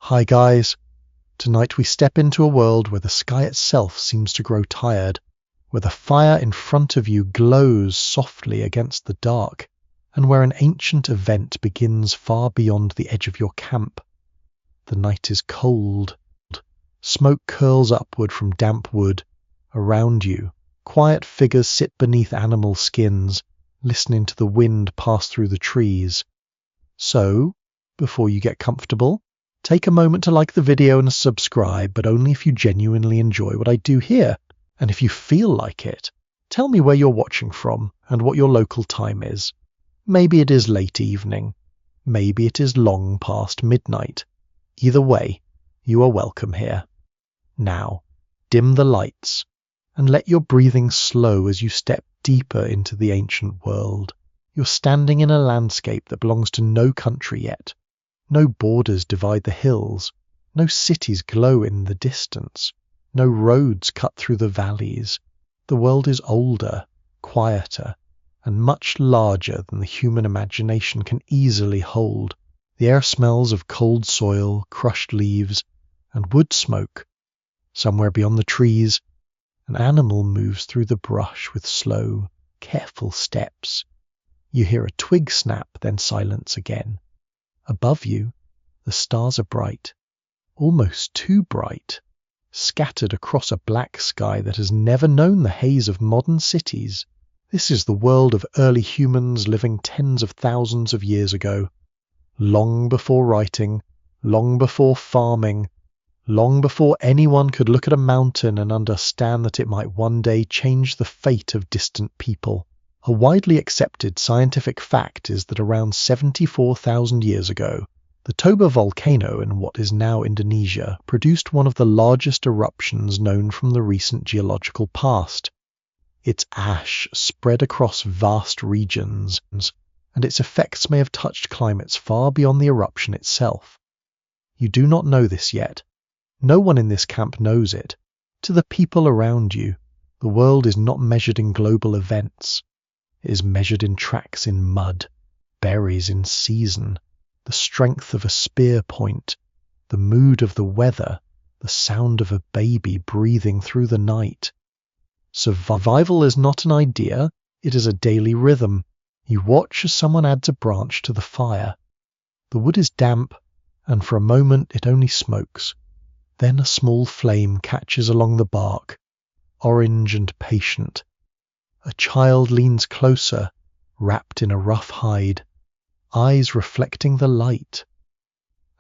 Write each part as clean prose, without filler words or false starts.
Hi guys, tonight we step into a world where the sky itself seems to grow tired, where the fire in front of you glows softly against the dark, and where an ancient event begins far beyond the edge of your camp. The night is cold. Smoke curls upward from damp wood. Around you, quiet figures sit beneath animal skins, listening to the wind pass through the trees. So, before you get comfortable, take a moment to like the video and subscribe, but only if you genuinely enjoy what I do here. And if you feel like it, tell me where you're watching from and what your local time is. Maybe it is late evening. Maybe it is long past midnight. Either way, you are welcome here. Now, dim the lights and let your breathing slow as you step deeper into the ancient world. You're standing in a landscape that belongs to no country yet. No borders divide the hills. No cities glow in the distance. No roads cut through the valleys. The world is older, quieter, and much larger than the human imagination can easily hold. The air smells of cold soil, crushed leaves, and wood smoke. Somewhere beyond the trees, an animal moves through the brush with slow, careful steps. You hear a twig snap, then silence again. Above you, the stars are bright, almost too bright, scattered across a black sky that has never known the haze of modern cities. This is the world of early humans living tens of thousands of years ago, long before writing, long before farming, long before anyone could look at a mountain and understand that it might one day change the fate of distant people. A widely accepted scientific fact is that around 74,000 years ago, the Toba volcano in what is now Indonesia produced one of the largest eruptions known from the recent geological past. Its ash spread across vast regions, and its effects may have touched climates far beyond the eruption itself. You do not know this yet. No one in this camp knows it. To the people around you, the world is not measured in global events. It is measured in tracks in mud, berries in season, the strength of a spear point, the mood of the weather, the sound of a baby breathing through the night. Survival is not an idea, it is a daily rhythm. You watch as someone adds a branch to the fire. The wood is damp, and for a moment it only smokes. Then a small flame catches along the bark, orange and patient. A child leans closer, wrapped in a rough hide, eyes reflecting the light.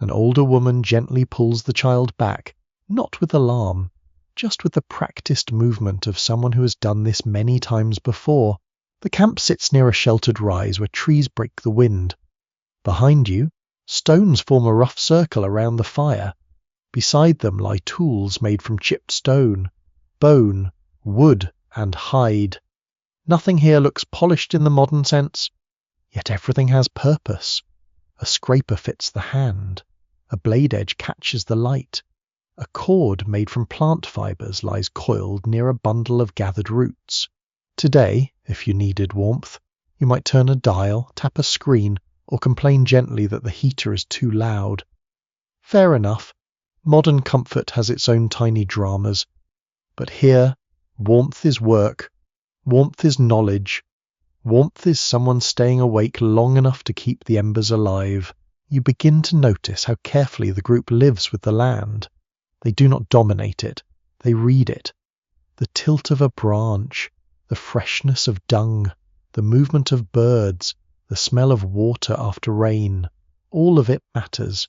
An older woman gently pulls the child back, not with alarm, just with the practiced movement of someone who has done this many times before. The camp sits near a sheltered rise where trees break the wind. Behind you, stones form a rough circle around the fire. Beside them lie tools made from chipped stone, bone, wood, and hide. Nothing here looks polished in the modern sense, yet everything has purpose. A scraper fits the hand. A blade edge catches the light. A cord made from plant fibers lies coiled near a bundle of gathered roots. Today, if you needed warmth, you might turn a dial, tap a screen, or complain gently that the heater is too loud. Fair enough. Modern comfort has its own tiny dramas. But here, warmth is work. Warmth is knowledge. Warmth is someone staying awake long enough to keep the embers alive. You begin to notice how carefully the group lives with the land. They do not dominate it. They read it. The tilt of a branch, the freshness of dung, the movement of birds, the smell of water after rain, all of it matters.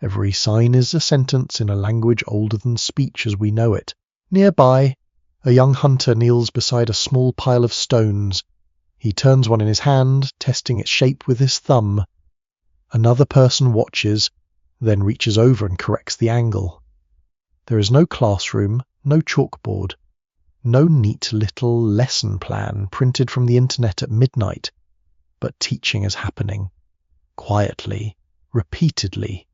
Every sign is a sentence in a language older than speech as we know it. Nearby, a young hunter kneels beside a small pile of stones. He turns one in his hand, testing its shape with his thumb. Another person watches, then reaches over and corrects the angle. There is no classroom, no chalkboard, no neat little lesson plan printed from the internet at midnight, but teaching is happening, quietly, repeatedly,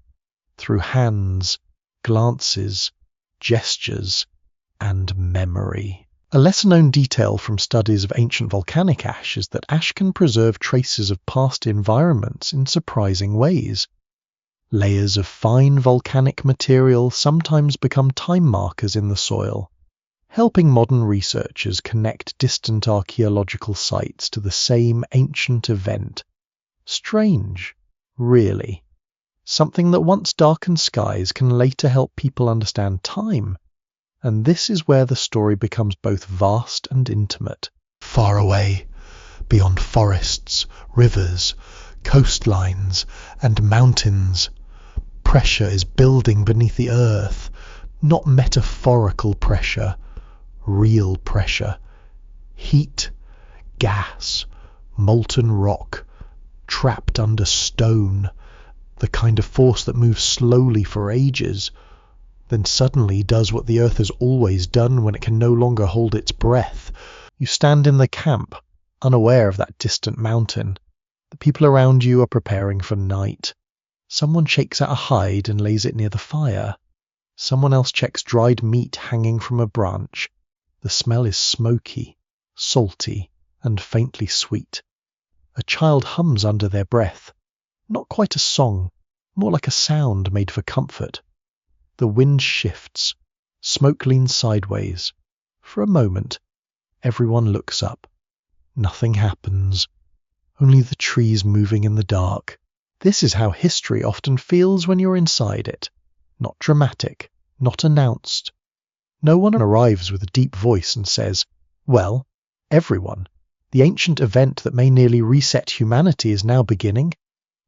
through hands, glances, gestures, and memory. A lesser-known detail from studies of ancient volcanic ash is that ash can preserve traces of past environments in surprising ways. Layers of fine volcanic material sometimes become time markers in the soil, helping modern researchers connect distant archaeological sites to the same ancient event. Strange, really. Something that once darkened skies can later help people understand time. And this is where the story becomes both vast and intimate. Far away, beyond forests, rivers, coastlines, and mountains, pressure is building beneath the earth. Not metaphorical pressure, real pressure. Heat, gas, molten rock, trapped under stone. The kind of force that moves slowly for ages, then suddenly does what the earth has always done when it can no longer hold its breath. You stand in the camp, unaware of that distant mountain. The people around you are preparing for night. Someone shakes out a hide and lays it near the fire. Someone else checks dried meat hanging from a branch. The smell is smoky, salty, and faintly sweet. A child hums under their breath. Not quite a song, more like a sound made for comfort. The wind shifts. Smoke leans sideways. For a moment, everyone looks up. Nothing happens. Only the trees moving in the dark. This is how history often feels when you're inside it. Not dramatic, not announced. No one arrives with a deep voice and says, "Well, everyone, the ancient event that may nearly reset humanity is now beginning."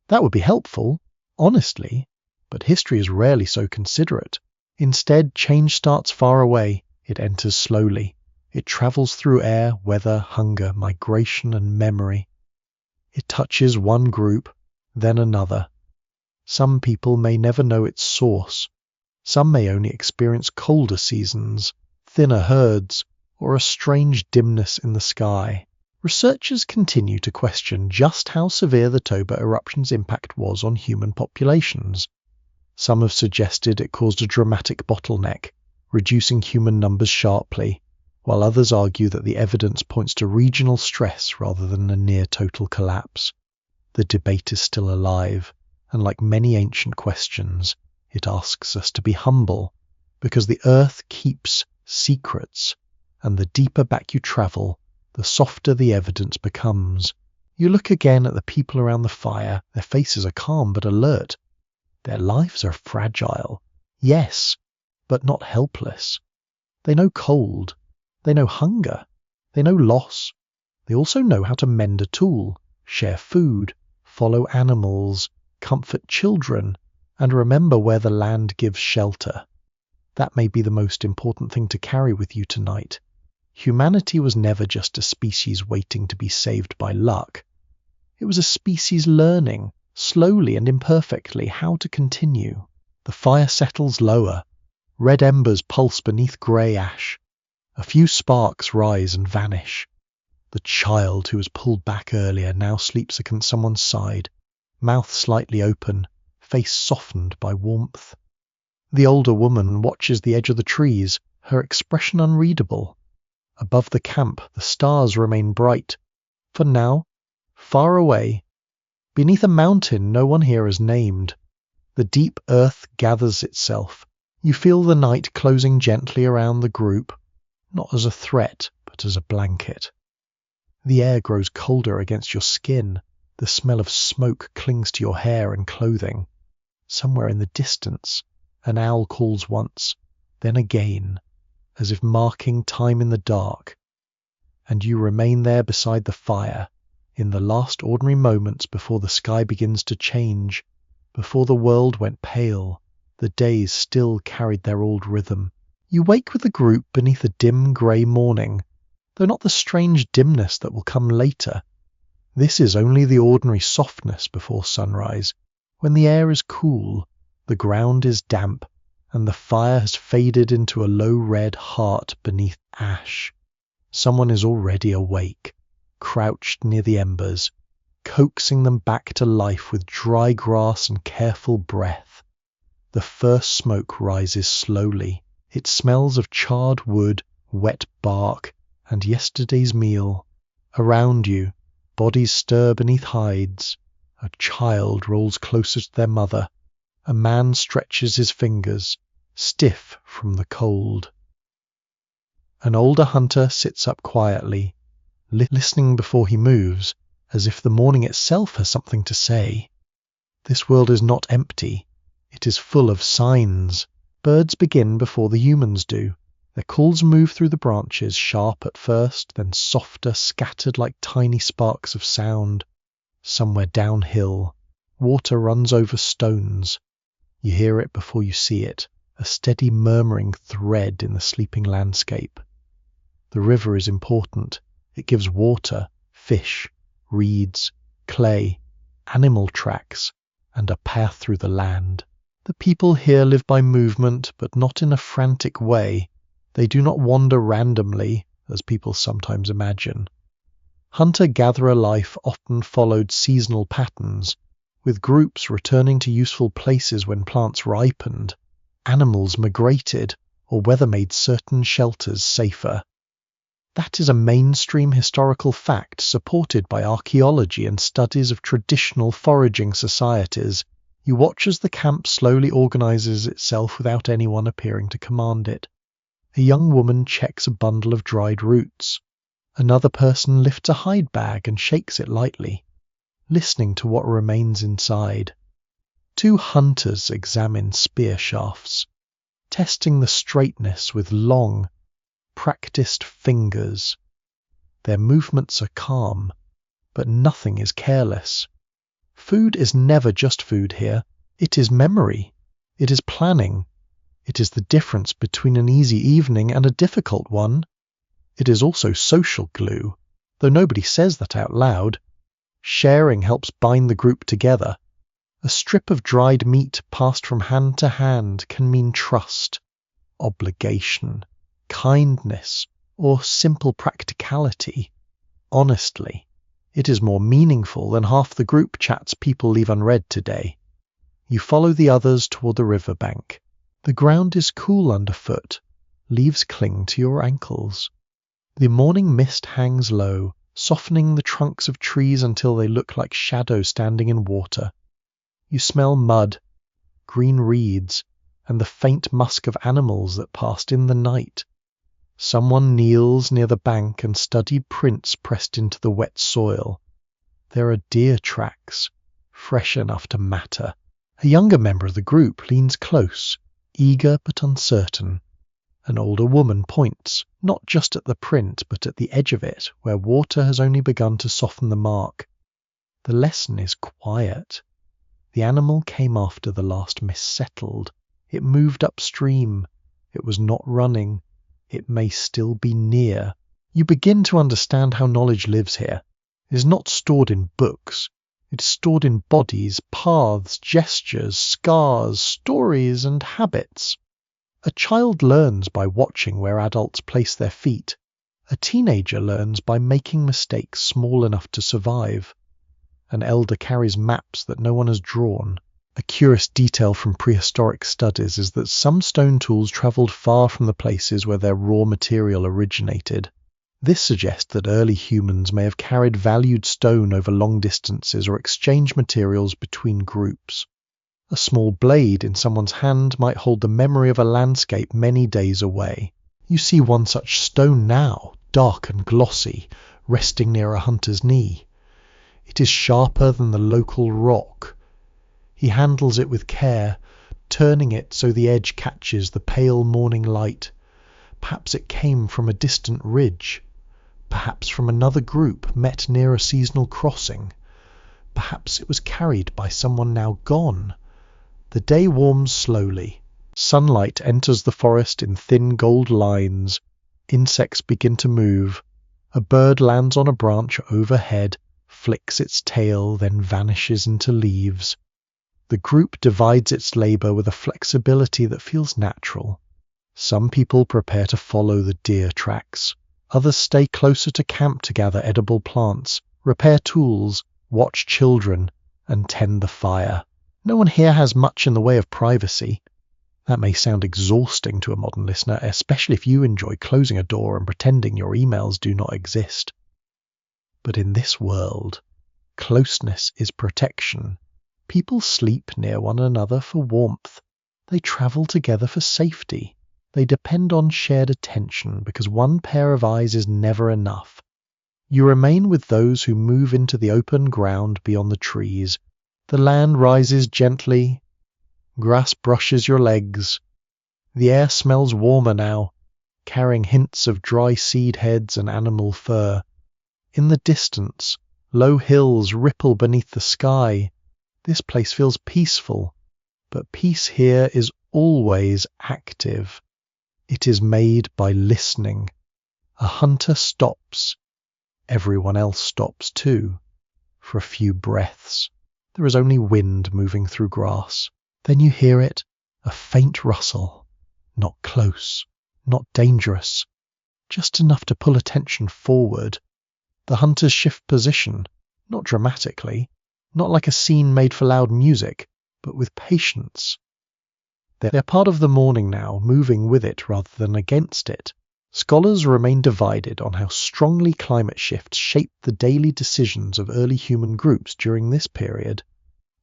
That would be helpful, honestly, but history is rarely so considerate. Instead, change starts far away. It enters slowly. It travels through air, weather, hunger, migration, and memory. It touches one group, then another. Some people may never know its source. Some may only experience colder seasons, thinner herds, or a strange dimness in the sky. Researchers continue to question just how severe the Toba eruption's impact was on human populations. Some have suggested it caused a dramatic bottleneck, reducing human numbers sharply, while others argue that the evidence points to regional stress rather than a near-total collapse. The debate is still alive, and like many ancient questions, it asks us to be humble, because the earth keeps secrets, and the deeper back you travel, the softer the evidence becomes. You look again at the people around the fire. Their faces are calm but alert. Their lives are fragile, yes, but not helpless. They know cold. They know hunger. They know loss. They also know how to mend a tool, share food, follow animals, comfort children, and remember where the land gives shelter. That may be the most important thing to carry with you tonight. Humanity was never just a species waiting to be saved by luck. It was a species learning, slowly and imperfectly, how to continue. The fire settles lower. Red embers pulse beneath grey ash. A few sparks rise and vanish. The child who was pulled back earlier now sleeps against someone's side, mouth slightly open, face softened by warmth. The older woman watches the edge of the trees, her expression unreadable. Above the camp, the stars remain bright. For now, far away, beneath a mountain no one here is named. The deep earth gathers itself. You feel the night closing gently around the group, not as a threat, but as a blanket. The air grows colder against your skin. The smell of smoke clings to your hair and clothing. Somewhere in the distance, an owl calls once, then again, as if marking time in the dark. And you remain there beside the fire, in the last ordinary moments before the sky begins to change, before the world went pale, the days still carried their old rhythm. You wake with the group beneath a dim grey morning, though not the strange dimness that will come later. This is only the ordinary softness before sunrise, when the air is cool, the ground is damp, and the fire has faded into a low red heart beneath ash. Someone is already awake, crouched near the embers, coaxing them back to life with dry grass and careful breath. The first smoke rises slowly. It smells of charred wood, wet bark, and yesterday's meal. Around you, bodies stir beneath hides. A child rolls closer to their mother. A man stretches his fingers, stiff from the cold. An older hunter sits up quietly, listening before he moves, as if the morning itself has something to say. This world is not empty. It is full of signs. Birds begin before the humans do. Their calls move through the branches, sharp at first, then softer, scattered like tiny sparks of sound. Somewhere downhill, water runs over stones. You hear it before you see it, a steady murmuring thread in the sleeping landscape. The river is important. It gives water, fish, reeds, clay, animal tracks, and a path through the land. The people here live by movement, but not in a frantic way. They do not wander randomly, as people sometimes imagine. Hunter-gatherer life often followed seasonal patterns, with groups returning to useful places when plants ripened, animals migrated, or weather made certain shelters safer. That is a mainstream historical fact supported by archaeology and studies of traditional foraging societies. You watch as the camp slowly organizes itself without anyone appearing to command it. A young woman checks a bundle of dried roots. Another person lifts a hide bag and shakes it lightly, listening to what remains inside. Two hunters examine spear shafts, testing the straightness with long, practiced fingers. Their movements are calm, but nothing is careless. Food is never just food here. It is memory. It is planning. It is the difference between an easy evening and a difficult one. It is also social glue, though nobody says that out loud. Sharing helps bind the group together. A strip of dried meat passed from hand to hand can mean trust, obligation, kindness, or simple practicality. Honestly, it is more meaningful than half the group chats people leave unread today. You follow the others toward the riverbank. The ground is cool underfoot. Leaves cling to your ankles. The morning mist hangs low, softening the trunks of trees until they look like shadows standing in water. You smell mud, green reeds, and the faint musk of animals that passed in the night. Someone kneels near the bank and studied prints pressed into the wet soil. There are deer tracks, fresh enough to matter. A younger member of the group leans close, eager but uncertain. An older woman points, not just at the print, but at the edge of it, where water has only begun to soften the mark. The lesson is quiet. The animal came after the last mist settled. It moved upstream. It was not running. It may still be near. You begin to understand how knowledge lives here. It is not stored in books. It is stored in bodies, paths, gestures, scars, stories, and habits. A child learns by watching where adults place their feet. A teenager learns by making mistakes small enough to survive. An elder carries maps that no one has drawn. A curious detail from prehistoric studies is that some stone tools travelled far from the places where their raw material originated. This suggests that early humans may have carried valued stone over long distances or exchanged materials between groups. A small blade in someone's hand might hold the memory of a landscape many days away. You see one such stone now, dark and glossy, resting near a hunter's knee. It is sharper than the local rock. He handles it with care, turning it so the edge catches the pale morning light. Perhaps it came from a distant ridge. Perhaps from another group met near a seasonal crossing. Perhaps it was carried by someone now gone. The day warms slowly. Sunlight enters the forest in thin gold lines. Insects begin to move. A bird lands on a branch overhead, flicks its tail, then vanishes into leaves. The group divides its labor with a flexibility that feels natural. Some people prepare to follow the deer tracks. Others stay closer to camp to gather edible plants, repair tools, watch children, and tend the fire. No one here has much in the way of privacy. That may sound exhausting to a modern listener, especially if you enjoy closing a door and pretending your emails do not exist. But in this world, closeness is protection, People sleep near one another for warmth. They travel together for safety. They depend on shared attention because one pair of eyes is never enough. You remain with those who move into the open ground beyond the trees. The land rises gently. Grass brushes your legs. The air smells warmer now, carrying hints of dry seed heads and animal fur. In the distance, low hills ripple beneath the sky. This place feels peaceful, but peace here is always active. It is made by listening. A hunter stops. Everyone else stops too, for a few breaths. There is only wind moving through grass. Then you hear it, a faint rustle, not close, not dangerous, just enough to pull attention forward. The hunters shift position, not dramatically, not like a scene made for loud music, but with patience. They're part of the morning now, moving with it rather than against it. Scholars remain divided on how strongly climate shifts shaped the daily decisions of early human groups during this period.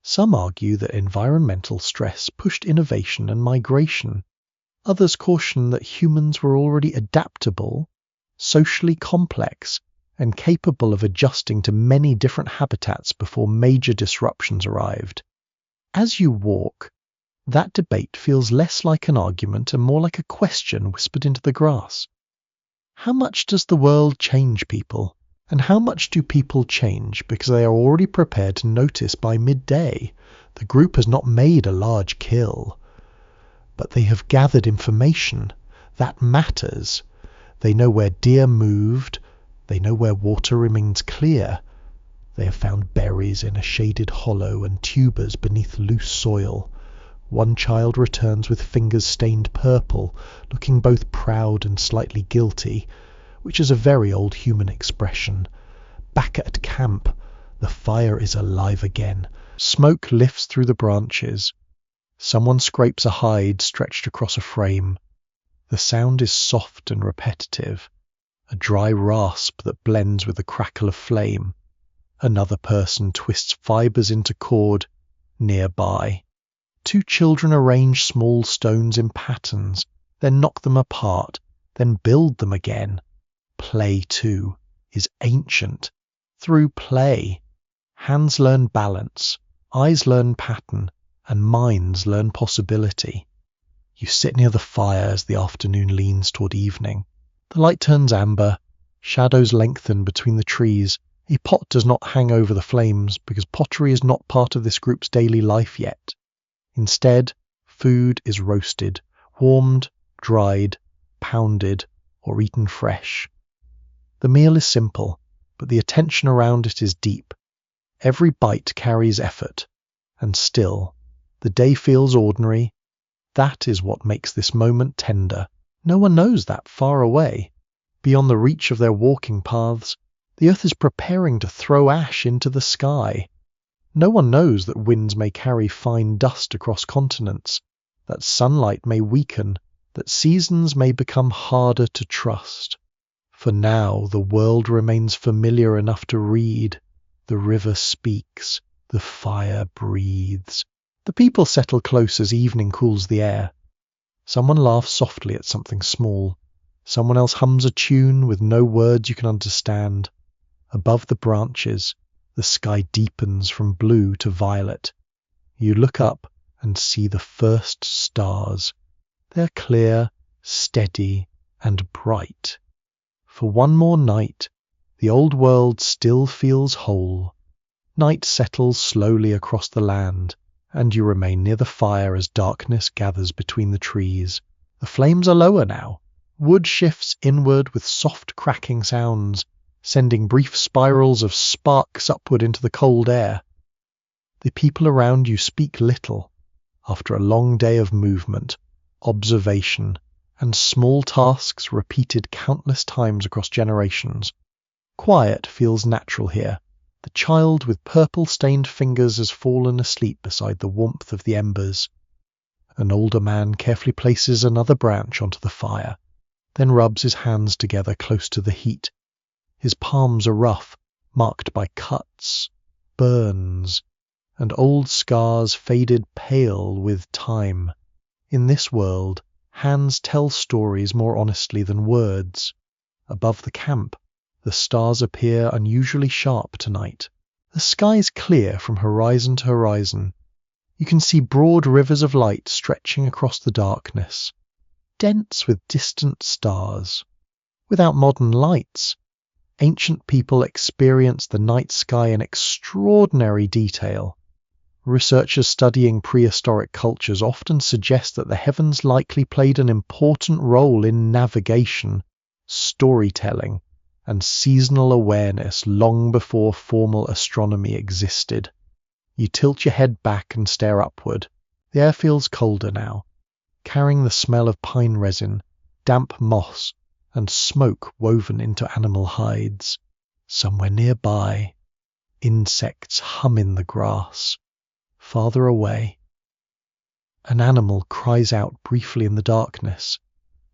Some argue that environmental stress pushed innovation and migration. Others caution that humans were already adaptable, socially complex, and capable of adjusting to many different habitats before major disruptions arrived. As you walk, that debate feels less like an argument and more like a question whispered into the grass. How much does the world change people? And how much do people change because they are already prepared to notice by midday? The group has not made a large kill, but they have gathered information. That matters. They know where deer moved. They know where water remains clear. They have found berries in a shaded hollow and tubers beneath loose soil. One child returns with fingers stained purple, looking both proud and slightly guilty, which is a very old human expression. Back at camp, the fire is alive again. Smoke lifts through the branches. Someone scrapes a hide stretched across a frame. The sound is soft and repetitive, a dry rasp that blends with the crackle of flame. Another person twists fibers into cord nearby. Two children arrange small stones in patterns, then knock them apart, then build them again. Play, too, is ancient. Through play, hands learn balance, eyes learn pattern, and minds learn possibility. You sit near the fire as the afternoon leans toward evening. The light turns amber, shadows lengthen between the trees. A pot does not hang over the flames because pottery is not part of this group's daily life yet. Instead, food is roasted, warmed, dried, pounded, or eaten fresh. The meal is simple, but the attention around it is deep. Every bite carries effort, and still, the day feels ordinary. That is what makes this moment tender. No one knows that far away. Beyond the reach of their walking paths, the earth is preparing to throw ash into the sky. No one knows that winds may carry fine dust across continents, that sunlight may weaken, that seasons may become harder to trust. For now the world remains familiar enough to read. The river speaks, the fire breathes. The people settle close as evening cools the air. Someone laughs softly at something small. Someone else hums a tune with no words you can understand. Above the branches, the sky deepens from blue to violet. You look up and see the first stars. They're clear, steady, and bright. For one more night, the old world still feels whole. Night settles slowly across the land, and you remain near the fire as darkness gathers between the trees. The flames are lower now. Wood shifts inward with soft cracking sounds, sending brief spirals of sparks upward into the cold air. The people around you speak little. After a long day of movement, observation, and small tasks repeated countless times across generations, quiet feels natural here. The child with purple-stained fingers has fallen asleep beside the warmth of the embers. An older man carefully places another branch onto the fire, then rubs his hands together close to the heat. His palms are rough, marked by cuts, burns, and old scars faded pale with time. In this world, hands tell stories more honestly than words. Above the camp, the stars appear unusually sharp tonight. The sky's clear from horizon to horizon. You can see broad rivers of light stretching across the darkness, dense with distant stars. Without modern lights, ancient people experienced the night sky in extraordinary detail. Researchers studying prehistoric cultures often suggest that the heavens likely played an important role in navigation, storytelling, and seasonal awareness long before formal astronomy existed. You tilt your head back and stare upward. The air feels colder now, carrying the smell of pine resin, damp moss, and smoke woven into animal hides. Somewhere nearby, insects hum in the grass. Farther away, an animal cries out briefly in the darkness,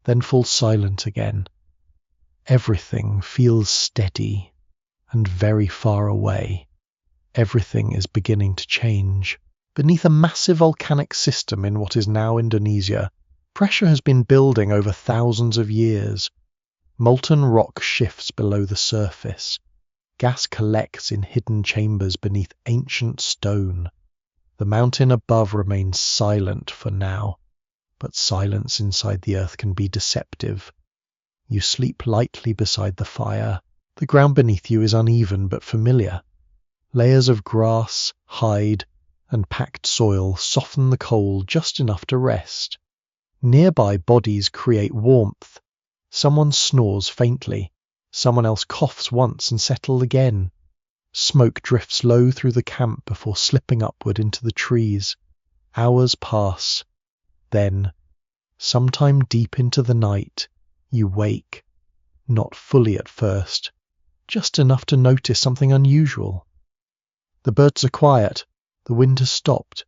then falls silent again. Everything feels steady and very far away. Everything is beginning to change. Beneath a massive volcanic system in what is now Indonesia, pressure has been building over thousands of years. Molten rock shifts below the surface. Gas collects in hidden chambers beneath ancient stone. The mountain above remains silent for now, but silence inside the earth can be deceptive. You sleep lightly beside the fire. The ground beneath you is uneven but familiar. Layers of grass, hide, and packed soil soften the cold just enough to rest. Nearby bodies create warmth. Someone snores faintly. Someone else coughs once and settles again. Smoke drifts low through the camp before slipping upward into the trees. Hours pass. Then, sometime deep into the night, you wake. Not fully at first, just enough to notice something unusual. The birds are quiet. The wind has stopped.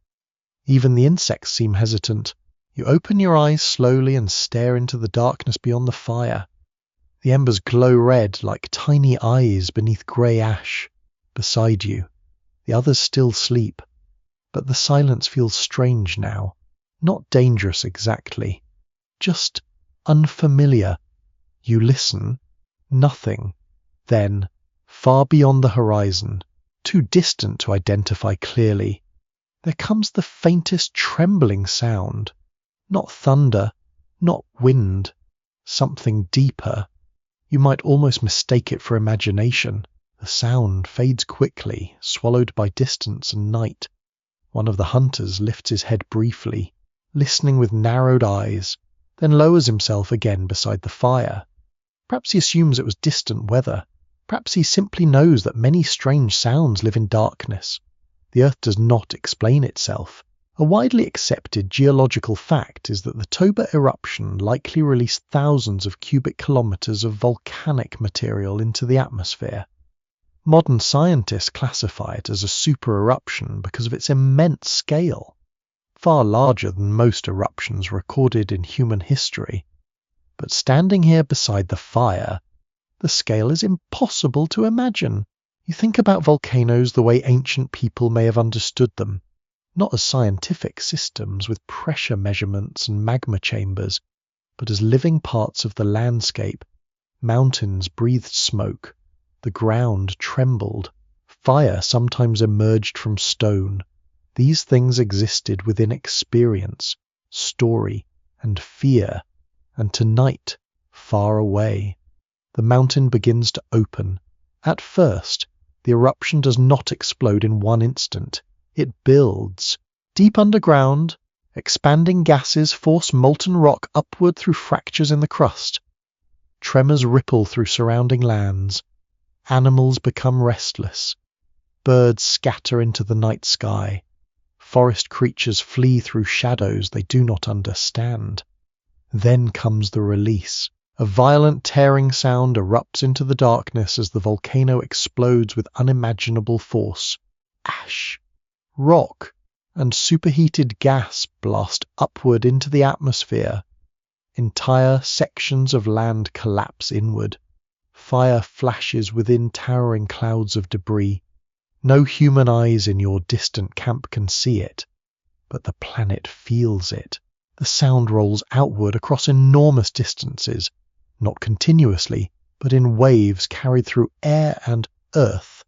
Even the insects seem hesitant. You open your eyes slowly and stare into the darkness beyond the fire. The embers glow red like tiny eyes beneath grey ash. Beside you, the others still sleep, but the silence feels strange now. Not dangerous exactly, just unfamiliar. You listen. Nothing. Then, far beyond the horizon, too distant to identify clearly, there comes the faintest trembling sound. Not thunder, not wind, something deeper. You might almost mistake it for imagination. The sound fades quickly, swallowed by distance and night. One of the hunters lifts his head briefly, listening with narrowed eyes, then lowers himself again beside the fire. Perhaps he assumes it was distant weather. Perhaps he simply knows that many strange sounds live in darkness. The earth does not explain itself. A widely accepted geological fact is that the Toba eruption likely released thousands of cubic kilometers of volcanic material into the atmosphere. Modern scientists classify it as a super-eruption because of its immense scale, far larger than most eruptions recorded in human history. But standing here beside the fire, the scale is impossible to imagine. You think about volcanoes the way ancient people may have understood them, not as scientific systems with pressure measurements and magma chambers, but as living parts of the landscape. Mountains breathed smoke. The ground trembled. Fire sometimes emerged from stone. These things existed within experience, story, and fear. And tonight, far away, the mountain begins to open. At first, the eruption does not explode in one instant. It builds. Deep underground, expanding gases force molten rock upward through fractures in the crust. Tremors ripple through surrounding lands. Animals become restless. Birds scatter into the night sky. Forest creatures flee through shadows they do not understand. Then comes the release. A violent tearing sound erupts into the darkness as the volcano explodes with unimaginable force. Ash, rock, and superheated gas blast upward into the atmosphere. Entire sections of land collapse inward. Fire flashes within towering clouds of debris. No human eyes in your distant camp can see it, but the planet feels it. The sound rolls outward across enormous distances, not continuously, but in waves carried through air and earth.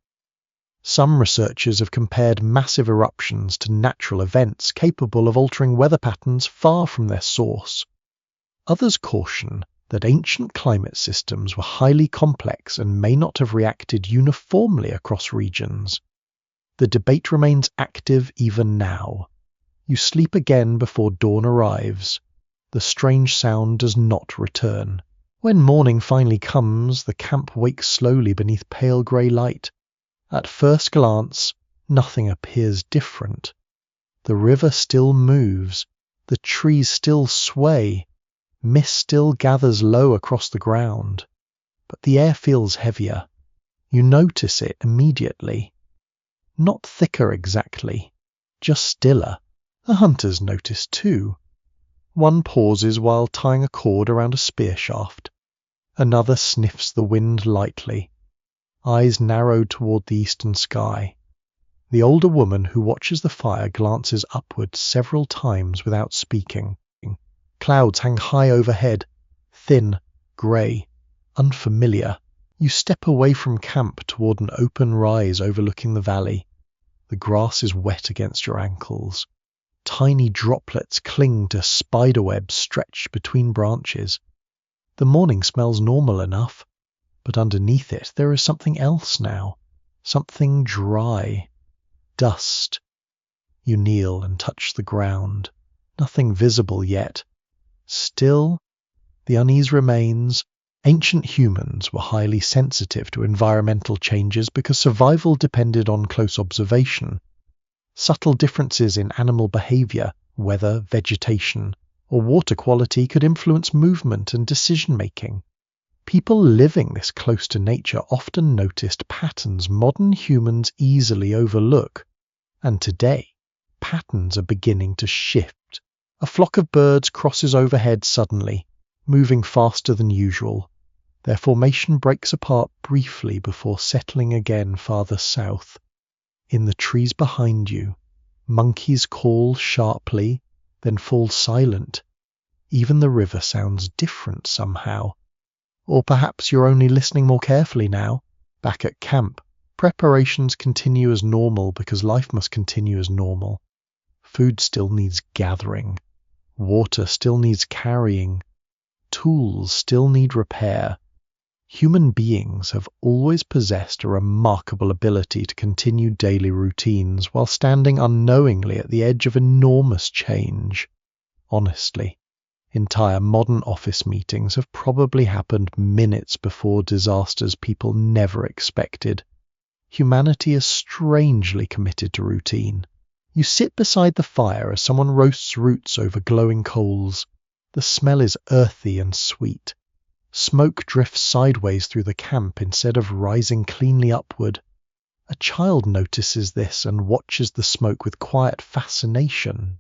Some researchers have compared massive eruptions to natural events capable of altering weather patterns far from their source. Others caution that ancient climate systems were highly complex and may not have reacted uniformly across regions. The debate remains active even now. You sleep again before dawn arrives. The strange sound does not return. When morning finally comes, the camp wakes slowly beneath pale grey light. At first glance, nothing appears different. The river still moves, the trees still sway, mist still gathers low across the ground. But the air feels heavier. You notice it immediately. Not thicker exactly, just stiller. The hunters notice too. One pauses while tying a cord around a spear shaft. Another sniffs the wind lightly, eyes narrowed toward the eastern sky. The older woman who watches the fire glances upward several times without speaking. Clouds hang high overhead, thin, grey, unfamiliar. You step away from camp toward an open rise overlooking the valley. The grass is wet against your ankles. Tiny droplets cling to spiderwebs stretched between branches. The morning smells normal enough, but underneath it there is something else now, something dry. Dust. You kneel and touch the ground. Nothing visible yet. Still, the unease remains. Ancient humans were highly sensitive to environmental changes because survival depended on close observation. Subtle differences in animal behavior, weather, vegetation, or water quality could influence movement and decision-making. People living this close to nature often noticed patterns modern humans easily overlook. And today, patterns are beginning to shift. A flock of birds crosses overhead suddenly, moving faster than usual. Their formation breaks apart briefly before settling again farther south. In the trees behind you, monkeys call sharply, then fall silent. Even the river sounds different somehow. Or perhaps you're only listening more carefully now. Back at camp, preparations continue as normal because life must continue as normal. Food still needs gathering. Water still needs carrying. Tools still need repair. Human beings have always possessed a remarkable ability to continue daily routines while standing unknowingly at the edge of enormous change. Honestly, entire modern office meetings have probably happened minutes before disasters people never expected. Humanity is strangely committed to routine. You sit beside the fire as someone roasts roots over glowing coals. The smell is earthy and sweet. Smoke drifts sideways through the camp instead of rising cleanly upward. A child notices this and watches the smoke with quiet fascination.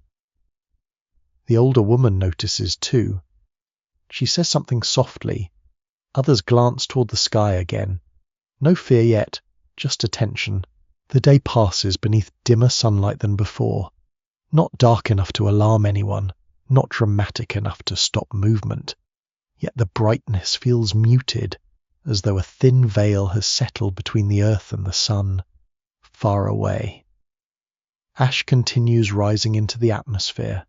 The older woman notices too. She says something softly. Others glance toward the sky again. No fear yet, just attention. The day passes beneath dimmer sunlight than before. Not dark enough to alarm anyone, not dramatic enough to stop movement. Yet the brightness feels muted, as though a thin veil has settled between the earth and the sun, far away. Ash continues rising into the atmosphere.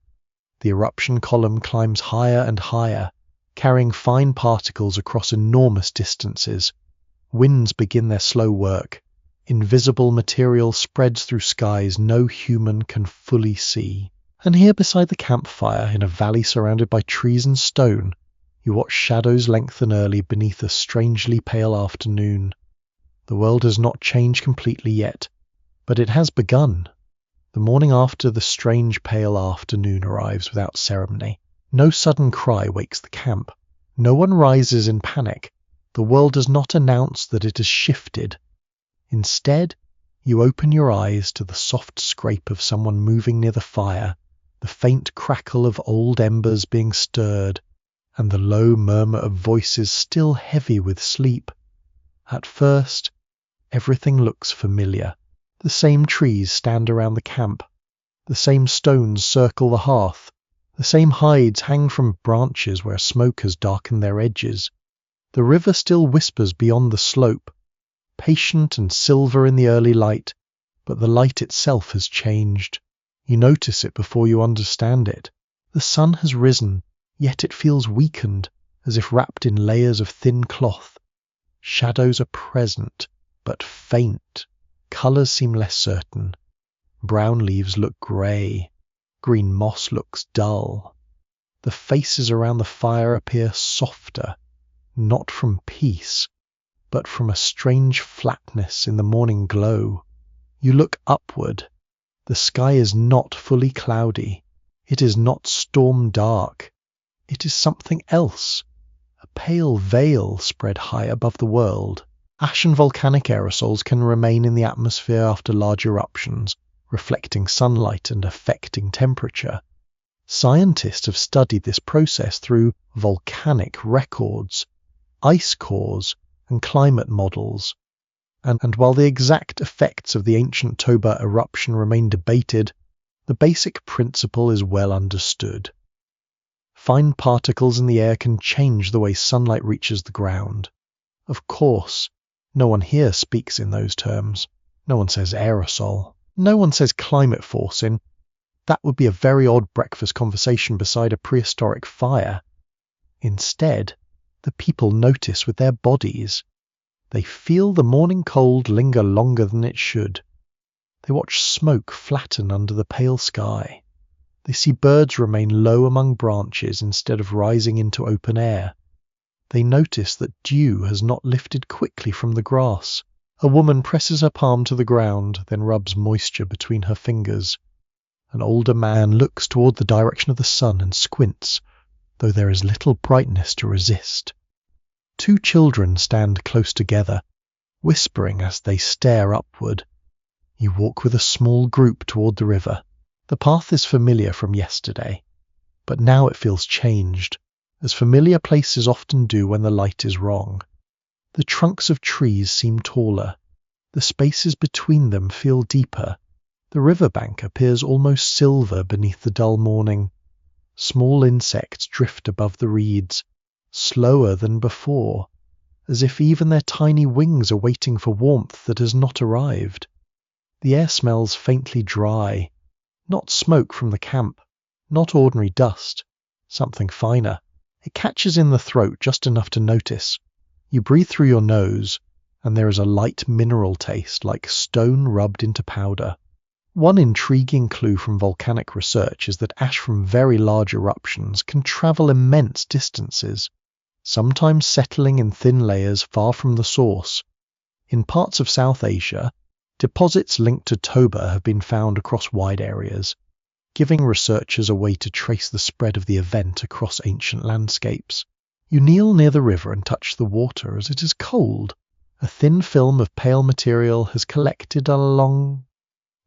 The eruption column climbs higher and higher, carrying fine particles across enormous distances. Winds begin their slow work. Invisible material spreads through skies no human can fully see. And here beside the campfire, in a valley surrounded by trees and stone, you watch shadows lengthen early beneath a strangely pale afternoon. The world has not changed completely yet, but it has begun. The morning after the strange pale afternoon arrives without ceremony. No sudden cry wakes the camp. No one rises in panic. The world does not announce that it has shifted. Instead, you open your eyes to the soft scrape of someone moving near the fire, the faint crackle of old embers being stirred, and the low murmur of voices still heavy with sleep. At first, everything looks familiar. The same trees stand around the camp. The same stones circle the hearth. The same hides hang from branches where smoke has darkened their edges. The river still whispers beyond the slope, patient and silver in the early light, but the light itself has changed. You notice it before you understand it. The sun has risen, yet it feels weakened, as if wrapped in layers of thin cloth. Shadows are present, but faint. Colours seem less certain. Brown leaves look grey. Green moss looks dull. The faces around the fire appear softer, not from peace, but from a strange flatness in the morning glow. You look upward. The sky is not fully cloudy. It is not storm dark. It is something else. A pale veil spread high above the world. Ash and volcanic aerosols can remain in the atmosphere after large eruptions, reflecting sunlight and affecting temperature. Scientists have studied this process through volcanic records, ice cores, and climate models. And while the exact effects of the ancient Toba eruption remain debated, the basic principle is well understood. Fine particles in the air can change the way sunlight reaches the ground. Of course, no one here speaks in those terms. No one says aerosol. No one says climate forcing. That would be a very odd breakfast conversation beside a prehistoric fire. Instead, the people notice with their bodies. They feel the morning cold linger longer than it should. They watch smoke flatten under the pale sky. They see birds remain low among branches instead of rising into open air. They notice that dew has not lifted quickly from the grass. A woman presses her palm to the ground, then rubs moisture between her fingers. An older man looks toward the direction of the sun and squints, though there is little brightness to resist. Two children stand close together, whispering as they stare upward. You walk with a small group toward the river. The path is familiar from yesterday, but now it feels changed, as familiar places often do when the light is wrong. The trunks of trees seem taller. The spaces between them feel deeper. The riverbank appears almost silver beneath the dull morning. Small insects drift above the reeds, slower than before, as if even their tiny wings are waiting for warmth that has not arrived. The air smells faintly dry, not smoke from the camp, not ordinary dust, something finer. It catches in the throat just enough to notice. You breathe through your nose, and there is a light mineral taste like stone rubbed into powder. One intriguing clue from volcanic research is that ash from very large eruptions can travel immense distances, sometimes settling in thin layers far from the source. In parts of South Asia, deposits linked to Toba have been found across wide areas, giving researchers a way to trace the spread of the event across ancient landscapes. You kneel near the river and touch the water as it is cold. A thin film of pale material has collected along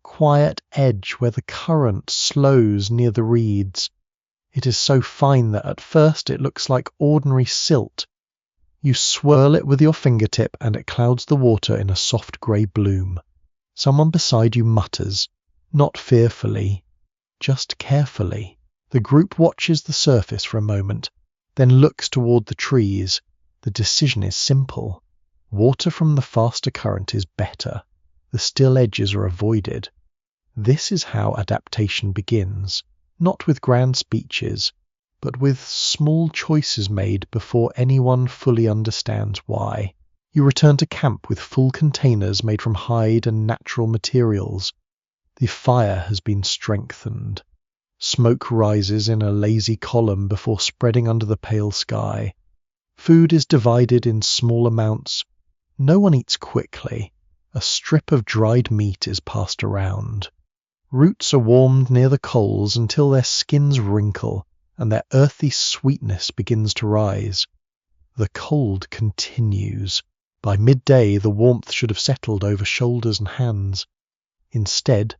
quiet edge where the current slows near the reeds. It is so fine that at first it looks like ordinary silt. You swirl it with your fingertip and it clouds the water in a soft grey bloom. Someone beside you mutters, not fearfully, just carefully. The group watches the surface for a moment, then looks toward the trees. The decision is simple. Water from the faster current is better. The still edges are avoided. This is how adaptation begins, not with grand speeches, but with small choices made before anyone fully understands why. You return to camp with full containers made from hide and natural materials. The fire has been strengthened. Smoke rises in a lazy column before spreading under the pale sky. Food is divided in small amounts. No one eats quickly. A strip of dried meat is passed around. Roots are warmed near the coals until their skins wrinkle and their earthy sweetness begins to rise. The cold continues. By midday, the warmth should have settled over shoulders and hands. Instead,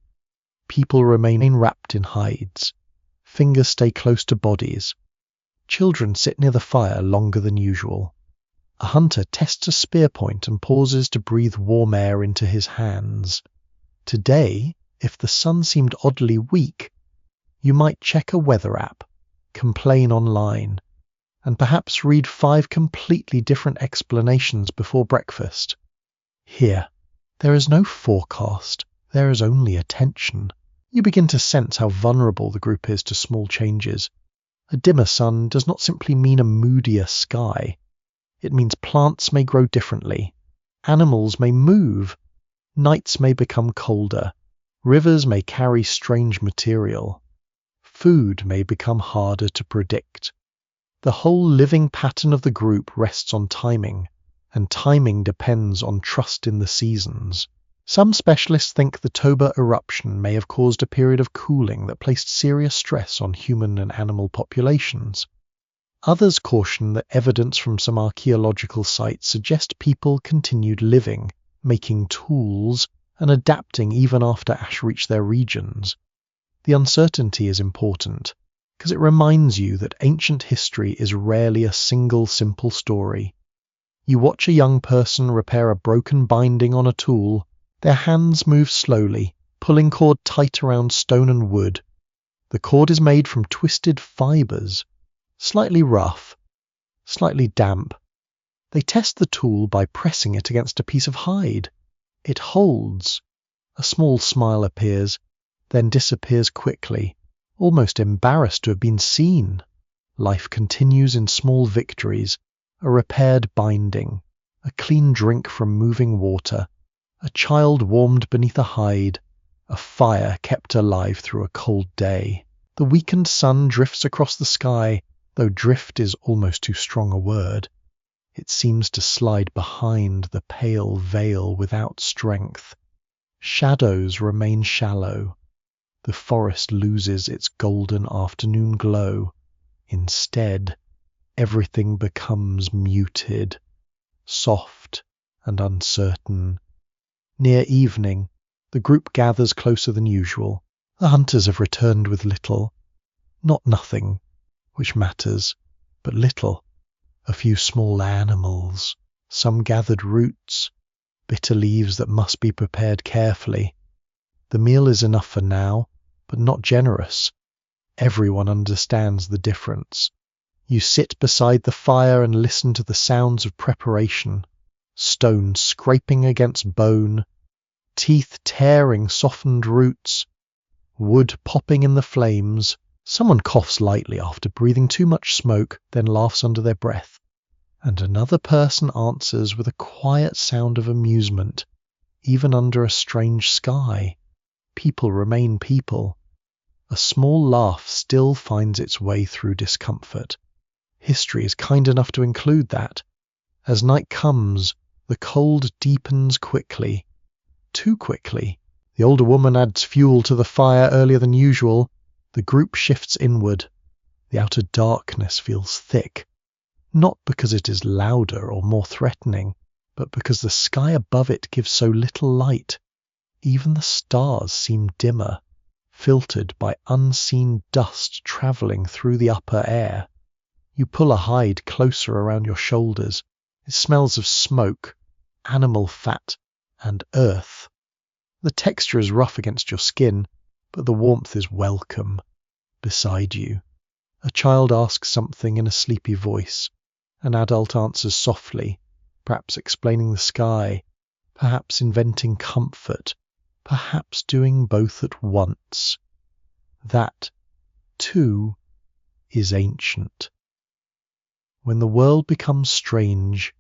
people remain wrapped in hides. Fingers stay close to bodies. Children sit near the fire longer than usual. A hunter tests a spear point and pauses to breathe warm air into his hands. Today, if the sun seemed oddly weak, you might check a weather app, complain online, and perhaps read 5 completely different explanations before breakfast. Here, there is no forecast, there is only attention. You begin to sense how vulnerable the group is to small changes. A dimmer sun does not simply mean a moodier sky. It means plants may grow differently, animals may move, nights may become colder, rivers may carry strange material, food may become harder to predict. The whole living pattern of the group rests on timing, and timing depends on trust in the seasons. Some specialists think the Toba eruption may have caused a period of cooling that placed serious stress on human and animal populations. Others caution that evidence from some archaeological sites suggest people continued living, making tools, and adapting even after ash reached their regions. The uncertainty is important, because it reminds you that ancient history is rarely a single simple story. You watch a young person repair a broken binding on a tool. Their hands move slowly, pulling cord tight around stone and wood. The cord is made from twisted fibers, slightly rough, slightly damp. They test the tool by pressing it against a piece of hide. It holds. A small smile appears, then disappears quickly, almost embarrassed to have been seen. Life continues in small victories, a repaired binding, a clean drink from moving water, a child warmed beneath a hide, a fire kept alive through a cold day. The weakened sun drifts across the sky, though drift is almost too strong a word. It seems to slide behind the pale veil without strength. Shadows remain shallow. The forest loses its golden afternoon glow. Instead, everything becomes muted, soft and uncertain. Near evening, the group gathers closer than usual. The hunters have returned with little. Not nothing, which matters, but little. A few small animals, some gathered roots, bitter leaves that must be prepared carefully. The meal is enough for now, but not generous. Everyone understands the difference. You sit beside the fire and listen to the sounds of preparation. Stone scraping against bone, teeth tearing softened roots, wood popping in the flames. Someone coughs lightly after breathing too much smoke, then laughs under their breath. And another person answers with a quiet sound of amusement, even under a strange sky. People remain people. A small laugh still finds its way through discomfort. History is kind enough to include that. As night comes, the cold deepens quickly. Too quickly. The older woman adds fuel to the fire earlier than usual. The group shifts inward. The outer darkness feels thick. Not because it is louder or more threatening, but because the sky above it gives so little light. Even the stars seem dimmer, filtered by unseen dust travelling through the upper air. You pull a hide closer around your shoulders. It smells of smoke, animal fat, and earth. The texture is rough against your skin, but the warmth is welcome. Beside you, a child asks something in a sleepy voice. An adult answers softly, perhaps explaining the sky, perhaps inventing comfort, perhaps doing both at once. That, too, is ancient. When the world becomes strange,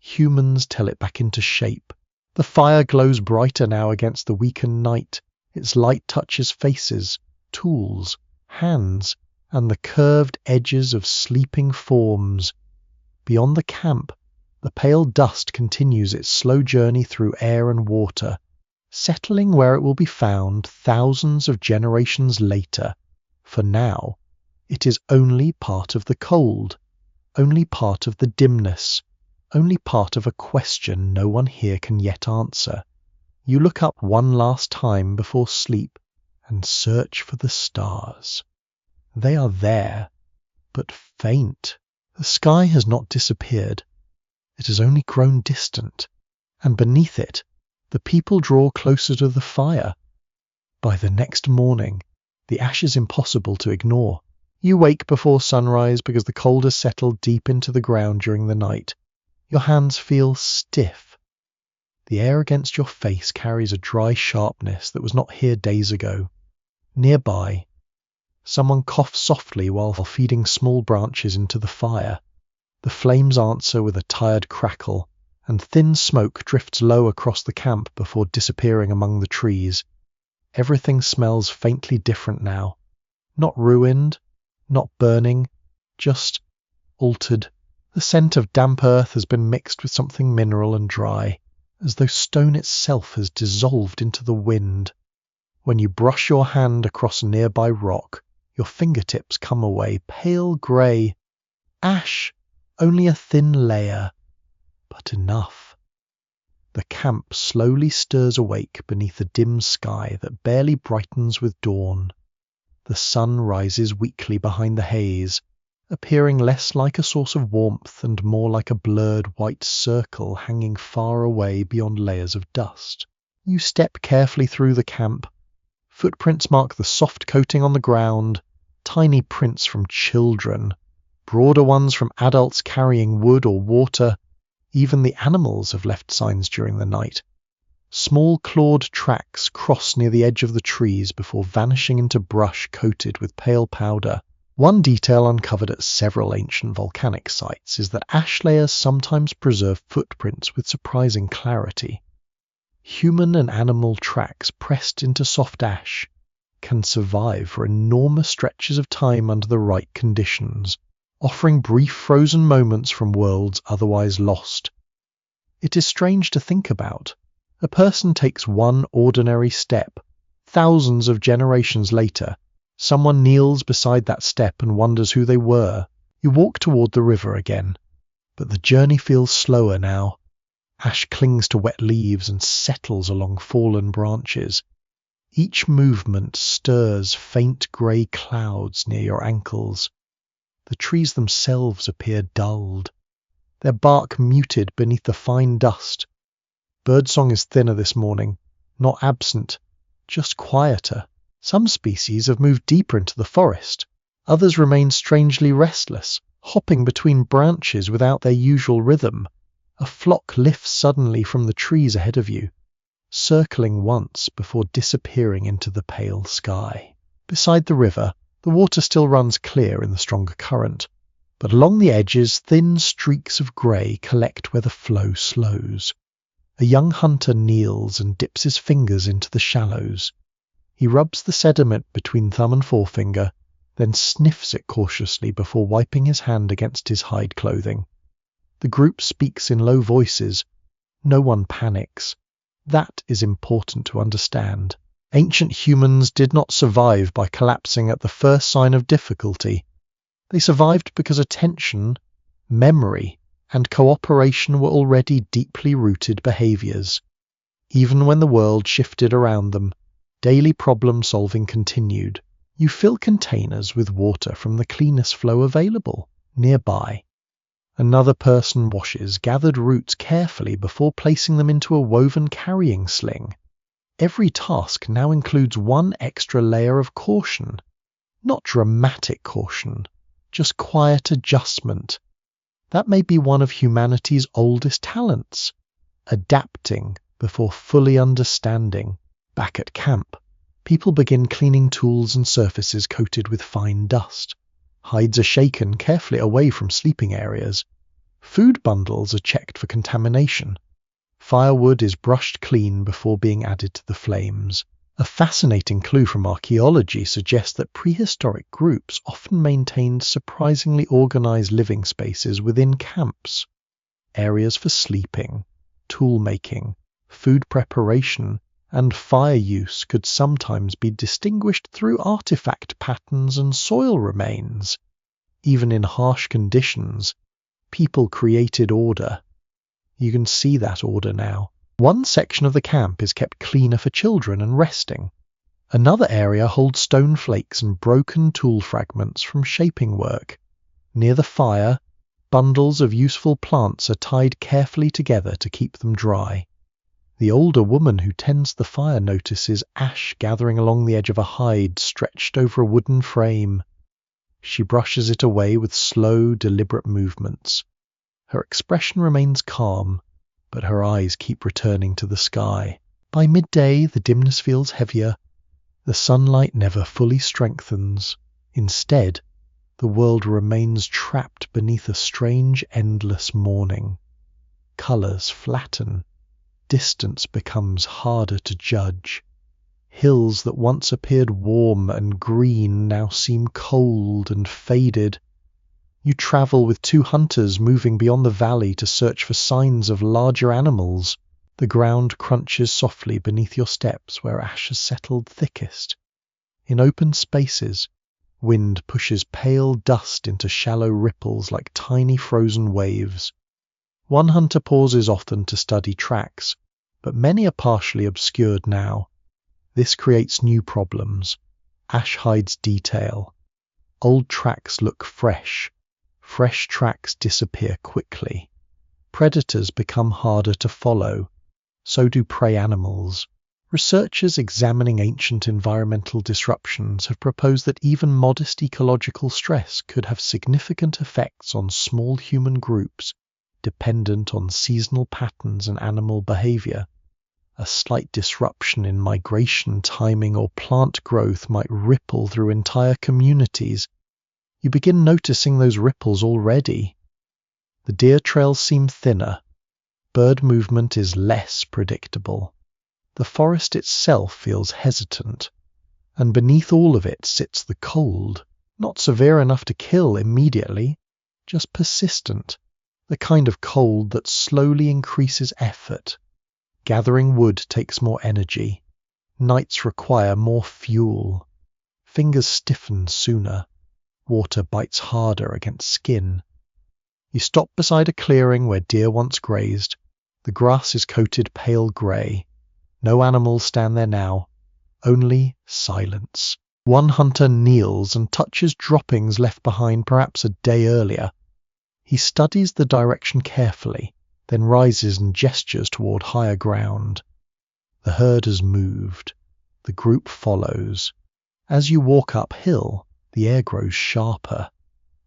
humans tell it back into shape. The fire glows brighter now against the weakened night. Its light touches faces, tools, hands, and the curved edges of sleeping forms. Beyond the camp, the pale dust continues its slow journey through air and water, settling where it will be found thousands of generations later. For now, it is only part of the cold, only part of the dimness, only part of a question no one here can yet answer. You look up one last time before sleep and search for the stars. They are there, but faint. The sky has not disappeared. It has only grown distant, and beneath it, The people draw closer to the fire. By the next morning, the ash is impossible to ignore. You wake before sunrise because the cold has settled deep into the ground during the night. Your hands feel stiff. The air against your face carries a dry sharpness that was not here days ago. Nearby, someone coughs softly while feeding small branches into the fire. The flames answer with a tired crackle, and thin smoke drifts low across the camp before disappearing among the trees. Everything smells faintly different now. Not ruined, not burning, just altered. The scent of damp earth has been mixed with something mineral and dry, as though stone itself has dissolved into the wind. When you brush your hand across a nearby rock, your fingertips come away pale grey. Ash, only a thin layer, but enough. The camp slowly stirs awake beneath a dim sky that barely brightens with dawn. The sun rises weakly behind the haze, appearing less like a source of warmth and more like a blurred white circle hanging far away beyond layers of dust. You step carefully through the camp. Footprints mark the soft coating on the ground, tiny prints from children, broader ones from adults carrying wood or water. Even the animals have left signs during the night. Small clawed tracks cross near the edge of the trees before vanishing into brush coated with pale powder. One detail uncovered at several ancient volcanic sites is that ash layers sometimes preserve footprints with surprising clarity. Human and animal tracks pressed into soft ash can survive for enormous stretches of time under the right conditions, offering brief frozen moments from worlds otherwise lost. It is strange to think about. A person takes one ordinary step. Thousands of generations later, someone kneels beside that step and wonders who they were. You walk toward the river again, but the journey feels slower now. Ash clings to wet leaves and settles along fallen branches. Each movement stirs faint grey clouds near your ankles. The trees themselves appear dulled, their bark muted beneath the fine dust. Birdsong is thinner this morning, not absent, just quieter. Some species have moved deeper into the forest. Others remain strangely restless, hopping between branches without their usual rhythm. A flock lifts suddenly from the trees ahead of you, circling once before disappearing into the pale sky. Beside the river, the water still runs clear in the stronger current, but along the edges thin streaks of grey collect where the flow slows. A young hunter kneels and dips his fingers into the shallows. He rubs the sediment between thumb and forefinger, then sniffs it cautiously before wiping his hand against his hide clothing. The group speaks in low voices. No one panics. That is important to understand. Ancient humans did not survive by collapsing at the first sign of difficulty. They survived because attention, memory, and cooperation were already deeply rooted behaviours. Even when the world shifted around them, daily problem-solving continued. You fill containers with water from the cleanest flow available, nearby. Another person washes gathered roots carefully before placing them into a woven carrying sling. Every task now includes one extra layer of caution. Not dramatic caution, just quiet adjustment. That may be one of humanity's oldest talents, adapting before fully understanding. Back at camp, people begin cleaning tools and surfaces coated with fine dust. Hides are shaken carefully away from sleeping areas. Food bundles are checked for contamination. Firewood is brushed clean before being added to the flames. A fascinating clue from archaeology suggests that prehistoric groups often maintained surprisingly organized living spaces within camps. Areas for sleeping, tool making, food preparation, and fire use could sometimes be distinguished through artifact patterns and soil remains. Even in harsh conditions, people created order. You can see that order now. One section of the camp is kept cleaner for children and resting. Another area holds stone flakes and broken tool fragments from shaping work. Near the fire, bundles of useful plants are tied carefully together to keep them dry. The older woman who tends the fire notices ash gathering along the edge of a hide stretched over a wooden frame. She brushes it away with slow, deliberate movements. Her expression remains calm, but her eyes keep returning to the sky. By midday, the dimness feels heavier. The sunlight never fully strengthens. Instead, the world remains trapped beneath a strange, endless morning. Colours flatten. Distance becomes harder to judge. Hills that once appeared warm and green now seem cold and faded. You travel with two hunters moving beyond the valley to search for signs of larger animals. The ground crunches softly beneath your steps where ash has settled thickest. In open spaces, wind pushes pale dust into shallow ripples like tiny frozen waves. One hunter pauses often to study tracks, but many are partially obscured now. This creates new problems. Ash hides detail. Old tracks look fresh. Fresh tracks disappear quickly. Predators become harder to follow. So do prey animals. Researchers examining ancient environmental disruptions have proposed that even modest ecological stress could have significant effects on small human groups dependent on seasonal patterns and animal behavior. A slight disruption in migration timing or plant growth might ripple through entire communities. You begin noticing those ripples already. The deer trails seem thinner. Bird movement is less predictable. The forest itself feels hesitant. And beneath all of it sits the cold, not severe enough to kill immediately, just persistent. The kind of cold that slowly increases effort. Gathering wood takes more energy. Nights require more fuel. Fingers stiffen sooner. Water bites harder against skin. You stop beside a clearing where deer once grazed. The grass is coated pale grey. No animals stand there now. Only silence. One hunter kneels and touches droppings left behind perhaps a day earlier. He studies the direction carefully, then rises and gestures toward higher ground. The herd has moved. The group follows. As you walk uphill, the air grows sharper.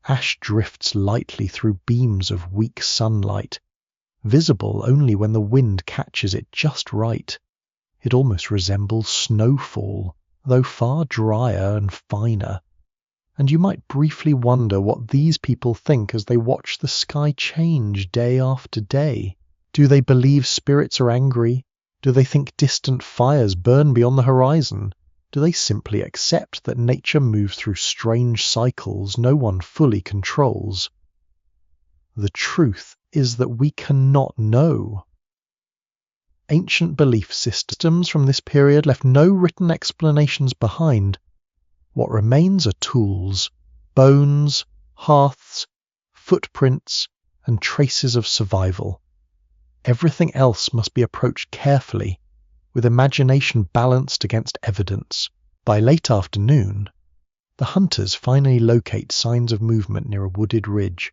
Ash drifts lightly through beams of weak sunlight, visible only when the wind catches it just right. It almost resembles snowfall, though far drier and finer. And you might briefly wonder what these people think as they watch the sky change day after day. Do they believe spirits are angry? Do they think distant fires burn beyond the horizon? Do they simply accept that nature moves through strange cycles no one fully controls? The truth is that we cannot know. Ancient belief systems from this period left no written explanations behind. What remains are tools, bones, hearths, footprints, and traces of survival. Everything else must be approached carefully, with imagination balanced against evidence. By late afternoon, the hunters finally locate signs of movement near a wooded ridge.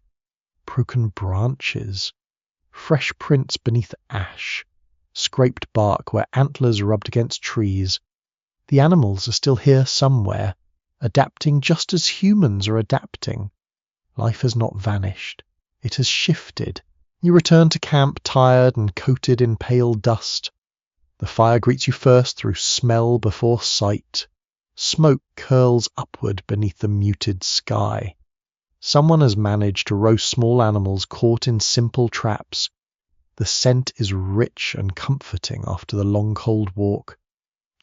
Broken branches, fresh prints beneath ash, scraped bark where antlers rubbed against trees. The animals are still here somewhere, adapting just as humans are adapting. Life has not vanished. It has shifted. You return to camp tired and coated in pale dust. The fire greets you first through smell before sight. Smoke curls upward beneath the muted sky. Someone has managed to roast small animals caught in simple traps. The scent is rich and comforting after the long cold walk.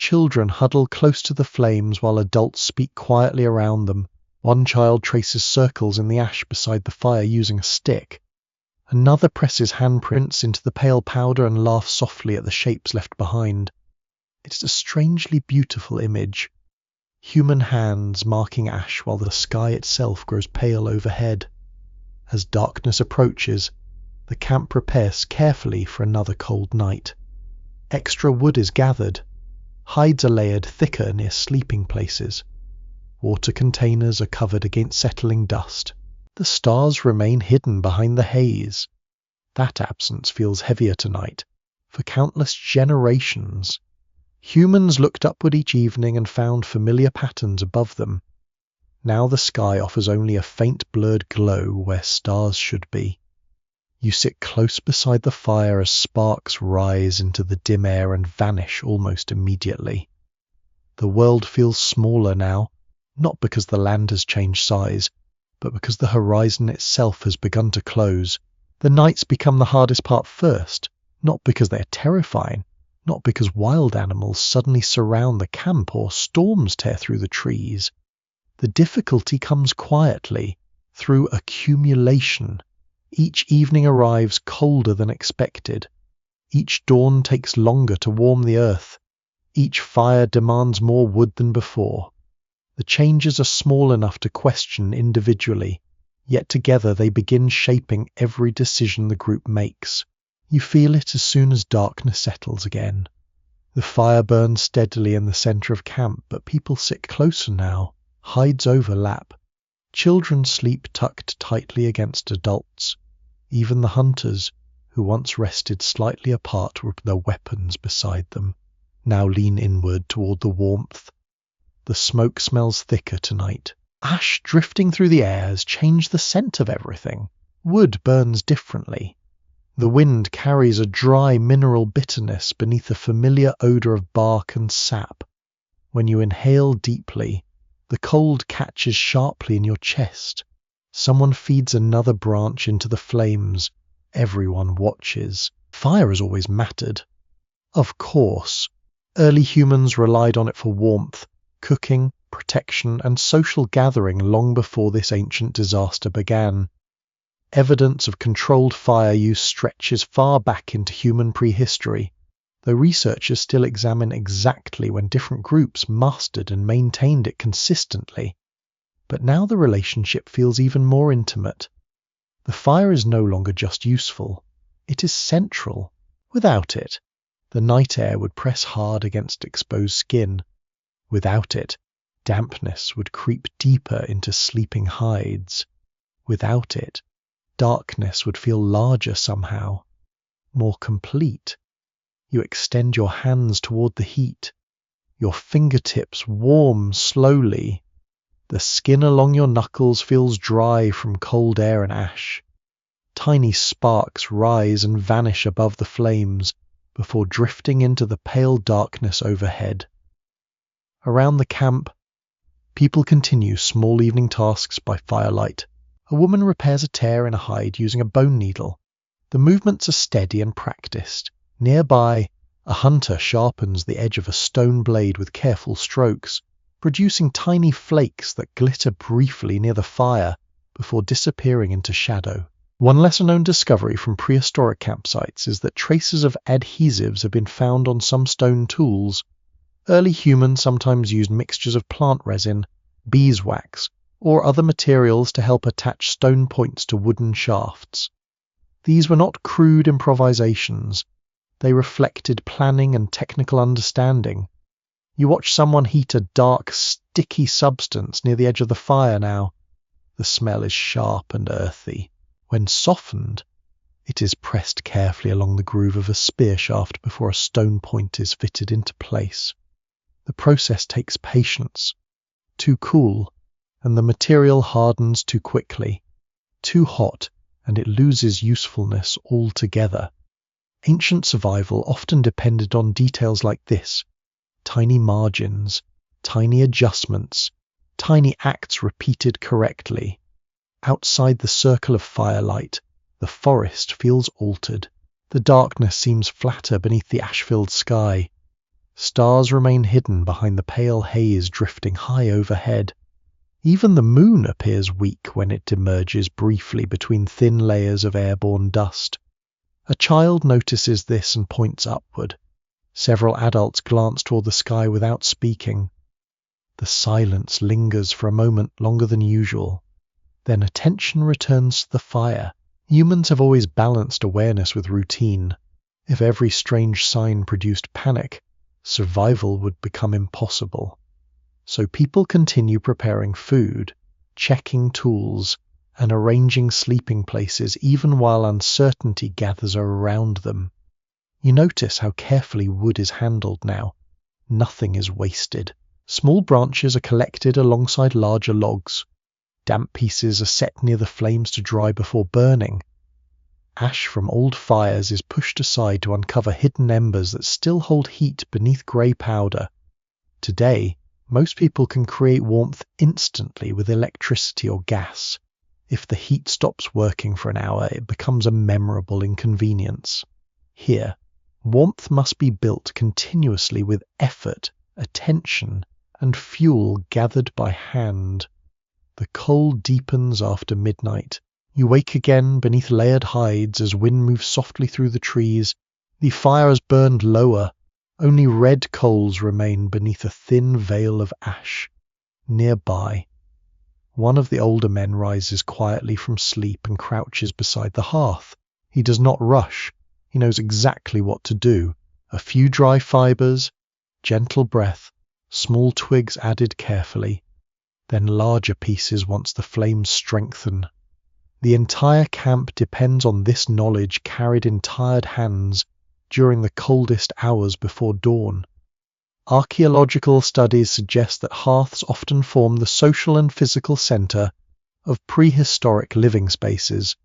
Children huddle close to the flames while adults speak quietly around them. One child traces circles in the ash beside the fire using a stick. Another presses handprints into the pale powder and laughs softly at the shapes left behind. It's a strangely beautiful image. Human hands marking ash while the sky itself grows pale overhead. As darkness approaches, the camp prepares carefully for another cold night. Extra wood is gathered. Hides are layered thicker near sleeping places. Water containers are covered against settling dust. The stars remain hidden behind the haze. That absence feels heavier tonight. For countless generations, humans looked upward each evening and found familiar patterns above them. Now the sky offers only a faint blurred glow where stars should be. You sit close beside the fire as sparks rise into the dim air and vanish almost immediately. The world feels smaller now, not because the land has changed size, but because the horizon itself has begun to close. The nights become the hardest part first, not because they're terrifying, not because wild animals suddenly surround the camp or storms tear through the trees. The difficulty comes quietly, through accumulation. Each evening arrives colder than expected. Each dawn takes longer to warm the earth. Each fire demands more wood than before. The changes are small enough to question individually, yet together they begin shaping every decision the group makes. You feel it as soon as darkness settles again. The fire burns steadily in the center of camp, but people sit closer now. Hides overlap. Children sleep tucked tightly against adults. Even the hunters, who once rested slightly apart with their weapons beside them, now lean inward toward the warmth. The smoke smells thicker tonight. Ash drifting through the air has changed the scent of everything. Wood burns differently. The wind carries a dry mineral bitterness beneath a familiar odor of bark and sap. When you inhale deeply, the cold catches sharply in your chest. Someone feeds another branch into the flames. Everyone watches. Fire has always mattered. Of course, early humans relied on it for warmth, cooking, protection, and social gathering long before this ancient disaster began. Evidence of controlled fire use stretches far back into human prehistory, though researchers still examine exactly when different groups mastered and maintained it consistently. But now the relationship feels even more intimate. The fire is no longer just useful, it is central. Without it, the night air would press hard against exposed skin. Without it, dampness would creep deeper into sleeping hides. Without it, darkness would feel larger somehow, more complete. You extend your hands toward the heat. Your fingertips warm slowly. The skin along your knuckles feels dry from cold air and ash. Tiny sparks rise and vanish above the flames before drifting into the pale darkness overhead. Around the camp, people continue small evening tasks by firelight. A woman repairs a tear in a hide using a bone needle. The movements are steady and practiced. Nearby, a hunter sharpens the edge of a stone blade with careful strokes, producing tiny flakes that glitter briefly near the fire before disappearing into shadow. One lesser-known discovery from prehistoric campsites is that traces of adhesives have been found on some stone tools. Early humans sometimes used mixtures of plant resin, beeswax, or other materials to help attach stone points to wooden shafts. These were not crude improvisations. They reflected planning and technical understanding. You watch someone heat a dark, sticky substance near the edge of the fire now. The smell is sharp and earthy. When softened, it is pressed carefully along the groove of a spear shaft before a stone point is fitted into place. The process takes patience. Too cool, and the material hardens too quickly. Too hot, and it loses usefulness altogether. Ancient survival often depended on details like this: tiny margins, tiny adjustments, tiny acts repeated correctly. Outside the circle of firelight, the forest feels altered. The darkness seems flatter beneath the ash-filled sky. Stars remain hidden behind the pale haze drifting high overhead. Even the moon appears weak when it emerges briefly between thin layers of airborne dust. A child notices this and points upward. Several adults glance toward the sky without speaking. The silence lingers for a moment longer than usual. Then attention returns to the fire. Humans have always balanced awareness with routine. If every strange sign produced panic, survival would become impossible. So people continue preparing food, checking tools, and arranging sleeping places even while uncertainty gathers around them. You notice how carefully wood is handled now. Nothing is wasted. Small branches are collected alongside larger logs. Damp pieces are set near the flames to dry before burning. Ash from old fires is pushed aside to uncover hidden embers that still hold heat beneath grey powder. Today, most people can create warmth instantly with electricity or gas. If the heat stops working for an hour, it becomes a memorable inconvenience. Here, warmth must be built continuously with effort, attention, and fuel gathered by hand. The cold deepens after midnight. You wake again beneath layered hides as wind moves softly through the trees. The fire has burned lower. Only red coals remain beneath a thin veil of ash. Nearby, one of the older men rises quietly from sleep and crouches beside the hearth. He does not rush. He knows exactly what to do. A few dry fibers, gentle breath, small twigs added carefully, then larger pieces once the flames strengthen. The entire camp depends on this knowledge carried in tired hands during the coldest hours before dawn. Archaeological studies suggest that hearths often form the social and physical center of prehistoric living spaces.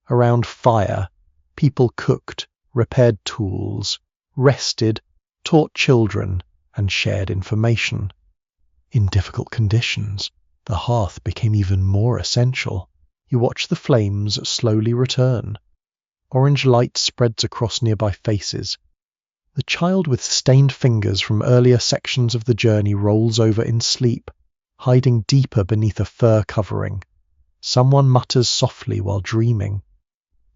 Around fire, people cooked, repaired tools, rested, taught children, and shared information. In difficult conditions, the hearth became even more essential. You watch the flames slowly return. Orange light spreads across nearby faces. The child with stained fingers from earlier sections of the journey rolls over in sleep, hiding deeper beneath a fur covering. Someone mutters softly while dreaming.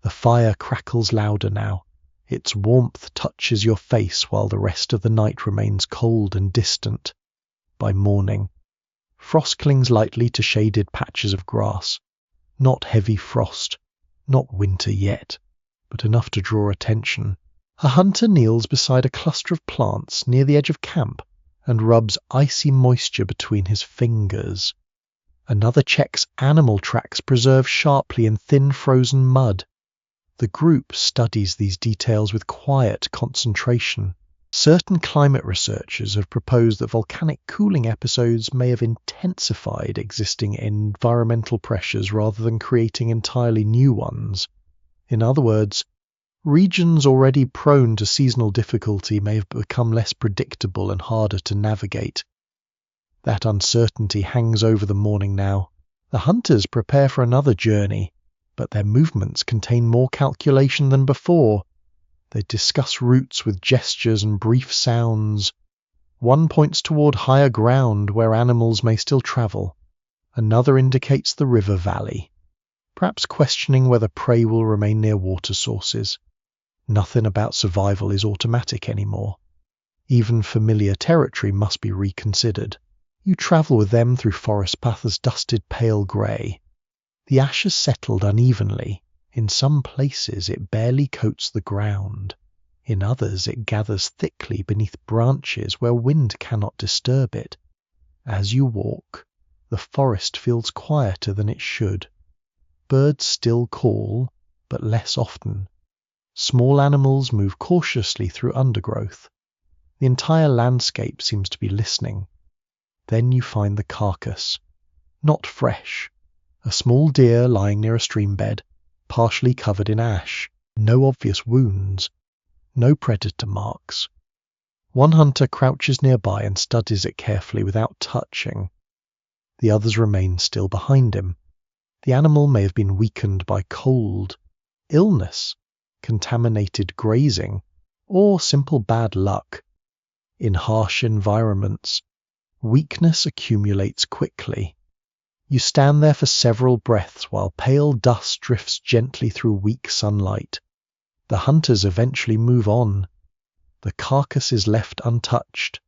The fire crackles louder now. Its warmth touches your face while the rest of the night remains cold and distant. By morning, frost clings lightly to shaded patches of grass. Not heavy frost, not winter yet, but enough to draw attention. A hunter kneels beside a cluster of plants near the edge of camp and rubs icy moisture between his fingers. Another checks animal tracks preserved sharply in thin frozen mud. The group studies these details with quiet concentration. Certain climate researchers have proposed that volcanic cooling episodes may have intensified existing environmental pressures rather than creating entirely new ones. In other words, regions already prone to seasonal difficulty may have become less predictable and harder to navigate. That uncertainty hangs over the morning now. The hunters prepare for another journey, but their movements contain more calculation than before. They discuss routes with gestures and brief sounds. One points toward higher ground where animals may still travel. Another indicates the river valley, perhaps questioning whether prey will remain near water sources. Nothing about survival is automatic anymore. Even familiar territory must be reconsidered. You travel with them through forest paths dusted pale grey. The ash has settled unevenly. In some places it barely coats the ground. In others it gathers thickly beneath branches where wind cannot disturb it. As you walk, the forest feels quieter than it should. Birds still call, but less often. Small animals move cautiously through undergrowth. The entire landscape seems to be listening. Then you find the carcass. Not fresh. A small deer lying near a stream bed, partially covered in ash. No obvious wounds. No predator marks. One hunter crouches nearby and studies it carefully without touching. The others remain still behind him. The animal may have been weakened by cold, illness, contaminated grazing, or simple bad luck. In harsh environments, weakness accumulates quickly. You stand there for several breaths while pale dust drifts gently through weak sunlight. The hunters eventually move on. The carcass is left untouched.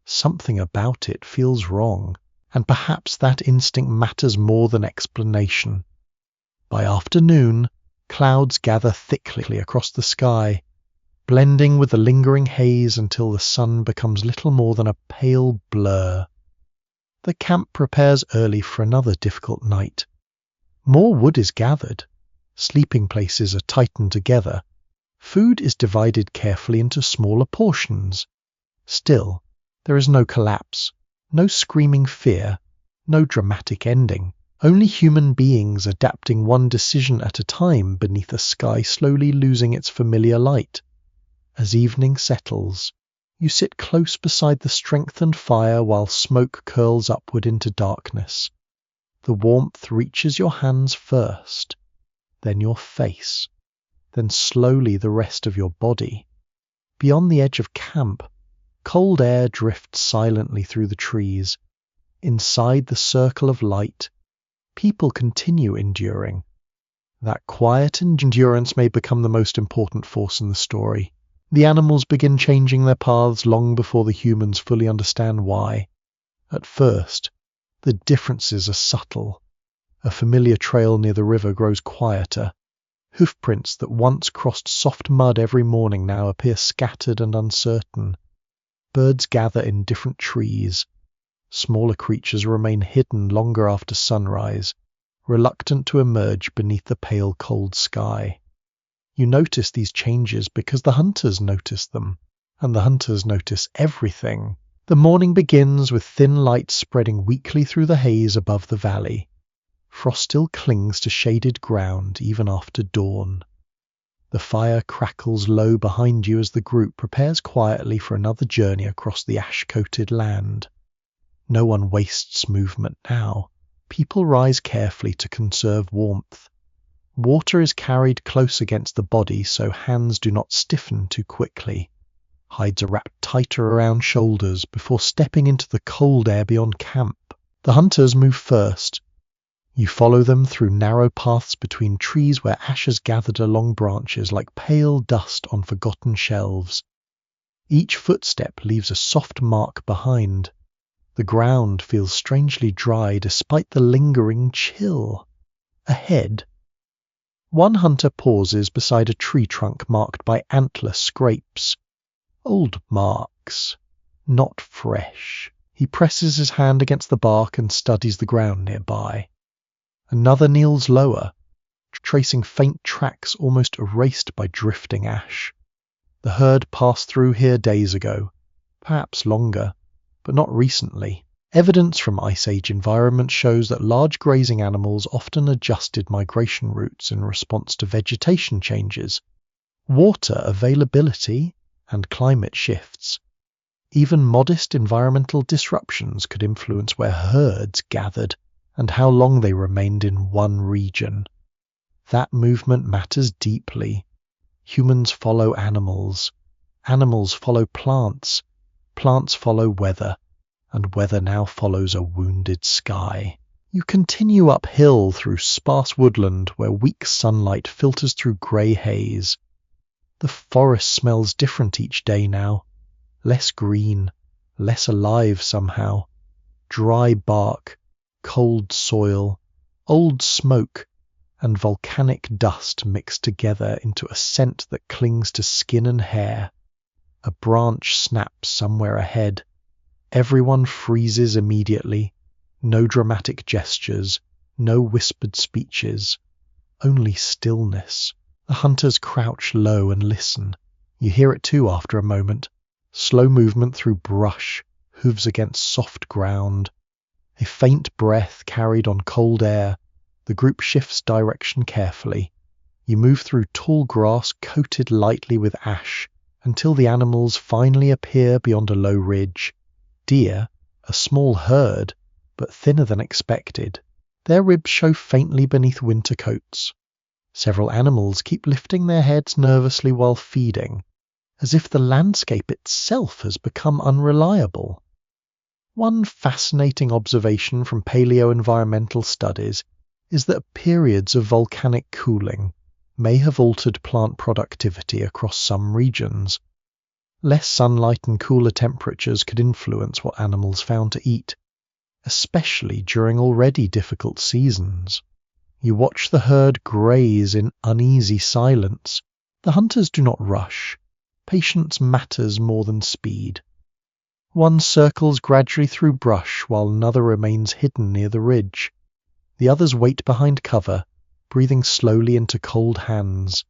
Something about it feels wrong, and perhaps that instinct matters more than explanation. By afternoon, clouds gather thickly across the sky, blending with the lingering haze until the sun becomes little more than a pale blur. The camp prepares early for another difficult night. More wood is gathered. Sleeping places are tightened together. Food is divided carefully into smaller portions. Still, there is no collapse, no screaming fear, no dramatic ending. Only human beings adapting one decision at a time beneath a sky slowly losing its familiar light. As evening settles, you sit close beside the strengthened fire while smoke curls upward into darkness. The warmth reaches your hands first, then your face, then slowly the rest of your body. Beyond the edge of camp, cold air drifts silently through the trees. Inside the circle of light, people continue enduring. That quiet endurance may become the most important force in the story. The animals begin changing their paths long before the humans fully understand why. At first, the differences are subtle. A familiar trail near the river grows quieter. Hoofprints that once crossed soft mud every morning now appear scattered and uncertain. Birds gather in different trees. Smaller creatures remain hidden longer after sunrise, reluctant to emerge beneath the pale cold sky. You notice these changes because the hunters notice them, and the hunters notice everything. The morning begins with thin light spreading weakly through the haze above the valley. Frost still clings to shaded ground even after dawn. The fire crackles low behind you as the group prepares quietly for another journey across the ash-coated land. No one wastes movement now. People rise carefully to conserve warmth. Water is carried close against the body so hands do not stiffen too quickly. Hides are wrapped tighter around shoulders before stepping into the cold air beyond camp. The hunters move first. You follow them through narrow paths between trees where ash has gathered along branches like pale dust on forgotten shelves. Each footstep leaves a soft mark behind. The ground feels strangely dry despite the lingering chill. Ahead, one hunter pauses beside a tree trunk marked by antler scrapes. Old marks, not fresh. He presses his hand against the bark and studies the ground nearby. Another kneels lower, tracing faint tracks almost erased by drifting ash. The herd passed through here days ago, perhaps longer, but not recently. Evidence from Ice Age environments shows that large grazing animals often adjusted migration routes in response to vegetation changes, water availability, and climate shifts. Even modest environmental disruptions could influence where herds gathered and how long they remained in one region. That movement matters deeply. Humans follow animals. Animals follow plants. Plants follow weather. And weather now follows a wounded sky. You continue uphill through sparse woodland where weak sunlight filters through grey haze. The forest smells different each day now. Less green, less alive somehow. Dry bark, cold soil, old smoke, and volcanic dust mixed together into a scent that clings to skin and hair. A branch snaps somewhere ahead. Everyone freezes immediately. No dramatic gestures, no whispered speeches, only stillness. The hunters crouch low and listen. You hear it too after a moment. Slow movement through brush, hooves against soft ground. A faint breath carried on cold air. The group shifts direction carefully. You move through tall grass coated lightly with ash until the animals finally appear beyond a low ridge. Deer, a small herd, but thinner than expected. Their ribs show faintly beneath winter coats. Several animals keep lifting their heads nervously while feeding, as if the landscape itself has become unreliable. One fascinating observation from paleoenvironmental studies is that periods of volcanic cooling may have altered plant productivity across some regions. Less sunlight and cooler temperatures could influence what animals found to eat, especially during already difficult seasons. You watch the herd graze in uneasy silence. The hunters do not rush. Patience matters more than speed. One circles gradually through brush while another remains hidden near the ridge. The others wait behind cover, breathing slowly into cold hands.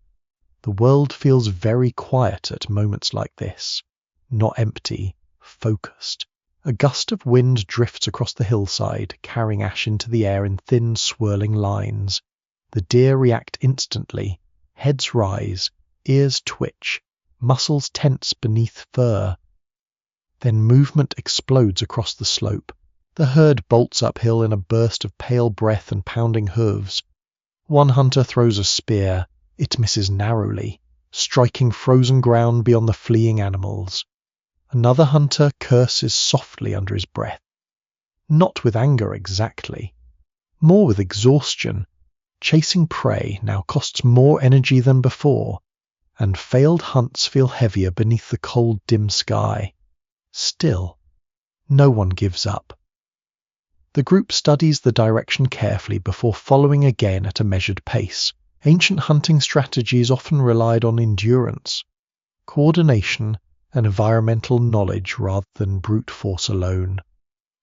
The world feels very quiet at moments like this. Not empty, focused. A gust of wind drifts across the hillside, carrying ash into the air in thin, swirling lines. The deer react instantly. Heads rise, ears twitch, muscles tense beneath fur. Then movement explodes across the slope. The herd bolts uphill in a burst of pale breath and pounding hooves. One hunter throws a spear. It misses narrowly, striking frozen ground beyond the fleeing animals. Another hunter curses softly under his breath. Not with anger exactly, more with exhaustion. Chasing prey now costs more energy than before, and failed hunts feel heavier beneath the cold, dim sky. Still, no one gives up. The group studies the direction carefully before following again at a measured pace. Ancient hunting strategies often relied on endurance, coordination, and environmental knowledge rather than brute force alone.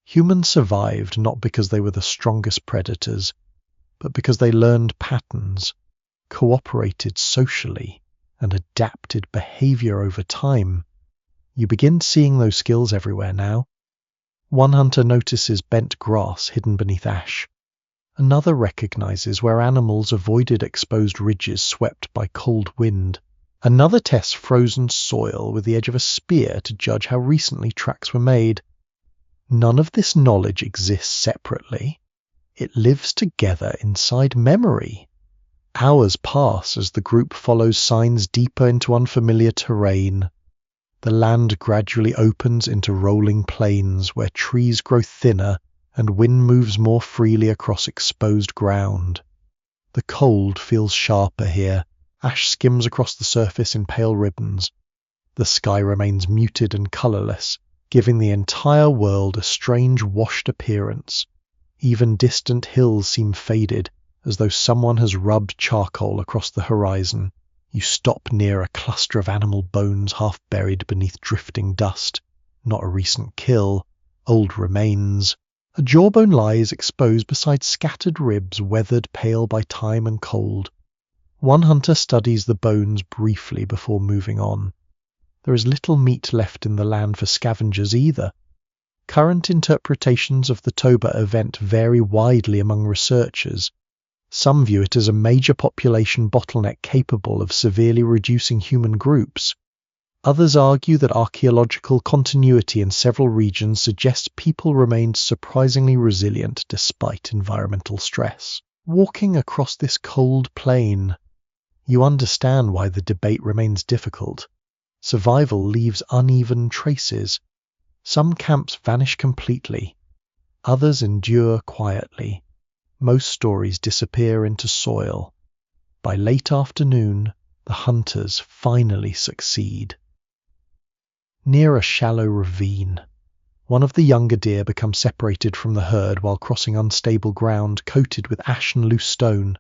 Humans survived not because they were the strongest predators, but because they learned patterns, cooperated socially, and adapted behavior over time. You begin seeing those skills everywhere now. One hunter notices bent grass hidden beneath ash. Another recognizes where animals avoided exposed ridges swept by cold wind. Another tests frozen soil with the edge of a spear to judge how recently tracks were made. None of this knowledge exists separately. It lives together inside memory. Hours pass as the group follows signs deeper into unfamiliar terrain. The land gradually opens into rolling plains where trees grow thinner and wind moves more freely across exposed ground. The cold feels sharper here. Ash skims across the surface in pale ribbons. The sky remains muted and colourless, giving the entire world a strange washed appearance. Even distant hills seem faded, as though someone has rubbed charcoal across the horizon. You stop near a cluster of animal bones half buried beneath drifting dust. Not a recent kill, old remains. A jawbone lies exposed beside scattered ribs weathered pale by time and cold. One hunter studies the bones briefly before moving on. There is little meat left in the land for scavengers either. Current interpretations of the Toba event vary widely among researchers. Some view it as a major population bottleneck capable of severely reducing human groups. Others argue that archaeological continuity in several regions suggests people remained surprisingly resilient despite environmental stress. Walking across this cold plain, you understand why the debate remains difficult. Survival leaves uneven traces. Some camps vanish completely. Others endure quietly. Most stories disappear into soil. By late afternoon, the hunters finally succeed. Near a shallow ravine, one of the younger deer becomes separated from the herd while crossing unstable ground coated with ash and loose stone.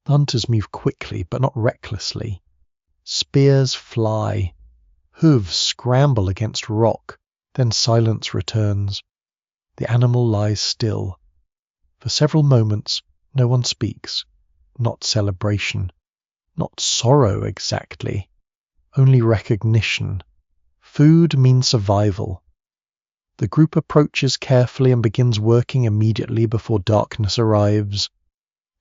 The hunters move quickly but not recklessly. Spears fly. Hooves scramble against rock. Then silence returns. The animal lies still. For several moments, no one speaks. Not celebration. Not sorrow exactly. Only recognition. Food means survival. The group approaches carefully and begins working immediately before darkness arrives.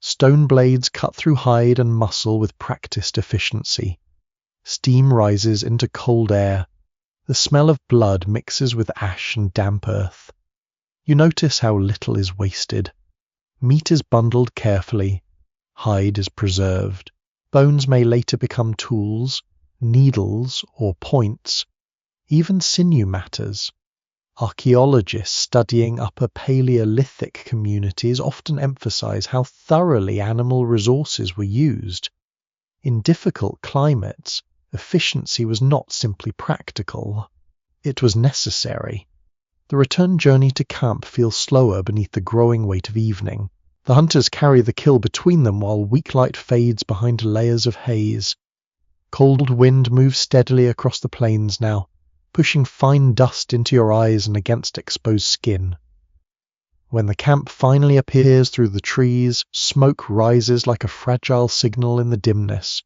Stone blades cut through hide and muscle with practiced efficiency. Steam rises into cold air. The smell of blood mixes with ash and damp earth. You notice how little is wasted. Meat is bundled carefully. Hide is preserved. Bones may later become tools, needles, or points. Even sinew matters. Archaeologists studying Upper Paleolithic communities often emphasize how thoroughly animal resources were used. In difficult climates, efficiency was not simply practical, it was necessary. The return journey to camp feels slower beneath the growing weight of evening. The hunters carry the kill between them while weak light fades behind layers of haze. Cold wind moves steadily across the plains now, pushing fine dust into your eyes and against exposed skin. When the camp finally appears through the trees, smoke rises like a fragile signal in the dimness.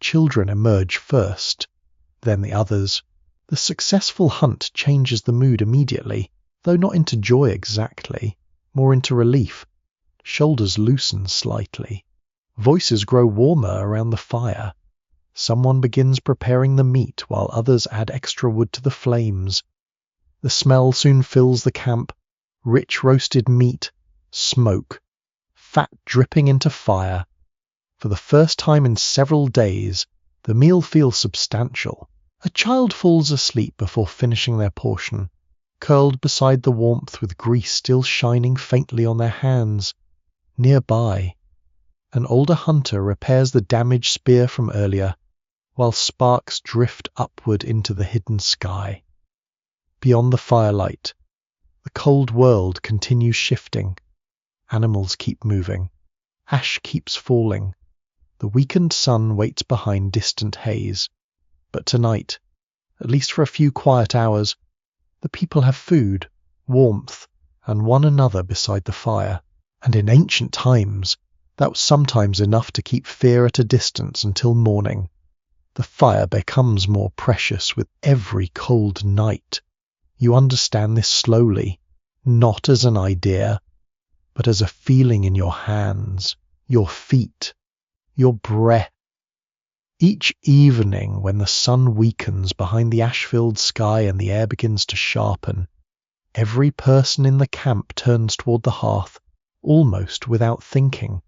Children emerge first, then the others. The successful hunt changes the mood immediately, though not into joy exactly, more into relief. Shoulders loosen slightly. Voices grow warmer around the fire. Someone begins preparing the meat while others add extra wood to the flames. The smell soon fills the camp. Rich roasted meat, smoke, fat dripping into fire. For the first time in several days, the meal feels substantial. A child falls asleep before finishing their portion, curled beside the warmth with grease still shining faintly on their hands. Nearby, an older hunter repairs the damaged spear from earlier, while sparks drift upward into the hidden sky. Beyond the firelight, the cold world continues shifting. Animals keep moving. Ash keeps falling. The weakened sun waits behind distant haze. But tonight, at least for a few quiet hours, the people have food, warmth, and one another beside the fire. And in ancient times, that was sometimes enough to keep fear at a distance until morning. The fire becomes more precious with every cold night. You understand this slowly, not as an idea, but as a feeling in your hands, your feet, your breath. Each evening, when the sun weakens behind the ash-filled sky and the air begins to sharpen, every person in the camp turns toward the hearth, almost without thinking.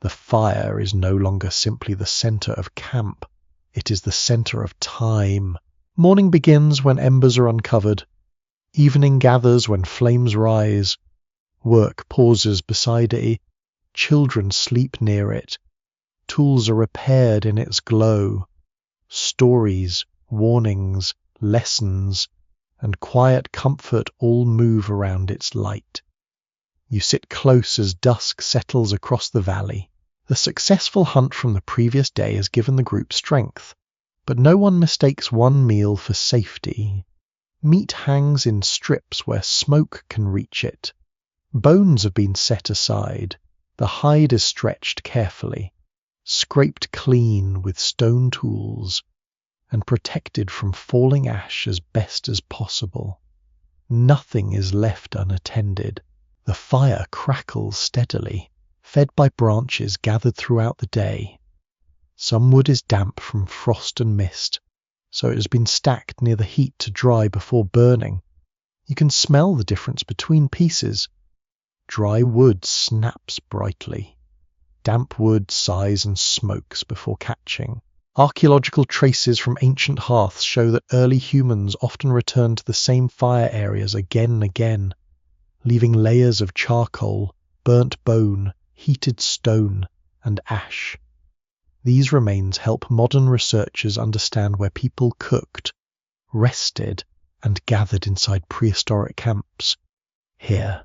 The fire is no longer simply the center of camp. It is the center of time. Morning begins when embers are uncovered. Evening gathers when flames rise. Work pauses beside it. Children sleep near it. Tools are repaired in its glow. Stories, warnings, lessons, and quiet comfort all move around its light. You sit close as dusk settles across the valley. The successful hunt from the previous day has given the group strength, but no one mistakes one meal for safety. Meat hangs in strips where smoke can reach it. Bones have been set aside. The hide is stretched carefully, scraped clean with stone tools, and protected from falling ash as best as possible. Nothing is left unattended. The fire crackles steadily, fed by branches gathered throughout the day. Some wood is damp from frost and mist, so it has been stacked near the heat to dry before burning. You can smell the difference between pieces. Dry wood snaps brightly. Damp wood sighs and smokes before catching. Archaeological traces from ancient hearths show that early humans often returned to the same fire areas again and again, leaving layers of charcoal, burnt bone, heated stone, and ash. These remains help modern researchers understand where people cooked, rested, and gathered inside prehistoric camps. Here,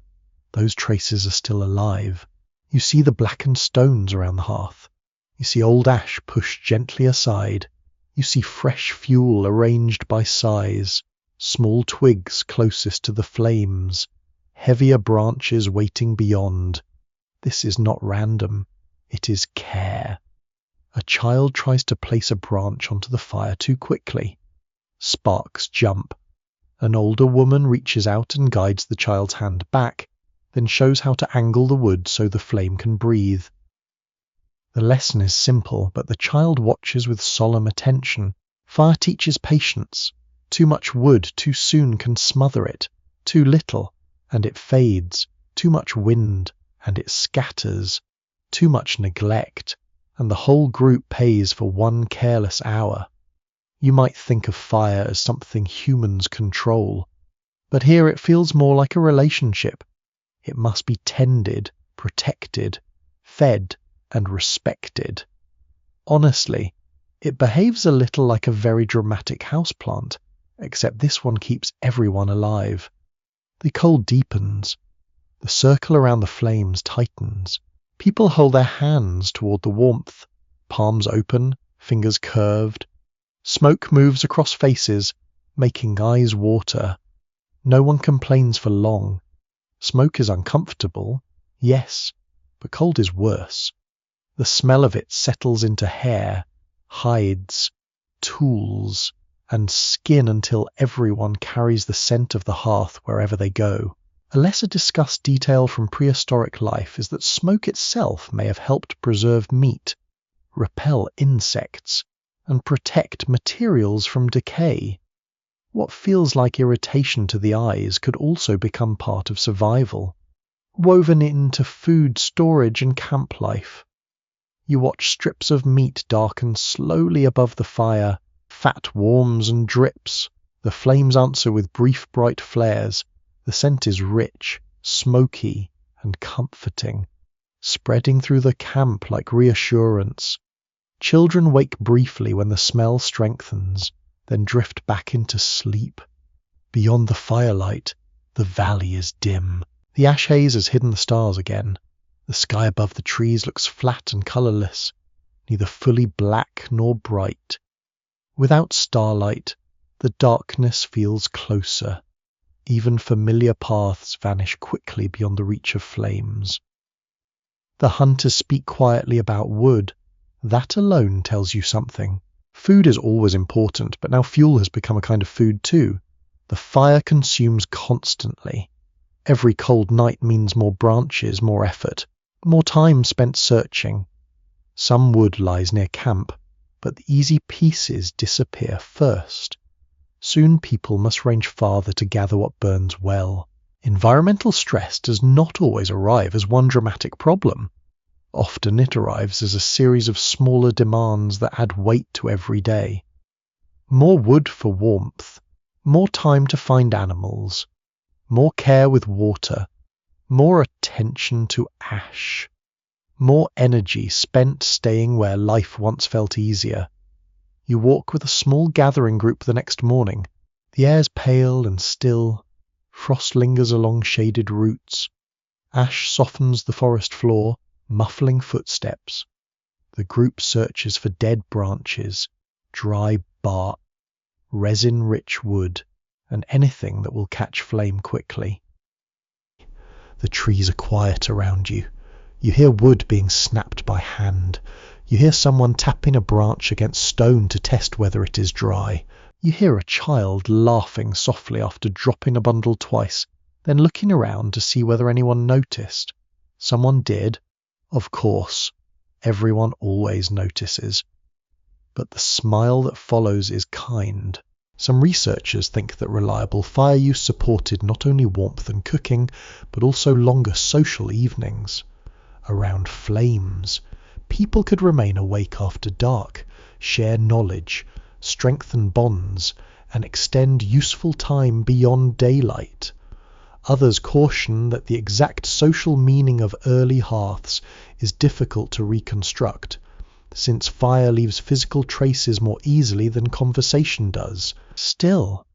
those traces are still alive. You see the blackened stones around the hearth. You see old ash pushed gently aside. You see fresh fuel arranged by size, small twigs closest to the flames, heavier branches waiting beyond. This is not random. It is care. A child tries to place a branch onto the fire too quickly. Sparks jump. An older woman reaches out and guides the child's hand back, then shows how to angle the wood so the flame can breathe. The lesson is simple, but the child watches with solemn attention. Fire teaches patience. Too much wood too soon can smother it. Too little, and it fades. Too much wind, and it scatters. Too much neglect, and the whole group pays for one careless hour. You might think of fire as something humans control, but here it feels more like a relationship. It must be tended, protected, fed, and respected. Honestly, it behaves a little like a very dramatic houseplant, except this one keeps everyone alive. The cold deepens. The circle around the flames tightens. People hold their hands toward the warmth, palms open, fingers curved. Smoke moves across faces, making eyes water. No one complains for long. Smoke is uncomfortable, yes, but cold is worse. The smell of it settles into hair, hides, tools, and skin until everyone carries the scent of the hearth wherever they go. A lesser discussed detail from prehistoric life is that smoke itself may have helped preserve meat, repel insects, and protect materials from decay. What feels like irritation to the eyes could also become part of survival, woven into food storage and camp life. You watch strips of meat darken slowly above the fire, fat warms and drips, the flames answer with brief bright flares. The scent is rich, smoky, and comforting, spreading through the camp like reassurance. Children wake briefly when the smell strengthens, then drift back into sleep. Beyond the firelight, the valley is dim. The ash haze has hidden the stars again. The sky above the trees looks flat and colourless, neither fully black nor bright. Without starlight, the darkness feels closer. Even familiar paths vanish quickly beyond the reach of flames. The hunters speak quietly about wood. That alone tells you something. Food is always important, but now fuel has become a kind of food too. The fire consumes constantly. Every cold night means more branches, more effort, more time spent searching. Some wood lies near camp, but the easy pieces disappear first. Soon people must range farther to gather what burns well. Environmental stress does not always arrive as one dramatic problem. Often it arrives as a series of smaller demands that add weight to every day. More wood for warmth, more time to find animals, more care with water, more attention to ash, more energy spent staying where life once felt easier. You walk with a small gathering group the next morning. The air's pale and still. Frost lingers along shaded roots. Ash softens the forest floor, muffling footsteps. The group searches for dead branches, dry bark, resin-rich wood, and anything that will catch flame quickly. The trees are quiet around you. You hear wood being snapped by hand. You hear someone tapping a branch against stone to test whether it is dry. You hear a child laughing softly after dropping a bundle twice, then looking around to see whether anyone noticed. Someone did. Of course, everyone always notices. But the smile that follows is kind. Some researchers think that reliable fire use supported not only warmth and cooking, but also longer social evenings. Around flames, people could remain awake after dark, share knowledge, strengthen bonds, and extend useful time beyond daylight. Others caution that the exact social meaning of early hearths is difficult to reconstruct, since fire leaves physical traces more easily than conversation does. Still,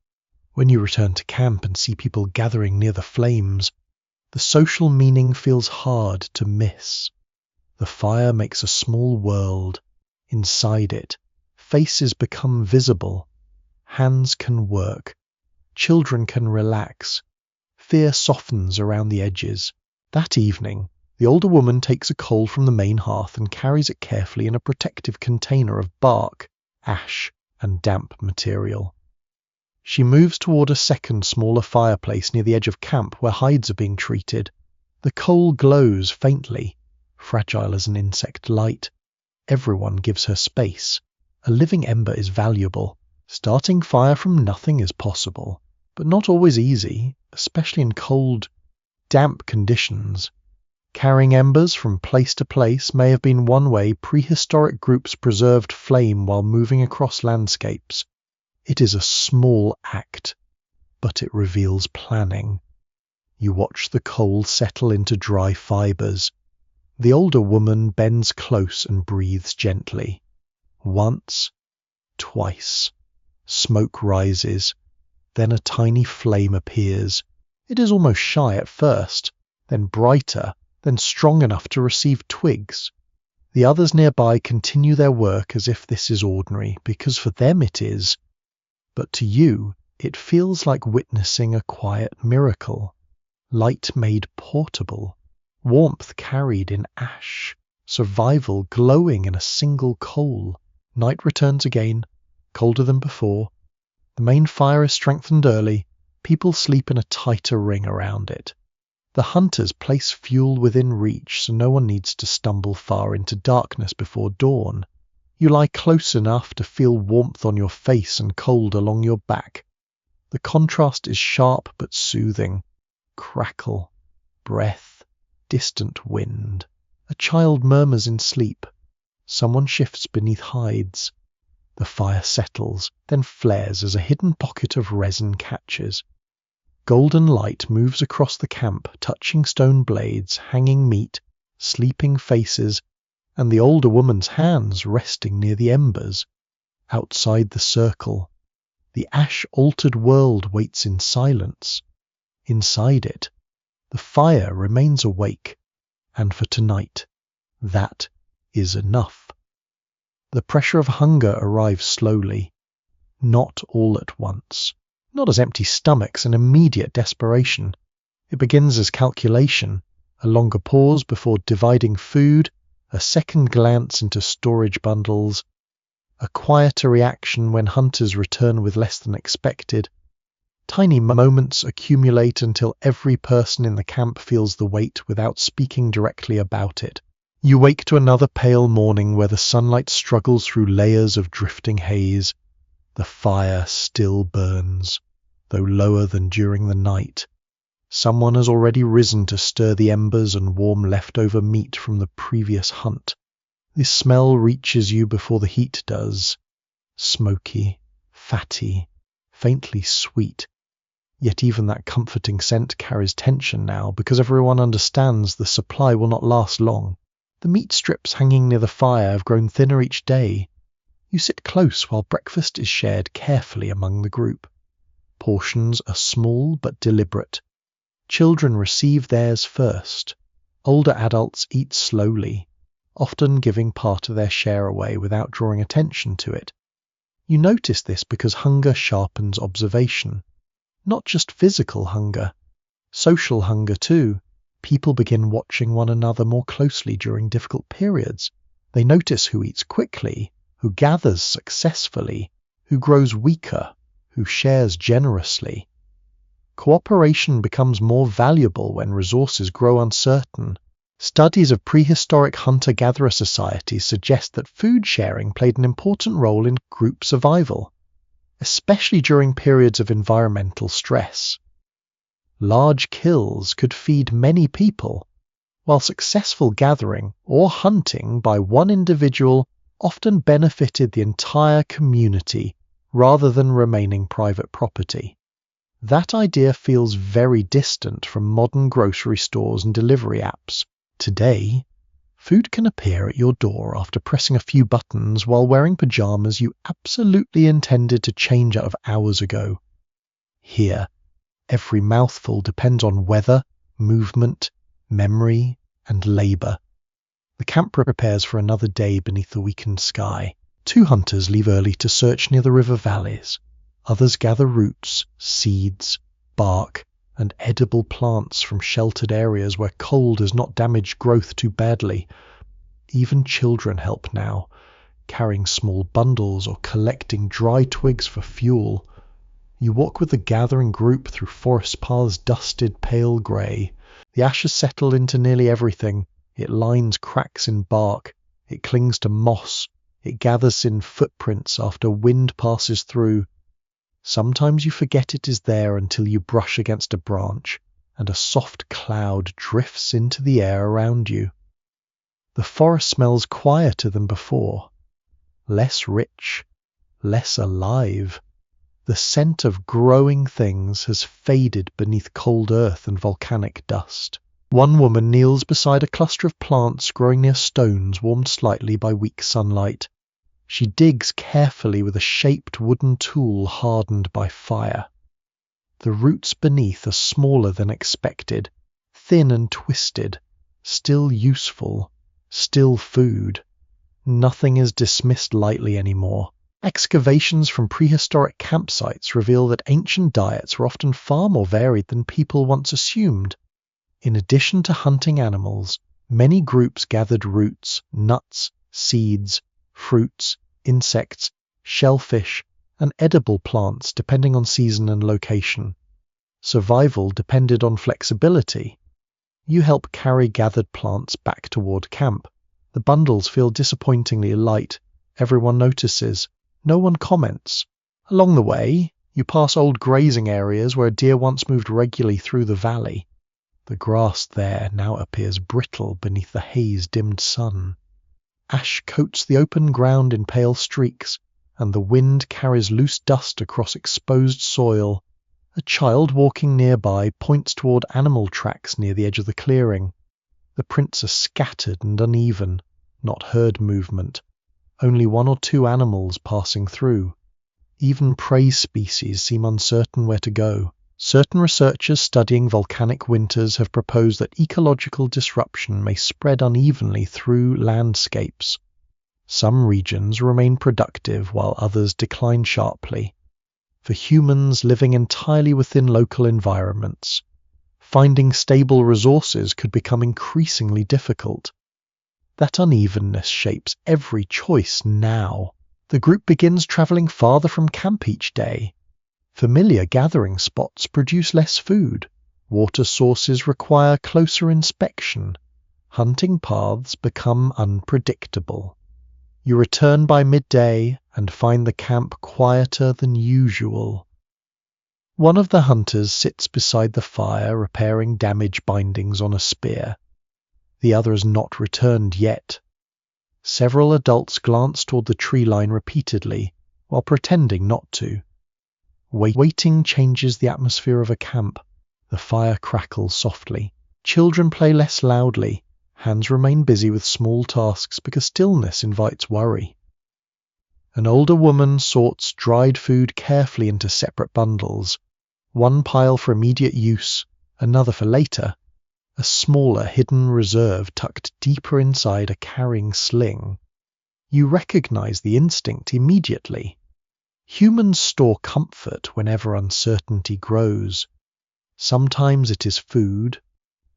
when you return to camp and see people gathering near the flames, the social meaning feels hard to miss. The fire makes a small world. Inside it, faces become visible. Hands can work. Children can relax. Fear softens around the edges. That evening, the older woman takes a coal from the main hearth and carries it carefully in a protective container of bark, ash, and damp material. She moves toward a second, smaller fireplace near the edge of camp where hides are being treated. The coal glows faintly, fragile as an insect light. Everyone gives her space. A living ember is valuable. Starting fire from nothing is possible, but not always easy, especially in cold, damp conditions. Carrying embers from place to place may have been one way prehistoric groups preserved flame while moving across landscapes. It is a small act, but it reveals planning. You watch the coal settle into dry fibers. The older woman bends close and breathes gently. Once, twice. Smoke rises. Then a tiny flame appears. It is almost shy at first, then brighter, then strong enough to receive twigs. The others nearby continue their work as if this is ordinary, because for them it is. But to you, it feels like witnessing a quiet miracle. Light made portable, warmth carried in ash, survival glowing in a single coal. Night returns again, colder than before. The main fire is strengthened early. People sleep in a tighter ring around it. The hunters place fuel within reach so no one needs to stumble far into darkness before dawn. You lie close enough to feel warmth on your face and cold along your back. The contrast is sharp but soothing. Crackle, breath, distant wind. A child murmurs in sleep. Someone shifts beneath hides. The fire settles, then flares as a hidden pocket of resin catches. Golden light moves across the camp, touching stone blades, hanging meat, sleeping faces, and the older woman's hands resting near the embers. Outside the circle, the ash-altered world waits in silence. Inside it, the fire remains awake, and for tonight, that is enough. The pressure of hunger arrives slowly, not all at once. Not as empty stomachs and immediate desperation. It begins as calculation, a longer pause before dividing food, a second glance into storage bundles, a quieter reaction when hunters return with less than expected. Tiny moments accumulate until every person in the camp feels the weight without speaking directly about it. You wake to another pale morning where the sunlight struggles through layers of drifting haze. The fire still burns, though lower than during the night. Someone has already risen to stir the embers and warm leftover meat from the previous hunt. The smell reaches you before the heat does. Smoky, fatty, faintly sweet. Yet even that comforting scent carries tension now, because everyone understands the supply will not last long. The meat strips hanging near the fire have grown thinner each day. You sit close while breakfast is shared carefully among the group. Portions are small but deliberate. Children receive theirs first. Older adults eat slowly, often giving part of their share away without drawing attention to it. You notice this because hunger sharpens observation. Not just physical hunger, social hunger too. People begin watching one another more closely during difficult periods. They notice who eats quickly, who gathers successfully, who grows weaker, who shares generously. Cooperation becomes more valuable when resources grow uncertain. Studies of prehistoric hunter-gatherer societies suggest that food sharing played an important role in group survival, especially during periods of environmental stress. Large kills could feed many people, while successful gathering or hunting by one individual often benefited the entire community rather than remaining private property. That idea feels very distant from modern grocery stores and delivery apps. Today, food can appear at your door after pressing a few buttons while wearing pajamas you absolutely intended to change out of hours ago. Here, every mouthful depends on weather, movement, memory, and labor. The camp prepares for another day beneath the weakened sky. 2 hunters leave early to search near the river valleys. Others gather roots, seeds, bark, and edible plants from sheltered areas where cold has not damaged growth too badly. Even children help now, carrying small bundles or collecting dry twigs for fuel. You walk with the gathering group through forest paths dusted pale grey. The ash has settled into nearly everything. It lines cracks in bark. It clings to moss. It gathers in footprints after wind passes through. Sometimes you forget it is there until you brush against a branch, and a soft cloud drifts into the air around you. The forest smells quieter than before, less rich, less alive. The scent of growing things has faded beneath cold earth and volcanic dust. One woman kneels beside a cluster of plants growing near stones warmed slightly by weak sunlight. She digs carefully with a shaped wooden tool hardened by fire. The roots beneath are smaller than expected, thin and twisted, still useful, still food. Nothing is dismissed lightly anymore. Excavations from prehistoric campsites reveal that ancient diets were often far more varied than people once assumed. In addition to hunting animals, many groups gathered roots, nuts, seeds, fruits, insects, shellfish, and edible plants depending on season and location. Survival depended on flexibility. You help carry gathered plants back toward camp. The bundles feel disappointingly light. Everyone notices. No one comments. Along the way, you pass old grazing areas where deer once moved regularly through the valley. The grass there now appears brittle beneath the haze-dimmed sun. Ash coats the open ground in pale streaks, and the wind carries loose dust across exposed soil. A child walking nearby points toward animal tracks near the edge of the clearing. The prints are scattered and uneven, not herd movement. Only one or two animals passing through. Even prey species seem uncertain where to go. Certain researchers studying volcanic winters have proposed that ecological disruption may spread unevenly through landscapes. Some regions remain productive while others decline sharply. For humans living entirely within local environments, finding stable resources could become increasingly difficult. That unevenness shapes every choice now. The group begins traveling farther from camp each day. Familiar gathering spots produce less food. Water sources require closer inspection. Hunting paths become unpredictable. You return by midday and find the camp quieter than usual. One of the hunters sits beside the fire repairing damaged bindings on a spear. The other has not returned yet. Several adults glance toward the tree line repeatedly, while pretending not to. Waiting changes the atmosphere of a camp. The fire crackles softly. Children play less loudly. Hands remain busy with small tasks because stillness invites worry. An older woman sorts dried food carefully into separate bundles. One pile for immediate use, another for later. A smaller hidden reserve tucked deeper inside a carrying sling. You recognize the instinct immediately. Humans store comfort whenever uncertainty grows. Sometimes it is food,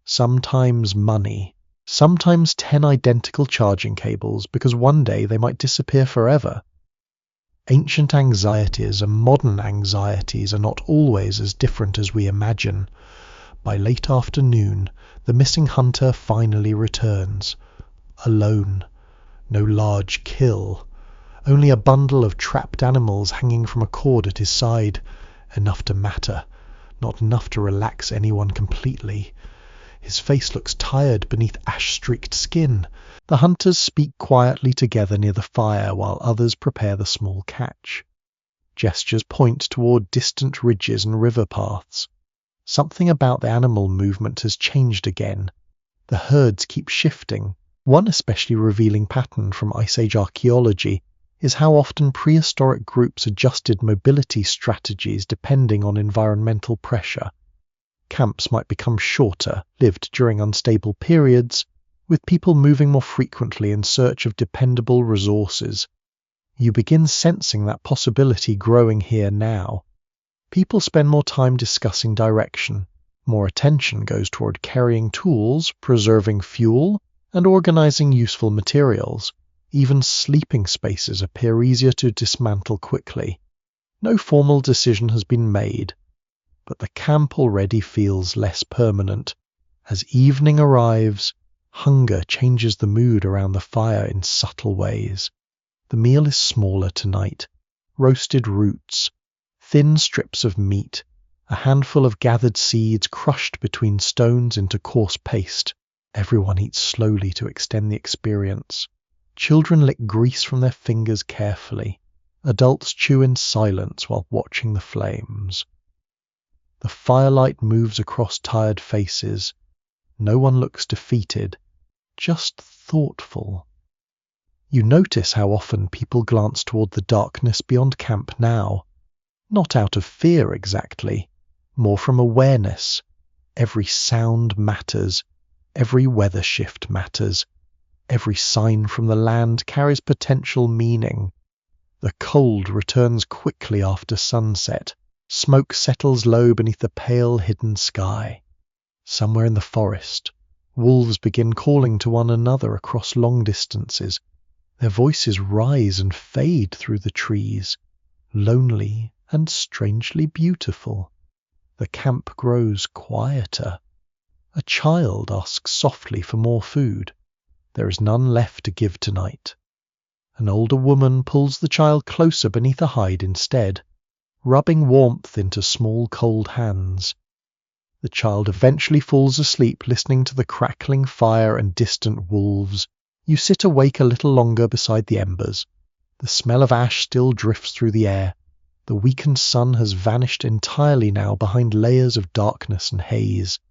sometimes money, sometimes 10 identical charging cables because one day they might disappear forever. Ancient anxieties and modern anxieties are not always as different as we imagine. By late afternoon, the missing hunter finally returns. Alone. No large kill. Only a bundle of trapped animals hanging from a cord at his side. Enough to matter. Not enough to relax anyone completely. His face looks tired beneath ash-streaked skin. The hunters speak quietly together near the fire while others prepare the small catch. Gestures point toward distant ridges and river paths. Something about the animal movement has changed again. The herds keep shifting. One especially revealing pattern from Ice Age archaeology is how often prehistoric groups adjusted mobility strategies depending on environmental pressure. Camps might become shorter, lived during unstable periods, with people moving more frequently in search of dependable resources. You begin sensing that possibility growing here now. People spend more time discussing direction. More attention goes toward carrying tools, preserving fuel, and organizing useful materials. Even sleeping spaces appear easier to dismantle quickly. No formal decision has been made, but the camp already feels less permanent. As evening arrives, hunger changes the mood around the fire in subtle ways. The meal is smaller tonight. Roasted roots, thin strips of meat, a handful of gathered seeds crushed between stones into coarse paste. Everyone eats slowly to extend the experience. Children lick grease from their fingers carefully. Adults chew in silence while watching the flames. The firelight moves across tired faces. No one looks defeated, just thoughtful. You notice how often people glance toward the darkness beyond camp now. Not out of fear exactly, more from awareness. Every sound matters. Every weather shift matters. Every sign from the land carries potential meaning. The cold returns quickly after sunset. Smoke settles low beneath the pale hidden sky. Somewhere in the forest, wolves begin calling to one another across long distances. Their voices rise and fade through the trees, lonely and strangely beautiful. The camp grows quieter. A child asks softly for more food. There is none left to give tonight. An older woman pulls the child closer beneath a hide instead, rubbing warmth into small cold hands. The child eventually falls asleep listening to the crackling fire and distant wolves. You sit awake a little longer beside the embers. The smell of ash still drifts through the air. The weakened sun has vanished entirely now behind layers of darkness and haze.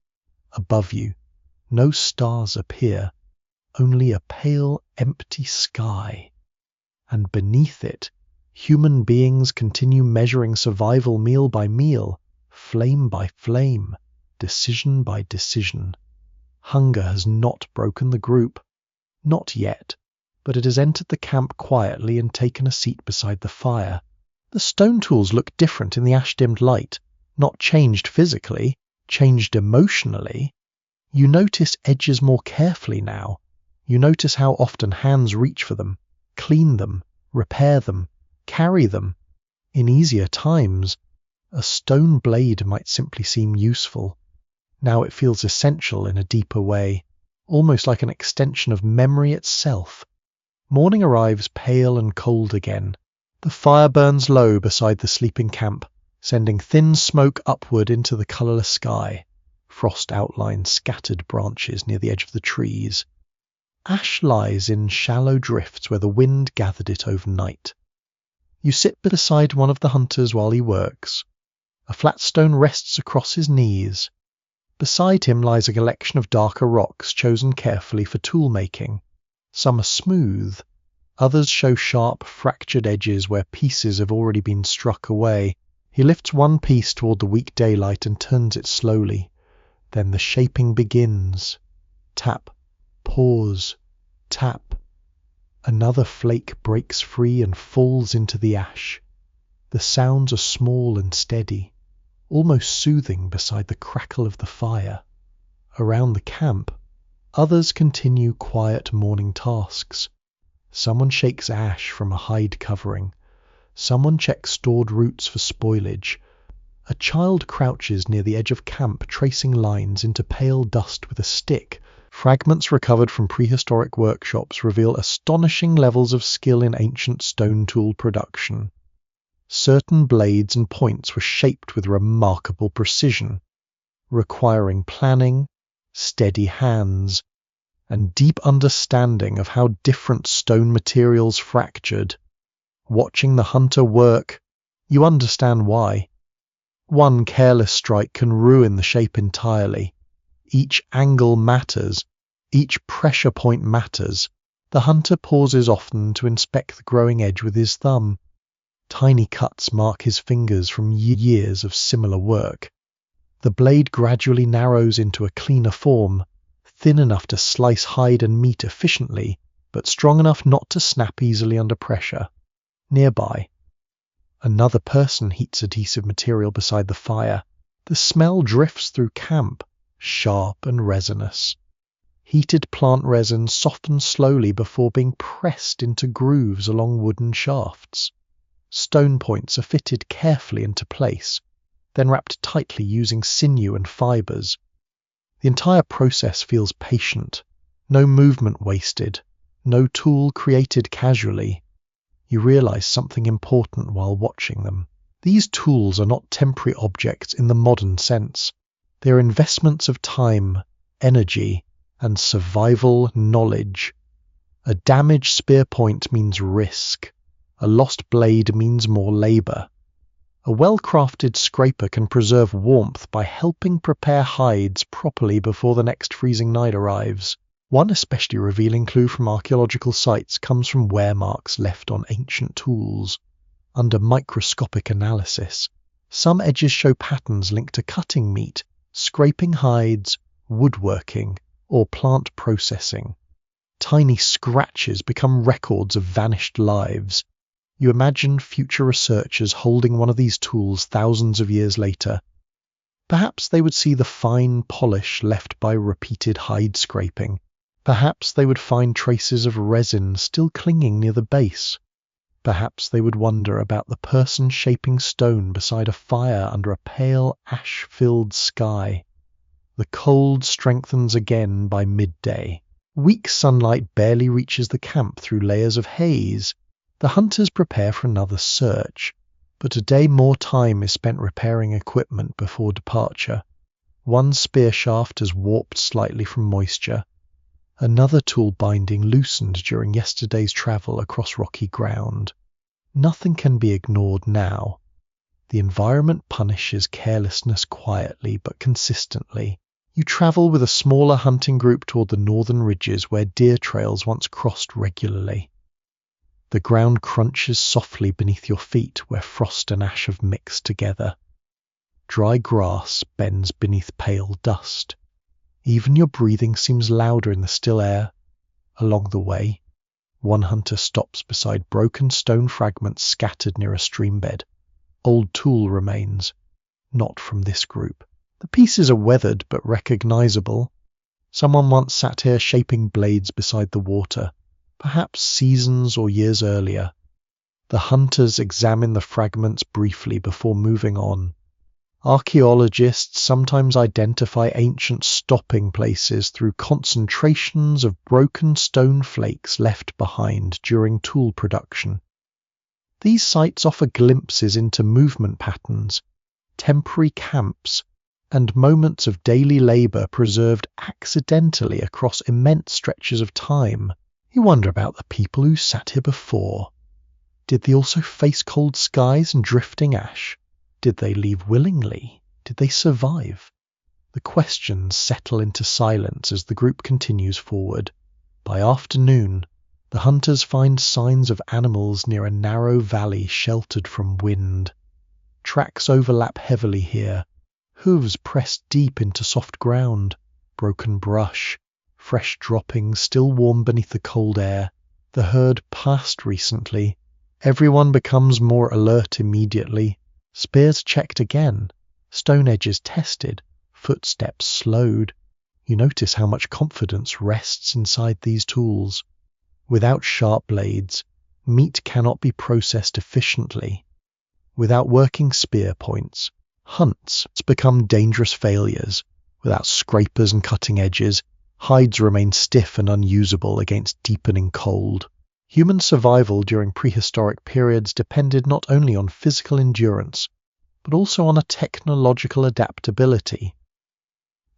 Above you, no stars appear, only a pale, empty sky. And beneath it, human beings continue measuring survival meal by meal, flame by flame, decision by decision. Hunger has not broken the group. Not yet, but it has entered the camp quietly and taken a seat beside the fire. The stone tools look different in the ash-dimmed light, not changed physically, changed emotionally. You notice edges more carefully now. You notice how often hands reach for them, clean them, repair them, carry them. In easier times, a stone blade might simply seem useful. Now it feels essential in a deeper way, almost like an extension of memory itself. Morning arrives pale and cold again. The fire burns low beside the sleeping camp, sending thin smoke upward into the colourless sky. Frost outlines scattered branches near the edge of the trees. Ash lies in shallow drifts where the wind gathered it overnight. You sit beside one of the hunters while he works. A flat stone rests across his knees. Beside him lies a collection of darker rocks chosen carefully for tool making. Some are smooth. Others show sharp, fractured edges where pieces have already been struck away. He lifts one piece toward the weak daylight and turns it slowly. Then the shaping begins. Tap, pause, tap. Another flake breaks free and falls into the ash. The sounds are small and steady, almost soothing beside the crackle of the fire. Around the camp, others continue quiet morning tasks. Someone shakes ash from a hide covering. Someone checks stored roots for spoilage. A child crouches near the edge of camp, tracing lines into pale dust with a stick. Fragments recovered from prehistoric workshops reveal astonishing levels of skill in ancient stone tool production. Certain blades and points were shaped with remarkable precision, requiring planning, steady hands, and deep understanding of how different stone materials fractured. Watching the hunter work, you understand why. One careless strike can ruin the shape entirely. Each angle matters. Each pressure point matters. The hunter pauses often to inspect the growing edge with his thumb. Tiny cuts mark his fingers from years of similar work. The blade gradually narrows into a cleaner form, thin enough to slice hide and meat efficiently, but strong enough not to snap easily under pressure. Nearby, another person heats adhesive material beside the fire. The smell drifts through camp, sharp and resinous. Heated plant resin softens slowly before being pressed into grooves along wooden shafts. Stone points are fitted carefully into place, then wrapped tightly using sinew and fibres. The entire process feels patient, no movement wasted, no tool created casually. You realize something important while watching them. These tools are not temporary objects in the modern sense. They are investments of time, energy, and survival knowledge. A damaged spear point means risk. A lost blade means more labor. A well-crafted scraper can preserve warmth by helping prepare hides properly before the next freezing night arrives. One especially revealing clue from archaeological sites comes from wear marks left on ancient tools. Under microscopic analysis, some edges show patterns linked to cutting meat, scraping hides, woodworking, or plant processing. Tiny scratches become records of vanished lives. You imagine future researchers holding one of these tools thousands of years later. Perhaps they would see the fine polish left by repeated hide scraping, Perhaps they would find traces of resin still clinging near the base. Perhaps they would wonder about the person-shaping stone beside a fire under a pale, ash-filled sky. The cold strengthens again by midday. Weak sunlight barely reaches the camp through layers of haze. The hunters prepare for another search, but today more time is spent repairing equipment before departure. One spear shaft has warped slightly from moisture. Another tool binding loosened during yesterday's travel across rocky ground. Nothing can be ignored now. The environment punishes carelessness quietly but consistently. You travel with a smaller hunting group toward the northern ridges where deer trails once crossed regularly. The ground crunches softly beneath your feet where frost and ash have mixed together. Dry grass bends beneath pale dust. Even your breathing seems louder in the still air. Along the way, one hunter stops beside broken stone fragments scattered near a streambed. Old tool remains, not from this group. The pieces are weathered but recognizable. Someone once sat here shaping blades beside the water, perhaps seasons or years earlier. The hunters examine the fragments briefly before moving on. Archaeologists sometimes identify ancient stopping places through concentrations of broken stone flakes left behind during tool production. These sites offer glimpses into movement patterns, temporary camps, and moments of daily labor preserved accidentally across immense stretches of time. You wonder about the people who sat here before. Did they also face cold skies and drifting ash? Did they leave willingly? Did they survive? The questions settle into silence as the group continues forward. By afternoon, the hunters find signs of animals near a narrow valley sheltered from wind. Tracks overlap heavily here. Hooves press deep into soft ground. Broken brush. Fresh droppings still warm beneath the cold air. The herd passed recently. Everyone becomes more alert immediately. Spears checked again, stone edges tested, footsteps slowed. You notice how much confidence rests inside these tools. Without sharp blades, meat cannot be processed efficiently. Without working spear points, hunts become dangerous failures. Without scrapers and cutting edges, hides remain stiff and unusable against deepening cold. Human survival during prehistoric periods depended not only on physical endurance, but also on a technological adaptability.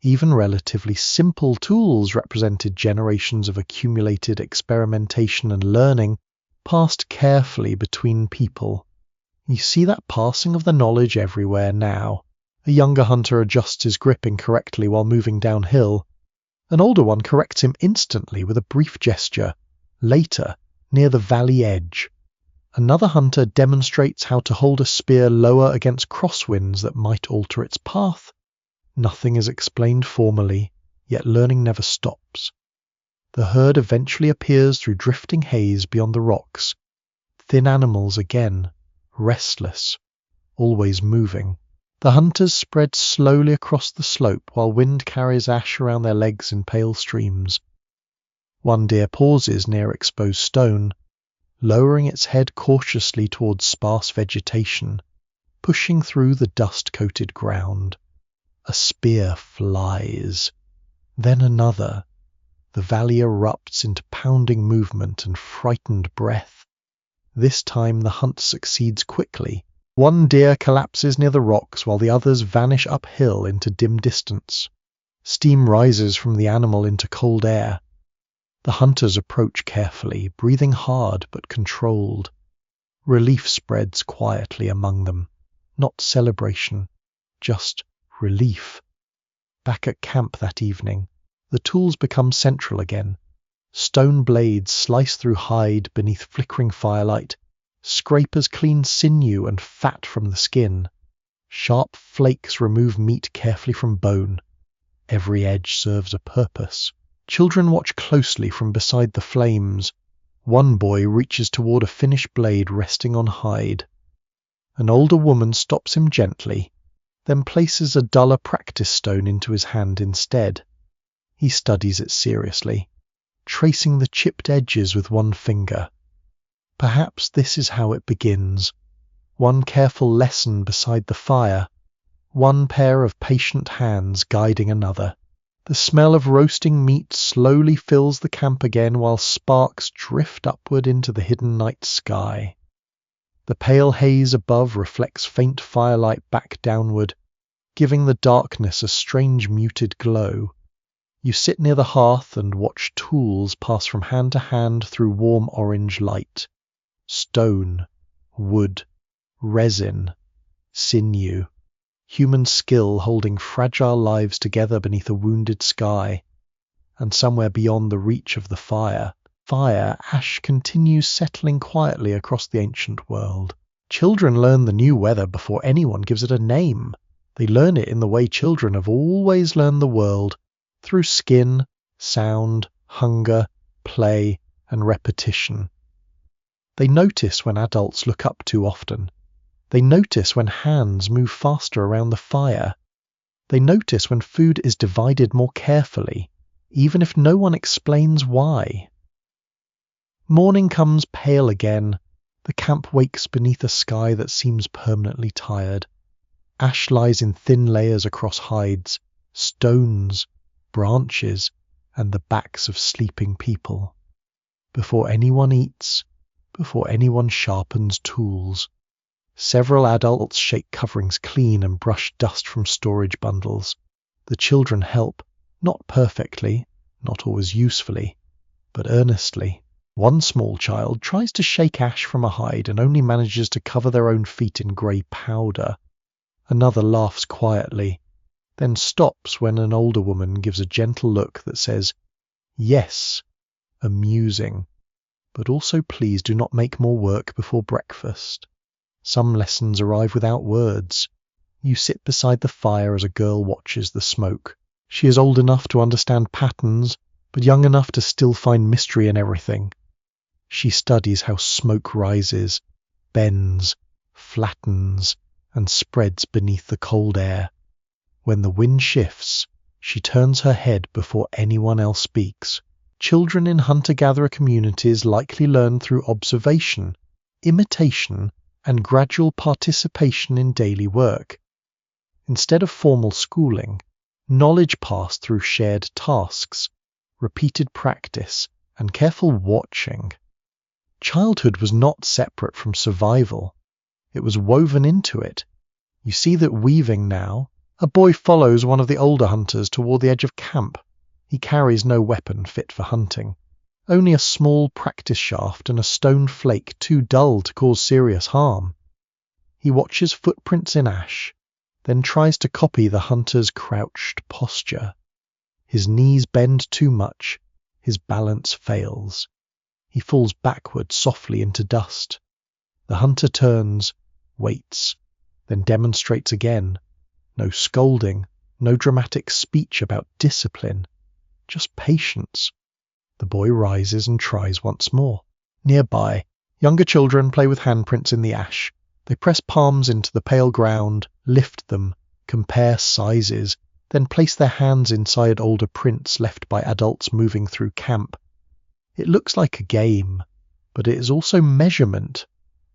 Even relatively simple tools represented generations of accumulated experimentation and learning, passed carefully between people. You see that passing of the knowledge everywhere now. A younger hunter adjusts his grip incorrectly while moving downhill. An older one corrects him instantly with a brief gesture. Later, near the valley edge, another hunter demonstrates how to hold a spear lower against crosswinds that might alter its path. Nothing is explained formally, yet learning never stops. The herd eventually appears through drifting haze beyond the rocks. Thin animals again, restless, always moving. The hunters spread slowly across the slope while wind carries ash around their legs in pale streams. One deer pauses near exposed stone, lowering its head cautiously towards sparse vegetation, pushing through the dust-coated ground. A spear flies. Then another. The valley erupts into pounding movement and frightened breath. This time the hunt succeeds quickly. One deer collapses near the rocks while the others vanish uphill into dim distance. Steam rises from the animal into cold air. The hunters approach carefully, breathing hard but controlled. Relief spreads quietly among them. Not celebration, just relief. Back at camp that evening, the tools become central again. Stone blades slice through hide beneath flickering firelight. Scrapers clean sinew and fat from the skin. Sharp flakes remove meat carefully from bone. Every edge serves a purpose. Children watch closely from beside the flames. One boy reaches toward a finished blade resting on hide. An older woman stops him gently, then places a duller practice stone into his hand instead. He studies it seriously. tracing the chipped edges with one finger. Perhaps this is how it begins. One careful lesson beside the fire, one pair of patient hands guiding another. The smell of roasting meat slowly fills the camp again while sparks drift upward into the hidden night sky. The pale haze above reflects faint firelight back downward, giving the darkness a strange muted glow. You sit near the hearth and watch tools pass from hand to hand through warm orange light. Stone, wood, resin, sinew. Human skill holding fragile lives together beneath a wounded sky. And somewhere beyond the reach of the fire, ash continues settling quietly across the ancient world. Children learn the new weather before anyone gives it a name. They learn it in the way children have always learned the world, through skin, sound, hunger, play, and repetition. They notice when adults look up too often. They notice when hands move faster around the fire. They notice when food is divided more carefully, even if no one explains why. Morning comes pale again. The camp wakes beneath a sky that seems permanently tired. Ash lies in thin layers across hides, stones, branches, and the backs of sleeping people. Before anyone eats, before anyone sharpens tools, several adults shake coverings clean and brush dust from storage bundles. The children help, not perfectly, not always usefully, but earnestly. One small child tries to shake ash from a hide and only manages to cover their own feet in grey powder. Another laughs quietly, then stops when an older woman gives a gentle look that says, "Yes, amusing, but also please do not make more work before breakfast." Some lessons arrive without words. You sit beside the fire as a girl watches the smoke. She is old enough to understand patterns, but young enough to still find mystery in everything. She studies how smoke rises, bends, flattens, and spreads beneath the cold air. When the wind shifts, she turns her head before anyone else speaks. Children in hunter-gatherer communities likely learn through observation, imitation, and gradual participation in daily work. Instead of formal schooling, knowledge passed through shared tasks, repeated practice, and careful watching. Childhood was not separate from survival. It was woven into it. You see that weaving now. A boy follows one of the older hunters toward the edge of camp. He carries no weapon fit for hunting. Only a small practice shaft and a stone flake too dull to cause serious harm. He watches footprints in ash, then tries to copy the hunter's crouched posture. His knees bend too much, his balance fails. He falls backward softly into dust. The hunter turns, waits, then demonstrates again. No scolding, no dramatic speech about discipline, just patience. The boy rises and tries once more. Nearby, younger children play with handprints in the ash. They press palms into the pale ground, lift them, compare sizes, then place their hands inside older prints left by adults moving through camp. It looks like a game, but it is also measurement.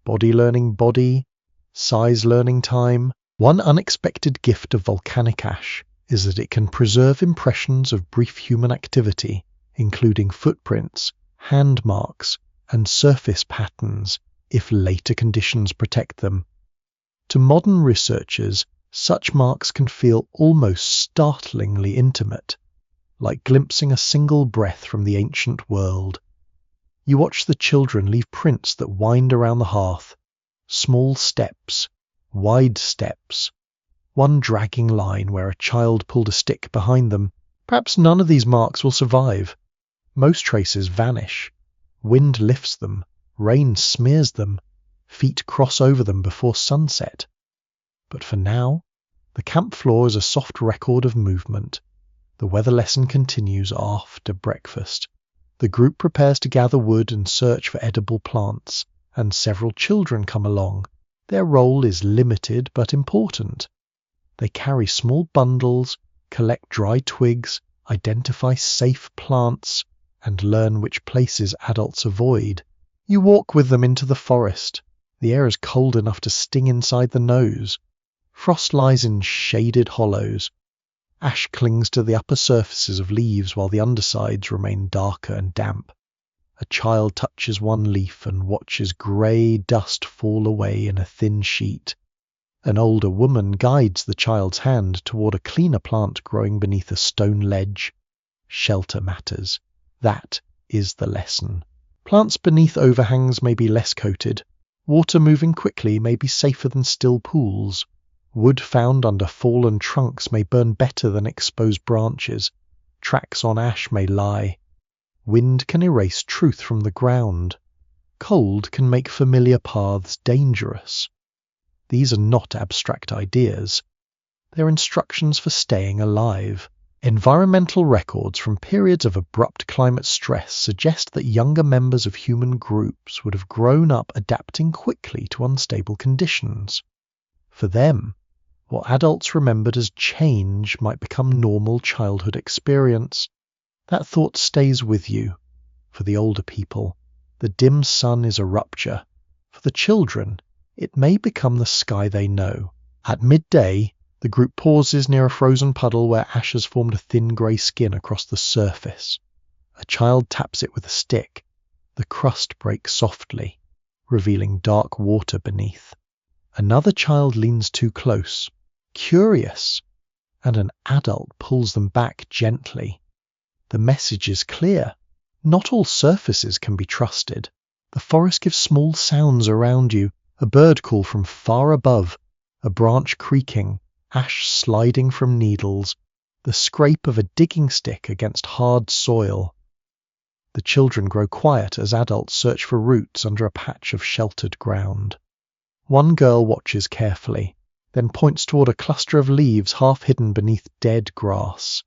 Body learning body, size learning time. One unexpected gift of volcanic ash is that it can preserve impressions of brief human activity, including footprints, hand marks, and surface patterns, if later conditions protect them. To modern researchers, such marks can feel almost startlingly intimate, like glimpsing a single breath from the ancient world. You watch the children leave prints that wind around the hearth, small steps, wide steps, one dragging line where a child pulled a stick behind them. Perhaps none of these marks will survive. Most traces vanish. Wind lifts them, rain smears them, feet cross over them before sunset. But for now, the camp floor is a soft record of movement. The weather lesson continues after breakfast. The group prepares to gather wood and search for edible plants, and several children come along. Their role is limited but important. They carry small bundles, collect dry twigs, identify safe plants, and learn which places adults avoid. You walk with them into the forest. The air is cold enough to sting inside the nose. Frost lies in shaded hollows. Ash clings to the upper surfaces of leaves while the undersides remain darker and damp. A child touches one leaf and watches grey dust fall away in a thin sheet. An older woman guides the child's hand toward a cleaner plant growing beneath a stone ledge. Shelter matters. That is the lesson. Plants beneath overhangs may be less coated. Water moving quickly may be safer than still pools. Wood found under fallen trunks may burn better than exposed branches. Tracks on ash may lie. Wind can erase truth from the ground. Cold can make familiar paths dangerous. These are not abstract ideas. They're instructions for staying alive. Environmental records from periods of abrupt climate stress suggest that younger members of human groups would have grown up adapting quickly to unstable conditions. For them, what adults remembered as change might become normal childhood experience. That thought stays with you. For the older people, the dim sun is a rupture. For the children, it may become the sky they know. At midday, the group pauses near a frozen puddle where ash has formed a thin grey skin across the surface. A child taps it with a stick. The crust breaks softly, revealing dark water beneath. Another child leans too close, curious, and an adult pulls them back gently. The message is clear. Not all surfaces can be trusted. The forest gives small sounds around you, a bird call from far above, a branch creaking, ash sliding from needles, the scrape of a digging stick against hard soil. The children grow quiet as adults search for roots under a patch of sheltered ground. One girl watches carefully, then points toward a cluster of leaves half hidden beneath dead grass.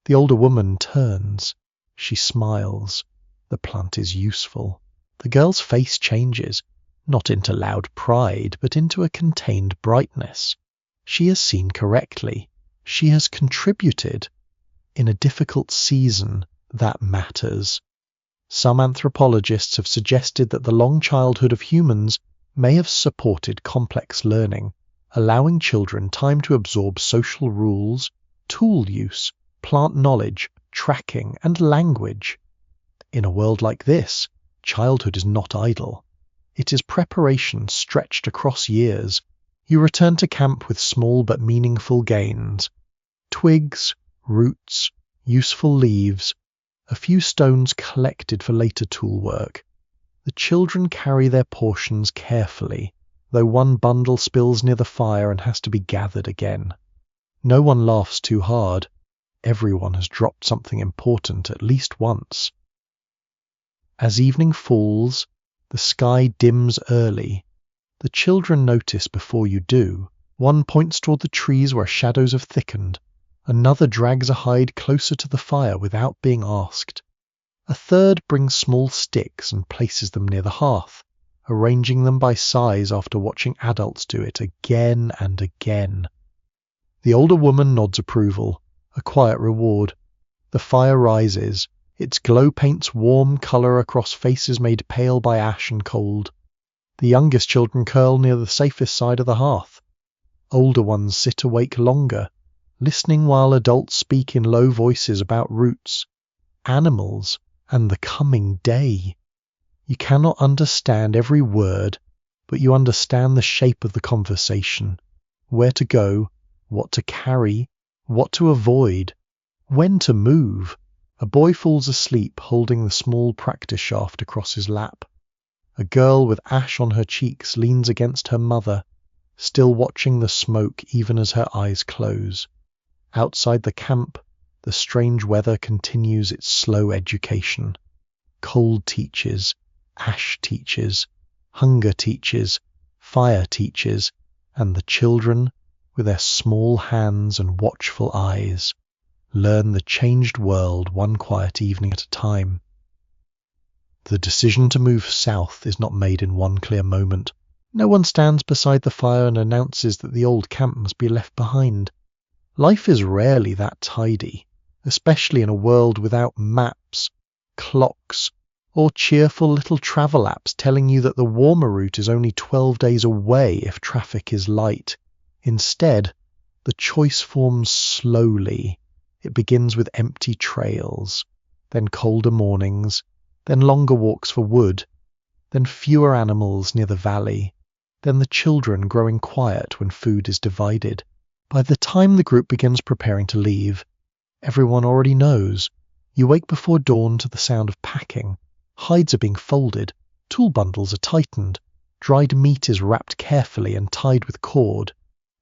The older woman turns. She smiles. The plant is useful. The girl's face changes, not into loud pride, but into a contained brightness. She has seen correctly. She has contributed. In a difficult season, that matters. Some anthropologists have suggested that the long childhood of humans may have supported complex learning, allowing children time to absorb social rules, tool use, plant knowledge, tracking, and language. In a world like this, childhood is not idle. It is preparation stretched across years. You return to camp with small but meaningful gains. Twigs, roots, useful leaves, a few stones collected for later tool work. The children carry their portions carefully, though one bundle spills near the fire and has to be gathered again. No one laughs too hard. Everyone has dropped something important at least once. As evening falls, the sky dims early. The children notice before you do. One points toward the trees where shadows have thickened. Another drags a hide closer to the fire without being asked. A third brings small sticks and places them near the hearth, arranging them by size after watching adults do it again and again. The older woman nods approval, a quiet reward. The fire rises. Its glow paints warm colour across faces made pale by ash and cold. The youngest children curl near the safest side of the hearth. Older ones sit awake longer, listening while adults speak in low voices about roots, animals, and the coming day. You cannot understand every word, but you understand the shape of the conversation, where to go, what to carry, what to avoid, when to move. A boy falls asleep holding the small practice shaft across his lap. A girl with ash on her cheeks leans against her mother, still watching the smoke even as her eyes close. Outside the camp, the strange weather continues its slow education. Cold teaches, ash teaches, hunger teaches, fire teaches, and the children, with their small hands and watchful eyes, learn the changed world one quiet evening at a time. The decision to move south is not made in one clear moment. No one stands beside the fire and announces that the old camp must be left behind. Life is rarely that tidy, especially in a world without maps, clocks, or cheerful little travel apps telling you that the warmer route is only 12 days away if traffic is light. Instead, the choice forms slowly. It begins with empty trails, then colder mornings, then longer walks for wood, then fewer animals near the valley, then the children growing quiet when food is divided. By the time the group begins preparing to leave, everyone already knows. You wake before dawn to the sound of packing. Hides are being folded, tool bundles are tightened, dried meat is wrapped carefully and tied with cord.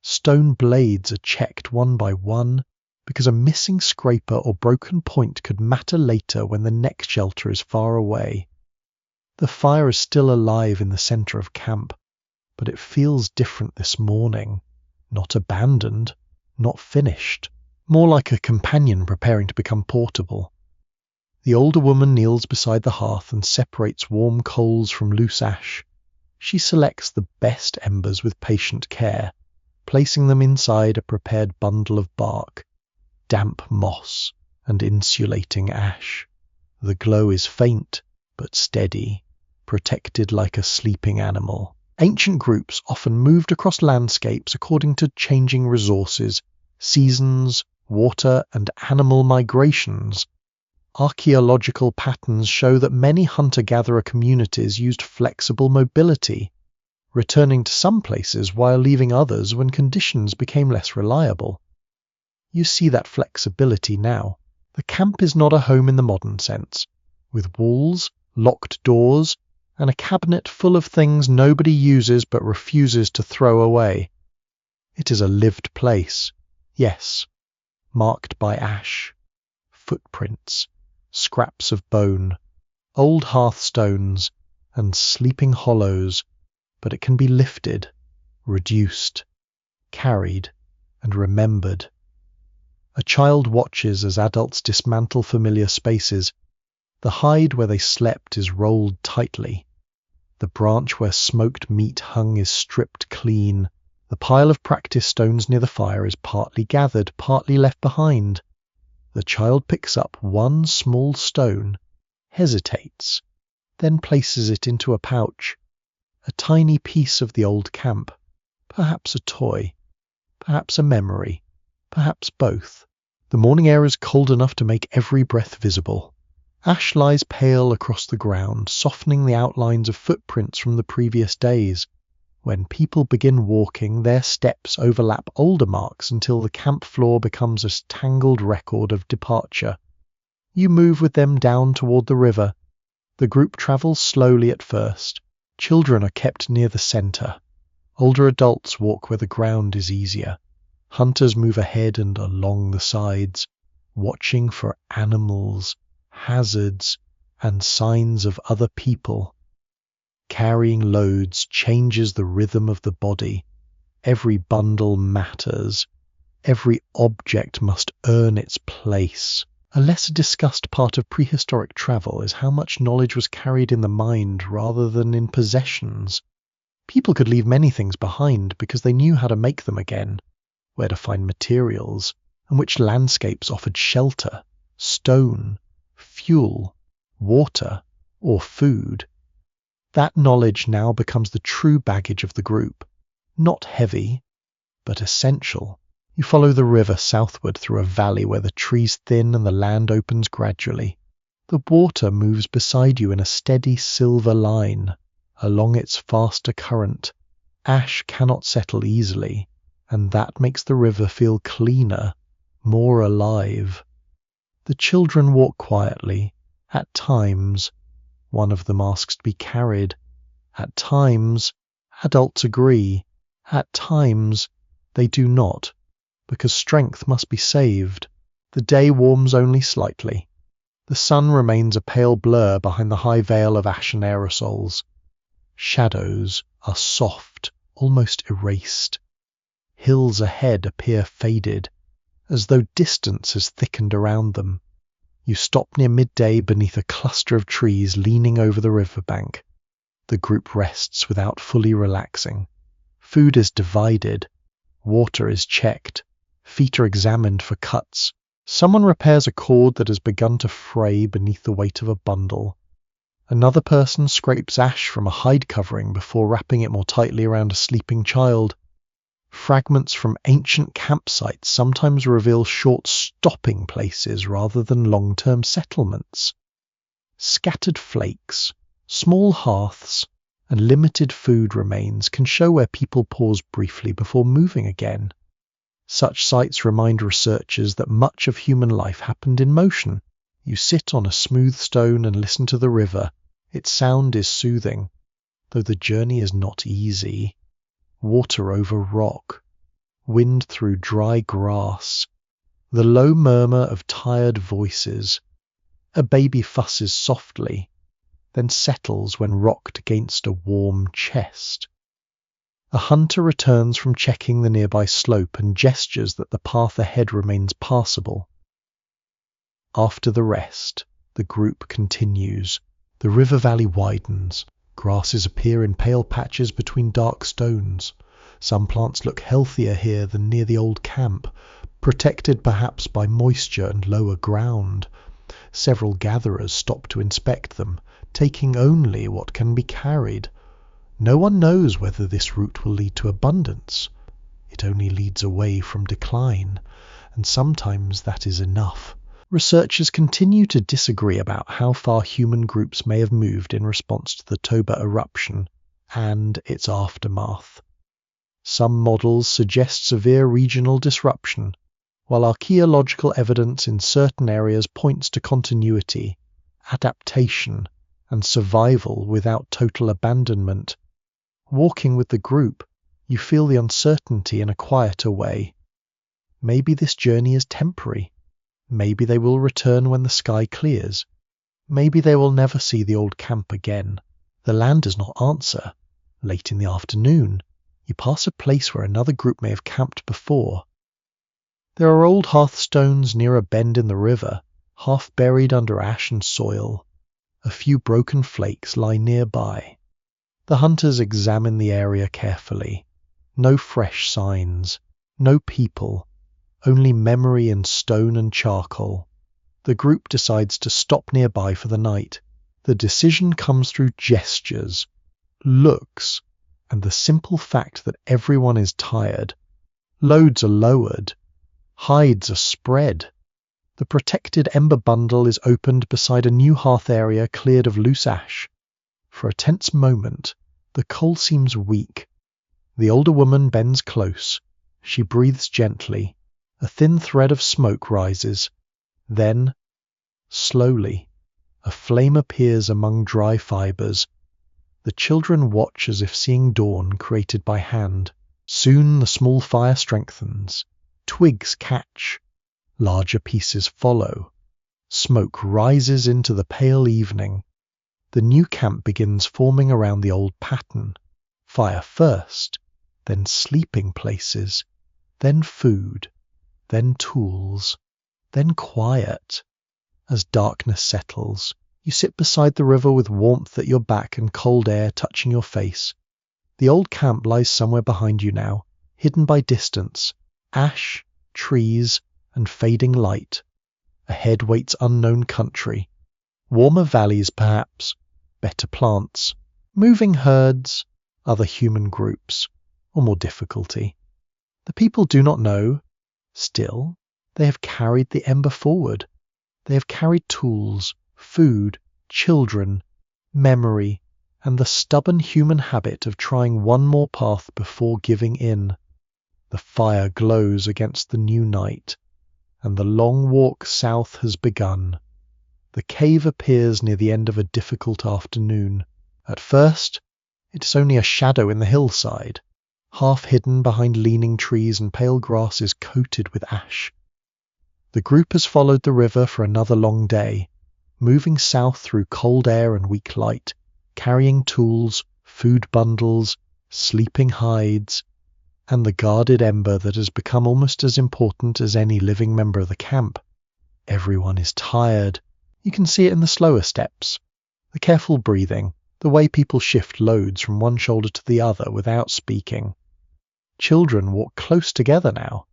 Stone blades are checked one by one, because a missing scraper or broken point could matter later when the next shelter is far away. The fire is still alive in the center of camp, but it feels different this morning. Not abandoned, not finished, more like a companion preparing to become portable. The older woman kneels beside the hearth and separates warm coals from loose ash. She selects the best embers with patient care, placing them inside a prepared bundle of bark, damp moss, and insulating ash. The glow is faint, but steady, protected like a sleeping animal. Ancient groups often moved across landscapes according to changing resources, seasons, water, and animal migrations. Archaeological patterns show that many hunter-gatherer communities used flexible mobility, returning to some places while leaving others when conditions became less reliable. You see that flexibility now. The camp is not a home in the modern sense, with walls, locked doors, and a cabinet full of things nobody uses but refuses to throw away. It is a lived place, yes, marked by ash, footprints, scraps of bone, old hearthstones, and sleeping hollows, but it can be lifted, reduced, carried, and remembered. A child watches as adults dismantle familiar spaces. The hide where they slept is rolled tightly. The branch where smoked meat hung is stripped clean. The pile of practice stones near the fire is partly gathered, partly left behind. The child picks up one small stone, hesitates, then places it into a pouch. A tiny piece of the old camp, perhaps a toy, perhaps a memory, perhaps both. The morning air is cold enough to make every breath visible. Ash lies pale across the ground, softening the outlines of footprints from the previous days. When people begin walking, their steps overlap older marks until the camp floor becomes a tangled record of departure. You move with them down toward the river. The group travels slowly at first. Children are kept near the center. Older adults walk where the ground is easier. Hunters move ahead and along the sides, watching for animals, hazards, and signs of other people. Carrying loads changes the rhythm of the body. Every bundle matters. Every object must earn its place. A lesser discussed part of prehistoric travel is how much knowledge was carried in the mind rather than in possessions. People could leave many things behind because they knew how to make them again, where to find materials, and which landscapes offered shelter, stone, fuel, water, or food. That knowledge now becomes the true baggage of the group, not heavy, but essential. You follow the river southward through a valley where the trees thin and the land opens gradually. The water moves beside you in a steady silver line. Along its faster current, ash cannot settle easily, and that makes the river feel cleaner, more alive. The children walk quietly. At times, one of them asks to be carried. At times, adults agree. At times, they do not, because strength must be saved. The day warms only slightly. The sun remains a pale blur behind the high veil of ashen aerosols. Shadows are soft, almost erased. Hills ahead appear faded, as though distance has thickened around them. You stop near midday beneath a cluster of trees leaning over the riverbank. The group rests without fully relaxing. Food is divided. Water is checked. Feet are examined for cuts. Someone repairs a cord that has begun to fray beneath the weight of a bundle. Another person scrapes ash from a hide covering before wrapping it more tightly around a sleeping child. Fragments from ancient campsites sometimes reveal short stopping places rather than long-term settlements. Scattered flakes, small hearths, and limited food remains can show where people pause briefly before moving again. Such sites remind researchers that much of human life happened in motion. You sit on a smooth stone and listen to the river. Its sound is soothing, though the journey is not easy. Water over rock, wind through dry grass, the low murmur of tired voices. A baby fusses softly, then settles when rocked against a warm chest. A hunter returns from checking the nearby slope and gestures that the path ahead remains passable. After the rest, the group continues. The river valley widens. Grasses appear in pale patches between dark stones. Some plants look healthier here than near the old camp, protected perhaps by moisture and lower ground. Several gatherers stop to inspect them, taking only what can be carried. No one knows whether this route will lead to abundance. It only leads away from decline, and sometimes that is enough. Researchers continue to disagree about how far human groups may have moved in response to the Toba eruption and its aftermath. Some models suggest severe regional disruption, while archaeological evidence in certain areas points to continuity, adaptation, and survival without total abandonment. Walking with the group, you feel the uncertainty in a quieter way. Maybe this journey is temporary. Maybe they will return when the sky clears. Maybe they will never see the old camp again. The land does not answer. Late in the afternoon, you pass a place where another group may have camped before. There are old hearthstones near a bend in the river, half buried under ash and soil. A few broken flakes lie nearby. The hunters examine the area carefully. No fresh signs, no people, only memory in stone and charcoal. The group decides to stop nearby for the night. The decision comes through gestures, looks, and the simple fact that everyone is tired. Loads are lowered. Hides are spread. The protected ember bundle is opened beside a new hearth area cleared of loose ash. For a tense moment, the coal seems weak. The older woman bends close. She breathes gently. A thin thread of smoke rises. Then, slowly, a flame appears among dry fibers. The children watch as if seeing dawn created by hand. Soon the small fire strengthens. Twigs catch. Larger pieces follow. Smoke rises into the pale evening. The new camp begins forming around the old pattern. Fire first, then sleeping places, then food, then tools, then quiet. As darkness settles, you sit beside the river with warmth at your back and cold air touching your face. The old camp lies somewhere behind you now, hidden by distance, ash, trees, and fading light. Ahead waits unknown country. Warmer valleys perhaps, better plants, moving herds, other human groups, or more difficulty. The people do not know. Still, they have carried the ember forward. They have carried tools, food, children, memory, and the stubborn human habit of trying one more path before giving in. The fire glows against the new night, and the long walk south has begun. The cave appears near the end of a difficult afternoon. At first, it is only a shadow in the hillside, half hidden behind leaning trees and pale grasses coated with ash. The group has followed the river for another long day, moving south through cold air and weak light, carrying tools, food bundles, sleeping hides, and the guarded ember that has become almost as important as any living member of the camp. Everyone is tired. You can see it in the slower steps, the careful breathing, the way people shift loads from one shoulder to the other without speaking. Children walk close together now.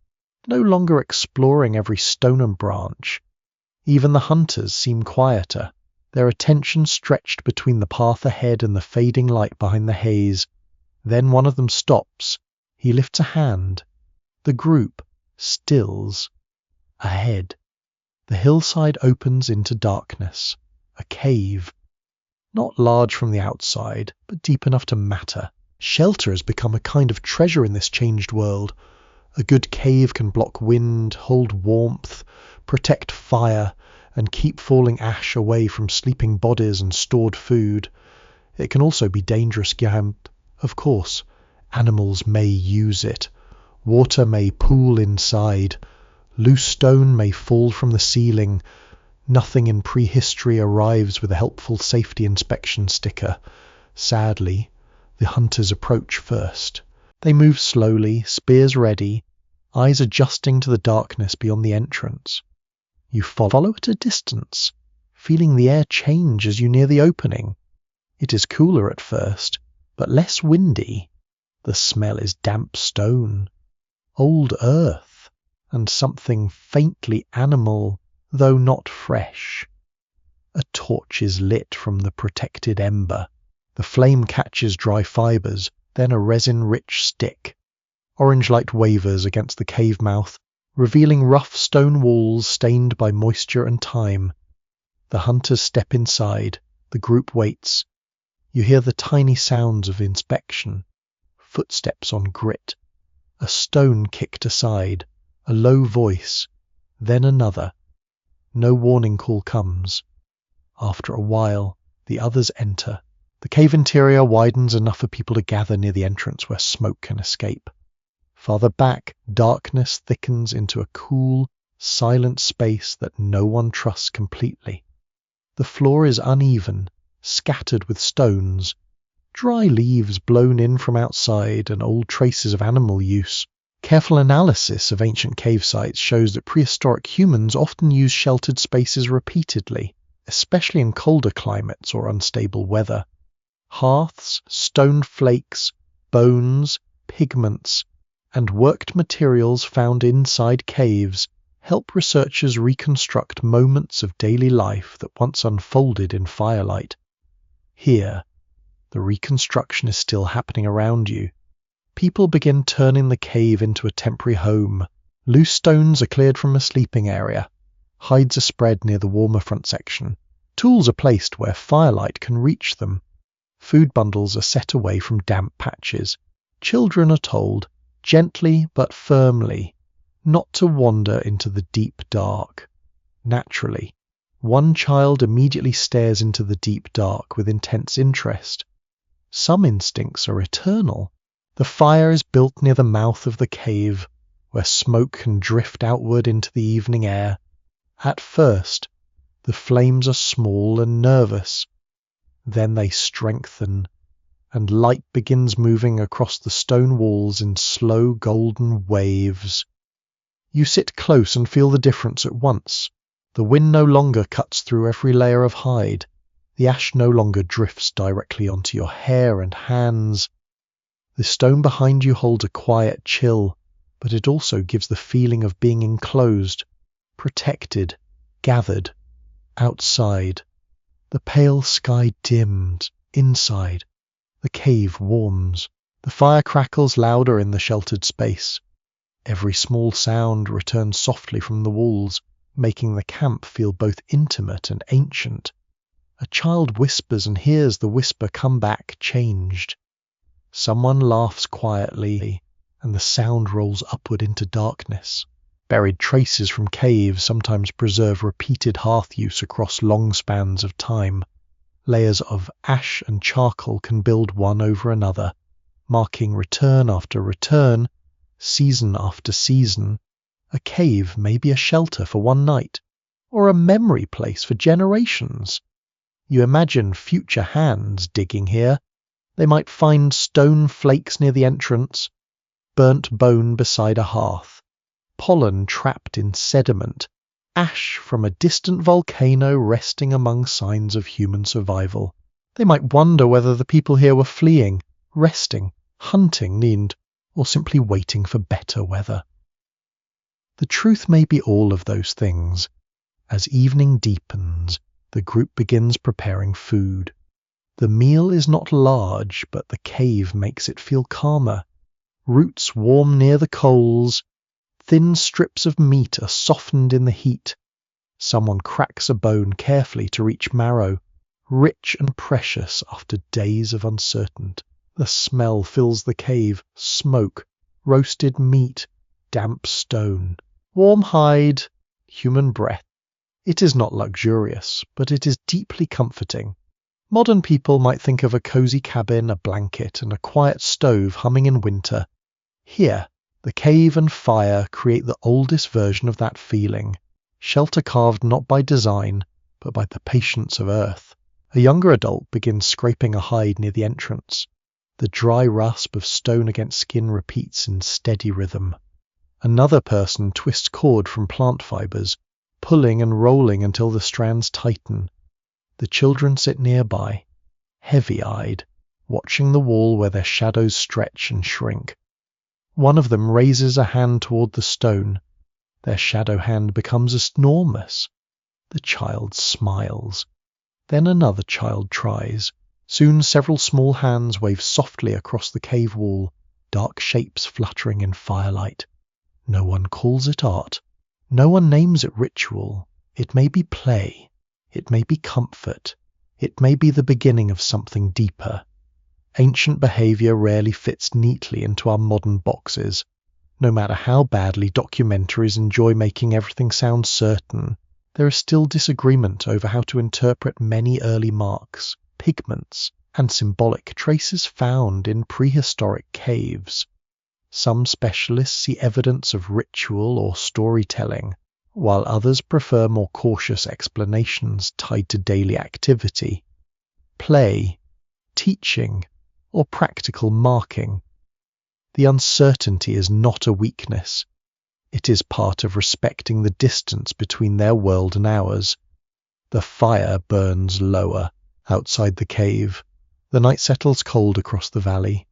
no longer exploring every stone and branch. Even the hunters seem quieter, their attention stretched between the path ahead and the fading light behind the haze. Then one of them stops. He lifts a hand. The group stills. Ahead, the hillside opens into darkness. A cave. Not large from the outside, but deep enough to matter. Shelter has become a kind of treasure in this changed world. A good cave can block wind, hold warmth, protect fire, and keep falling ash away from sleeping bodies and stored food. It can also be dangerous camp. Of course, animals may use it. Water may pool inside. Loose stone may fall from the ceiling. Nothing in prehistory arrives with a helpful safety inspection sticker. Sadly, the hunters approach first. They move slowly, spears ready, eyes adjusting to the darkness beyond the entrance. You follow at a distance, feeling the air change as you near the opening. It is cooler at first, but less windy. The smell is damp stone, old earth, and something faintly animal, though not fresh. A torch is lit from the protected ember. The flame catches dry fibers, then a resin-rich stick. Orange light wavers against the cave mouth, revealing rough stone walls stained by moisture and time. The hunters step inside. The group waits. You hear the tiny sounds of inspection. Footsteps on grit. A stone kicked aside. A low voice. Then another. No warning call comes. After a while, the others enter. The cave interior widens enough for people to gather near the entrance where smoke can escape. Farther back, darkness thickens into a cool, silent space that no one trusts completely. The floor is uneven, scattered with stones, dry leaves blown in from outside and old traces of animal use. Careful analysis of ancient cave sites shows that prehistoric humans often use sheltered spaces repeatedly, especially in colder climates or unstable weather. Hearths, stone flakes, bones, pigments, and worked materials found inside caves help researchers reconstruct moments of daily life that once unfolded in firelight. Here, the reconstruction is still happening around you. People begin turning the cave into a temporary home. Loose stones are cleared from a sleeping area. Hides are spread near the warmer front section. Tools are placed where firelight can reach them. Food bundles are set away from damp patches. Children are told, gently but firmly, not to wander into the deep dark. Naturally, one child immediately stares into the deep dark with intense interest. Some instincts are eternal. The fire is built near the mouth of the cave, where smoke can drift outward into the evening air. At first, the flames are small and nervous. Then they strengthen, and light begins moving across the stone walls in slow golden waves. You sit close and feel the difference at once. The wind no longer cuts through every layer of hide. The ash no longer drifts directly onto your hair and hands. The stone behind you holds a quiet chill, but it also gives the feeling of being enclosed, protected, gathered, outside. The pale sky dims. Inside, the cave warms. The fire crackles louder in the sheltered space. Every small sound returns softly from the walls, making the camp feel both intimate and ancient. A child whispers and hears the whisper come back changed. Someone laughs quietly, and the sound rolls upward into darkness. Buried traces from caves sometimes preserve repeated hearth use across long spans of time. Layers of ash and charcoal can build one over another, marking return after return, season after season. A cave may be a shelter for one night, or a memory place for generations. You imagine future hands digging here. They might find stone flakes near the entrance, burnt bone beside a hearth, pollen trapped in sediment, ash from a distant volcano resting among signs of human survival. They might wonder whether the people here were fleeing, resting, hunting, or simply waiting for better weather. The truth may be all of those things. As evening deepens, the group begins preparing food. The meal is not large, but the cave makes it feel calmer. Roots warm near the coals. Thin strips of meat are softened in the heat. Someone cracks a bone carefully to reach marrow, rich and precious after days of uncertainty. The smell fills the cave, smoke, roasted meat, damp stone, warm hide, human breath. It is not luxurious, but it is deeply comforting. Modern people might think of a cozy cabin, a blanket, and a quiet stove humming in winter. Here, the cave and fire create the oldest version of that feeling, shelter carved not by design, but by the patience of earth. A younger adult begins scraping a hide near the entrance. The dry rasp of stone against skin repeats in steady rhythm. Another person twists cord from plant fibers, pulling and rolling until the strands tighten. The children sit nearby, heavy-eyed, watching the wall where their shadows stretch and shrink. One of them raises a hand toward the stone. Their shadow hand becomes enormous. The child smiles. Then another child tries. Soon several small hands wave softly across the cave wall, dark shapes fluttering in firelight. No one calls it art. No one names it ritual. It may be play. It may be comfort. It may be the beginning of something deeper. Ancient behavior rarely fits neatly into our modern boxes. No matter how badly documentaries enjoy making everything sound certain, there is still disagreement over how to interpret many early marks, pigments, and symbolic traces found in prehistoric caves. Some specialists see evidence of ritual or storytelling, while others prefer more cautious explanations tied to daily activity, play, teaching, or practical marking. The uncertainty is not a weakness. It is part of respecting the distance between their world and ours. The fire burns lower, outside the cave. The night settles cold across the valley.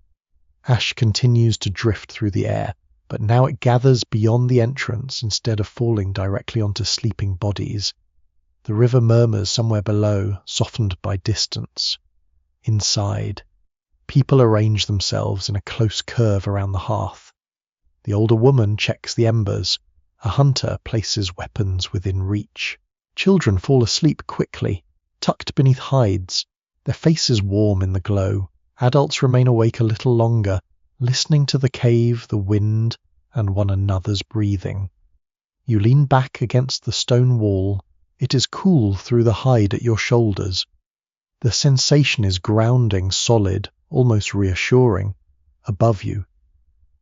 Ash continues to drift through the air, but now it gathers beyond the entrance instead of falling directly onto sleeping bodies. The river murmurs somewhere below, softened by distance. Inside, people arrange themselves in a close curve around the hearth. The older woman checks the embers. A hunter places weapons within reach. Children fall asleep quickly, tucked beneath hides, their faces warm in the glow. Adults remain awake a little longer, listening to the cave, the wind, and one another's breathing. You lean back against the stone wall. It is cool through the hide at your shoulders. The sensation is grounding, solid, almost reassuring. Above you,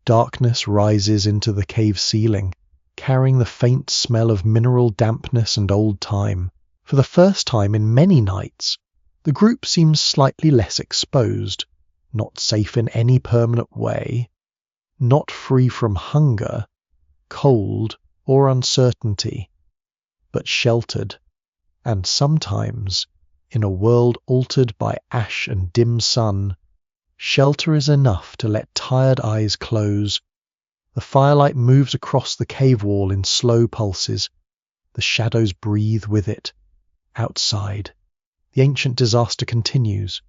darkness rises into the cave ceiling, carrying the faint smell of mineral dampness and old time. For the first time in many nights, the group seems slightly less exposed, not safe in any permanent way, not free from hunger, cold, or uncertainty, but sheltered, and sometimes, in a world altered by ash and dim sun, shelter is enough to let tired eyes close. The firelight moves across the cave wall in slow pulses. The shadows breathe with it. Outside, the ancient disaster continues.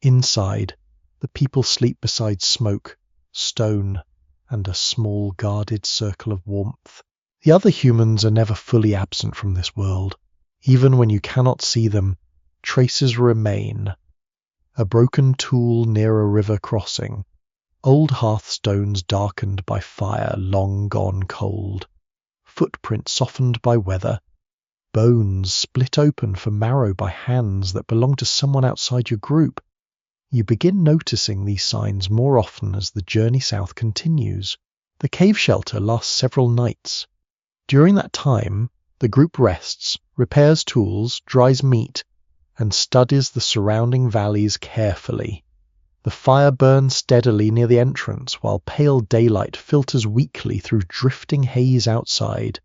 Inside, the people sleep beside smoke, stone, and a small guarded circle of warmth. The other humans are never fully absent from this world. Even when you cannot see them, traces remain. A broken tool near a river crossing, old hearthstones darkened by fire long gone cold, footprints softened by weather, bones split open for marrow by hands that belong to someone outside your group. You begin noticing these signs more often as the journey south continues. The cave shelter lasts several nights. During that time, the group rests, repairs tools, dries meat, and studies the surrounding valleys carefully. The fire burns steadily near the entrance while pale daylight filters weakly through drifting haze outside.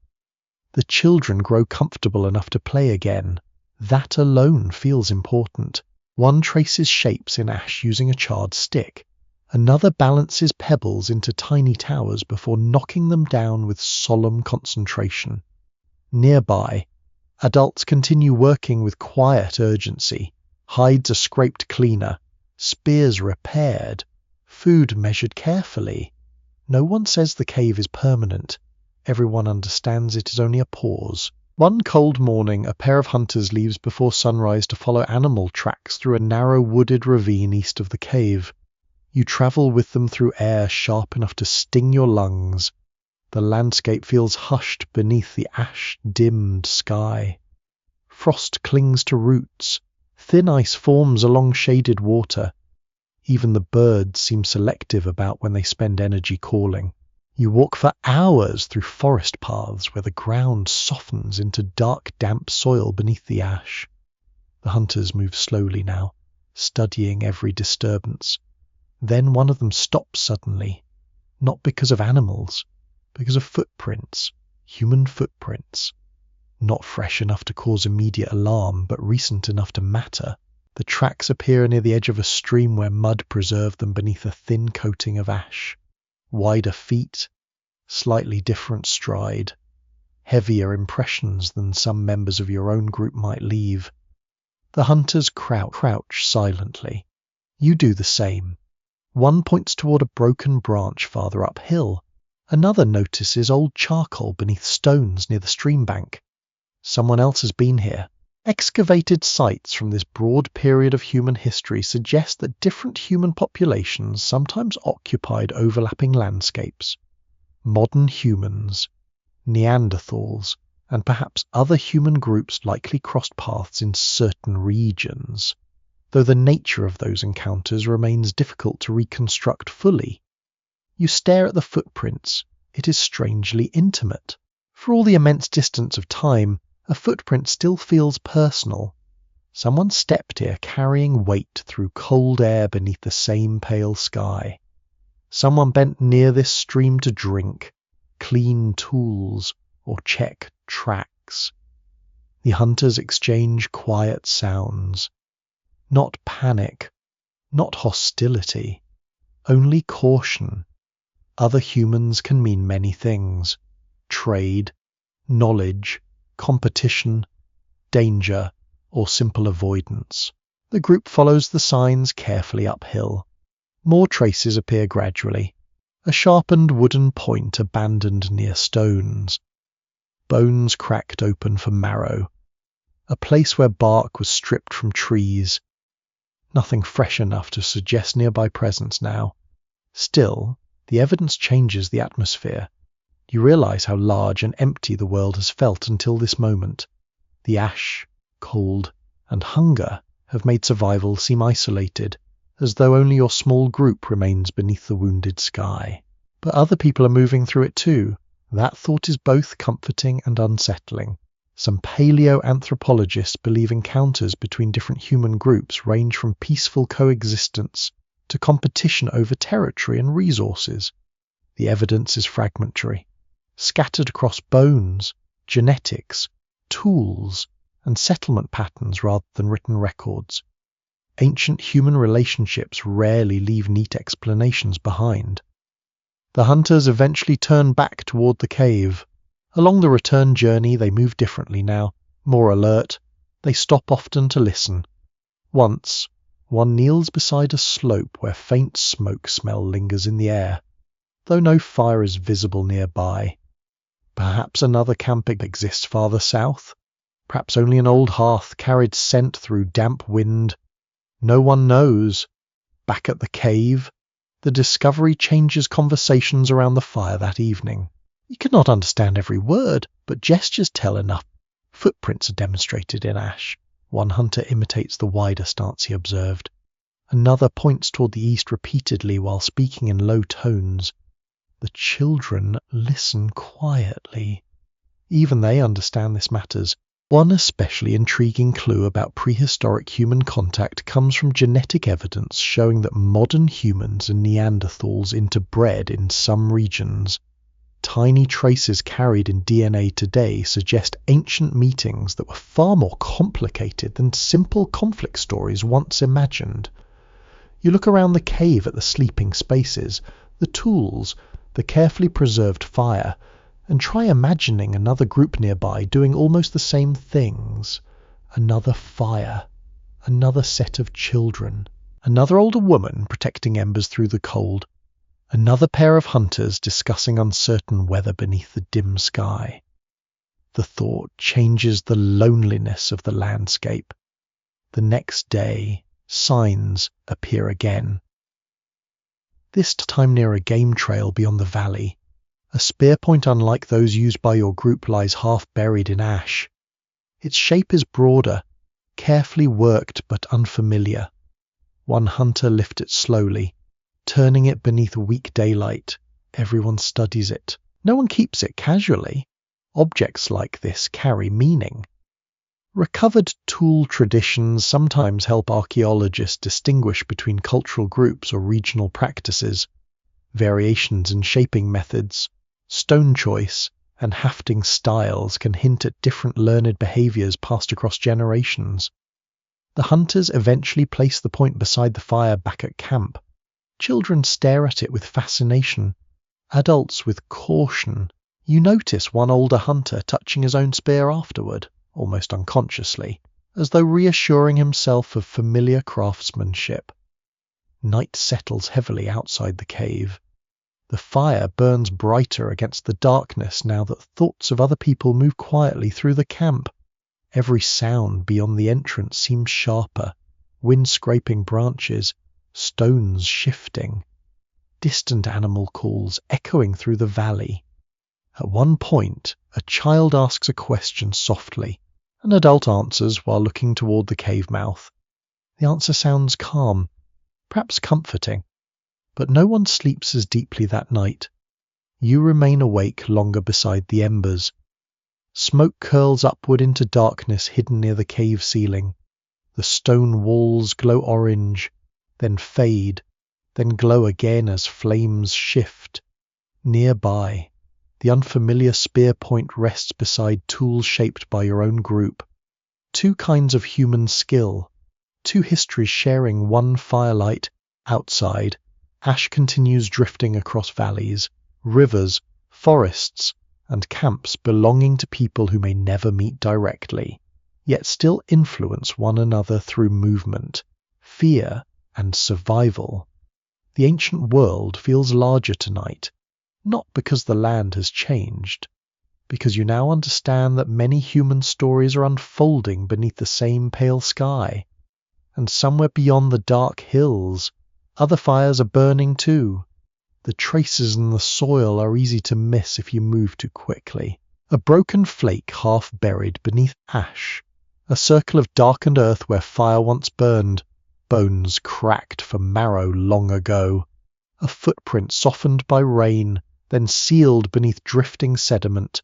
The children grow comfortable enough to play again. That alone feels important. One traces shapes in ash using a charred stick. Another balances pebbles into tiny towers before knocking them down with solemn concentration. Nearby, adults continue working with quiet urgency. Hides are scraped cleaner, spears repaired, food measured carefully. No one says the cave is permanent. Everyone understands it is only a pause. One cold morning, a pair of hunters leaves before sunrise to follow animal tracks through a narrow wooded ravine east of the cave. You travel with them through air sharp enough to sting your lungs. The landscape feels hushed beneath the ash-dimmed sky. Frost clings to roots. Thin ice forms along shaded water. Even the birds seem selective about when they spend energy calling. You walk for hours through forest paths where the ground softens into dark, damp soil beneath the ash. The hunters move slowly now, studying every disturbance. Then one of them stops suddenly, not because of animals, because of footprints, human footprints. Not fresh enough to cause immediate alarm, but recent enough to matter. The tracks appear near the edge of a stream where mud preserved them beneath a thin coating of ash. Wider feet, slightly different stride, heavier impressions than some members of your own group might leave. The hunters crouch silently. You do the same. One points toward a broken branch farther uphill. Another notices old charcoal beneath stones near the stream bank. Someone else has been here. Excavated sites from this broad period of human history suggest that different human populations sometimes occupied overlapping landscapes. Modern humans, Neanderthals, and perhaps other human groups likely crossed paths in certain regions, though the nature of those encounters remains difficult to reconstruct fully. You stare at the footprints. It is strangely intimate. For all the immense distance of time, a footprint still feels personal. Someone stepped here carrying weight through cold air beneath the same pale sky. Someone bent near this stream to drink, clean tools, or check tracks. The hunters exchange quiet sounds. Not panic, not hostility, only caution. Other humans can mean many things. Trade, knowledge, competition, danger, or simple avoidance. The group follows the signs carefully uphill. More traces appear gradually. A sharpened wooden point abandoned near stones. Bones cracked open for marrow. A place where bark was stripped from trees. Nothing fresh enough to suggest nearby presence now. Still, the evidence changes the atmosphere. You realize how large and empty the world has felt until this moment. The ash, cold, and hunger have made survival seem isolated, as though only your small group remains beneath the wounded sky. But other people are moving through it too. That thought is both comforting and unsettling. Some paleoanthropologists believe encounters between different human groups range from peaceful coexistence to competition over territory and resources. The evidence is fragmentary, scattered across bones, genetics, tools, and settlement patterns rather than written records. Ancient human relationships rarely leave neat explanations behind. The hunters eventually turn back toward the cave. Along the return journey they move differently now, more alert. They stop often to listen. Once, one kneels beside a slope where faint smoke smell lingers in the air, though no fire is visible nearby. Perhaps another camp exists farther south. Perhaps only an old hearth carried scent through damp wind. No one knows. Back at the cave, the discovery changes conversations around the fire that evening. You cannot understand every word, but gestures tell enough. Footprints are demonstrated in ash. One hunter imitates the wider stance he observed. Another points toward the east repeatedly while speaking in low tones. The children listen quietly. Even they understand this matters. One especially intriguing clue about prehistoric human contact comes from genetic evidence showing that modern humans and Neanderthals interbred in some regions. Tiny traces carried in DNA today suggest ancient meetings that were far more complicated than simple conflict stories once imagined. You look around the cave at the sleeping spaces, the tools, the carefully preserved fire, and try imagining another group nearby doing almost the same things. Another fire, another set of children, another older woman protecting embers through the cold, another pair of hunters discussing uncertain weather beneath the dim sky. The thought changes the loneliness of the landscape. The next day, signs appear again. This time near a game trail beyond the valley. A spear point unlike those used by your group lies half buried in ash. Its shape is broader, carefully worked but unfamiliar. One hunter lifts it slowly, turning it beneath weak daylight. Everyone studies it. No one keeps it casually. Objects like this carry meaning. Recovered tool traditions sometimes help archaeologists distinguish between cultural groups or regional practices. Variations in shaping methods, stone choice, and hafting styles can hint at different learned behaviors passed across generations. The hunters eventually place the point beside the fire back at camp. Children stare at it with fascination, adults with caution. You notice one older hunter touching his own spear afterward, almost unconsciously, as though reassuring himself of familiar craftsmanship. Night settles heavily outside the cave. The fire burns brighter against the darkness now that thoughts of other people move quietly through the camp. Every sound beyond the entrance seems sharper, wind scraping branches, stones shifting, distant animal calls echoing through the valley. At one point, a child asks a question softly. An adult answers while looking toward the cave mouth. The answer sounds calm, perhaps comforting, but no one sleeps as deeply that night. You remain awake longer beside the embers. Smoke curls upward into darkness hidden near the cave ceiling. The stone walls glow orange, then fade, then glow again as flames shift. Nearby, the unfamiliar spear point rests beside tools shaped by your own group. Two kinds of human skill, two histories sharing one firelight. Outside, ash continues drifting across valleys, rivers, forests, and camps belonging to people who may never meet directly, yet still influence one another through movement, fear, and survival. The ancient world feels larger tonight, not because the land has changed, because you now understand that many human stories are unfolding beneath the same pale sky. And somewhere beyond the dark hills, other fires are burning too. The traces in the soil are easy to miss if you move too quickly. A broken flake half buried beneath ash, a circle of darkened earth where fire once burned, bones cracked from marrow long ago. A footprint softened by rain, then sealed beneath drifting sediment.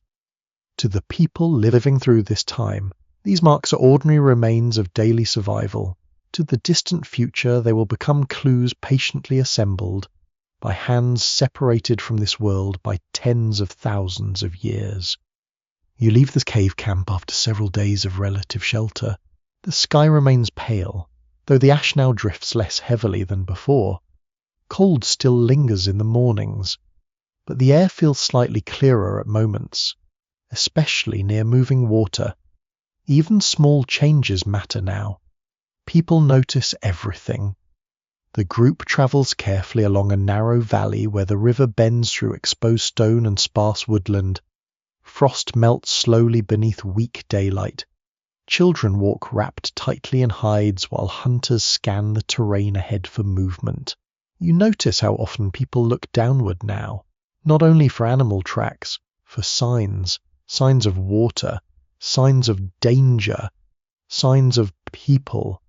To the people living through this time, these marks are ordinary remains of daily survival. To the distant future, they will become clues patiently assembled by hands separated from this world by tens of thousands of years. You leave the cave camp after several days of relative shelter. The sky remains pale, though the ash now drifts less heavily than before. Cold still lingers in the mornings, but the air feels slightly clearer at moments, especially near moving water. Even small changes matter now. People notice everything. The group travels carefully along a narrow valley where the river bends through exposed stone and sparse woodland. Frost melts slowly beneath weak daylight. Children walk wrapped tightly in hides while hunters scan the terrain ahead for movement. You notice how often people look downward now, not only for animal tracks, for signs of water, signs of danger, signs of people,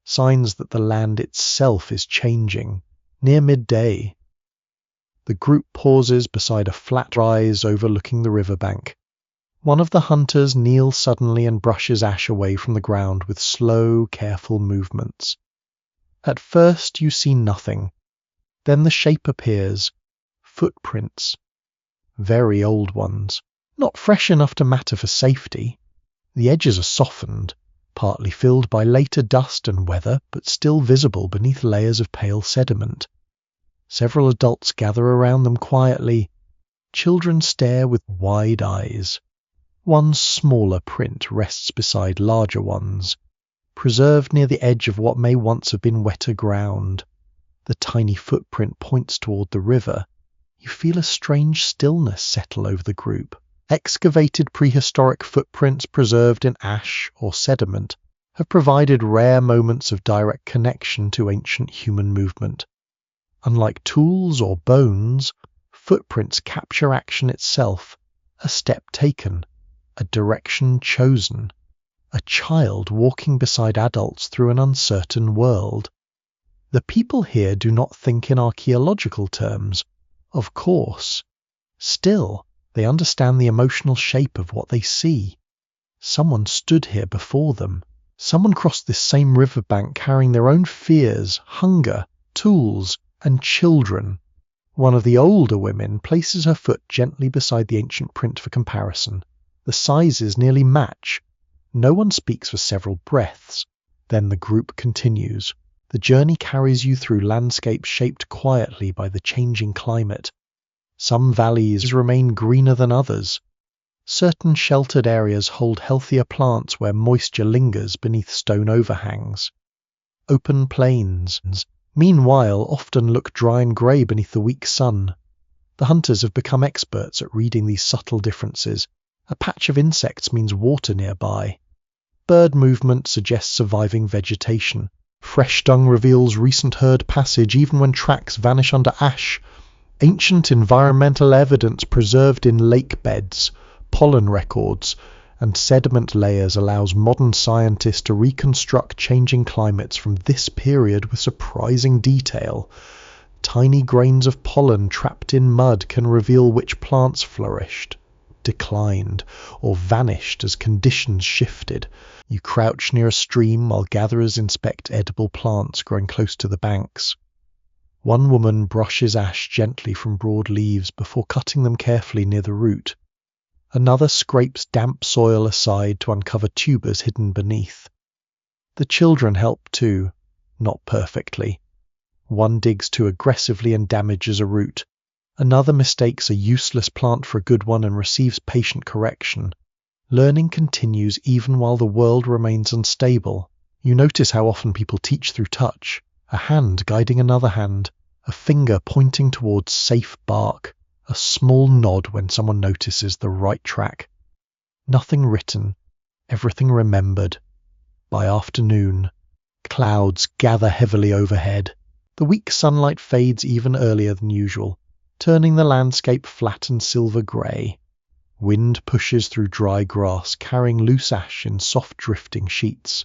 signs that the land itself is changing. Near midday, the group pauses beside a flat rise overlooking the riverbank. One of the hunters kneels suddenly and brushes ash away from the ground with slow, careful movements. At first you see nothing. Then the shape appears. Footprints. Very old ones. Not fresh enough to matter for safety. The edges are softened, partly filled by later dust and weather but still visible beneath layers of pale sediment. Several adults gather around them quietly. Children stare with wide eyes. One smaller print rests beside larger ones, preserved near the edge of what may once have been wetter ground. The tiny footprint points toward the river. You feel a strange stillness settle over the group. Excavated prehistoric footprints preserved in ash or sediment have provided rare moments of direct connection to ancient human movement. Unlike tools or bones, footprints capture action itself, a step taken, a direction chosen, a child walking beside adults through an uncertain world. The people here do not think in archaeological terms, of course. Still, they understand the emotional shape of what they see. Someone stood here before them. Someone crossed this same riverbank carrying their own fears, hunger, tools, and children. One of the older women places her foot gently beside the ancient print for comparison. The sizes nearly match. No one speaks for several breaths. Then the group continues. The journey carries you through landscapes shaped quietly by the changing climate. Some valleys remain greener than others. Certain sheltered areas hold healthier plants where moisture lingers beneath stone overhangs. Open plains, meanwhile, often look dry and grey beneath the weak sun. The hunters have become experts at reading these subtle differences. A patch of insects means water nearby. Bird movement suggests surviving vegetation. Fresh dung reveals recent herd passage even when tracks vanish under ash. Ancient environmental evidence preserved in lake beds, pollen records, and sediment layers allows modern scientists to reconstruct changing climates from this period with surprising detail. Tiny grains of pollen trapped in mud can reveal which plants flourished, declined, or vanished as conditions shifted. You crouch near a stream while gatherers inspect edible plants growing close to the banks. One woman brushes ash gently from broad leaves before cutting them carefully near the root. Another scrapes damp soil aside to uncover tubers hidden beneath. The children help too, not perfectly. One digs too aggressively and damages a root. Another mistakes a useless plant for a good one and receives patient correction. Learning continues even while the world remains unstable. You notice how often people teach through touch. A hand guiding another hand, a finger pointing towards safe bark, a small nod when someone notices the right track. Nothing written, everything remembered. By afternoon, clouds gather heavily overhead. The weak sunlight fades even earlier than usual, turning the landscape flat and silver grey. Wind pushes through dry grass, carrying loose ash in soft drifting sheets.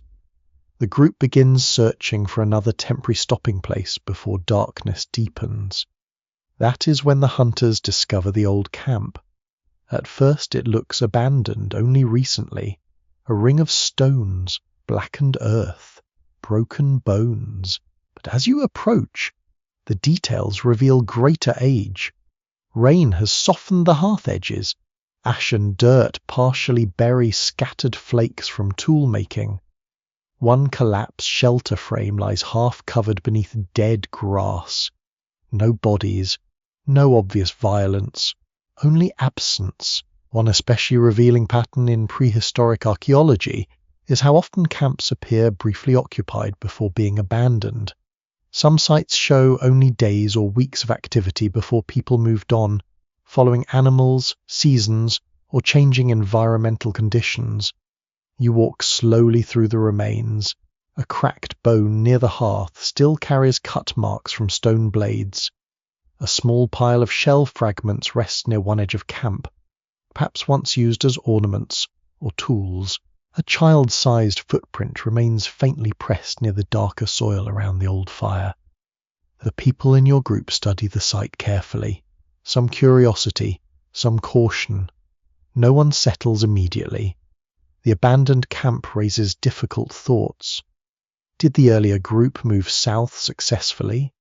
The group begins searching for another temporary stopping place before darkness deepens. That is when the hunters discover the old camp. At first it looks abandoned only recently. A ring of stones, blackened earth, broken bones. But as you approach, the details reveal greater age. Rain has softened the hearth edges. Ash and dirt partially bury scattered flakes from tool making. One collapsed shelter frame lies half covered beneath dead grass. No bodies, no obvious violence, only absence. One especially revealing pattern in prehistoric archaeology is how often camps appear briefly occupied before being abandoned. Some sites show only days or weeks of activity before people moved on, following animals, seasons, or changing environmental conditions. You walk slowly through the remains. A cracked bone near the hearth still carries cut marks from stone blades. A small pile of shell fragments rests near one edge of camp, perhaps once used as ornaments or tools. A child-sized footprint remains faintly pressed near the darker soil around the old fire. The people in your group study the site carefully, some curiosity, some caution. No one settles immediately. The abandoned camp raises difficult thoughts. Did the earlier group move south successfully?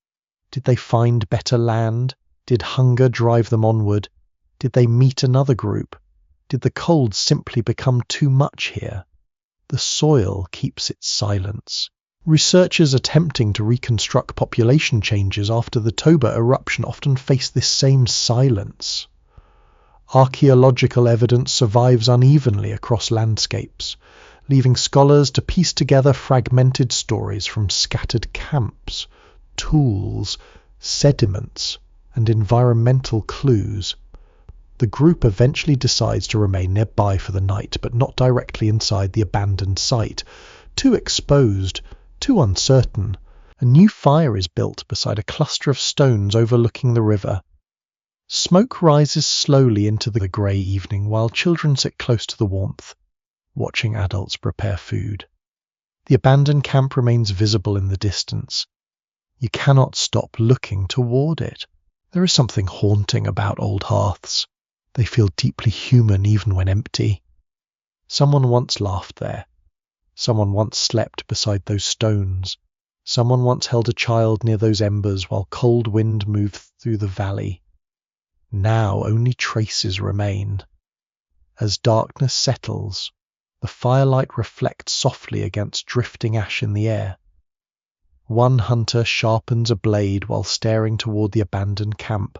Did they find better land? Did hunger drive them onward? Did they meet another group? Did the cold simply become too much here? The soil keeps its silence. Researchers attempting to reconstruct population changes after the Toba eruption often face this same silence. Archaeological evidence survives unevenly across landscapes, leaving scholars to piece together fragmented stories from scattered camps, tools, sediments, and environmental clues. The group eventually decides to remain nearby for the night, but not directly inside the abandoned site. Too exposed, too uncertain, a new fire is built beside a cluster of stones overlooking the river. Smoke rises slowly into the grey evening while children sit close to the warmth, watching adults prepare food. The abandoned camp remains visible in the distance. You cannot stop looking toward it. There is something haunting about old hearths. They feel deeply human even when empty. Someone once laughed there. Someone once slept beside those stones. Someone once held a child near those embers while cold wind moved through the valley. Now only traces remain. As darkness settles, the firelight reflects softly against drifting ash in the air. One hunter sharpens a blade while staring toward the abandoned camp.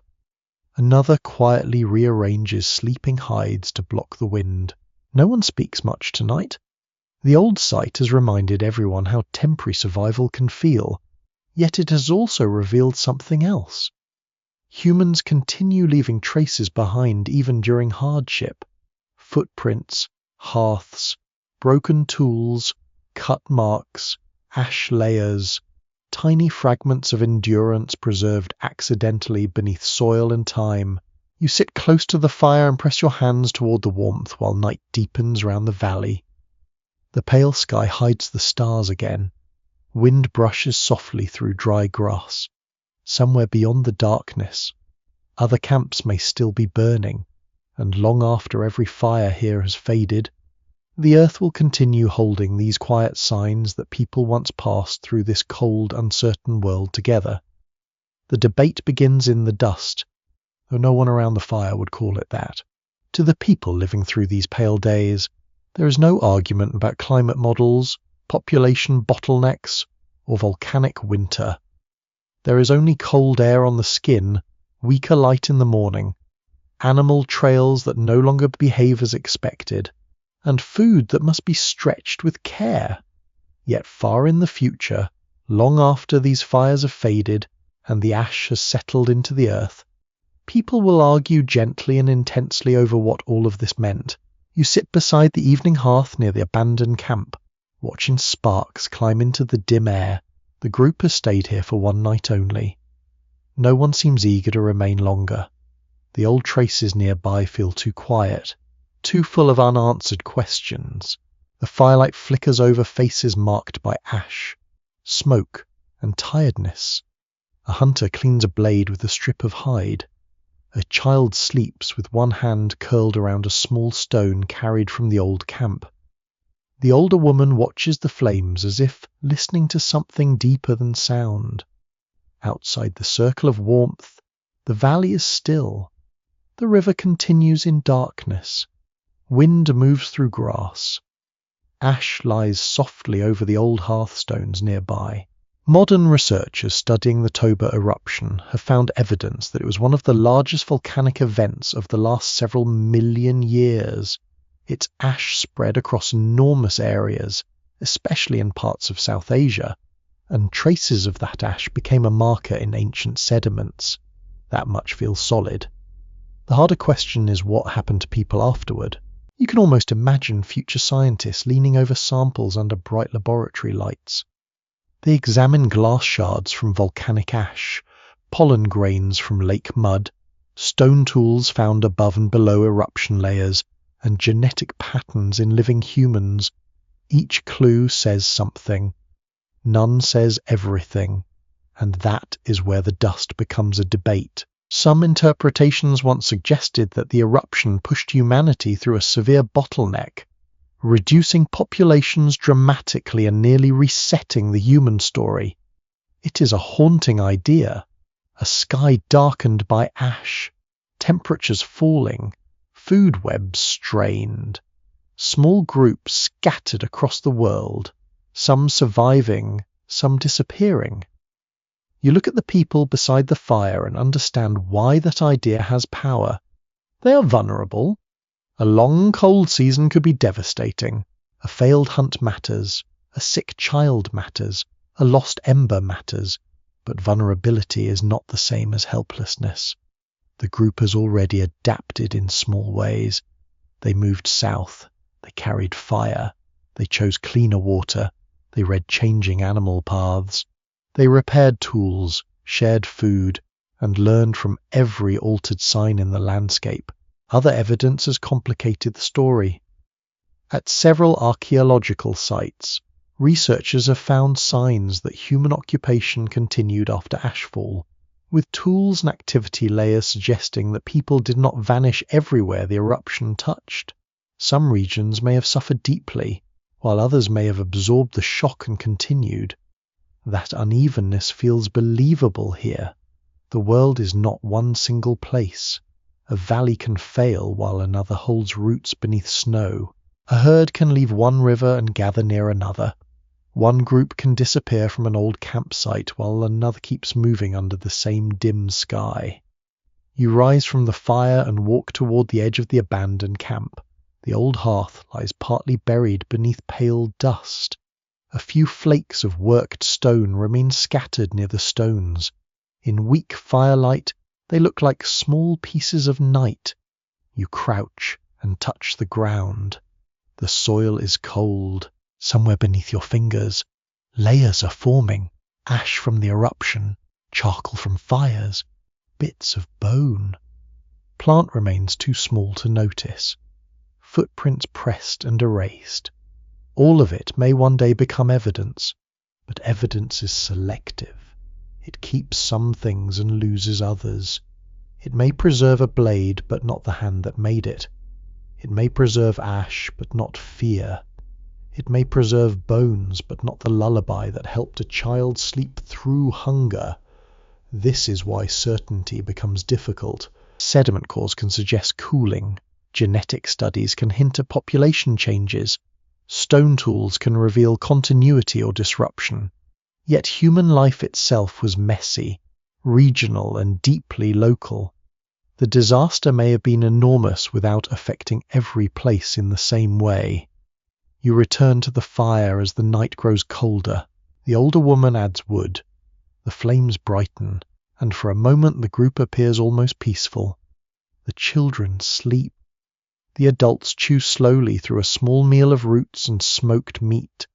Another quietly rearranges sleeping hides to block the wind. No one speaks much tonight. The old site has reminded everyone how temporary survival can feel, yet it has also revealed something else. Humans continue leaving traces behind even during hardship. Footprints, hearths, broken tools, cut marks, ash layers, tiny fragments of endurance preserved accidentally beneath soil and time. You sit close to the fire and press your hands toward the warmth while night deepens round the valley. The pale sky hides the stars again. Wind brushes softly through dry grass. Somewhere beyond the darkness, other camps may still be burning, and long after every fire here has faded, the earth will continue holding these quiet signs that people once passed through this cold, uncertain world together. The debate begins in the dust, though no one around the fire would call it that. To the people living through these pale days, there is no argument about climate models, population bottlenecks, or volcanic winter. There is only cold air on the skin, weaker light in the morning, animal trails that no longer behave as expected, and food that must be stretched with care. Yet far in the future, long after these fires have faded and the ash has settled into the earth, people will argue gently and intensely over what all of this meant. You sit beside the evening hearth near the abandoned camp, watching sparks climb into the dim air. The group has stayed here for one night only. No one seems eager to remain longer. The old traces nearby feel too quiet, too full of unanswered questions. The firelight flickers over faces marked by ash, smoke, and tiredness. A hunter cleans a blade with a strip of hide. A child sleeps with one hand curled around a small stone carried from the old camp. The older woman watches the flames as if listening to something deeper than sound. Outside the circle of warmth, the valley is still. The river continues in darkness. Wind moves through grass. Ash lies softly over the old hearthstones nearby. Modern researchers studying the Toba eruption have found evidence that it was one of the largest volcanic events of the last several million years. Its ash spread across enormous areas, especially in parts of South Asia, and traces of that ash became a marker in ancient sediments. That much feels solid. The harder question is what happened to people afterward. You can almost imagine future scientists leaning over samples under bright laboratory lights. They examine glass shards from volcanic ash, pollen grains from lake mud, stone tools found above and below eruption layers, and genetic patterns in living humans. Each clue says something. None says everything, and that is where the dust becomes a debate. Some interpretations once suggested that the eruption pushed humanity through a severe bottleneck, reducing populations dramatically and nearly resetting the human story. It is a haunting idea. A sky darkened by ash, temperatures falling, food webs strained. Small groups scattered across the world, some surviving, some disappearing. You look at the people beside the fire and understand why that idea has power. They are vulnerable. A long cold season could be devastating. A failed hunt matters. A sick child matters. A lost ember matters. But vulnerability is not the same as helplessness. The group has already adapted in small ways. They moved south. They carried fire. They chose cleaner water. They read changing animal paths. They repaired tools, shared food, and learned from every altered sign in the landscape. Other evidence has complicated the story. At several archaeological sites, researchers have found signs that human occupation continued after ashfall, with tools and activity layers suggesting that people did not vanish everywhere the eruption touched. Some regions may have suffered deeply, while others may have absorbed the shock and continued. That unevenness feels believable here. The world is not one single place. A valley can fail while another holds roots beneath snow. A herd can leave one river and gather near another. One group can disappear from an old campsite while another keeps moving under the same dim sky. You rise from the fire and walk toward the edge of the abandoned camp. The old hearth lies partly buried beneath pale dust. A few flakes of worked stone remain scattered near the stones. In weak firelight, they look like small pieces of night. You crouch and touch the ground. The soil is cold. Somewhere beneath your fingers, layers are forming. Ash from the eruption, charcoal from fires, bits of bone. Plant remains too small to notice. Footprints pressed and erased. All of it may one day become evidence, but evidence is selective. It keeps some things and loses others. It may preserve a blade, but not the hand that made it. It may preserve ash, but not fear. It may preserve bones, but not the lullaby that helped a child sleep through hunger. This is why certainty becomes difficult. Sediment cores can suggest cooling. Genetic studies can hint at population changes. Stone tools can reveal continuity or disruption. Yet human life itself was messy, regional, and deeply local. The disaster may have been enormous without affecting every place in the same way. You return to the fire as the night grows colder. The older woman adds wood. The flames brighten, and for a moment the group appears almost peaceful. The children sleep. The adults chew slowly through a small meal of roots and smoked meat.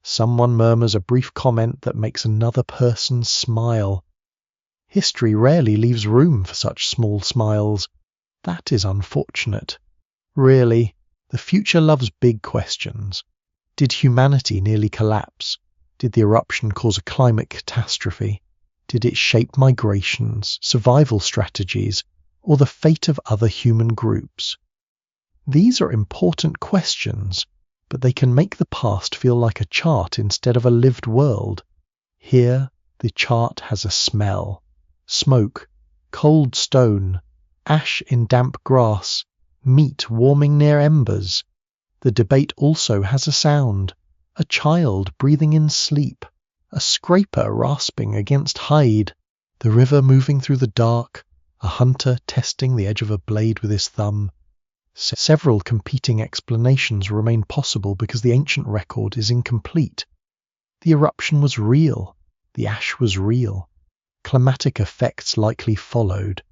Someone murmurs a brief comment that makes another person smile. History rarely leaves room for such small smiles. That is unfortunate. Really, the future loves big questions. Did humanity nearly collapse? Did the eruption cause a climate catastrophe? Did it shape migrations, survival strategies, or the fate of other human groups? These are important questions, but they can make the past feel like a chart instead of a lived world. Here, the chart has a smell. Smoke, cold stone, ash in damp grass, meat warming near embers. The debate also has a sound. A child breathing in sleep. A scraper rasping against hide. The river moving through the dark. A hunter testing the edge of a blade with his thumb. Several competing explanations remain possible because the ancient record is incomplete. The eruption was real. The ash was real. Climatic effects likely followed.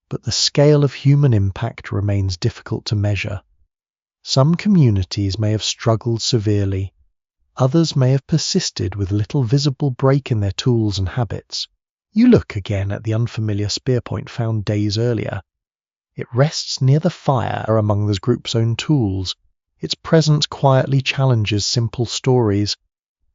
But the scale of human impact remains difficult to measure. Some communities may have struggled severely. Others may have persisted with little visible break in their tools and habits. You look again at the unfamiliar spearpoint found days earlier. It rests near the fire among the group's own tools. Its presence quietly challenges simple stories.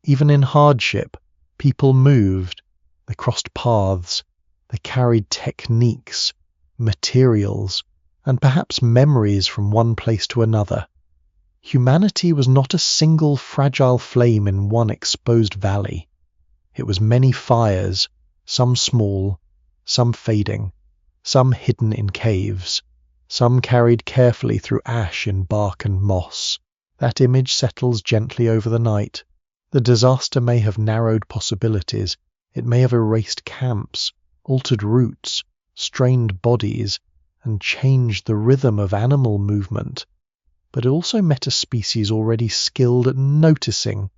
Even in hardship, people moved. They crossed paths. They carried techniques, materials, and perhaps memories from one place to another. Humanity was not a single fragile flame in one exposed valley. It was many fires, some small, some fading, some hidden in caves. some carried carefully through ash in bark and moss. That image settles gently over the night. The disaster may have narrowed possibilities. It may have erased camps, altered routes, strained bodies, and changed the rhythm of animal movement. But it also met a species already skilled at noticing,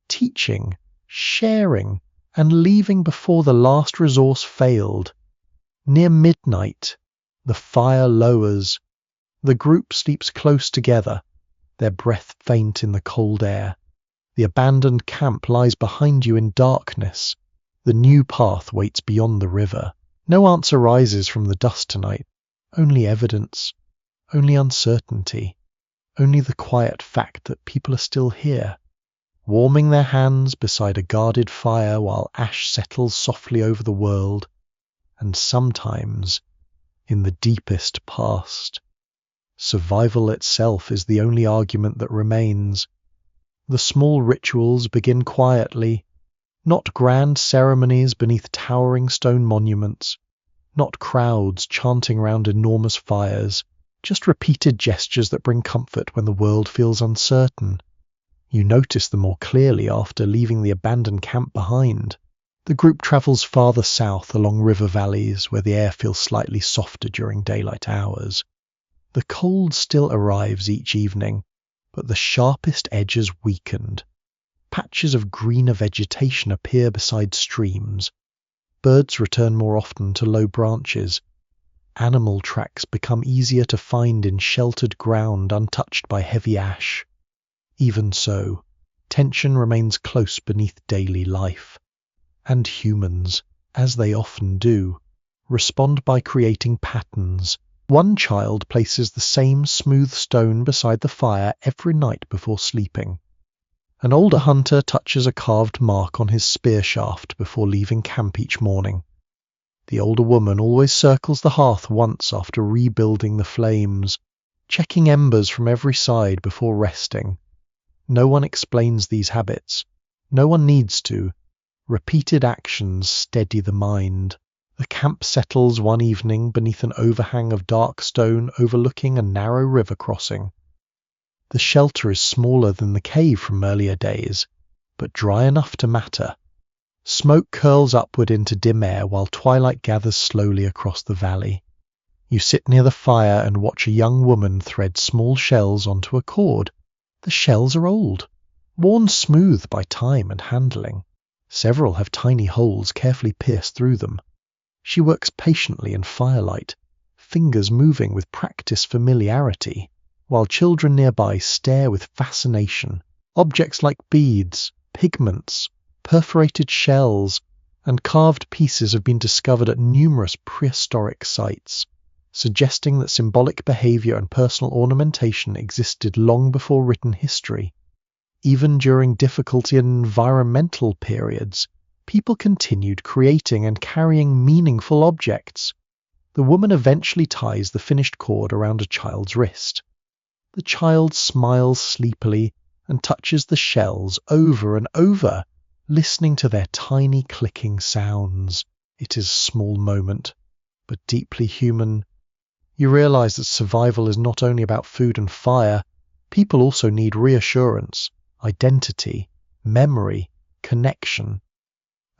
teaching, sharing, and leaving before the last resource failed. Near midnight, the fire lowers. The group sleeps close together, their breath faint in the cold air. The abandoned camp lies behind you in darkness. The new path waits beyond the river. No answer rises from the dust tonight. Only evidence, only uncertainty, only the quiet fact that people are still here, warming their hands beside a guarded fire while ash settles softly over the world, and sometimes, in the deepest past, survival itself is the only argument that remains. The small rituals begin quietly, not grand ceremonies beneath towering stone monuments, not crowds chanting round enormous fires, just repeated gestures that bring comfort when the world feels uncertain. You notice them more clearly after leaving the abandoned camp behind. The group travels farther south along river valleys where the air feels slightly softer during daylight hours. The cold still arrives each evening, but the sharpest edges weakened. Patches of greener vegetation appear beside streams. Birds return more often to low branches. Animal tracks become easier to find in sheltered ground untouched by heavy ash. Even so, tension remains close beneath daily life. And humans, as they often do, respond by creating patterns. One child places the same smooth stone beside the fire every night before sleeping. An older hunter touches a carved mark on his spear shaft before leaving camp each morning. The older woman always circles the hearth once after rebuilding the flames, checking embers from every side before resting. No one explains these habits. No one needs to. Repeated actions steady the mind. The camp settles one evening beneath an overhang of dark stone overlooking a narrow river crossing. The shelter is smaller than the cave from earlier days, but dry enough to matter. Smoke curls upward into dim air while twilight gathers slowly across the valley. You sit near the fire and watch a young woman thread small shells onto a cord. The shells are old, worn smooth by time and handling. Several have tiny holes carefully pierced through them. She works patiently in firelight, fingers moving with practiced familiarity, while children nearby stare with fascination. Objects like beads, pigments, perforated shells, and carved pieces have been discovered at numerous prehistoric sites, suggesting that symbolic behavior and personal ornamentation existed long before written history. Even during difficult environmental periods, people continued creating and carrying meaningful objects. The woman eventually ties the finished cord around a child's wrist. The child smiles sleepily and touches the shells over and over, listening to their tiny clicking sounds. It is a small moment, but deeply human. You realize that survival is not only about food and fire. People also need reassurance, identity, memory, connection.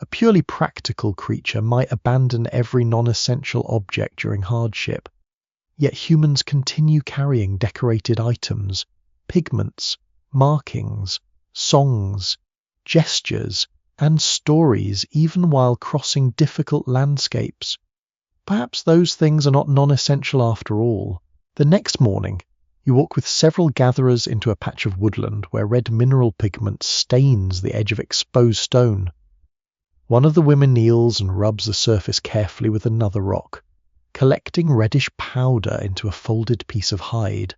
A purely practical creature might abandon every non-essential object during hardship. Yet humans continue carrying decorated items, pigments, markings, songs, gestures, and stories even while crossing difficult landscapes. Perhaps those things are not non-essential after all. The next morning, you walk with several gatherers into a patch of woodland where red mineral pigment stains the edge of exposed stone. One of the women kneels and rubs the surface carefully with another rock, collecting reddish powder into a folded piece of hide.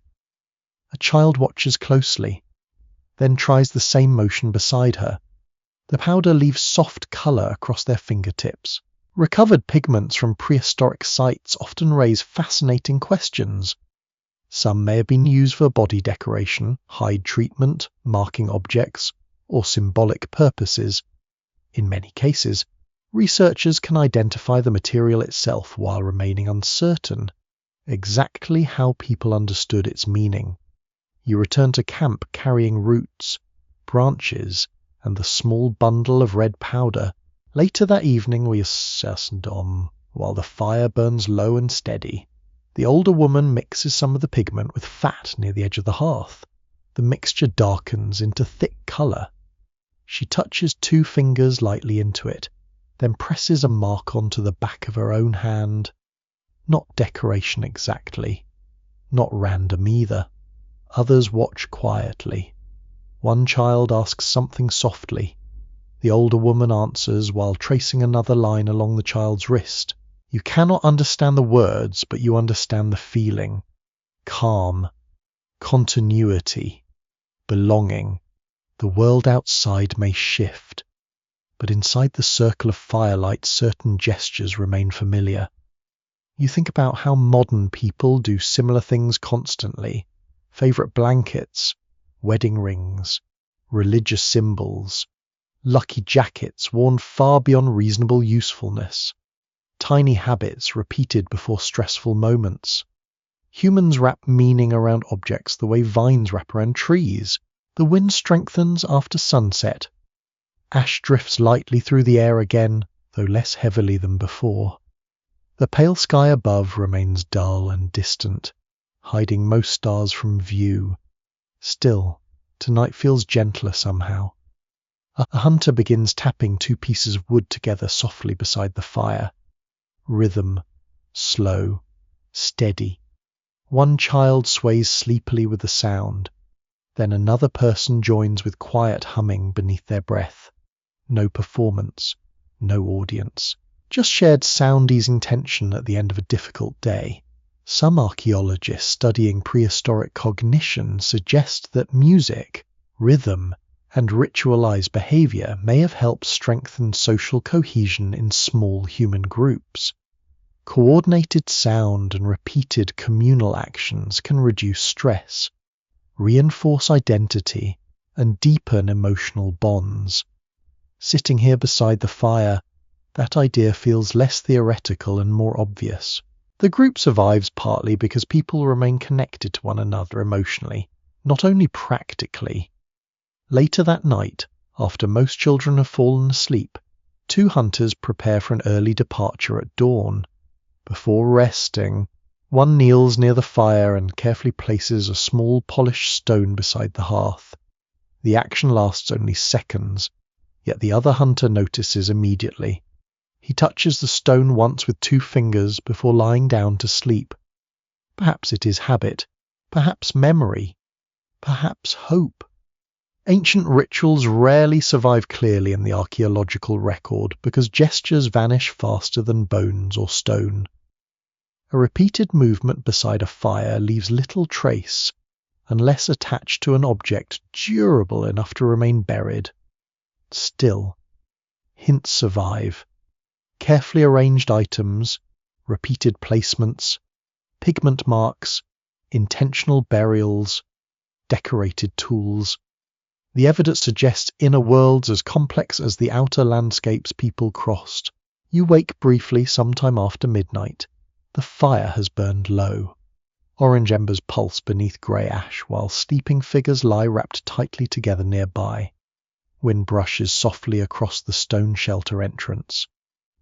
A child watches closely, then tries the same motion beside her. The powder leaves soft colour across their fingertips. Recovered pigments from prehistoric sites often raise fascinating questions. Some may have been used for body decoration, hide treatment, marking objects, or symbolic purposes. In many cases, researchers can identify the material itself while remaining uncertain. exactly how people understood its meaning. You return to camp carrying roots, branches, and the small bundle of red powder. Later that evening we assassined while the fire burns low and steady. The older woman mixes some of the pigment with fat near the edge of the hearth. The mixture darkens into thick colour. She touches 2 fingers lightly into it, then presses a mark onto the back of her own hand. Not decoration exactly, not random either. Others watch quietly. One child asks something softly. The older woman answers while tracing another line along the child's wrist. You cannot understand the words, but you understand the feeling. Calm, continuity, belonging. The world outside may shift, but inside the circle of firelight certain gestures remain familiar. You think about how modern people do similar things constantly. Favorite blankets, wedding rings, religious symbols, lucky jackets worn far beyond reasonable usefulness, tiny habits repeated before stressful moments. Humans wrap meaning around objects the way vines wrap around trees. The wind strengthens after sunset. Ash drifts lightly through the air again, though less heavily than before. The pale sky above remains dull and distant, hiding most stars from view. Still, tonight feels gentler somehow. A hunter begins tapping 2 pieces of wood together softly beside the fire. Rhythm, slow, steady. One child sways sleepily with the sound. Then another person joins with quiet humming beneath their breath. No performance, no audience. Just shared sound easing tension at the end of a difficult day. Some archaeologists studying prehistoric cognition suggest that music, rhythm, and ritualized behavior may have helped strengthen social cohesion in small human groups. Coordinated sound and repeated communal actions can reduce stress, reinforce identity, and deepen emotional bonds. Sitting here beside the fire, that idea feels less theoretical and more obvious. The group survives partly because people remain connected to one another emotionally, not only practically. Later that night, after most children have fallen asleep, 2 hunters prepare for an early departure at dawn. Before resting, one kneels near the fire and carefully places a small polished stone beside the hearth. The action lasts only seconds, yet the other hunter notices immediately. He touches the stone once with 2 fingers before lying down to sleep. Perhaps it is habit, perhaps memory, perhaps hope. Ancient rituals rarely survive clearly in the archaeological record because gestures vanish faster than bones or stone. A repeated movement beside a fire leaves little trace, unless attached to an object durable enough to remain buried. Still, hints survive. Carefully arranged items, repeated placements, pigment marks, intentional burials, decorated tools. The evidence suggests inner worlds as complex as the outer landscapes people crossed. You wake briefly sometime after midnight. The fire has burned low. Orange embers pulse beneath grey ash while sleeping figures lie wrapped tightly together nearby. Wind brushes softly across the stone shelter entrance.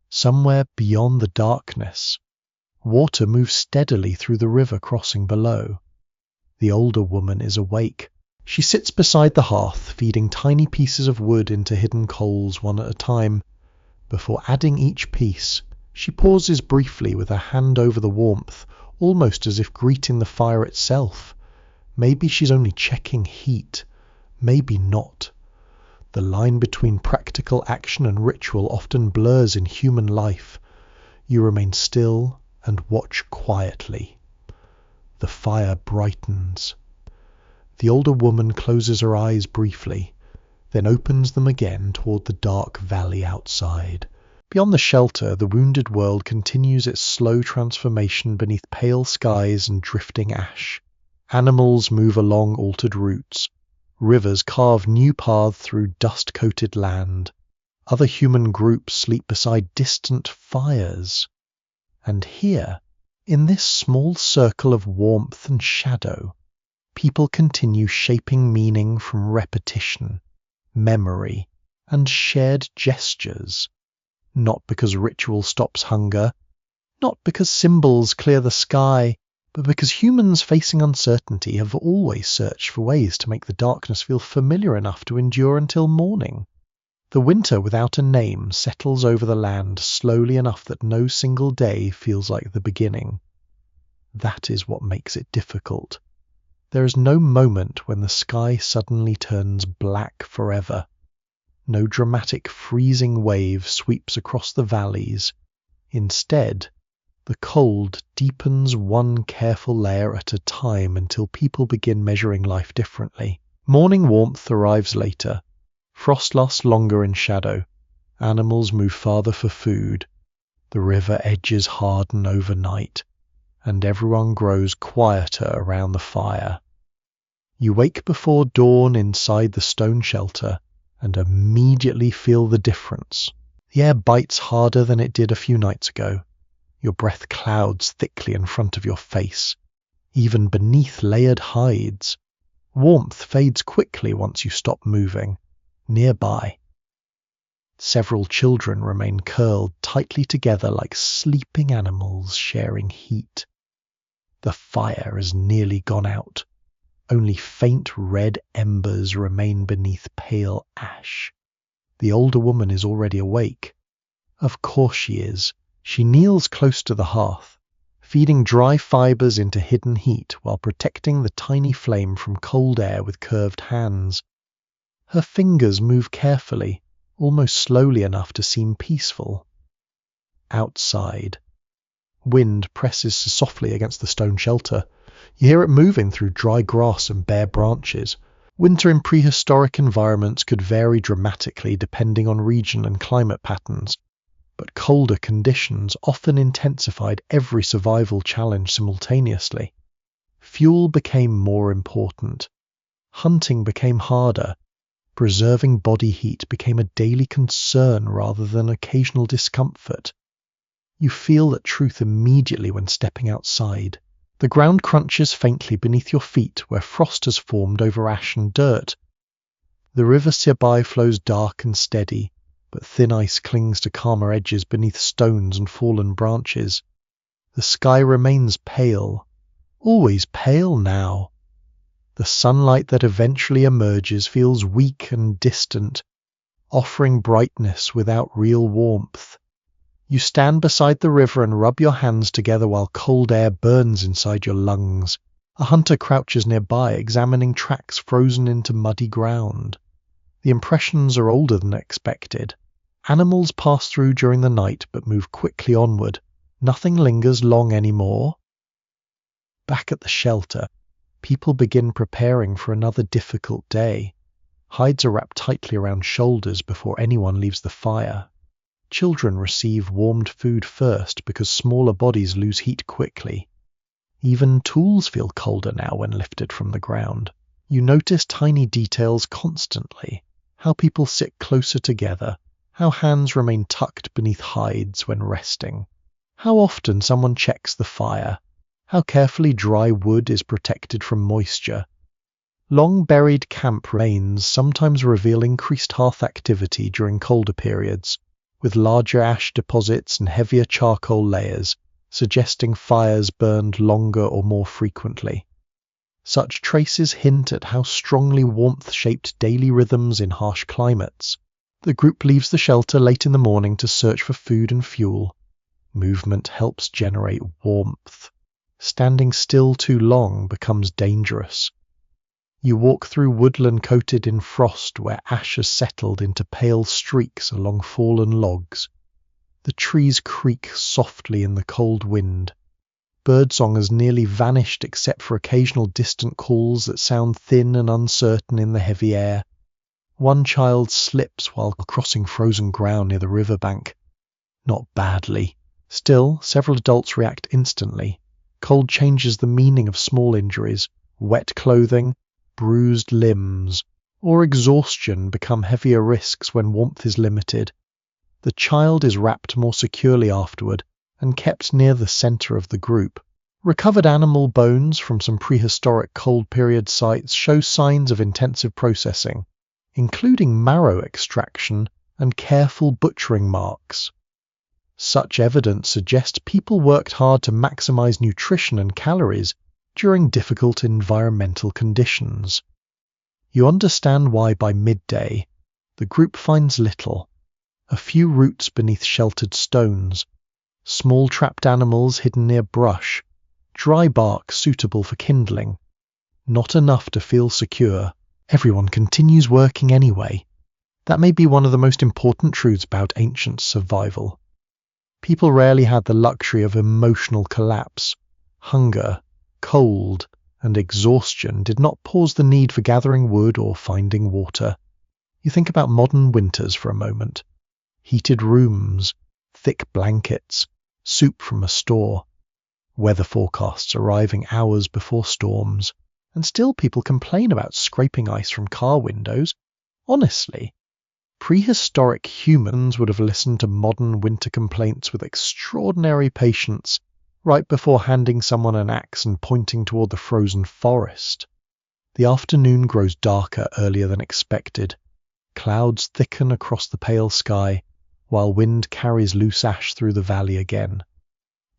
Somewhere beyond the darkness, water moves steadily through the river crossing below. The older woman is awake. She sits beside the hearth, feeding tiny pieces of wood into hidden coals one at a time. Before adding each piece, she pauses briefly with her hand over the warmth, almost as if greeting the fire itself. Maybe she's only checking heat, maybe not. The line between practical action and ritual often blurs in human life. You remain still and watch quietly. The fire brightens. The older woman closes her eyes briefly, then opens them again toward the dark valley outside. Beyond the shelter, the wounded world continues its slow transformation beneath pale skies and drifting ash. Animals move along altered routes. Rivers carve new paths through dust-coated land. Other human groups sleep beside distant fires. And here, In this small circle of warmth and shadow, people continue shaping meaning from repetition, memory, and shared gestures. Not because ritual stops hunger, not because symbols clear the sky, but because humans facing uncertainty have always searched for ways to make the darkness feel familiar enough to endure until morning. The winter without a name settles over the land slowly enough that no single day feels like the beginning. That is what makes it difficult. There is no moment when the sky suddenly turns black forever. No dramatic freezing wave sweeps across the valleys. Instead, the cold deepens one careful layer at a time until people begin measuring life differently. Morning warmth arrives later. Frost lasts longer in shadow. Animals move farther for food. The river edges harden overnight, and everyone grows quieter around the fire. You wake before dawn inside the stone shelter and immediately feel the difference. The air bites harder than it did a few nights ago. Your breath clouds thickly in front of your face, even beneath layered hides. Warmth fades quickly once you stop moving. Nearby, several children remain curled tightly together like sleeping animals sharing heat. The fire has nearly gone out. Only faint red embers remain beneath pale ash. The older woman is already awake. Of course she is. She kneels close to the hearth, feeding dry fibers into hidden heat while protecting the tiny flame from cold air with curved hands. Her fingers move carefully, almost slowly enough to seem peaceful. Outside, wind presses softly against the stone shelter. You hear it moving through dry grass and bare branches. Winter in prehistoric environments could vary dramatically depending on region and climate patterns, but colder conditions often intensified every survival challenge simultaneously. Fuel became more important. Hunting became harder. Preserving body heat became a daily concern rather than occasional discomfort. You feel that truth immediately when stepping outside. The ground crunches faintly beneath your feet where frost has formed over ash and dirt. The river nearby flows dark and steady, but thin ice clings to calmer edges beneath stones and fallen branches. The sky remains pale, always pale now. The sunlight that eventually emerges feels weak and distant, offering brightness without real warmth. You stand beside the river and rub your hands together while cold air burns inside your lungs. A hunter crouches nearby, examining tracks frozen into muddy ground. The impressions are older than expected. Animals pass through during the night but move quickly onward. Nothing lingers long anymore. Back at the shelter, people begin preparing for another difficult day. Hides are wrapped tightly around shoulders before anyone leaves the fire. Children receive warmed food first because smaller bodies lose heat quickly. Even tools feel colder now when lifted from the ground. You notice tiny details constantly. How people sit closer together. How hands remain tucked beneath hides when resting. How often someone checks the fire. How carefully dry wood is protected from moisture. Long buried camp remains sometimes reveal increased hearth activity during colder periods, with larger ash deposits and heavier charcoal layers, suggesting fires burned longer or more frequently. Such traces hint at how strongly warmth shaped daily rhythms in harsh climates. The group leaves the shelter late in the morning to search for food and fuel. Movement helps generate warmth. Standing still too long becomes dangerous. You walk through woodland coated in frost where ash has settled into pale streaks along fallen logs. The trees creak softly in the cold wind. Birdsong has nearly vanished except for occasional distant calls that sound thin and uncertain in the heavy air. One child slips while crossing frozen ground near the riverbank. Not badly. Still, several adults react instantly. Cold changes the meaning of small injuries. Wet clothing, bruised limbs, or exhaustion become heavier risks when warmth is limited. The child is wrapped more securely afterward, and kept near the center of the group. Recovered animal bones from some prehistoric cold period sites show signs of intensive processing, including marrow extraction and careful butchering marks. Such evidence suggests people worked hard to maximize nutrition and calories during difficult environmental conditions. You understand why by midday, the group finds little: a few roots beneath sheltered stones, small trapped animals hidden near brush, dry bark suitable for kindling. Not enough to feel secure. Everyone continues working anyway. That may be one of the most important truths about ancient survival. People rarely had the luxury of emotional collapse. Hunger, cold, and exhaustion did not pause the need for gathering wood or finding water. You think about modern winters for a moment. Heated rooms, thick blankets, soup from a store, weather forecasts arriving hours before storms, and still people complain about scraping ice from car windows. Honestly, prehistoric humans would have listened to modern winter complaints with extraordinary patience right before handing someone an axe and pointing toward the frozen forest. The afternoon grows darker earlier than expected. Clouds thicken across the pale sky, while wind carries loose ash through the valley again.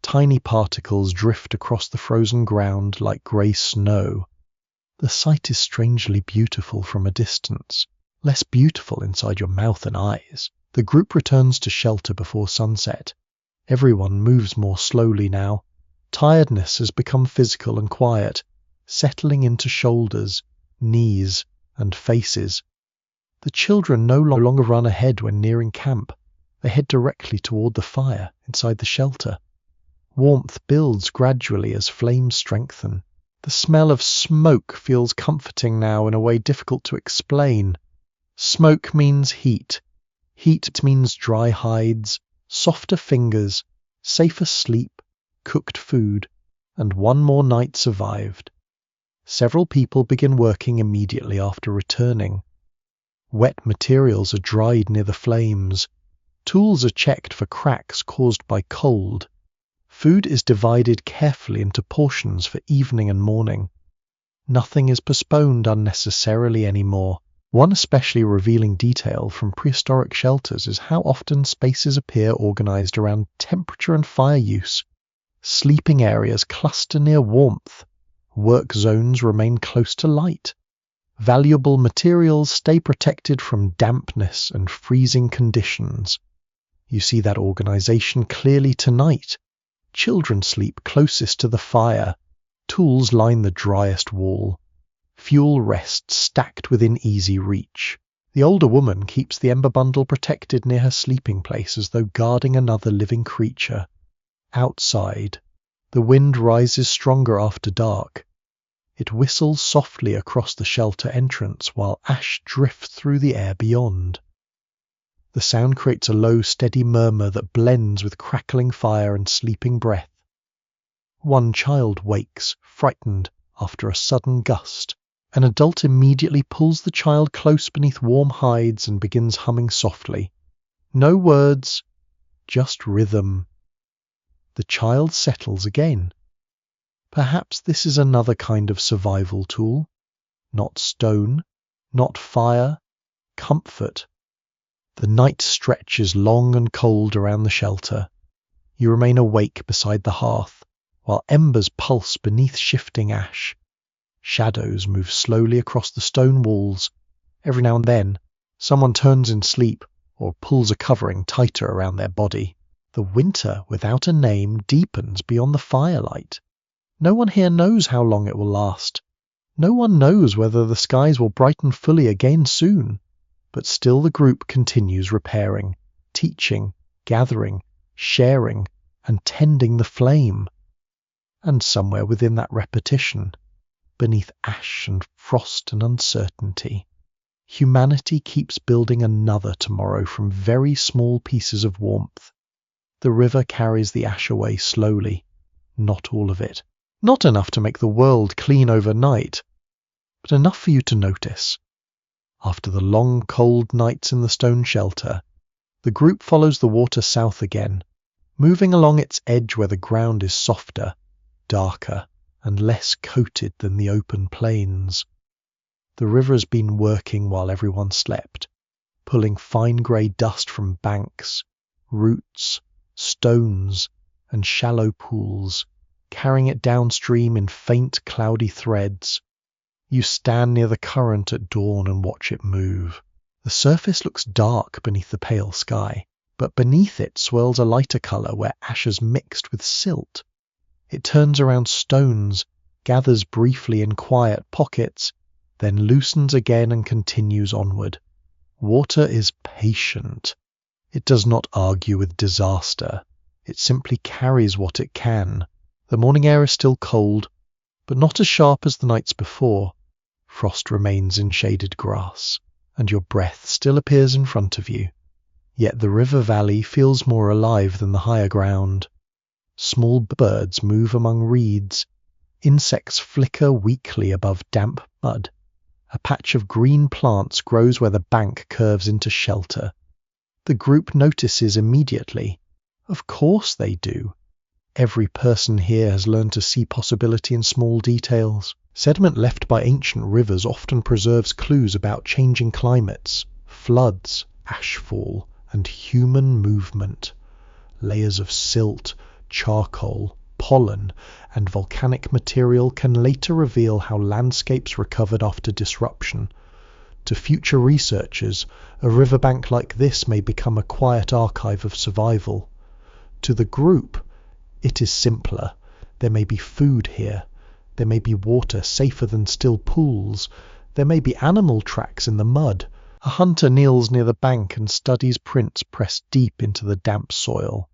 Tiny particles drift across the frozen ground like grey snow. The sight is strangely beautiful from a distance, less beautiful inside your mouth and eyes. The group returns to shelter before sunset. Everyone moves more slowly now. Tiredness has become physical and quiet, settling into shoulders, knees, and faces. The children no longer run ahead when nearing camp. They head directly toward the fire inside the shelter. Warmth builds gradually as flames strengthen. The smell of smoke feels comforting now in a way difficult to explain. Smoke means heat. Heat means dry hides, softer fingers, safer sleep, cooked food, and one more night survived. Several people begin working immediately after returning. Wet materials are dried near the flames. Tools are checked for cracks caused by cold. Food is divided carefully into portions for evening and morning. Nothing is postponed unnecessarily anymore. One especially revealing detail from prehistoric shelters is how often spaces appear organized around temperature and fire use. Sleeping areas cluster near warmth. Work zones remain close to light. Valuable materials stay protected from dampness and freezing conditions. You see that organization clearly tonight. Children sleep closest to the fire. Tools line the driest wall. Fuel rests stacked within easy reach. The older woman keeps the ember bundle protected near her sleeping place as though guarding another living creature. Outside, the wind rises stronger after dark. It whistles softly across the shelter entrance while ash drifts through the air beyond. The sound creates a low, steady murmur that blends with crackling fire and sleeping breath. One child wakes, frightened, after a sudden gust. An adult immediately pulls the child close beneath warm hides and begins humming softly. No words, just rhythm. The child settles again. Perhaps this is another kind of survival tool. Not stone, not fire, comfort. The night stretches long and cold around the shelter. You remain awake beside the hearth, while embers pulse beneath shifting ash. Shadows move slowly across the stone walls. Every now and then, someone turns in sleep or pulls a covering tighter around their body. The winter without a name deepens beyond the firelight. No one here knows how long it will last. No one knows whether the skies will brighten fully again soon. But still the group continues repairing, teaching, gathering, sharing, and tending the flame. And somewhere within that repetition, beneath ash and frost and uncertainty, humanity keeps building another tomorrow from very small pieces of warmth. The river carries the ash away slowly, not all of it. Not enough to make the world clean overnight, but enough for you to notice. After the long, cold nights in the stone shelter, the group follows the water south again. moving along its edge where the ground is softer, darker, and less coated than the open plains. The river has been working while everyone slept, pulling fine grey dust from banks, roots, stones, and shallow pools, carrying it downstream in faint cloudy threads. You stand near the current at dawn and watch it move. The surface looks dark beneath the pale sky, but beneath it swirls a lighter colour where ash has mixed with silt. It turns around stones, gathers briefly in quiet pockets, then loosens again and continues onward. Water is patient. It does not argue with disaster. It simply carries what it can. The morning air is still cold, but not as sharp as the nights before. Frost remains in shaded grass, and your breath still appears in front of you. Yet the river valley feels more alive than the higher ground. Small birds move among reeds. Insects flicker weakly above damp mud. A patch of green plants grows where the bank curves into shelter. The group notices immediately. Of course they do. Every person here has learned to see possibility in small details. Sediment left by ancient rivers often preserves clues about changing climates, floods, ashfall, and human movement. Layers of silt, charcoal, pollen, and volcanic material can later reveal how landscapes recovered after disruption. To future researchers, a riverbank like this may become a quiet archive of survival. To the group, it is simpler. There may be food here. There may be water safer than still pools. There may be animal tracks in the mud. A hunter kneels near the bank and studies prints pressed deep into the damp soil.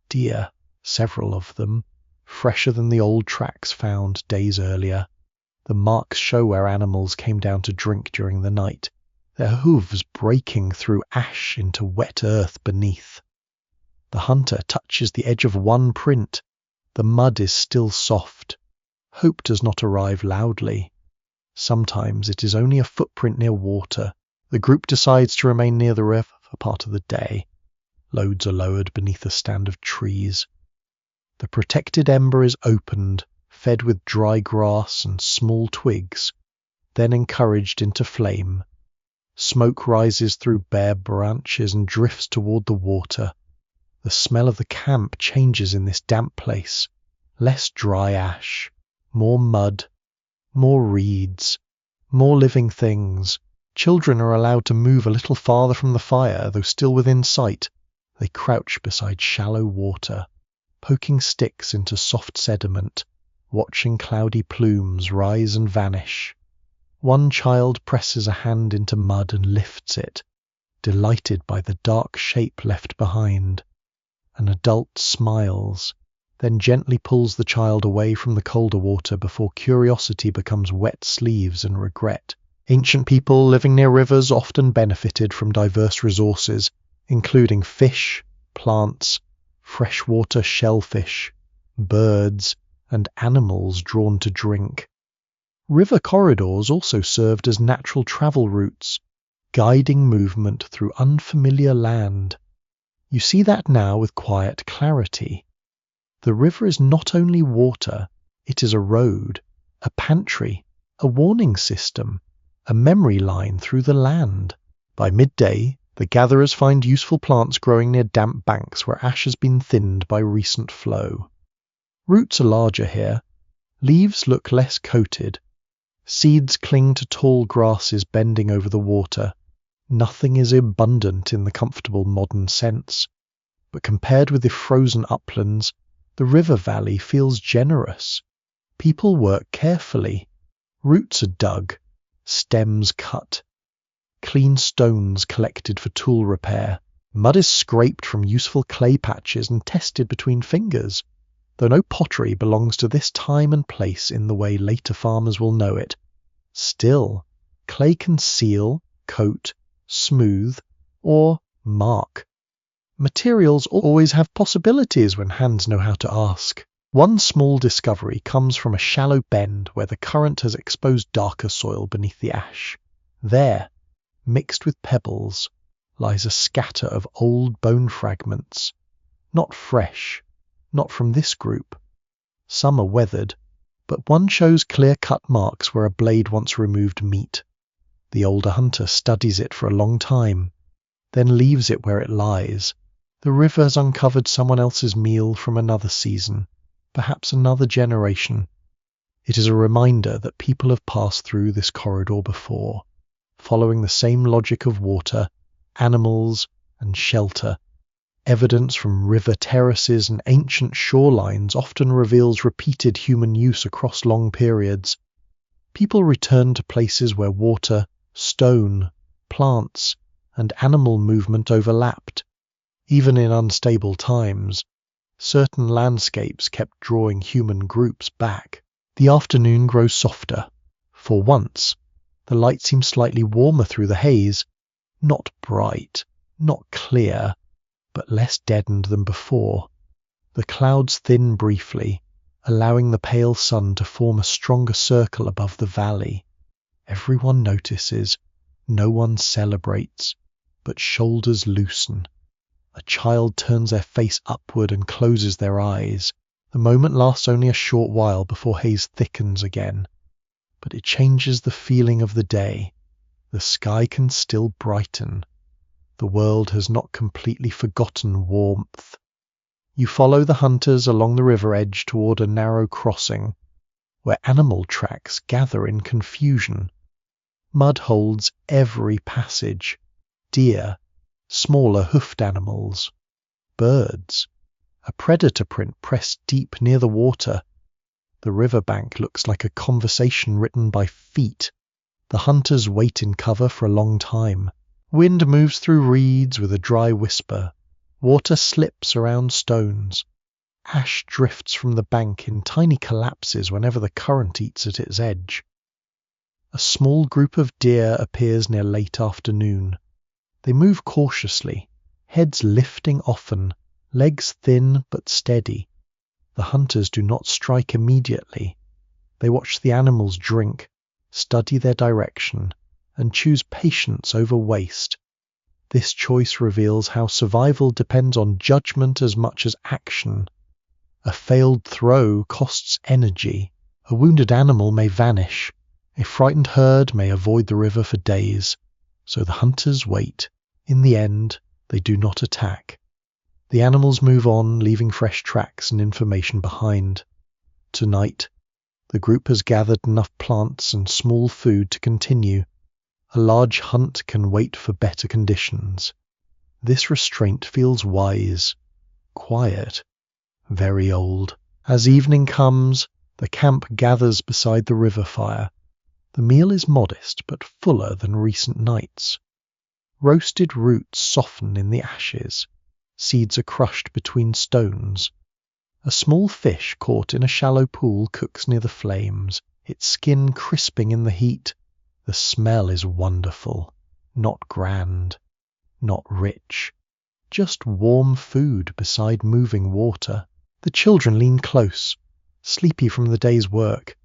Deer, several of them, fresher than the old tracks found days earlier. The marks show where animals came down to drink during the night, their hooves breaking through ash into wet earth beneath. The hunter touches the edge of one print. The mud is still soft. Hope does not arrive loudly. Sometimes it is only a footprint near water. The group decides to remain near the river for part of the day. Loads are lowered beneath a stand of trees. The protected ember is opened, fed with dry grass and small twigs, then encouraged into flame. Smoke rises through bare branches and drifts toward the water. The smell of the camp changes in this damp place. Less dry ash, more mud, more reeds, more living things. Children are allowed to move a little farther from the fire, though still within sight. They crouch beside shallow water, poking sticks into soft sediment, watching cloudy plumes rise and vanish. One child presses a hand into mud and lifts it, delighted by the dark shape left behind. An adult smiles, then gently pulls the child away from the colder water before curiosity becomes wet sleeves and regret. Ancient people living near rivers often benefited from diverse resources, including fish, plants, freshwater shellfish, birds, and animals drawn to drink. River corridors also served as natural travel routes, guiding movement through unfamiliar land. You see that now with quiet clarity. The river is not only water, it is a road, a pantry, a warning system, a memory line through the land. By midday, the gatherers find useful plants growing near damp banks where ash has been thinned by recent flow. Roots are larger here. Leaves look less coated. Seeds cling to tall grasses bending over the water. Nothing is abundant in the comfortable modern sense, but compared with the frozen uplands, the river valley feels generous. People work carefully. Roots are dug, stems cut, clean stones collected for tool repair. Mud is scraped from useful clay patches and tested between fingers. Though no pottery belongs to this time and place in the way later farmers will know it, still, clay can seal, coat, smooth, or mark. Materials always have possibilities when hands know how to ask. One small discovery comes from a shallow bend where the current has exposed darker soil beneath the ash. There, mixed with pebbles, lies a scatter of old bone fragments. Not fresh, not from this group. Some are weathered, but one shows clear-cut marks where a blade once removed meat. The older hunter studies it for a long time, then leaves it where it lies. The river has uncovered someone else's meal from another season, perhaps another generation. It is a reminder that people have passed through this corridor before, following the same logic of water, animals, and shelter. Evidence from river terraces and ancient shorelines often reveals repeated human use across long periods. People return to places where water, stone, plants, and animal movement overlapped. Even in unstable times, certain landscapes kept drawing human groups back. The afternoon grows softer. For once, the light seems slightly warmer through the haze, not bright, not clear, but less deadened than before. The clouds thin briefly, allowing the pale sun to form a stronger circle above the valley. Everyone notices, no one celebrates, but shoulders loosen. A child turns their face upward and closes their eyes. The moment lasts only a short while before haze thickens again, but it changes the feeling of the day. The sky can still brighten. The world has not completely forgotten warmth. You follow the hunters along the river edge toward a narrow crossing, where animal tracks gather in confusion. Mud holds every passage. Deer, smaller hoofed animals, birds, a predator print pressed deep near the water. The riverbank looks like a conversation written by feet. The hunters wait in cover for a long time. Wind moves through reeds with a dry whisper. Water slips around stones. Ash drifts from the bank in tiny collapses whenever the current eats at its edge. A small group of deer appears near late afternoon. They move cautiously, heads lifting often, legs thin but steady. The hunters do not strike immediately. They watch the animals drink, study their direction, and choose patience over waste. This choice reveals how survival depends on judgment as much as action. A failed throw costs energy. A wounded animal may vanish. A frightened herd may avoid the river for days. So the hunters wait. In the end, they do not attack. The animals move on, leaving fresh tracks and information behind. Tonight, the group has gathered enough plants and small food to continue. A large hunt can wait for better conditions. This restraint feels wise, quiet, very old. As evening comes, the camp gathers beside the river fire. The meal is modest but fuller than recent nights. Roasted roots soften in the ashes. Seeds are crushed between stones. A small fish caught in a shallow pool cooks near the flames, its skin crisping in the heat. The smell is wonderful, not grand, not rich, just warm food beside moving water. The children lean close, sleepy from the day's work.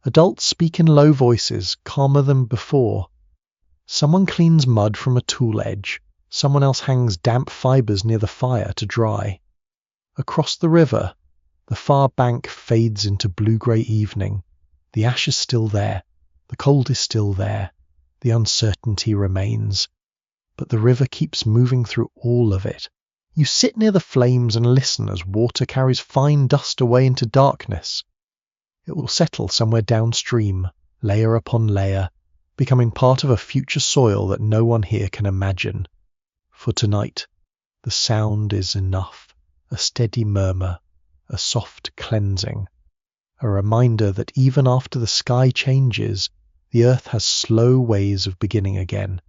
Adults speak in low voices, calmer than before. Someone cleans mud from a tool edge. Someone else hangs damp fibers near the fire to dry. Across the river, the far bank fades into blue-grey evening. The ash is still there. The cold is still there. The uncertainty remains. But the river keeps moving through all of it. You sit near the flames and listen as water carries fine dust away into darkness. It will settle somewhere downstream, layer upon layer, becoming part of a future soil that no one here can imagine. For tonight, the sound is enough, a steady murmur, a soft cleansing, a reminder that even after the sky changes, the earth has slow ways of beginning again.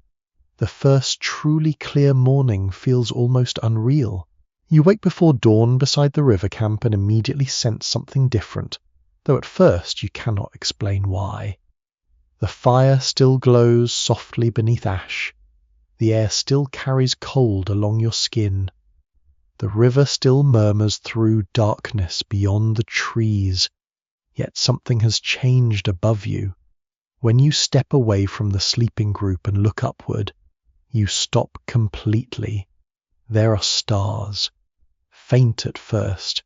The first truly clear morning feels almost unreal. You wake before dawn beside the river camp and immediately sense something different, though at first you cannot explain why. The fire still glows softly beneath ash. The air still carries cold along your skin. The river still murmurs through darkness beyond the trees. Yet something has changed above you. When you step away from the sleeping group and look upward, you stop completely. There are stars, faint at first,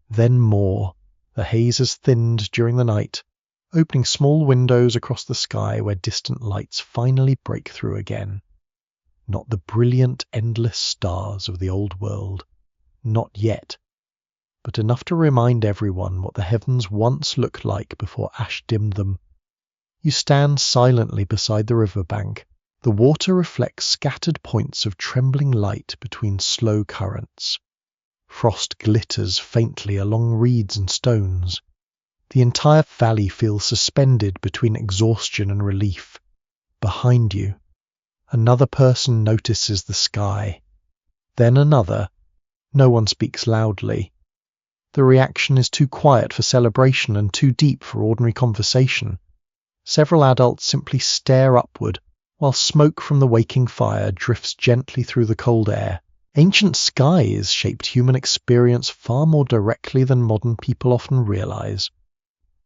then more. The haze has thinned during the night, opening small windows across the sky where distant lights finally break through again. Not the brilliant, endless stars of the old world. Not yet. But enough to remind everyone what the heavens once looked like before ash dimmed them. You stand silently beside the riverbank. The water reflects scattered points of trembling light between slow currents. Frost glitters faintly along reeds and stones. The entire valley feels suspended between exhaustion and relief. Behind you, another person notices the sky. Then another. No one speaks loudly. The reaction is too quiet for celebration and too deep for ordinary conversation. Several adults simply stare upward, while smoke from the waking fire drifts gently through the cold air. Ancient skies shaped human experience far more directly than modern people often realize.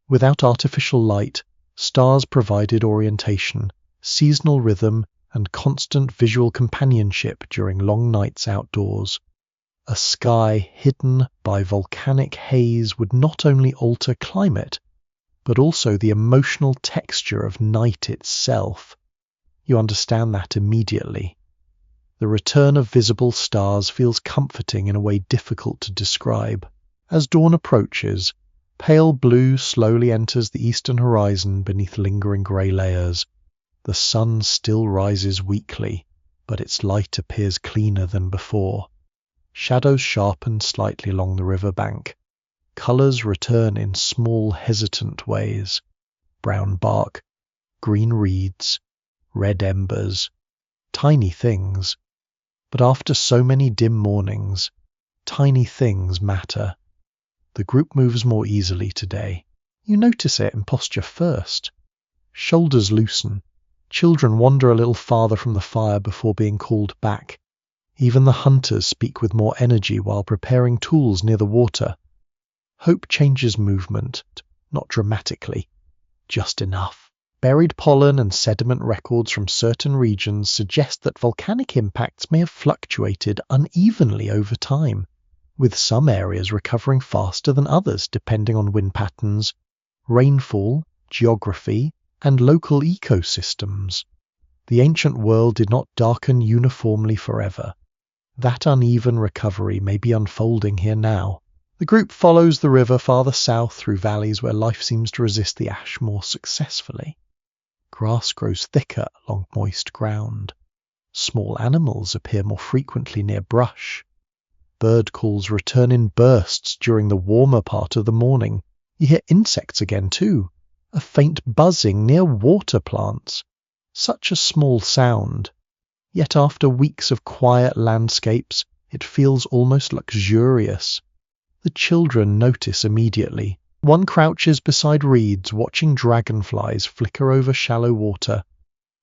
Without artificial light, stars provided orientation, seasonal rhythm, and constant visual companionship during long nights outdoors. A sky hidden by volcanic haze would not only alter climate, but also the emotional texture of night itself. You understand that immediately. The return of visible stars feels comforting in a way difficult to describe. As dawn approaches, pale blue slowly enters the eastern horizon beneath lingering grey layers. The sun still rises weakly, but its light appears cleaner than before. Shadows sharpen slightly along the river bank. Colours return in small, hesitant ways. Brown bark, green reeds, red embers, tiny things. But after so many dim mornings, tiny things matter. The group moves more easily today. You notice it in posture first. Shoulders loosen. Children wander a little farther from the fire before being called back. Even the hunters speak with more energy while preparing tools near the water. Hope changes movement, not dramatically, just enough. Buried pollen and sediment records from certain regions suggest that volcanic impacts may have fluctuated unevenly over time, with some areas recovering faster than others depending on wind patterns, rainfall, geography, and local ecosystems. The ancient world did not darken uniformly forever. That uneven recovery may be unfolding here now. The group follows the river farther south through valleys where life seems to resist the ash more successfully. Grass grows thicker along moist ground. Small animals appear more frequently near brush. Bird calls return in bursts during the warmer part of the morning. You hear insects again too, a faint buzzing near water plants. Such a small sound. Yet after weeks of quiet landscapes, it feels almost luxurious. The children notice immediately. One crouches beside reeds, watching dragonflies flicker over shallow water.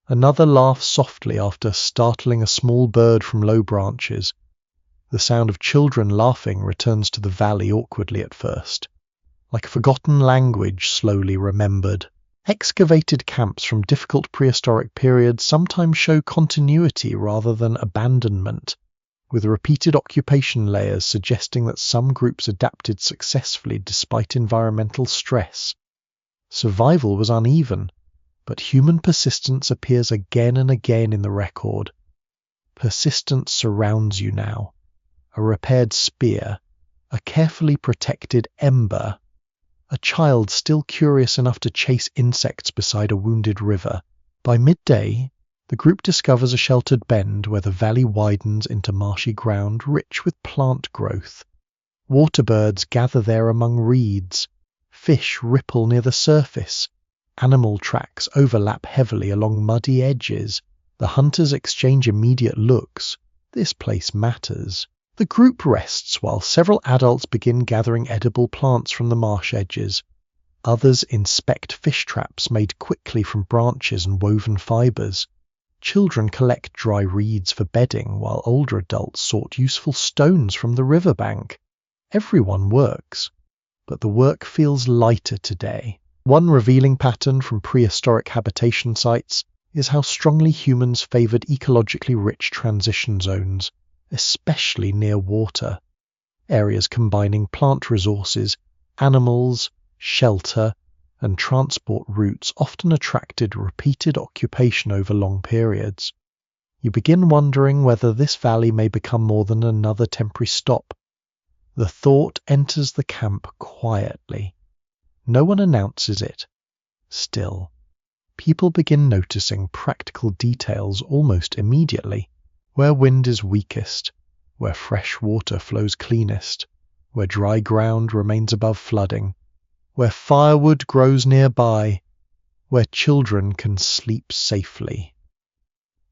Another laughs softly after startling a small bird from low branches. The sound of children laughing returns to the valley awkwardly at first, like a forgotten language slowly remembered. Excavated camps from difficult prehistoric periods sometimes show continuity rather than abandonment, with repeated occupation layers suggesting that some groups adapted successfully despite environmental stress. Survival was uneven, but human persistence appears again and again in the record. Persistence surrounds you now. A repaired spear, a carefully protected ember, a child still curious enough to chase insects beside a wounded river. By midday, the group discovers a sheltered bend where the valley widens into marshy ground rich with plant growth. Waterbirds gather there among reeds. Fish ripple near the surface. Animal tracks overlap heavily along muddy edges. The hunters exchange immediate looks. This place matters. The group rests while several adults begin gathering edible plants from the marsh edges. Others inspect fish traps made quickly from branches and woven fibers. Children collect dry reeds for bedding, while older adults sort useful stones from the riverbank. Everyone works, but the work feels lighter today. One revealing pattern from prehistoric habitation sites is how strongly humans favoured ecologically rich transition zones, especially near water. areas combining plant resources, animals, shelter, and transport routes often attracted repeated occupation over long periods. You begin wondering whether this valley may become more than another temporary stop. The thought enters the camp quietly. No one announces it. Still, people begin noticing practical details almost immediately. Where wind is weakest, where fresh water flows cleanest, where dry ground remains above flooding, where firewood grows nearby, where children can sleep safely.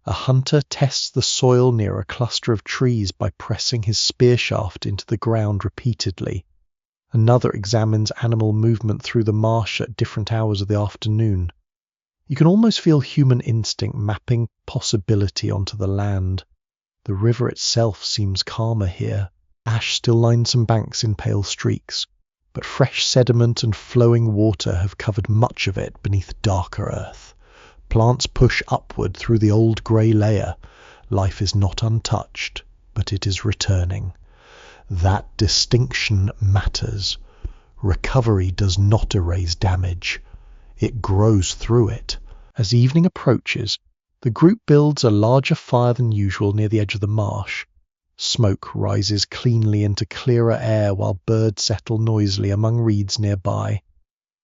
A hunter tests the soil near a cluster of trees by pressing his spear shaft into the ground repeatedly. Another examines animal movement through the marsh at different hours of the afternoon. You can almost feel human instinct mapping possibility onto the land. The river itself seems calmer here. Ash still lines some banks in pale streaks, but fresh sediment and flowing water have covered much of it beneath darker earth. Plants push upward through the old grey layer. Life is not untouched, but it is returning. That distinction matters. Recovery does not erase damage. It grows through it. As evening approaches, the group builds a larger fire than usual near the edge of the marsh. Smoke rises cleanly into clearer air while birds settle noisily among reeds nearby.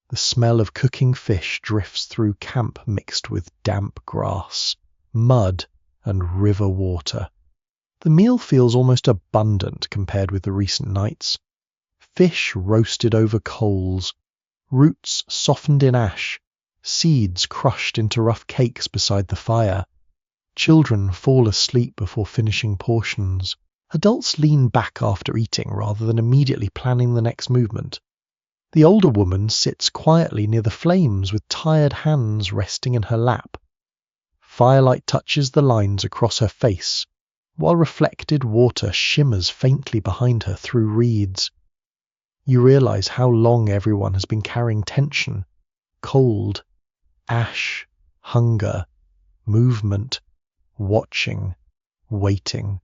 The smell of cooking fish drifts through camp mixed with damp grass, mud, and river water. The meal feels almost abundant compared with the recent nights. Fish roasted over coals, roots softened in ash, seeds crushed into rough cakes beside the fire. Children fall asleep before finishing portions. Adults lean back after eating rather than immediately planning the next movement. The older woman sits quietly near the flames with tired hands resting in her lap. Firelight touches the lines across her face, while reflected water shimmers faintly behind her through reeds. You realize how long everyone has been carrying tension, cold, ash, hunger, movement, watching, waiting.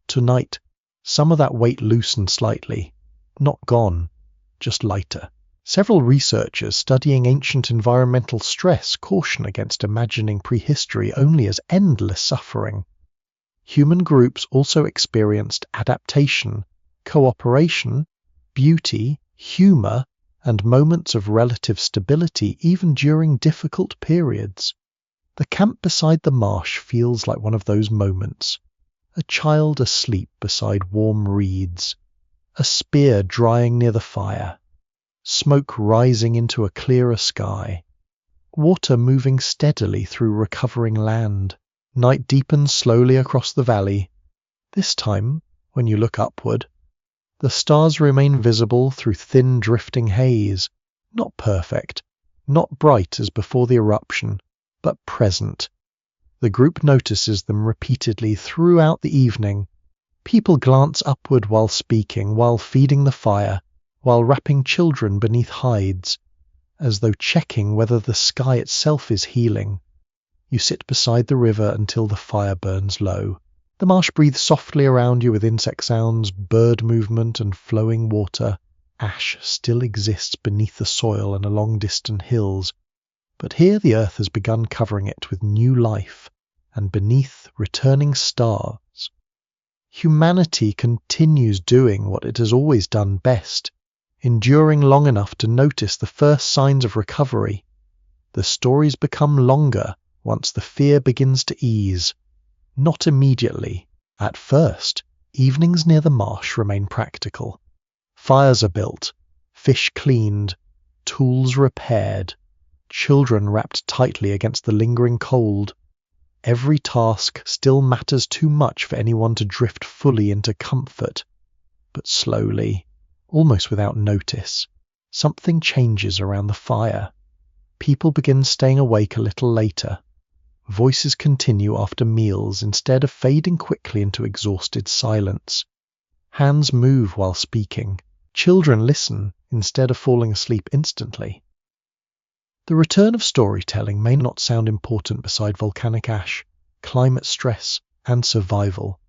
Tonight, some of that weight loosened slightly, not gone, just lighter. Several researchers studying ancient environmental stress caution against imagining prehistory only as endless suffering. Human groups also experienced adaptation, cooperation, beauty, humor, and moments of relative stability even during difficult periods. The camp beside the marsh feels like one of those moments. A child asleep beside warm reeds, a spear drying near the fire, smoke rising into a clearer sky, water moving steadily through recovering land. Night deepens slowly across the valley. This time, when you look upward, the stars remain visible through thin drifting haze, not perfect, not bright as before the eruption, but present. The group notices them repeatedly throughout the evening. People glance upward while speaking, while feeding the fire, while wrapping children beneath hides, as though checking whether the sky itself is healing. You sit beside the river until the fire burns low. The marsh breathes softly around you with insect sounds, bird movement, and flowing water. Ash still exists beneath the soil and along distant hills, but here the earth has begun covering it with new life, and beneath returning stars. Humanity continues doing what it has always done best, enduring long enough to notice the first signs of recovery. The stories become longer once the fear begins to ease. Not immediately. At first, evenings near the marsh remain practical. Fires are built, fish cleaned, tools repaired, children wrapped tightly against the lingering cold. Every task still matters too much for anyone to drift fully into comfort. But slowly, almost without notice, something changes around the fire. People begin staying awake a little later. Voices continue after meals instead of fading quickly into exhausted silence. Hands move while speaking. Children listen instead of falling asleep instantly. The return of storytelling may not sound important beside volcanic ash, climate stress, and survival.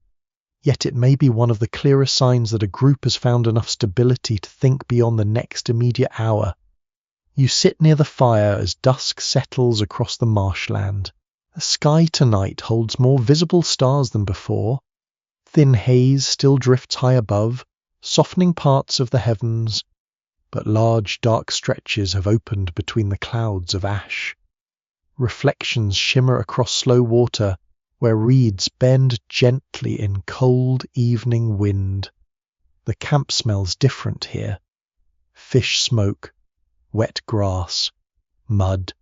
yet it may be one of the clearest signs that a group has found enough stability to think beyond the next immediate hour. You sit near the fire as dusk settles across the marshland. The sky tonight holds more visible stars than before. Thin haze still drifts high above, softening parts of the heavens, but large dark stretches have opened between the clouds of ash. Reflections shimmer across slow water, where reeds bend gently in cold evening wind. The camp smells different here. Fish smoke, wet grass, mud,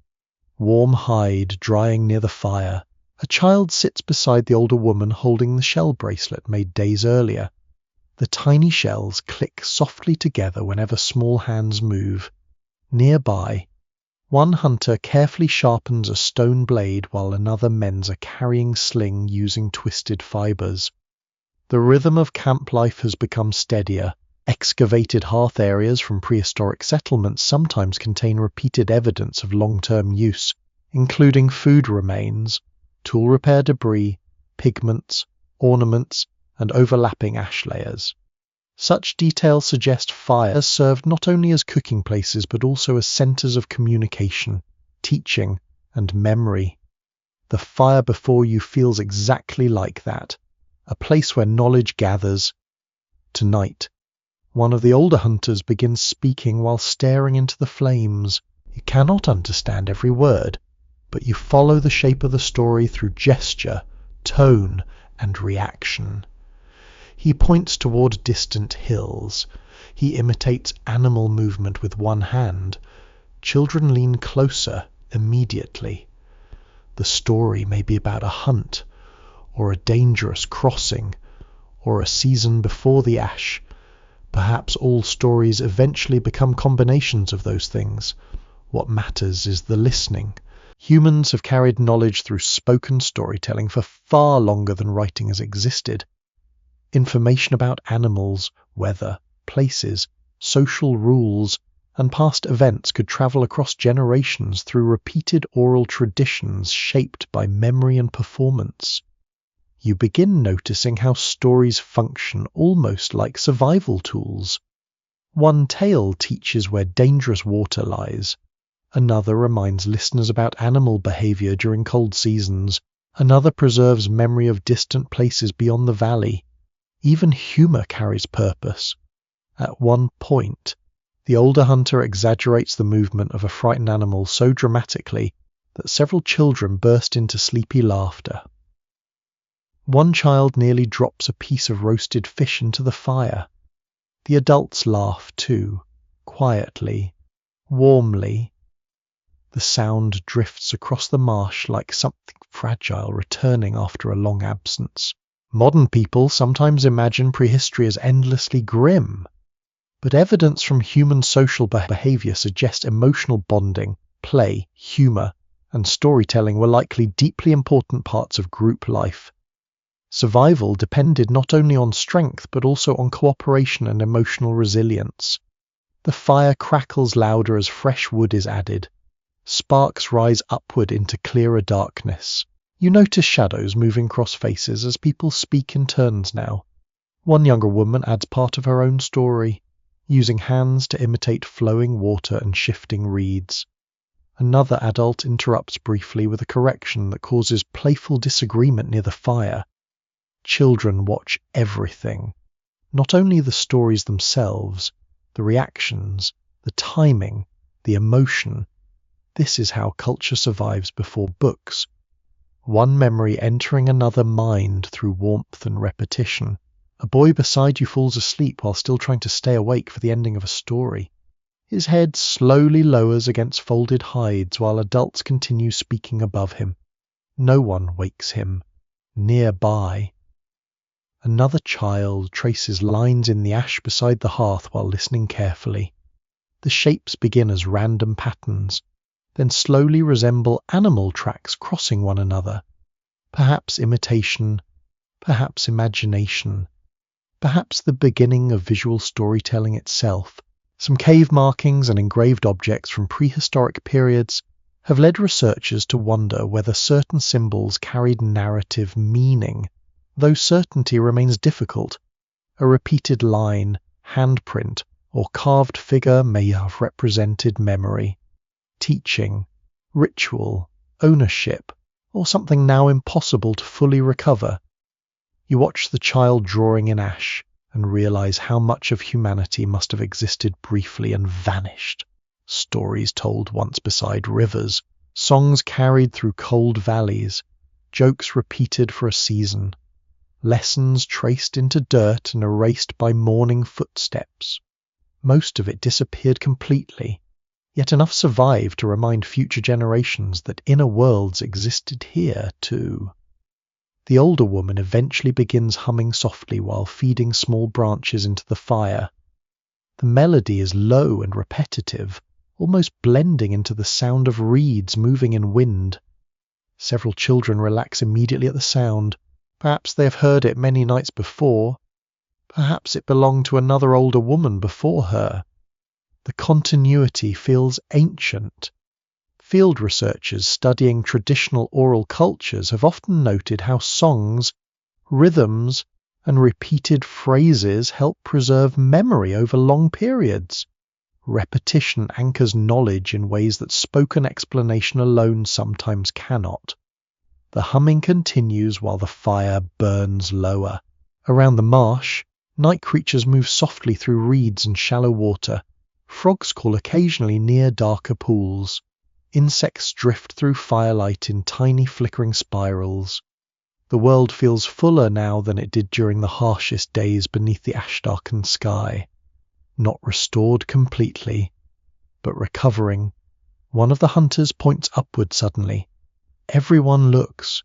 warm hide drying near the fire. A child sits beside the older woman holding the shell bracelet made days earlier. The tiny shells click softly together whenever small hands move. Nearby, one hunter carefully sharpens a stone blade while another mends a carrying sling using twisted fibers. The rhythm of camp life has become steadier. Excavated hearth areas from prehistoric settlements sometimes contain repeated evidence of long-term use, including food remains, tool repair debris, pigments, ornaments, and overlapping ash layers. Such details suggest fires served not only as cooking places but also as centers of communication, teaching, and memory. The fire before you feels exactly like that, a place where knowledge gathers. Tonight, one of the older hunters begins speaking while staring into the flames. You cannot understand every word, but you follow the shape of the story through gesture, tone, and reaction. He points toward distant hills. He imitates animal movement with one hand. Children lean closer immediately. The story may be about a hunt, or a dangerous crossing, or a season before the ash. Perhaps all stories eventually become combinations of those things. What matters is the listening. Humans have carried knowledge through spoken storytelling for far longer than writing has existed. Information about animals, weather, places, social rules, and past events could travel across generations through repeated oral traditions shaped by memory and performance. You begin noticing how stories function almost like survival tools. One tale teaches where dangerous water lies. Another reminds listeners about animal behavior during cold seasons. Another preserves memory of distant places beyond the valley. Even humor carries purpose. At one point, the older hunter exaggerates the movement of a frightened animal so dramatically that several children burst into sleepy laughter. One child nearly drops a piece of roasted fish into the fire. The adults laugh too, quietly, warmly. The sound drifts across the marsh like something fragile returning after a long absence. Modern people sometimes imagine prehistory as endlessly grim, but evidence from human social behavior suggests emotional bonding, play, humor, and storytelling were likely deeply important parts of group life. Survival depended not only on strength but also on cooperation and emotional resilience. The fire crackles louder as fresh wood is added. Sparks rise upward into clearer darkness. You notice shadows moving across faces as people speak in turns now. One younger woman adds part of her own story, using hands to imitate flowing water and shifting reeds. Another adult interrupts briefly with a correction that causes playful disagreement near the fire. Children watch everything, not only the stories themselves, the reactions, the timing, the emotion. This is how culture survives before books. One memory entering another mind through warmth and repetition. A boy beside you falls asleep while still trying to stay awake for the ending of a story. His head slowly lowers against folded hides while adults continue speaking above him. No one wakes him. Nearby, another child traces lines in the ash beside the hearth while listening carefully. The shapes begin as random patterns, then slowly resemble animal tracks crossing one another. Perhaps imitation, perhaps imagination, perhaps the beginning of visual storytelling itself. Some cave markings and engraved objects from prehistoric periods have led researchers to wonder whether certain symbols carried narrative meaning. though certainty remains difficult. A repeated line, handprint, or carved figure may have represented memory, teaching, ritual, ownership, or something now impossible to fully recover. You watch the child drawing in ash and realize how much of humanity must have existed briefly and vanished. Stories told once beside rivers, songs carried through cold valleys, jokes repeated for a season, lessons traced into dirt and erased by mourning footsteps. Most of it disappeared completely, yet enough survived to remind future generations that inner worlds existed here too. The older woman eventually begins humming softly while feeding small branches into the fire. The melody is low and repetitive, almost blending into the sound of reeds moving in wind. Several children relax immediately at the sound. Perhaps they have heard it many nights before. Perhaps it belonged to another older woman before her. The continuity feels ancient. Field researchers studying traditional oral cultures have often noted how songs, rhythms, and repeated phrases help preserve memory over long periods. Repetition anchors knowledge in ways that spoken explanation alone sometimes cannot. The humming continues while the fire burns lower. Around the marsh, night creatures move softly through reeds and shallow water. Frogs call occasionally near darker pools. Insects drift through firelight in tiny flickering spirals. The world feels fuller now than it did during the harshest days beneath the ash-darkened sky. Not restored completely, but recovering. One of the hunters points upward suddenly. Everyone looks.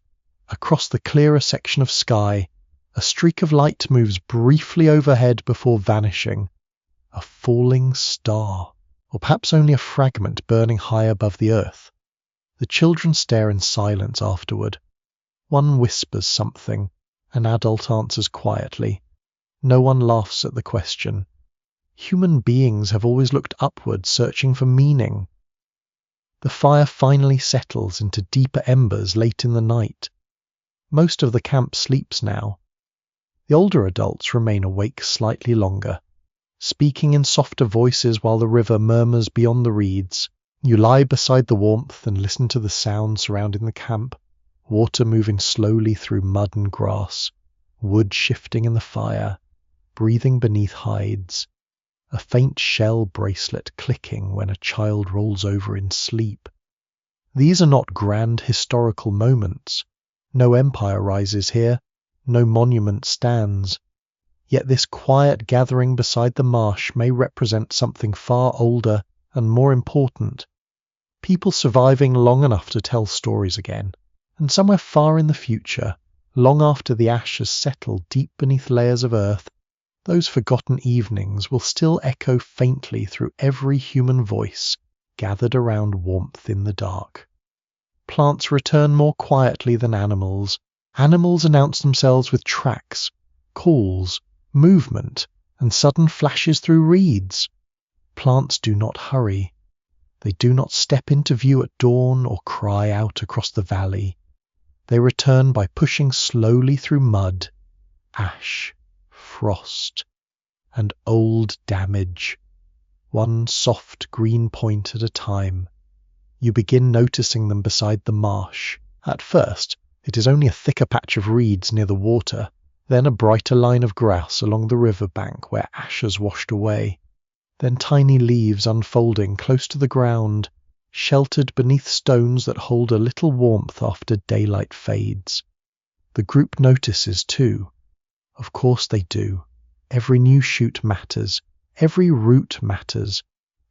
Across the clearer section of sky, a streak of light moves briefly overhead before vanishing. A falling star, or perhaps only a fragment burning high above the earth. The children stare in silence afterward. One whispers something. An adult answers quietly. No one laughs at the question. Human beings have always looked upward, searching for meaning. The fire finally settles into deeper embers late in the night. Most of the camp sleeps now. The older adults remain awake slightly longer, speaking in softer voices while the river murmurs beyond the reeds. You lie beside the warmth and listen to the sounds surrounding the camp, water moving slowly through mud and grass, wood shifting in the fire, breathing beneath hides, a faint shell bracelet clicking when a child rolls over in sleep. These are not grand historical moments. No empire rises here, no monument stands. Yet this quiet gathering beside the marsh may represent something far older and more important. People surviving long enough to tell stories again. And somewhere far in the future, long after the ash has settled deep beneath layers of earth, those forgotten evenings will still echo faintly through every human voice gathered around warmth in the dark. Plants return more quietly than animals. Animals announce themselves with tracks, calls, movement, and sudden flashes through reeds. Plants do not hurry. They do not step into view at dawn or cry out across the valley. They return by pushing slowly through mud, ash, frost, and old damage, one soft green point at a time. You begin noticing them beside the marsh. At first, it is only a thicker patch of reeds near the water, then a brighter line of grass along the river bank where ash has washed away, then tiny leaves unfolding close to the ground, sheltered beneath stones that hold a little warmth after daylight fades. The group notices too. Of course they do. Every new shoot matters. Every root matters.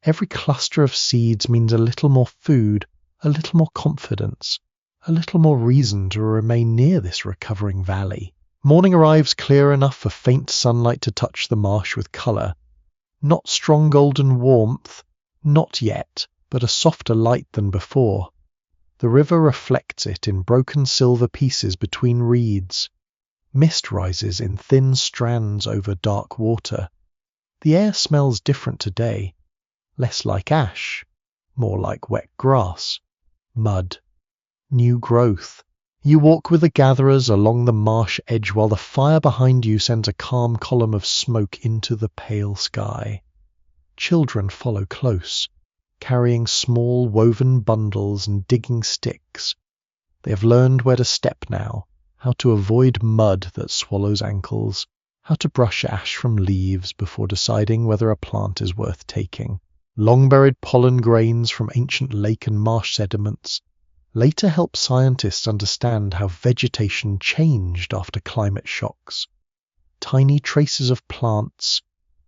Every cluster of seeds means a little more food, a little more confidence, a little more reason to remain near this recovering valley. Morning arrives clear enough for faint sunlight to touch the marsh with colour. Not strong golden warmth, not yet, but a softer light than before. The river reflects it in broken silver pieces between reeds. Mist rises in thin strands over dark water. The air smells different today. Less like ash, more like wet grass, mud, new growth, You walk with the gatherers along the marsh edge while the fire behind you sends a calm column of smoke into the pale sky. Children follow close, carrying small woven bundles and digging sticks. They have learned where to step now, how to avoid mud that swallows ankles, how to brush ash from leaves before deciding whether a plant is worth taking. Long-buried pollen grains from ancient lake and marsh sediments later help scientists understand how vegetation changed after climate shocks. Tiny traces of plants,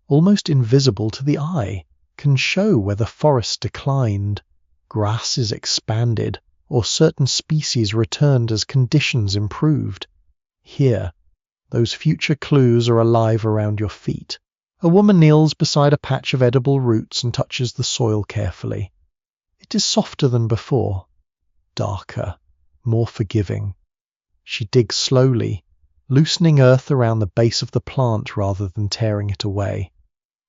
almost invisible to the eye, can show whether forests declined, grasses expanded, or certain species returned as conditions improved. Here, those future clues are alive around your feet. A woman kneels beside a patch of edible roots and touches the soil carefully. It is softer than before, darker, more forgiving. She digs slowly, loosening earth around the base of the plant rather than tearing it away.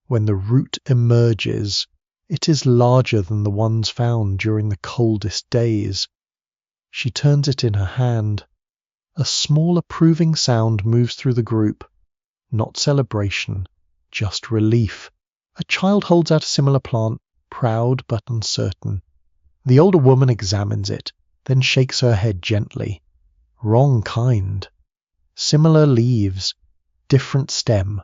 When the root emerges, it is larger than the ones found during the coldest days. She turns it in her hand. A small approving sound moves through the group. Not celebration, just relief. A child holds out a similar plant, proud but uncertain. The older woman examines it, then shakes her head gently. Wrong kind. Similar leaves, different stem.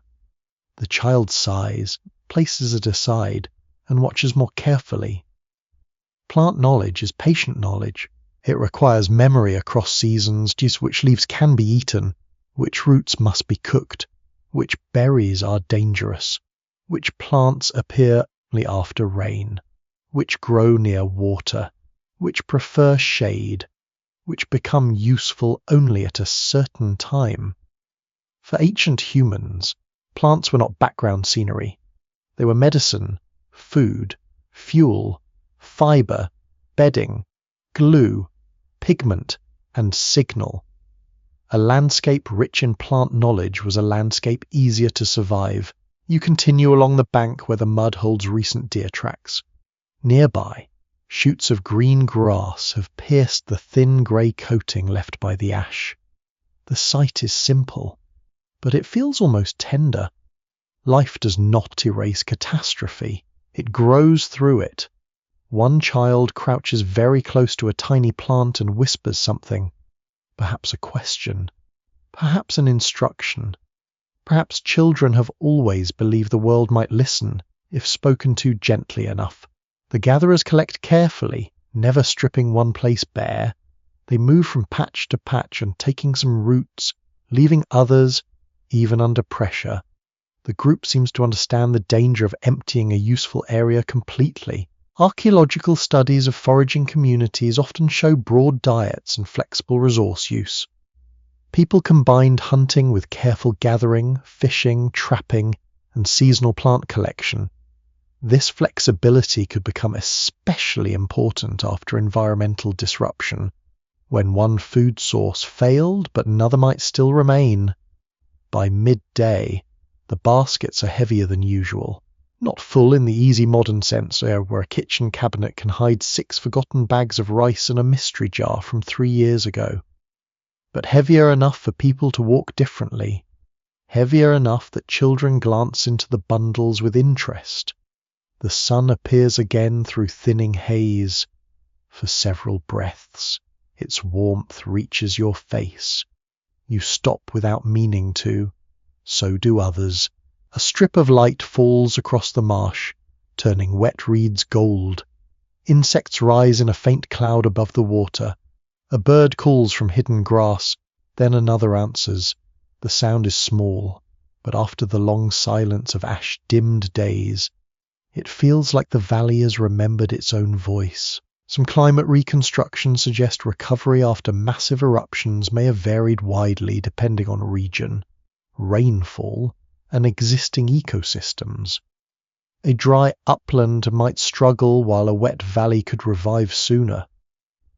The child sighs, places it aside, and watches more carefully. Plant knowledge is patient knowledge. It requires memory across seasons, due to which leaves can be eaten, which roots must be cooked, which berries are dangerous, which plants appear only after rain, which grow near water, which prefer shade, which become useful only at a certain time. For ancient humans, plants were not background scenery. They were medicine, food, fuel, fiber, bedding, glue, pigment, and signal. A landscape rich in plant knowledge was a landscape easier to survive. You continue along the bank where the mud holds recent deer tracks. Nearby, shoots of green grass have pierced the thin grey coating left by the ash. The sight is simple, but it feels almost tender. Life does not erase catastrophe. It grows through it. One child crouches very close to a tiny plant and whispers something. Perhaps a question. Perhaps an instruction. Perhaps children have always believed the world might listen, if spoken to gently enough. The gatherers collect carefully, never stripping one place bare. They move from patch to patch and taking some roots, leaving others, even under pressure. The group seems to understand the danger of emptying a useful area completely. Archaeological studies of foraging communities often show broad diets and flexible resource use. People combined hunting with careful gathering, fishing, trapping, and seasonal plant collection. This flexibility could become especially important after environmental disruption, when one food source failed but another might still remain. By midday, the baskets are heavier than usual. Not full in the easy modern sense, where a kitchen cabinet can hide 6 forgotten bags of rice and a mystery jar from 3 years ago. But heavier enough for people to walk differently. Heavier enough that children glance into the bundles with interest. The sun appears again through thinning haze. For several breaths, its warmth reaches your face. You stop without meaning to. So do others. A strip of light falls across the marsh, turning wet reeds gold. Insects rise in a faint cloud above the water. A bird calls from hidden grass, then another answers. The sound is small, but after the long silence of ash-dimmed days, it feels like the valley has remembered its own voice. Some climate reconstructions suggest recovery after massive eruptions may have varied widely depending on region, rainfall, and existing ecosystems. A dry upland might struggle while a wet valley could revive sooner.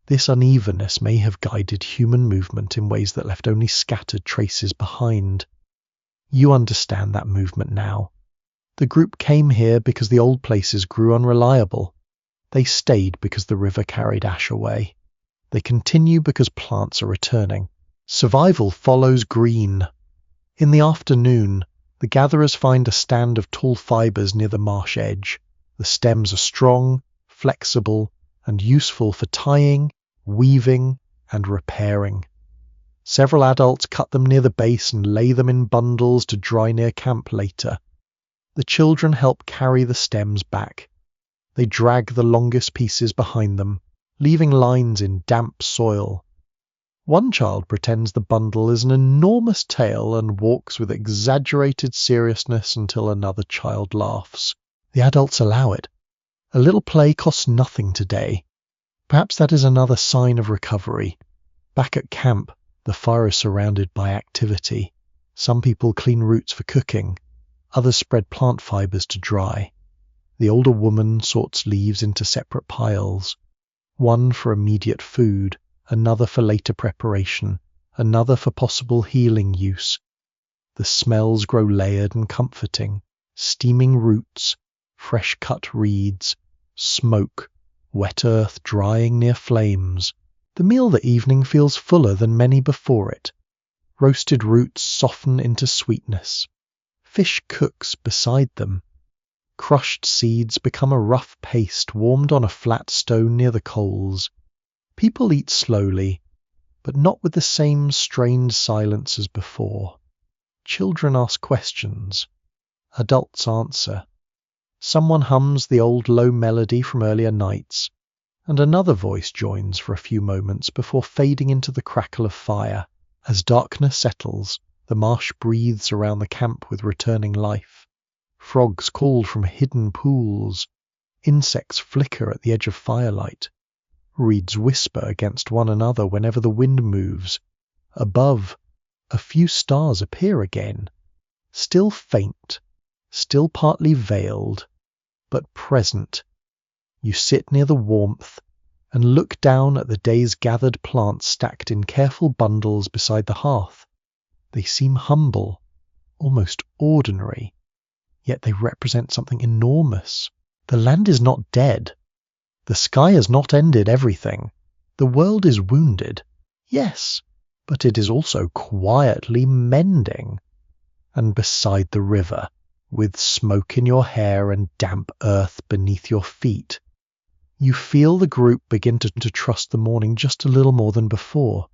This unevenness may have guided human movement in ways that left only scattered traces behind. You understand that movement now. The group came here because the old places grew unreliable. They stayed because the river carried ash away. They continue because plants are returning. Survival follows green. In the afternoon, the gatherers find a stand of tall fibers near the marsh edge. The stems are strong, flexible, and useful for tying, weaving, and repairing. Several adults cut them near the base and lay them in bundles to dry near camp later. The children help carry the stems back. They drag the longest pieces behind them, leaving lines in damp soil. One child pretends the bundle is an enormous tail and walks with exaggerated seriousness until another child laughs. The adults allow it. A little play costs nothing today. Perhaps that is another sign of recovery. Back at camp, the fire is surrounded by activity. Some people clean roots for cooking. Others spread plant fibers to dry. The older woman sorts leaves into separate piles. One for immediate food, another for later preparation, another for possible healing use. The smells grow layered and comforting. Steaming roots, fresh cut reeds, smoke, wet earth drying near flames. The meal that evening feels fuller than many before it. Roasted roots soften into sweetness. Fish cooks beside them. Crushed seeds become a rough paste warmed on a flat stone near the coals. People eat slowly, but not with the same strained silence as before. Children ask questions. Adults answer. Someone hums the old low melody from earlier nights, and another voice joins for a few moments before fading into the crackle of fire. As darkness settles, the marsh breathes around the camp with returning life. Frogs call from hidden pools. Insects flicker at the edge of firelight. Reeds whisper against one another whenever the wind moves. Above, a few stars appear again, still faint, still partly veiled, but present. You sit near the warmth and look down at the day's gathered plants stacked in careful bundles beside the hearth. They seem humble, almost ordinary, yet they represent something enormous. The land is not dead. The sky has not ended everything. The world is wounded, yes, but it is also quietly mending. And beside the river, with smoke in your hair and damp earth beneath your feet, you feel the group begin to trust the morning just a little more than before.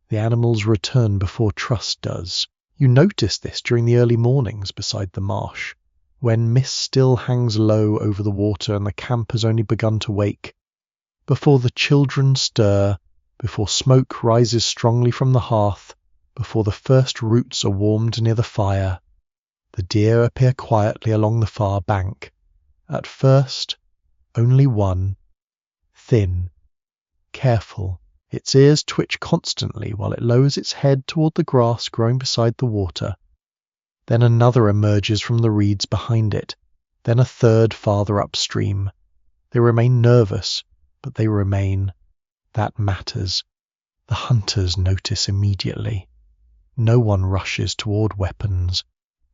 The animals return before trust does. You notice this during the early mornings beside the marsh, when mist still hangs low over the water and the camp has only begun to wake. Before the children stir, before smoke rises strongly from the hearth, before the first roots are warmed near the fire, the deer appear quietly along the far bank. At first, only one, thin, careful. Its ears twitch constantly while it lowers its head toward the grass growing beside the water. Then another emerges from the reeds behind it, then a third farther upstream. They remain nervous, but they remain. That matters. The hunters notice immediately. No one rushes toward weapons.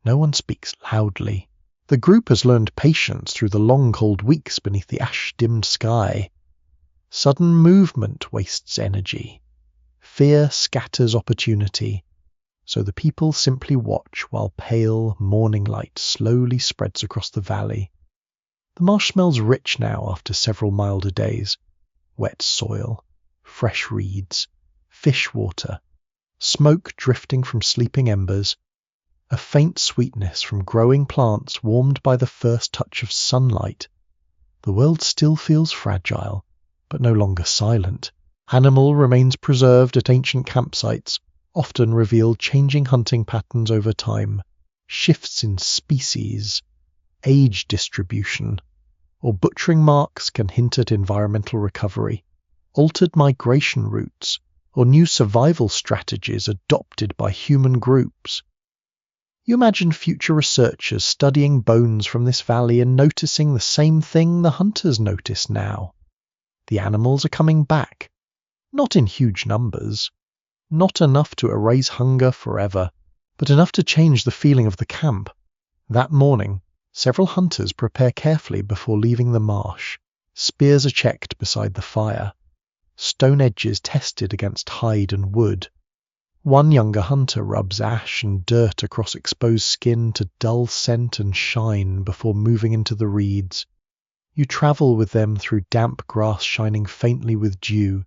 No one speaks loudly. The group has learned patience through the long cold weeks beneath the ash-dimmed sky. Sudden movement wastes energy. Fear scatters opportunity. So the people simply watch while pale morning light slowly spreads across the valley. The marsh smells rich now after several milder days. Wet soil, fresh reeds, fish water, smoke drifting from sleeping embers, a faint sweetness from growing plants warmed by the first touch of sunlight. The world still feels fragile, but no longer silent. Animal remains preserved at ancient campsites, often reveal changing hunting patterns over time, shifts in species, age distribution, or butchering marks can hint at environmental recovery, altered migration routes, or new survival strategies adopted by human groups. You imagine future researchers studying bones from this valley and noticing the same thing the hunters notice now. The animals are coming back, not in huge numbers, not enough to erase hunger forever, but enough to change the feeling of the camp. That morning, several hunters prepare carefully before leaving the marsh. Spears are checked beside the fire. stone edges tested against hide and wood. One younger hunter rubs ash and dirt across exposed skin to dull scent and shine before moving into the reeds. You travel with them through damp grass shining faintly with dew.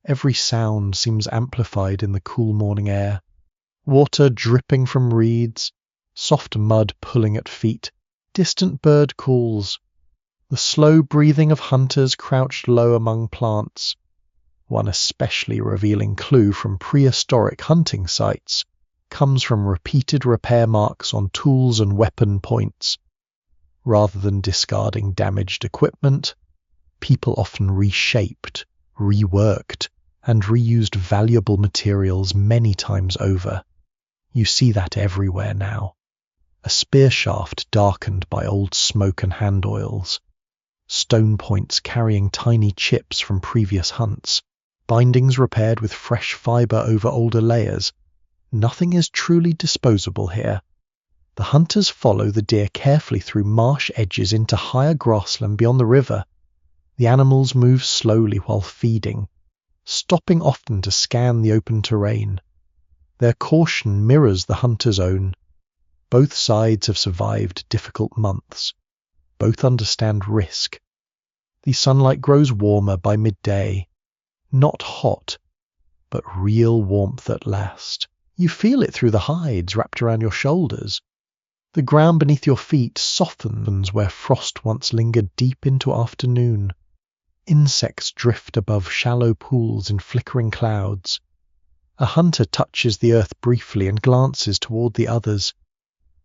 Every sound seems amplified in the cool morning air. Water dripping from reeds, soft mud pulling at feet, distant bird calls. The slow breathing of hunters crouched low among plants. One especially revealing clue from prehistoric hunting sites comes from repeated repair marks on tools and weapon points. Rather than discarding damaged equipment, people often reshaped, reworked, and reused valuable materials many times over. You see that everywhere now. A spear shaft darkened by old smoke and hand oils. Stone points carrying tiny chips from previous hunts. Bindings repaired with fresh fibre over older layers. Nothing is truly disposable here. The hunters follow the deer carefully through marsh edges into higher grassland beyond the river. The animals move slowly while feeding, stopping often to scan the open terrain. Their caution mirrors the hunter's own. Both sides have survived difficult months. Both understand risk. The sunlight grows warmer by midday. Not hot, but real warmth at last. You feel it through the hides wrapped around your shoulders. The ground beneath your feet softens where frost once lingered deep into afternoon. Insects drift above shallow pools in flickering clouds. A hunter touches the earth briefly and glances toward the others.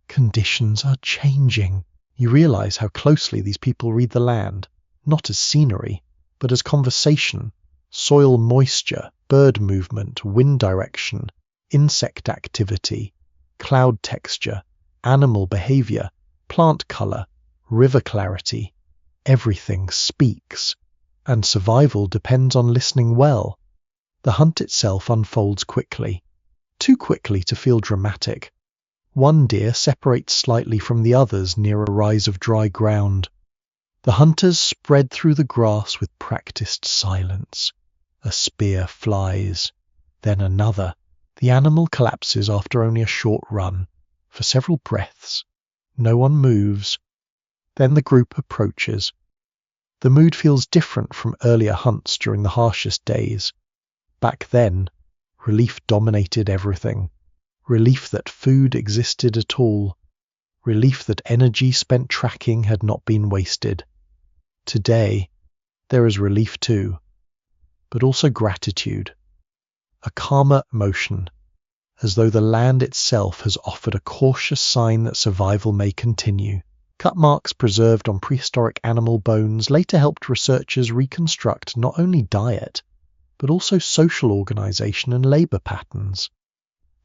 Conditions are changing. You realize how closely these people read the land, not as scenery, but as conversation. Soil moisture, bird movement, wind direction, insect activity, cloud texture, animal behavior, plant color, river clarity. Everything speaks, and survival depends on listening well. The hunt itself unfolds quickly, too quickly to feel dramatic. One deer separates slightly from the others near a rise of dry ground. The hunters spread through the grass with practiced silence. A spear flies, then another. The animal collapses after only a short run. For several breaths, no one moves. Then the group approaches. The mood feels different from earlier hunts during the harshest days. Back then, relief dominated everything. Relief that food existed at all. Relief that energy spent tracking had not been wasted. Today, there is relief too, but also gratitude. A calmer emotion, as though the land itself has offered a cautious sign that survival may continue. Cut marks preserved on prehistoric animal bones later helped researchers reconstruct not only diet, but also social organization and labor patterns.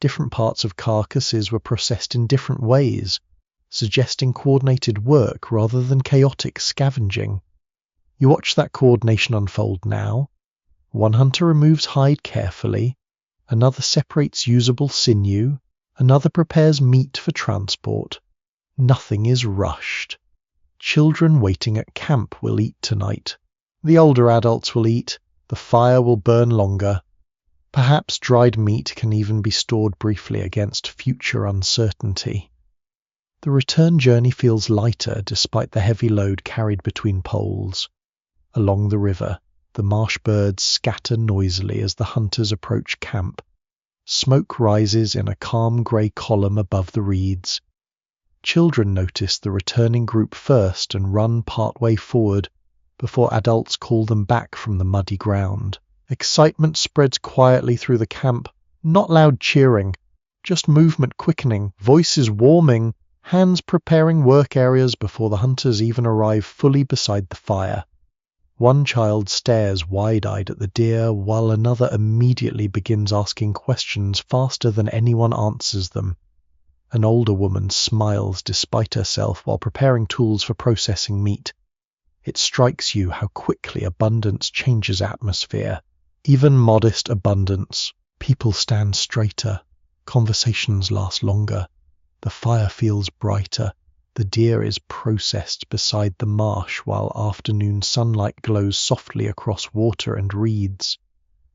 Different parts of carcasses were processed in different ways, suggesting coordinated work rather than chaotic scavenging. You watch that coordination unfold now. One hunter removes hide carefully, another separates usable sinew, another prepares meat for transport. Nothing is rushed. Children waiting at camp will eat tonight. The older adults will eat. The fire will burn longer. Perhaps dried meat can even be stored briefly against future uncertainty. The return journey feels lighter despite the heavy load carried between poles. Along the river, the marsh birds scatter noisily as the hunters approach camp. Smoke rises in a calm grey column above the reeds. Children notice the returning group first and run partway forward before adults call them back from the muddy ground. Excitement spreads quietly through the camp, not loud cheering, just movement quickening, voices warming, hands preparing work areas before the hunters even arrive fully beside the fire. One child stares wide-eyed at the deer while another immediately begins asking questions faster than anyone answers them. An older woman smiles despite herself while preparing tools for processing meat. It strikes you how quickly abundance changes atmosphere. Even modest abundance. People stand straighter. Conversations last longer. The fire feels brighter. The deer is processed beside the marsh while afternoon sunlight glows softly across water and reeds.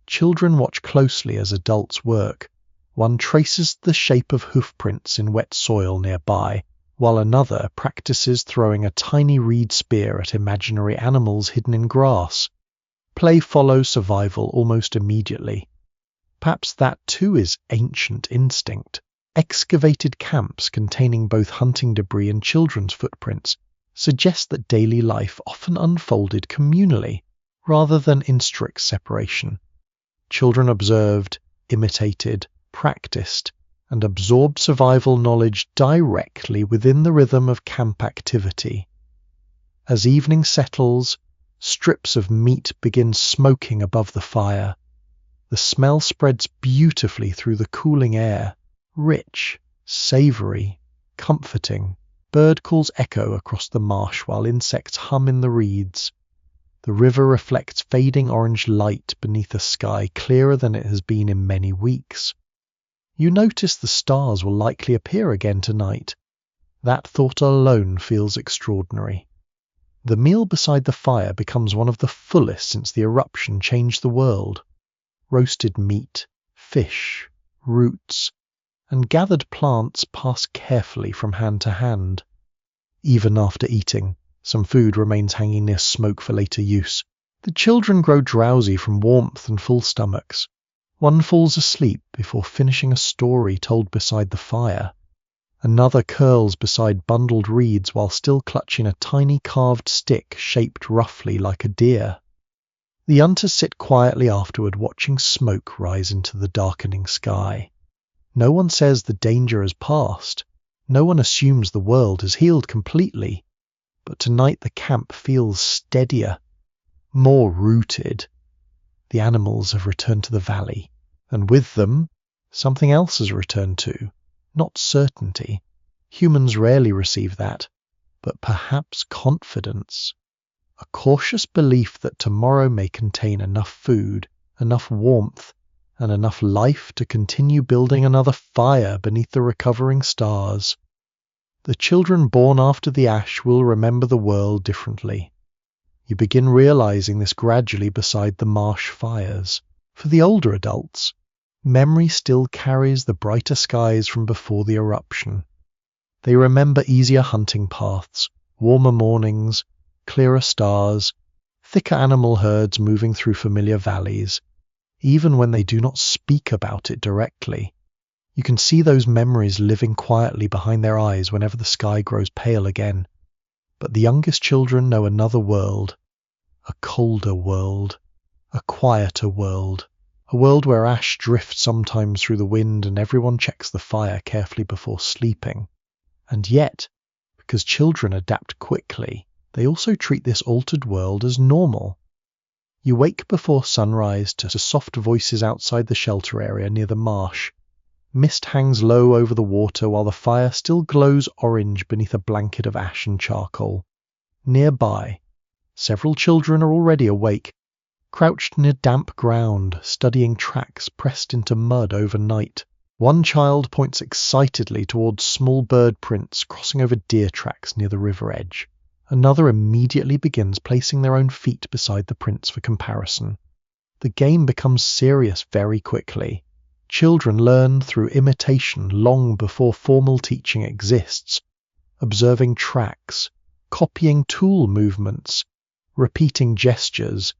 Children watch closely as adults work. One traces the shape of hoofprints in wet soil nearby, while another practices throwing a tiny reed spear at imaginary animals hidden in grass. Play follows survival almost immediately. Perhaps that too is ancient instinct. Excavated camps containing both hunting debris and children's footprints suggest that daily life often unfolded communally, rather than in strict separation. Children observed, imitated, practiced, and absorbed survival knowledge directly within the rhythm of camp activity. As evening settles, strips of meat begin smoking above the fire. The smell spreads beautifully through the cooling air, rich, savoury, comforting. Bird calls echo across the marsh while insects hum in the reeds. The river reflects fading orange light beneath a sky clearer than it has been in many weeks. You notice the stars will likely appear again tonight. That thought alone feels extraordinary. The meal beside the fire becomes one of the fullest since the eruption changed the world. Roasted meat, fish, roots, and gathered plants pass carefully from hand to hand. Even after eating, some food remains hanging near smoke for later use. The children grow drowsy from warmth and full stomachs. One falls asleep before finishing a story told beside the fire. Another curls beside bundled reeds while still clutching a tiny carved stick shaped roughly like a deer. The hunters sit quietly afterward, watching smoke rise into the darkening sky. No one says the danger has passed. No one assumes the world has healed completely. But tonight the camp feels steadier, more rooted. The animals have returned to the valley, and with them, something else has returned too. Not certainty. Humans rarely receive that, but perhaps confidence. A cautious belief that tomorrow may contain enough food, enough warmth, and enough life to continue building another fire beneath the recovering stars. The children born after the ash will remember the world differently. You begin realizing this gradually beside the marsh fires. For the older adults, memory still carries the brighter skies from before the eruption. They remember easier hunting paths, warmer mornings, clearer stars, thicker animal herds moving through familiar valleys. Even when they do not speak about it directly, you can see those memories living quietly behind their eyes whenever the sky grows pale again. But the youngest children know another world, a colder world, a quieter world, a world where ash drifts sometimes through the wind and everyone checks the fire carefully before sleeping. And yet, because children adapt quickly, they also treat this altered world as normal. You wake before sunrise to soft voices outside the shelter area near the marsh. Mist hangs low over the water while the fire still glows orange beneath a blanket of ash and charcoal. Nearby, several children are already awake, crouched near damp ground, studying tracks pressed into mud overnight. One child points excitedly towards small bird prints crossing over deer tracks near the river edge. Another immediately begins placing their own feet beside the prints for comparison. The game becomes serious very quickly. Children learn through imitation long before formal teaching exists, observing tracks, copying tool movements, repeating gestures,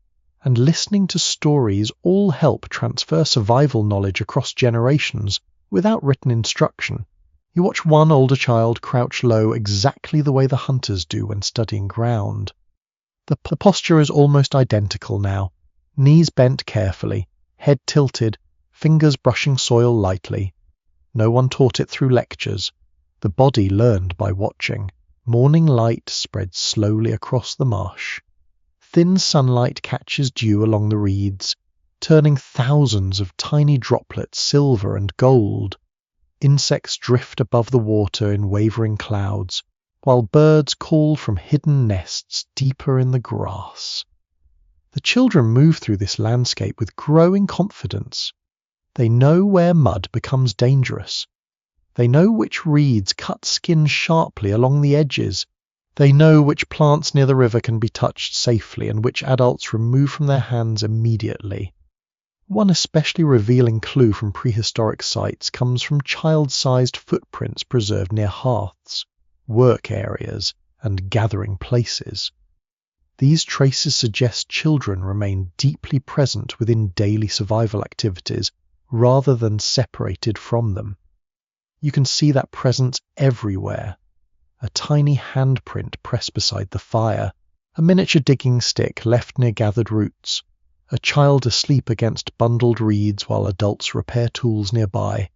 and listening to stories all help transfer survival knowledge across generations without written instruction. You watch one older child crouch low exactly the way the hunters do when studying ground. The posture is almost identical now, knees bent carefully, head tilted, fingers brushing soil lightly. No one taught it through lectures. The body learned by watching. Morning light spreads slowly across the marsh. Thin sunlight catches dew along the reeds, turning thousands of tiny droplets silver and gold. Insects drift above the water in wavering clouds, while birds call from hidden nests deeper in the grass. The children move through this landscape with growing confidence. They know where mud becomes dangerous. They know which reeds cut skin sharply along the edges. They know which plants near the river can be touched safely and which adults remove from their hands immediately. One especially revealing clue from prehistoric sites comes from child-sized footprints preserved near hearths, work areas, and gathering places. These traces suggest children remain deeply present within daily survival activities rather than separated from them. You can see that presence everywhere. A tiny handprint pressed beside the fire, a miniature digging stick left near gathered roots, a child asleep against bundled reeds while adults repair tools nearby.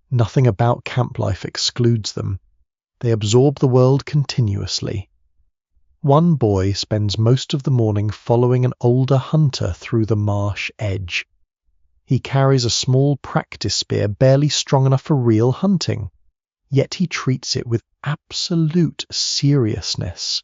Nothing about camp life excludes them. They absorb the world continuously. One boy spends most of the morning following an older hunter through the marsh edge. He carries a small practice spear barely strong enough for real hunting, yet he treats it with absolute seriousness.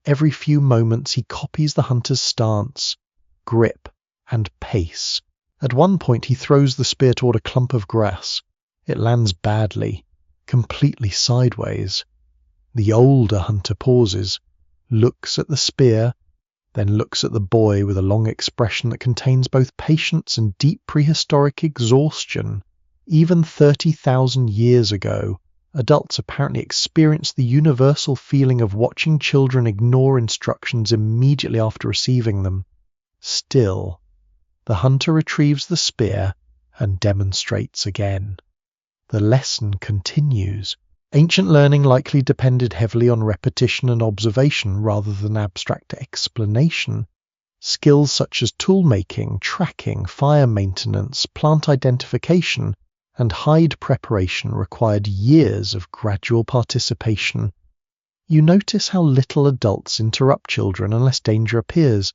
Every few moments he copies the hunter's stance, grip, and pace. At one point he throws the spear toward a clump of grass. It lands badly, completely sideways. The older hunter pauses, looks at the spear, then looks at the boy with a long expression that contains both patience and deep prehistoric exhaustion. Even 30,000 years ago, adults apparently experienced the universal feeling of watching children ignore instructions immediately after receiving them. Still, the hunter retrieves the spear and demonstrates again. The lesson continues. Ancient learning likely depended heavily on repetition and observation rather than abstract explanation. Skills such as tool-making, tracking, fire maintenance, plant identification, and hide preparation required years of gradual participation. You notice how little adults interrupt children unless danger appears.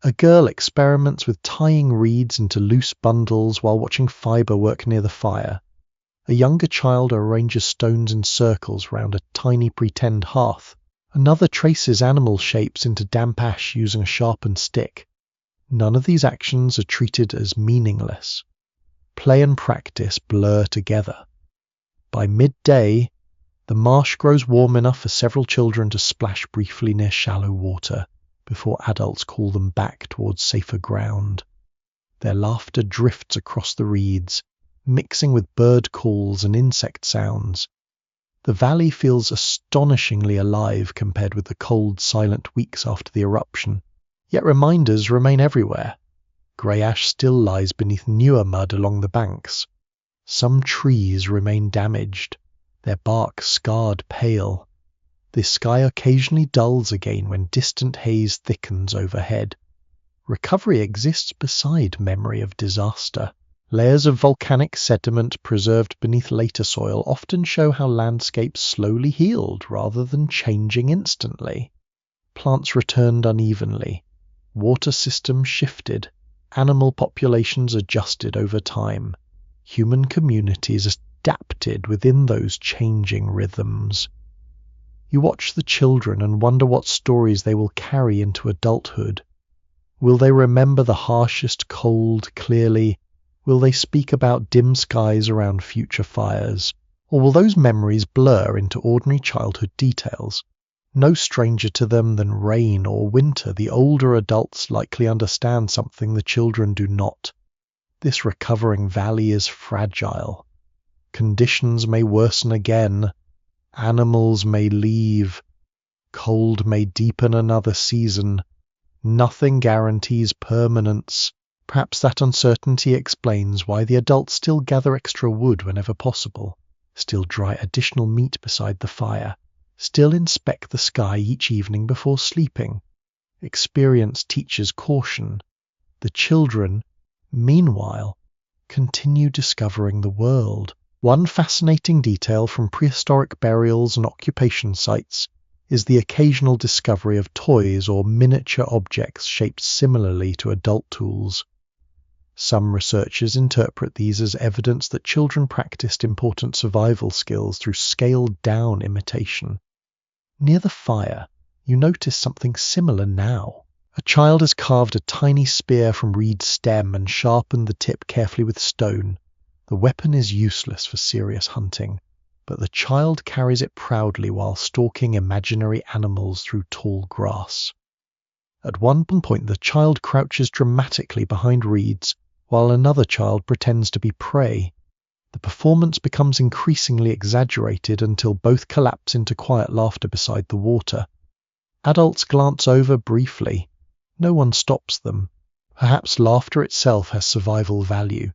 A girl experiments with tying reeds into loose bundles while watching fibre work near the fire. A younger child arranges stones in circles round a tiny pretend hearth. Another traces animal shapes into damp ash using a sharpened stick. None of these actions are treated as meaningless. Play and practice blur together. By midday, the marsh grows warm enough for several children to splash briefly near shallow water before adults call them back towards safer ground. Their laughter drifts across the reeds, mixing with bird calls and insect sounds. The valley feels astonishingly alive compared with the cold, silent weeks after the eruption. Yet reminders remain everywhere. Grey ash still lies beneath newer mud along the banks. Some trees remain damaged, their bark scarred pale. The sky occasionally dulls again when distant haze thickens overhead. Recovery exists beside memory of disaster. Layers of volcanic sediment preserved beneath later soil often show how landscapes slowly healed rather than changing instantly. Plants returned unevenly, water systems shifted, animal populations adjusted over time. Human communities adapted within those changing rhythms. You watch the children and wonder what stories they will carry into adulthood. Will they remember the harshest cold clearly? Will they speak about dim skies around future fires? Or will those memories blur into ordinary childhood details? No stranger to them than rain or winter, the older adults likely understand something the children do not. This recovering valley is fragile. Conditions may worsen again. Animals may leave. Cold may deepen another season. Nothing guarantees permanence. Perhaps that uncertainty explains why the adults still gather extra wood whenever possible, still dry additional meat beside the fire, still inspect the sky each evening before sleeping. Experience teaches caution. The children, meanwhile, continue discovering the world. One fascinating detail from prehistoric burials and occupation sites is the occasional discovery of toys or miniature objects shaped similarly to adult tools. Some researchers interpret these as evidence that children practiced important survival skills through scaled-down imitation. Near the fire, you notice something similar now. A child has carved a tiny spear from reed stem and sharpened the tip carefully with stone. The weapon is useless for serious hunting, but the child carries it proudly while stalking imaginary animals through tall grass. At one point, the child crouches dramatically behind reeds, while another child pretends to be prey. The performance becomes increasingly exaggerated until both collapse into quiet laughter beside the water. Adults glance over briefly. No one stops them. Perhaps laughter itself has survival value.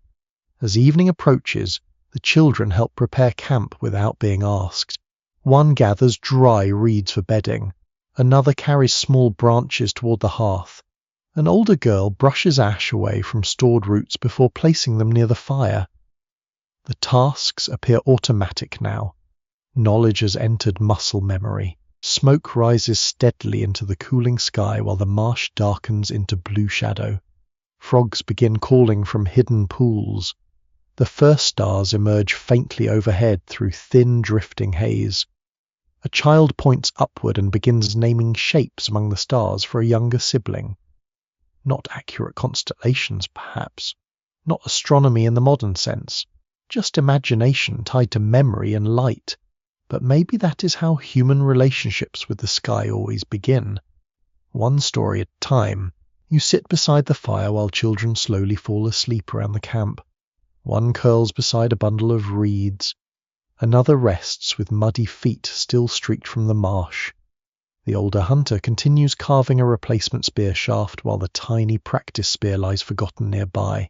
As evening approaches, the children help prepare camp without being asked. One gathers dry reeds for bedding. Another carries small branches toward the hearth. An older girl brushes ash away from stored roots before placing them near the fire. The tasks appear automatic now. Knowledge has entered muscle memory. Smoke rises steadily into the cooling sky while the marsh darkens into blue shadow. Frogs begin calling from hidden pools. The first stars emerge faintly overhead through thin drifting haze. A child points upward and begins naming shapes among the stars for a younger sibling. Not accurate constellations, perhaps. Not astronomy in the modern sense. Just imagination tied to memory and light. But maybe that is how human relationships with the sky always begin. One story at a time. You sit beside the fire while children slowly fall asleep around the camp. One curls beside a bundle of reeds. Another rests with muddy feet still streaked from the marsh. The older hunter continues carving a replacement spear shaft while the tiny practice spear lies forgotten nearby.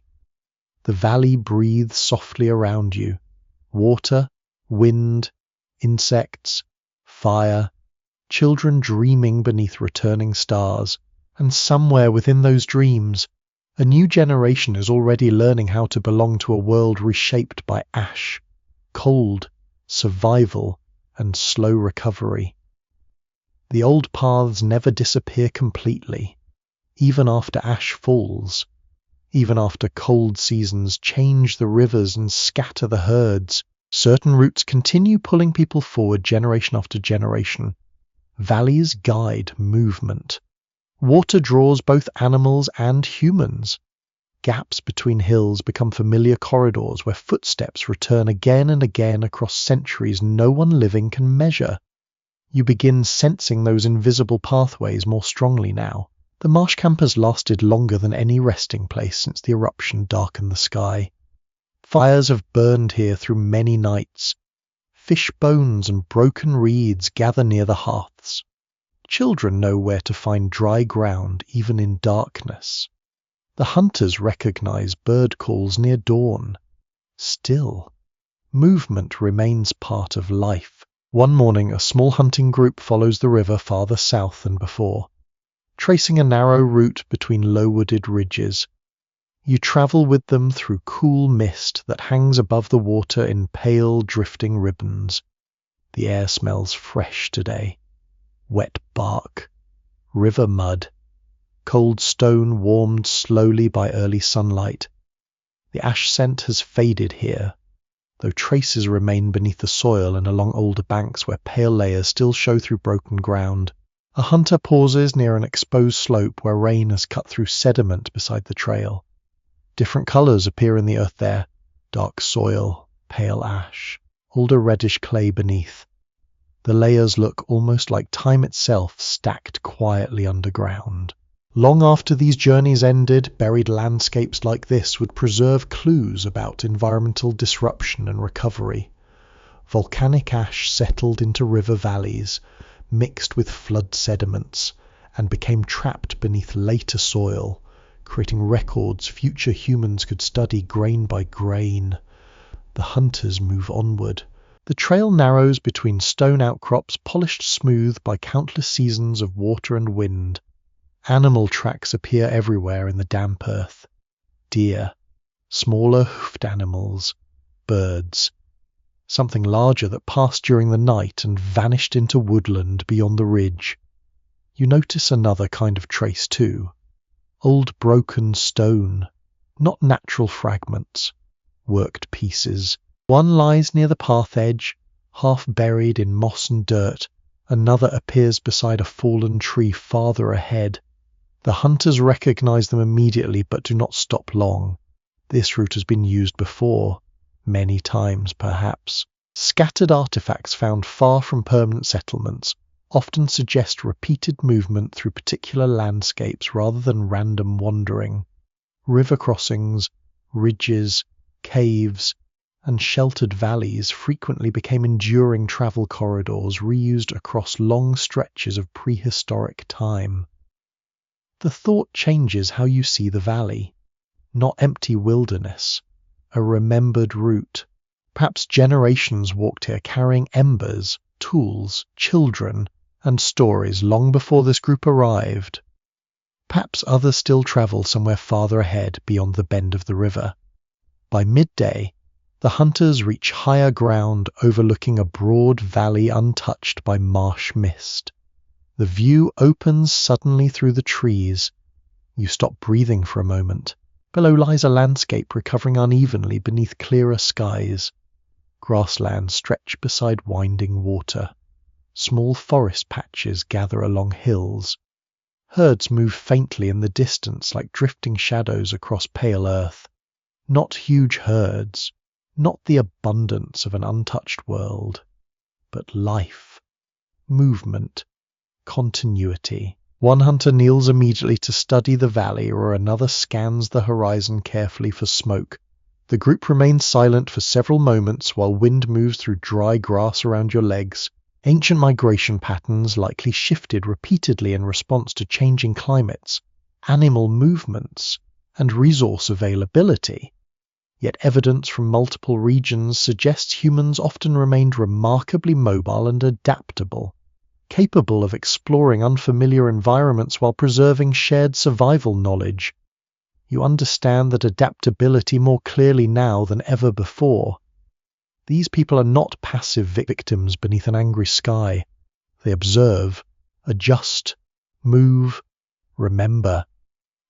The valley breathes softly around you. Water, wind, insects, fire, children dreaming beneath returning stars, and somewhere within those dreams, a new generation is already learning how to belong to a world reshaped by ash, cold, survival, and slow recovery. The old paths never disappear completely, even after ash falls. Even after cold seasons change the rivers and scatter the herds, certain routes continue pulling people forward generation after generation. Valleys guide movement. Water draws both animals and humans. Gaps between hills become familiar corridors where footsteps return again and again across centuries no one living can measure. You begin sensing those invisible pathways more strongly now. The marsh camp has lasted longer than any resting place since the eruption darkened the sky. Fires have burned here through many nights. Fish bones and broken reeds gather near the hearths. Children know where to find dry ground even in darkness. The hunters recognize bird calls near dawn. Still, movement remains part of life. One morning, a small hunting group follows the river farther south than before, tracing a narrow route between low-wooded ridges. You travel with them through cool mist that hangs above the water in pale, drifting ribbons. The air smells fresh today. Wet bark, river mud, cold stone warmed slowly by early sunlight. The ash scent has faded here, though traces remain beneath the soil and along older banks where pale layers still show through broken ground. A hunter pauses near an exposed slope where rain has cut through sediment beside the trail. Different colors appear in the earth there: dark soil, pale ash, older reddish clay beneath. The layers look almost like time itself stacked quietly underground. Long after these journeys ended, buried landscapes like this would preserve clues about environmental disruption and recovery. Volcanic ash settled into river valleys, mixed with flood sediments, and became trapped beneath later soil, creating records future humans could study grain by grain. The hunters move onward. The trail narrows between stone outcrops polished smooth by countless seasons of water and wind. Animal tracks appear everywhere in the damp earth. Deer, smaller hoofed animals, birds. Something larger that passed during the night and vanished into woodland beyond the ridge. You notice another kind of trace too. Old broken stone, not natural fragments, worked pieces. One lies near the path edge, half buried in moss and dirt. Another appears beside a fallen tree farther ahead. The hunters recognize them immediately but do not stop long. This route has been used before. many times perhaps. Scattered artifacts found far from permanent settlements often suggest repeated movement through particular landscapes rather than random wandering. River crossings, ridges, caves, and sheltered valleys frequently became enduring travel corridors reused across long stretches of prehistoric time. The thought changes how you see the valley. Not empty wilderness, a remembered route. Perhaps generations walked here carrying embers, tools, children, and stories long before this group arrived. Perhaps others still travel somewhere farther ahead beyond the bend of the river. By midday, the hunters reach higher ground overlooking a broad valley untouched by marsh mist. The view opens suddenly through the trees. You stop breathing for a moment. Below lies a landscape recovering unevenly beneath clearer skies. Grasslands stretch beside winding water. Small forest patches gather along hills. Herds move faintly in the distance like drifting shadows across pale earth. Not huge herds, not the abundance of an untouched world, but life, movement, continuity. One hunter kneels immediately to study the valley, or another scans the horizon carefully for smoke. The group remains silent for several moments while wind moves through dry grass around your legs. Ancient migration patterns likely shifted repeatedly in response to changing climates, animal movements, and resource availability. Yet evidence from multiple regions suggests humans often remained remarkably mobile and adaptable, capable of exploring unfamiliar environments while preserving shared survival knowledge. You understand that adaptability more clearly now than ever before. These people are not passive victims beneath an angry sky. They observe, adjust, move, remember,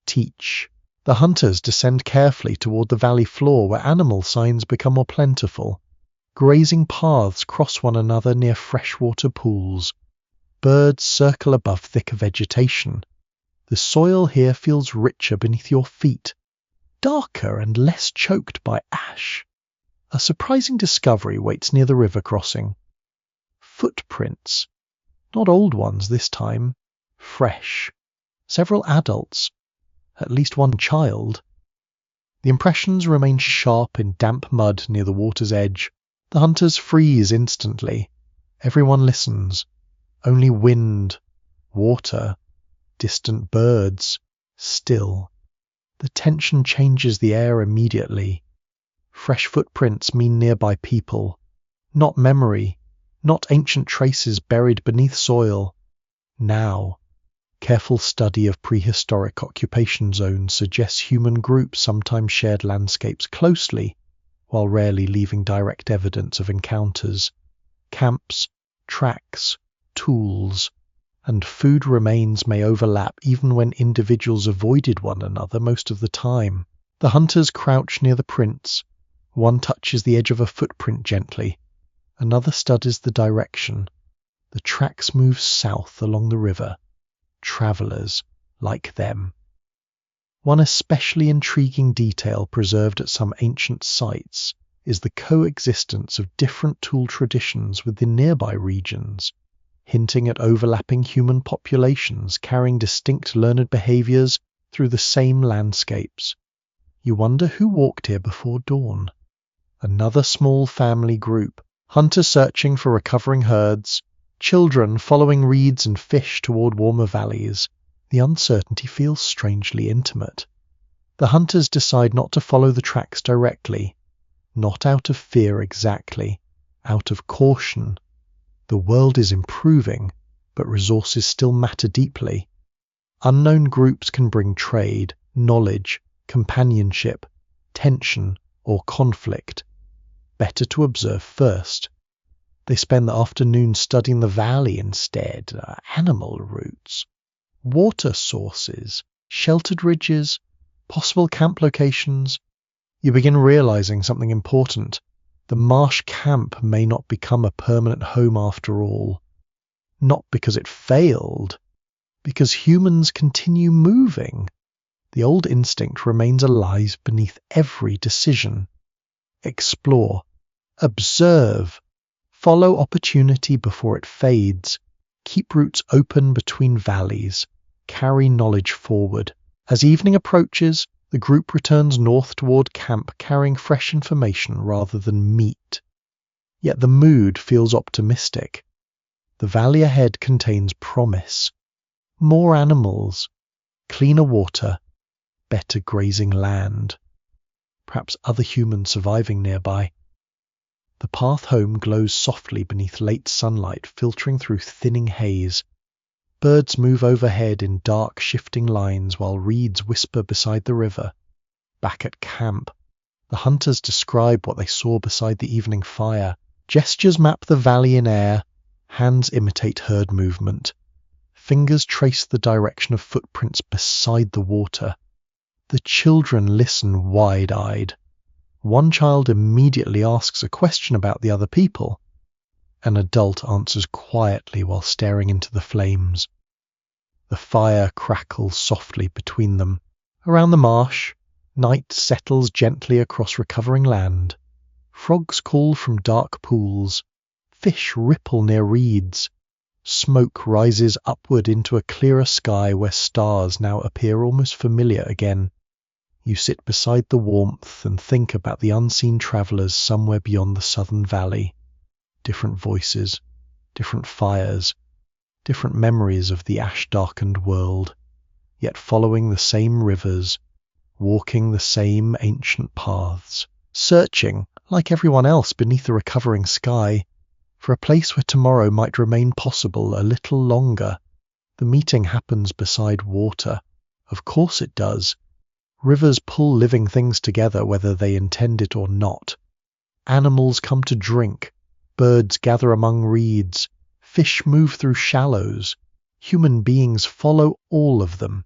teach. The hunters descend carefully toward the valley floor where animal signs become more plentiful. Grazing paths cross one another near freshwater pools. Birds circle above thicker vegetation. The soil here feels richer beneath your feet, darker and less choked by ash. A surprising discovery waits near the river crossing. Footprints. Not old ones this time. Fresh. Several adults. At least one child. The impressions remain sharp in damp mud near the water's edge. The hunters freeze instantly. Everyone listens. Only wind, water, distant birds, still. The tension changes the air immediately. Fresh footprints mean nearby people. Not memory, not ancient traces buried beneath soil. Now, careful study of prehistoric occupation zones suggests human groups sometimes shared landscapes closely, while rarely leaving direct evidence of encounters. Camps, tracks, tools, and food remains may overlap even when individuals avoided one another most of the time. The hunters crouch near the prints. One touches the edge of a footprint gently. Another studies the direction. The tracks move south along the river. Travelers like them. One especially intriguing detail preserved at some ancient sites is the coexistence of different tool traditions within nearby regions, hinting at overlapping human populations carrying distinct learned behaviors through the same landscapes. You wonder who walked here before dawn. Another small family group, hunters searching for recovering herds, children following reeds and fish toward warmer valleys. The uncertainty feels strangely intimate. The hunters decide not to follow the tracks directly, not out of fear exactly, out of caution. The world is improving, but resources still matter deeply. Unknown groups can bring trade, knowledge, companionship, tension, or conflict. Better to observe first. They spend the afternoon studying the valley instead, animal routes, water sources, sheltered ridges, possible camp locations. You begin realizing something important. The marsh camp may not become a permanent home after all. Not because it failed, because humans continue moving. The old instinct remains alive beneath every decision. Explore. Observe. Follow opportunity before it fades. Keep routes open between valleys. Carry knowledge forward. As evening approaches, the group returns north toward camp carrying fresh information rather than meat. Yet the mood feels optimistic. The valley ahead contains promise. More animals, cleaner water, better grazing land. Perhaps other humans surviving nearby. The path home glows softly beneath late sunlight filtering through thinning haze. Birds move overhead in dark shifting lines while reeds whisper beside the river. Back at camp, the hunters describe what they saw beside the evening fire. Gestures map the valley in air. Hands imitate herd movement. Fingers trace the direction of footprints beside the water. The children listen wide-eyed. One child immediately asks a question about the other people. An adult answers quietly while staring into the flames. The fire crackles softly between them. Around the marsh, night settles gently across recovering land. Frogs call from dark pools. Fish ripple near reeds. Smoke rises upward into a clearer sky where stars now appear almost familiar again. You sit beside the warmth and think about the unseen travelers somewhere beyond the southern valley. Different voices, different fires, different memories of the ash-darkened world, yet following the same rivers, walking the same ancient paths, searching, like everyone else beneath the recovering sky, for a place where tomorrow might remain possible a little longer. The meeting happens beside water. Of course it does. Rivers pull living things together whether they intend it or not. Animals come to drink. Birds gather among reeds. Fish move through shallows. Human beings follow all of them,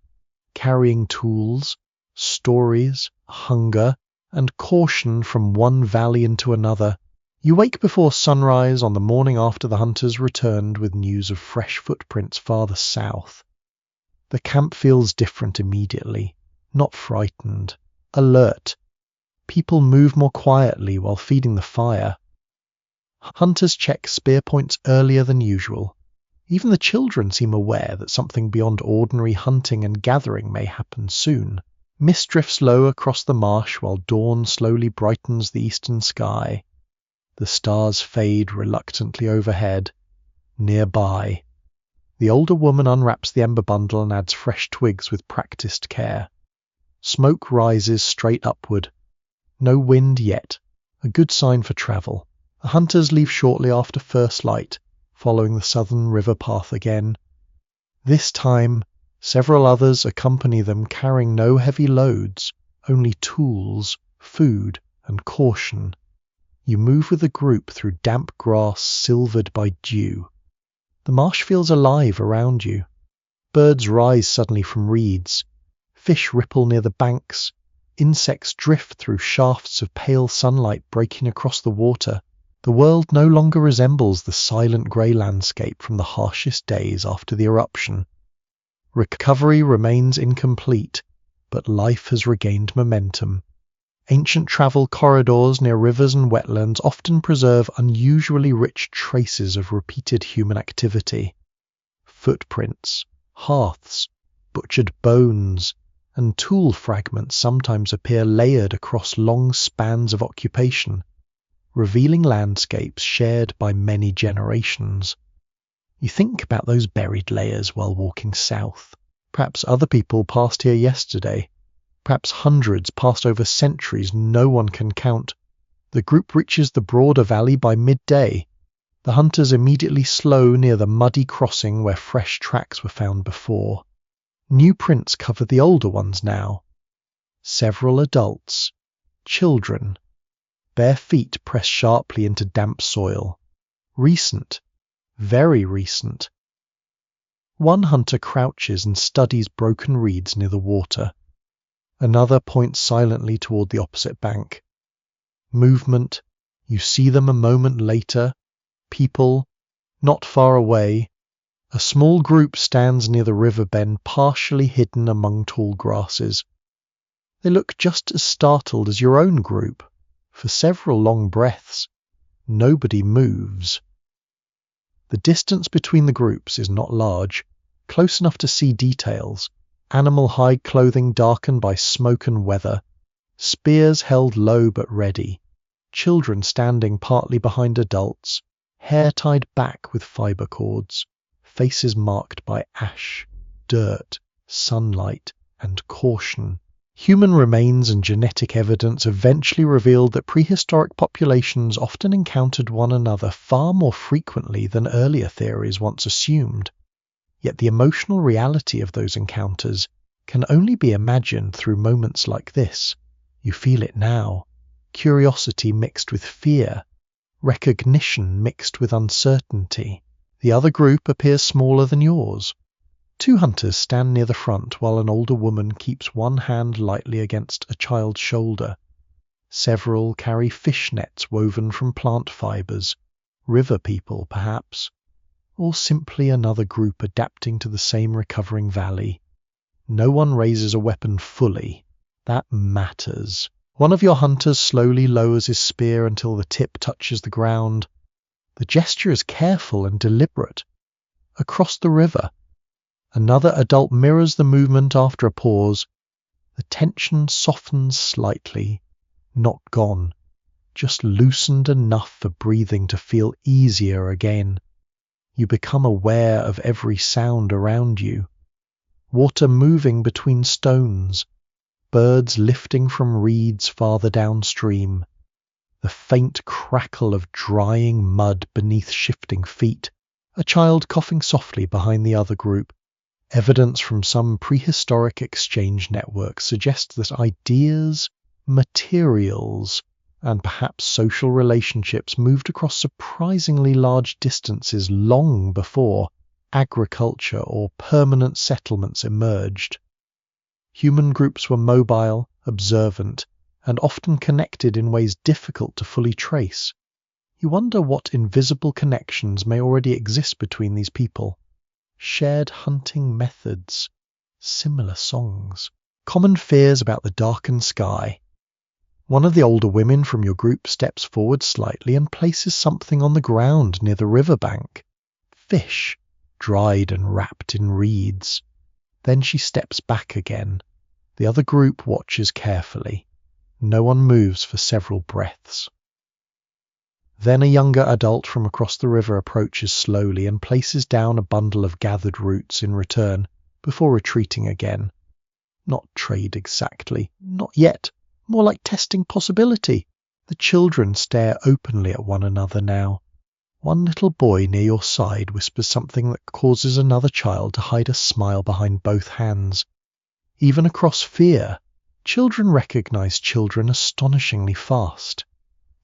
carrying tools, stories, hunger, and caution from one valley into another. You wake before sunrise on the morning after the hunters returned with news of fresh footprints farther south. The camp feels different immediately. Not frightened, alert. People move more quietly while feeding the fire. Hunters check spear points earlier than usual. Even the children seem aware that something beyond ordinary hunting and gathering may happen soon. Mist drifts low across the marsh while dawn slowly brightens the eastern sky. The stars fade reluctantly overhead. Nearby, the older woman unwraps the ember bundle and adds fresh twigs with practiced care. Smoke rises straight upward. No wind yet, a good sign for travel. The hunters leave shortly after first light, following the southern river path again. This time, several others accompany them carrying no heavy loads, only tools, food, and caution. You move with the group through damp grass silvered by dew. The marsh feels alive around you. Birds rise suddenly from reeds. Fish ripple near the banks. Insects drift through shafts of pale sunlight breaking across the water. The world no longer resembles the silent grey landscape from the harshest days after the eruption. Recovery remains incomplete, but life has regained momentum. Ancient travel corridors near rivers and wetlands often preserve unusually rich traces of repeated human activity. Footprints, hearths, butchered bones, and tool fragments sometimes appear layered across long spans of occupation, revealing landscapes shared by many generations. You think about those buried layers while walking south. Perhaps other people passed here yesterday. Perhaps hundreds passed over centuries no one can count. The group reaches the broader valley by midday. The hunters immediately slow near the muddy crossing where fresh tracks were found before. New prints cover the older ones now. Several adults, children, bare feet press sharply into damp soil. Recent, very recent. One hunter crouches and studies broken reeds near the water. Another points silently toward the opposite bank. Movement, you see them a moment later. People, not far away. A small group stands near the river bend, partially hidden among tall grasses. They look just as startled as your own group, For several long breaths, nobody moves. The distance between the groups is not large, close enough to see details. Animal hide clothing darkened by smoke and weather, spears held low but ready, children standing partly behind adults, hair tied back with fibre cords, faces marked by ash, dirt, sunlight, and caution. Human remains and genetic evidence eventually revealed that prehistoric populations often encountered one another far more frequently than earlier theories once assumed. Yet the emotional reality of those encounters can only be imagined through moments like this. You feel it now. Curiosity mixed with fear. Recognition mixed with uncertainty. The other group appears smaller than yours. 2 hunters stand near the front while an older woman keeps one hand lightly against a child's shoulder. Several carry fish nets woven from plant fibres. River people, perhaps. Or simply another group adapting to the same recovering valley. No one raises a weapon fully. That matters. One of your hunters slowly lowers his spear until the tip touches the ground. The gesture is careful and deliberate. Across the river, another adult mirrors the movement after a pause. The tension softens slightly, not gone, just loosened enough for breathing to feel easier again. You become aware of every sound around you. Water moving between stones, birds lifting from reeds farther downstream, the faint crackle of drying mud beneath shifting feet, a child coughing softly behind the other group. Evidence from some prehistoric exchange network suggests that ideas, materials, and perhaps social relationships moved across surprisingly large distances long before agriculture or permanent settlements emerged. Human groups were mobile, observant, and often connected in ways difficult to fully trace. You wonder what invisible connections may already exist between these people. Shared hunting methods, similar songs, common fears about the darkened sky. One of the older women from your group steps forward slightly and places something on the ground near the riverbank. Fish, dried and wrapped in reeds. Then she steps back again. The other group watches carefully. No one moves for several breaths. Then a younger adult from across the river approaches slowly and places down a bundle of gathered roots in return, before retreating again. Not trade exactly, not yet. More like testing possibility. The children stare openly at one another now. One little boy near your side whispers something that causes another child to hide a smile behind both hands. Even across fear, children recognize children astonishingly fast.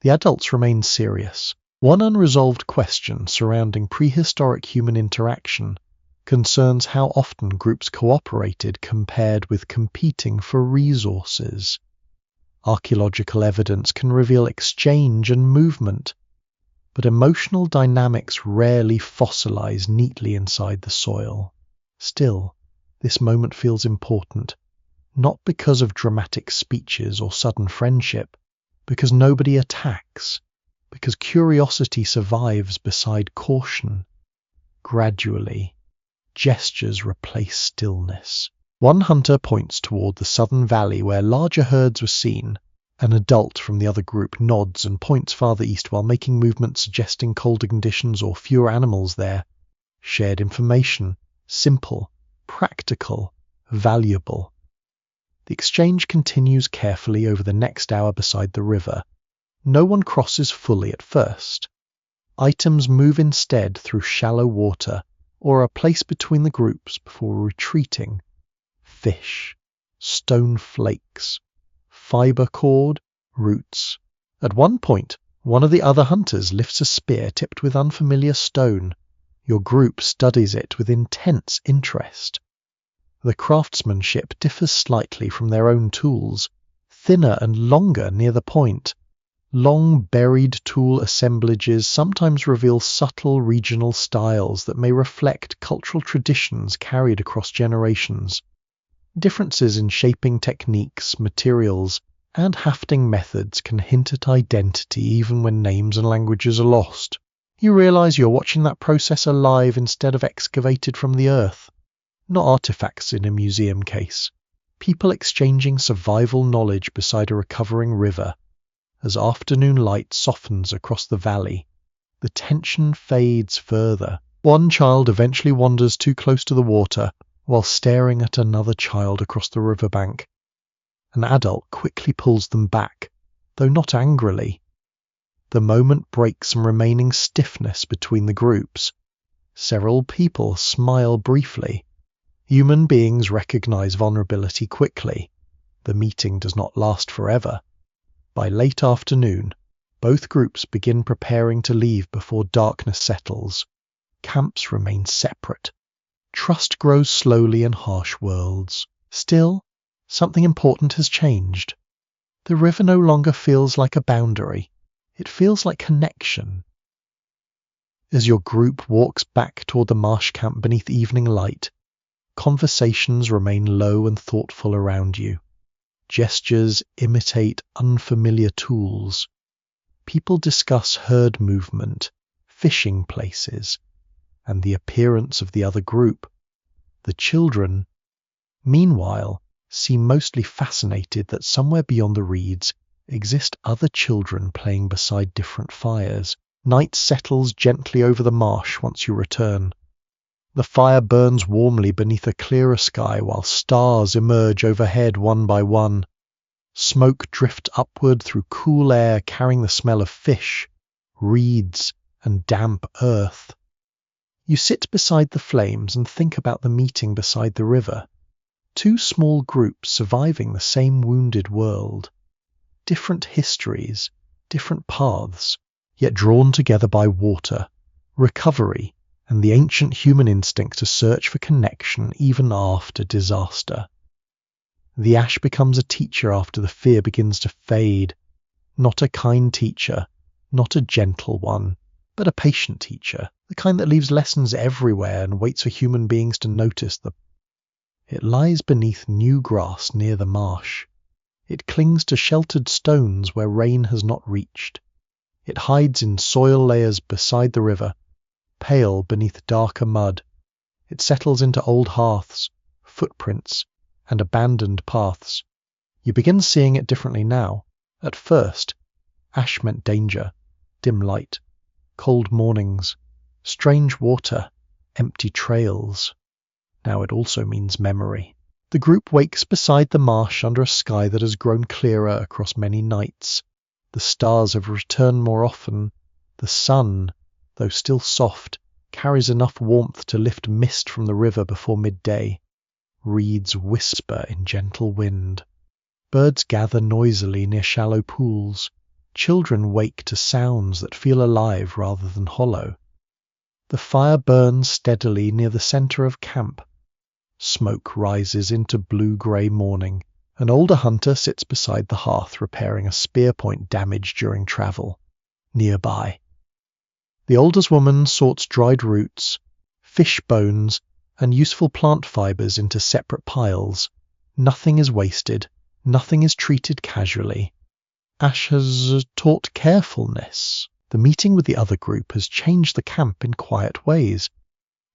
The adults remain serious. One unresolved question surrounding prehistoric human interaction concerns how often groups cooperated compared with competing for resources. Archaeological evidence can reveal exchange and movement, but emotional dynamics rarely fossilize neatly inside the soil. Still, this moment feels important, not because of dramatic speeches or sudden friendship, because nobody attacks, because curiosity survives beside caution. Gradually, gestures replace stillness. One hunter points toward the southern valley where larger herds were seen. An adult from the other group nods and points farther east while making movements suggesting colder conditions or fewer animals there. Shared information, simple, practical, valuable. The exchange continues carefully over the next hour beside the river. No one crosses fully at first. Items move instead through shallow water or are placed between the groups before retreating. Fish, stone flakes, fibre cord, roots. At one point, one of the other hunters lifts a spear tipped with unfamiliar stone. Your group studies it with intense interest. The craftsmanship differs slightly from their own tools, thinner and longer near the point. Long buried tool assemblages sometimes reveal subtle regional styles that may reflect cultural traditions carried across generations. Differences in shaping techniques, materials, And hafting methods can hint at identity even when names and languages are lost. You realise you're watching that process alive instead of excavated from the earth. Not artifacts in a museum case. People exchanging survival knowledge beside a recovering river. As afternoon light softens across the valley, the tension fades further. One child eventually wanders too close to the water while staring at another child across the riverbank. An adult quickly pulls them back, though not angrily. The moment breaks some remaining stiffness between the groups. Several people smile briefly. Human beings recognize vulnerability quickly. The meeting does not last forever. By late afternoon, both groups begin preparing to leave before darkness settles. Camps remain separate. Trust grows slowly in harsh worlds. Still, something important has changed. The river no longer feels like a boundary. It feels like connection. As your group walks back toward the marsh camp beneath evening light, conversations remain low and thoughtful around you. Gestures imitate unfamiliar tools. People discuss herd movement, fishing places, and the appearance of the other group. The children, meanwhile, seem mostly fascinated that somewhere beyond the reeds exist other children playing beside different fires. Night settles gently over the marsh once you return. The fire burns warmly beneath a clearer sky while stars emerge overhead one by one. Smoke drifts upward through cool air carrying the smell of fish, reeds, and damp earth. You sit beside the flames and think about the meeting beside the river. Two small groups surviving the same wounded world. Different histories, different paths, yet drawn together by water, recovery, and the ancient human instinct to search for connection even after disaster. The ash becomes a teacher after the fear begins to fade. Not a kind teacher, not a gentle one, but a patient teacher, the kind that leaves lessons everywhere and waits for human beings to notice them. It lies beneath new grass near the marsh. It clings to sheltered stones where rain has not reached. It hides in soil layers beside the river, pale beneath darker mud. It settles into old hearths, footprints, and abandoned paths. You begin seeing it differently now. At first, ash meant danger, dim light, cold mornings, strange water, empty trails. Now it also means memory. The group wakes beside the marsh under a sky that has grown clearer across many nights. The stars have returned more often. The sun, though still soft, carries enough warmth to lift mist from the river before midday. Reeds whisper in gentle wind. Birds gather noisily near shallow pools. Children wake to sounds that feel alive rather than hollow. The fire burns steadily near the center of camp. Smoke rises into blue-grey morning. An older hunter sits beside the hearth repairing a spear point damaged during travel. Nearby, the oldest woman sorts dried roots, fish bones, and useful plant fibers into separate piles. Nothing is wasted. Nothing is treated casually. Ash has taught carefulness. The meeting with the other group has changed the camp in quiet ways.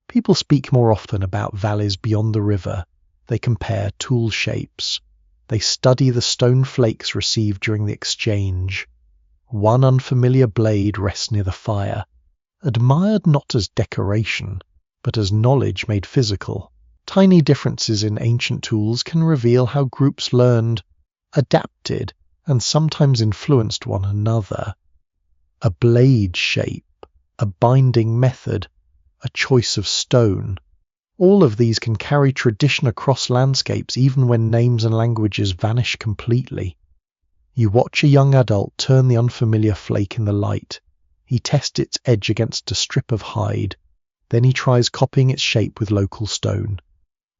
People speak more often about valleys beyond the river. They compare tool shapes. They study the stone flakes received during the exchange. One unfamiliar blade rests near the fire, admired not as decoration, but as knowledge made physical. Tiny differences in ancient tools can reveal how groups learned, adapted, and sometimes influenced one another. A blade shape, a binding method, a choice of stone. All of these can carry tradition across landscapes even when names and languages vanish completely. You watch a young adult turn the unfamiliar flake in the light. He tests its edge against a strip of hide. Then he tries copying its shape with local stone.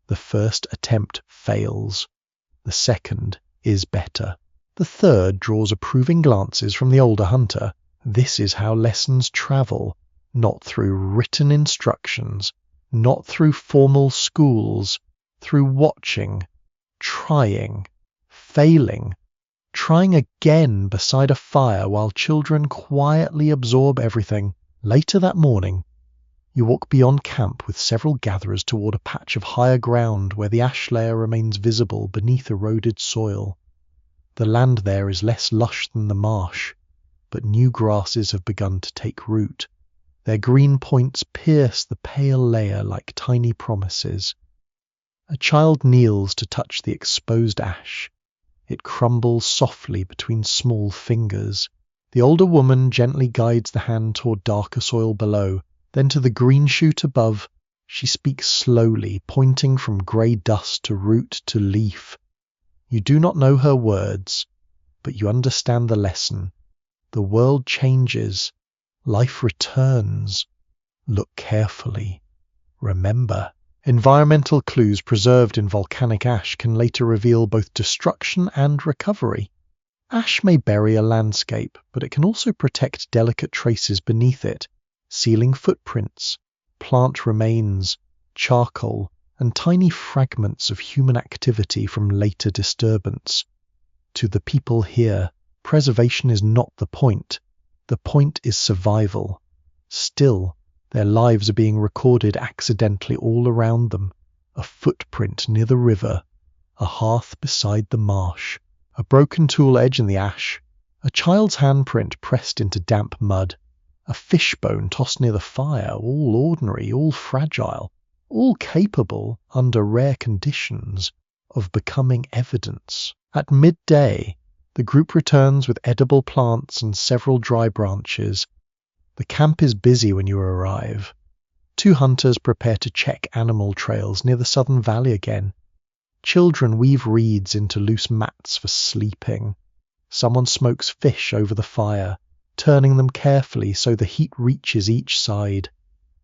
The first attempt fails. The second is better. The third draws approving glances from the older hunter. This is how lessons travel, not through written instructions, not through formal schools, through watching, trying, failing, trying again beside a fire while children quietly absorb everything. Later that morning, you walk beyond camp with several gatherers toward a patch of higher ground where the ash layer remains visible beneath eroded soil. The land there is less lush than the marsh, but new grasses have begun to take root. Their green points pierce the pale layer like tiny promises. A child kneels to touch the exposed ash. It crumbles softly between small fingers. The older woman gently guides the hand toward darker soil below. Then to the green shoot above, she speaks slowly, pointing from grey dust to root to leaf. You do not know her words, but you understand the lesson. The world changes. Life returns. Look carefully. Remember. Environmental clues preserved in volcanic ash can later reveal both destruction and recovery. Ash may bury a landscape, but it can also protect delicate traces beneath it, sealing footprints, plant remains, charcoal, and tiny fragments of human activity from later disturbance. To the people here, preservation is not the point. The point is survival. Still, their lives are being recorded accidentally all around them. A footprint near the river, a hearth beside the marsh, a broken tool edge in the ash, a child's handprint pressed into damp mud, a fishbone tossed near the fire, all ordinary, all fragile, all capable, under rare conditions, of becoming evidence. At midday, the group returns with edible plants and several dry branches. The camp is busy when you arrive. 2 hunters prepare to check animal trails near the southern valley again. Children weave reeds into loose mats for sleeping. Someone smokes fish over the fire, turning them carefully so the heat reaches each side.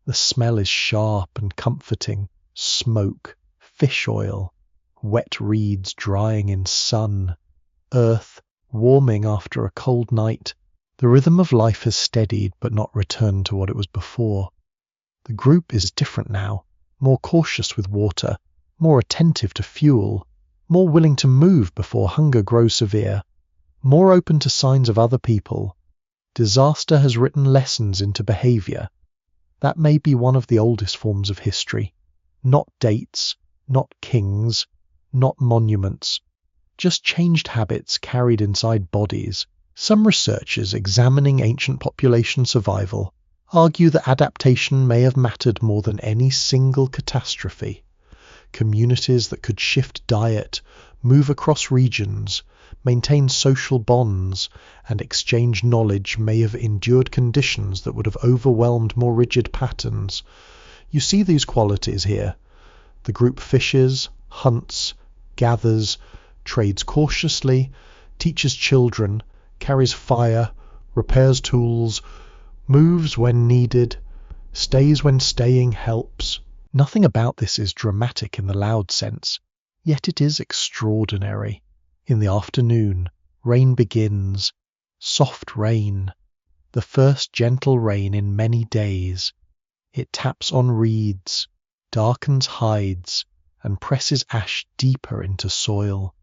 The smell is sharp and comforting. Smoke, fish oil, wet reeds drying in sun, earth warming after a cold night. The rhythm of life has steadied but not returned to what it was before. The group is different now, more cautious with water, more attentive to fuel, more willing to move before hunger grows severe, more open to signs of other people. Disaster has written lessons into behavior. That may be one of the oldest forms of history. Not dates, not kings, not monuments, just changed habits carried inside bodies. Some researchers examining ancient population survival argue that adaptation may have mattered more than any single catastrophe. Communities that could shift diet, move across regions, maintain social bonds, and exchange knowledge may have endured conditions that would have overwhelmed more rigid patterns. You see these qualities here. The group fishes, hunts, gathers, trades cautiously, teaches children, carries fire, repairs tools, moves when needed, stays when staying helps. Nothing about this is dramatic in the loud sense, yet it is extraordinary. In the afternoon, rain begins. Soft rain. The first gentle rain in many days. It taps on reeds, darkens hides, and presses ash deeper into soil.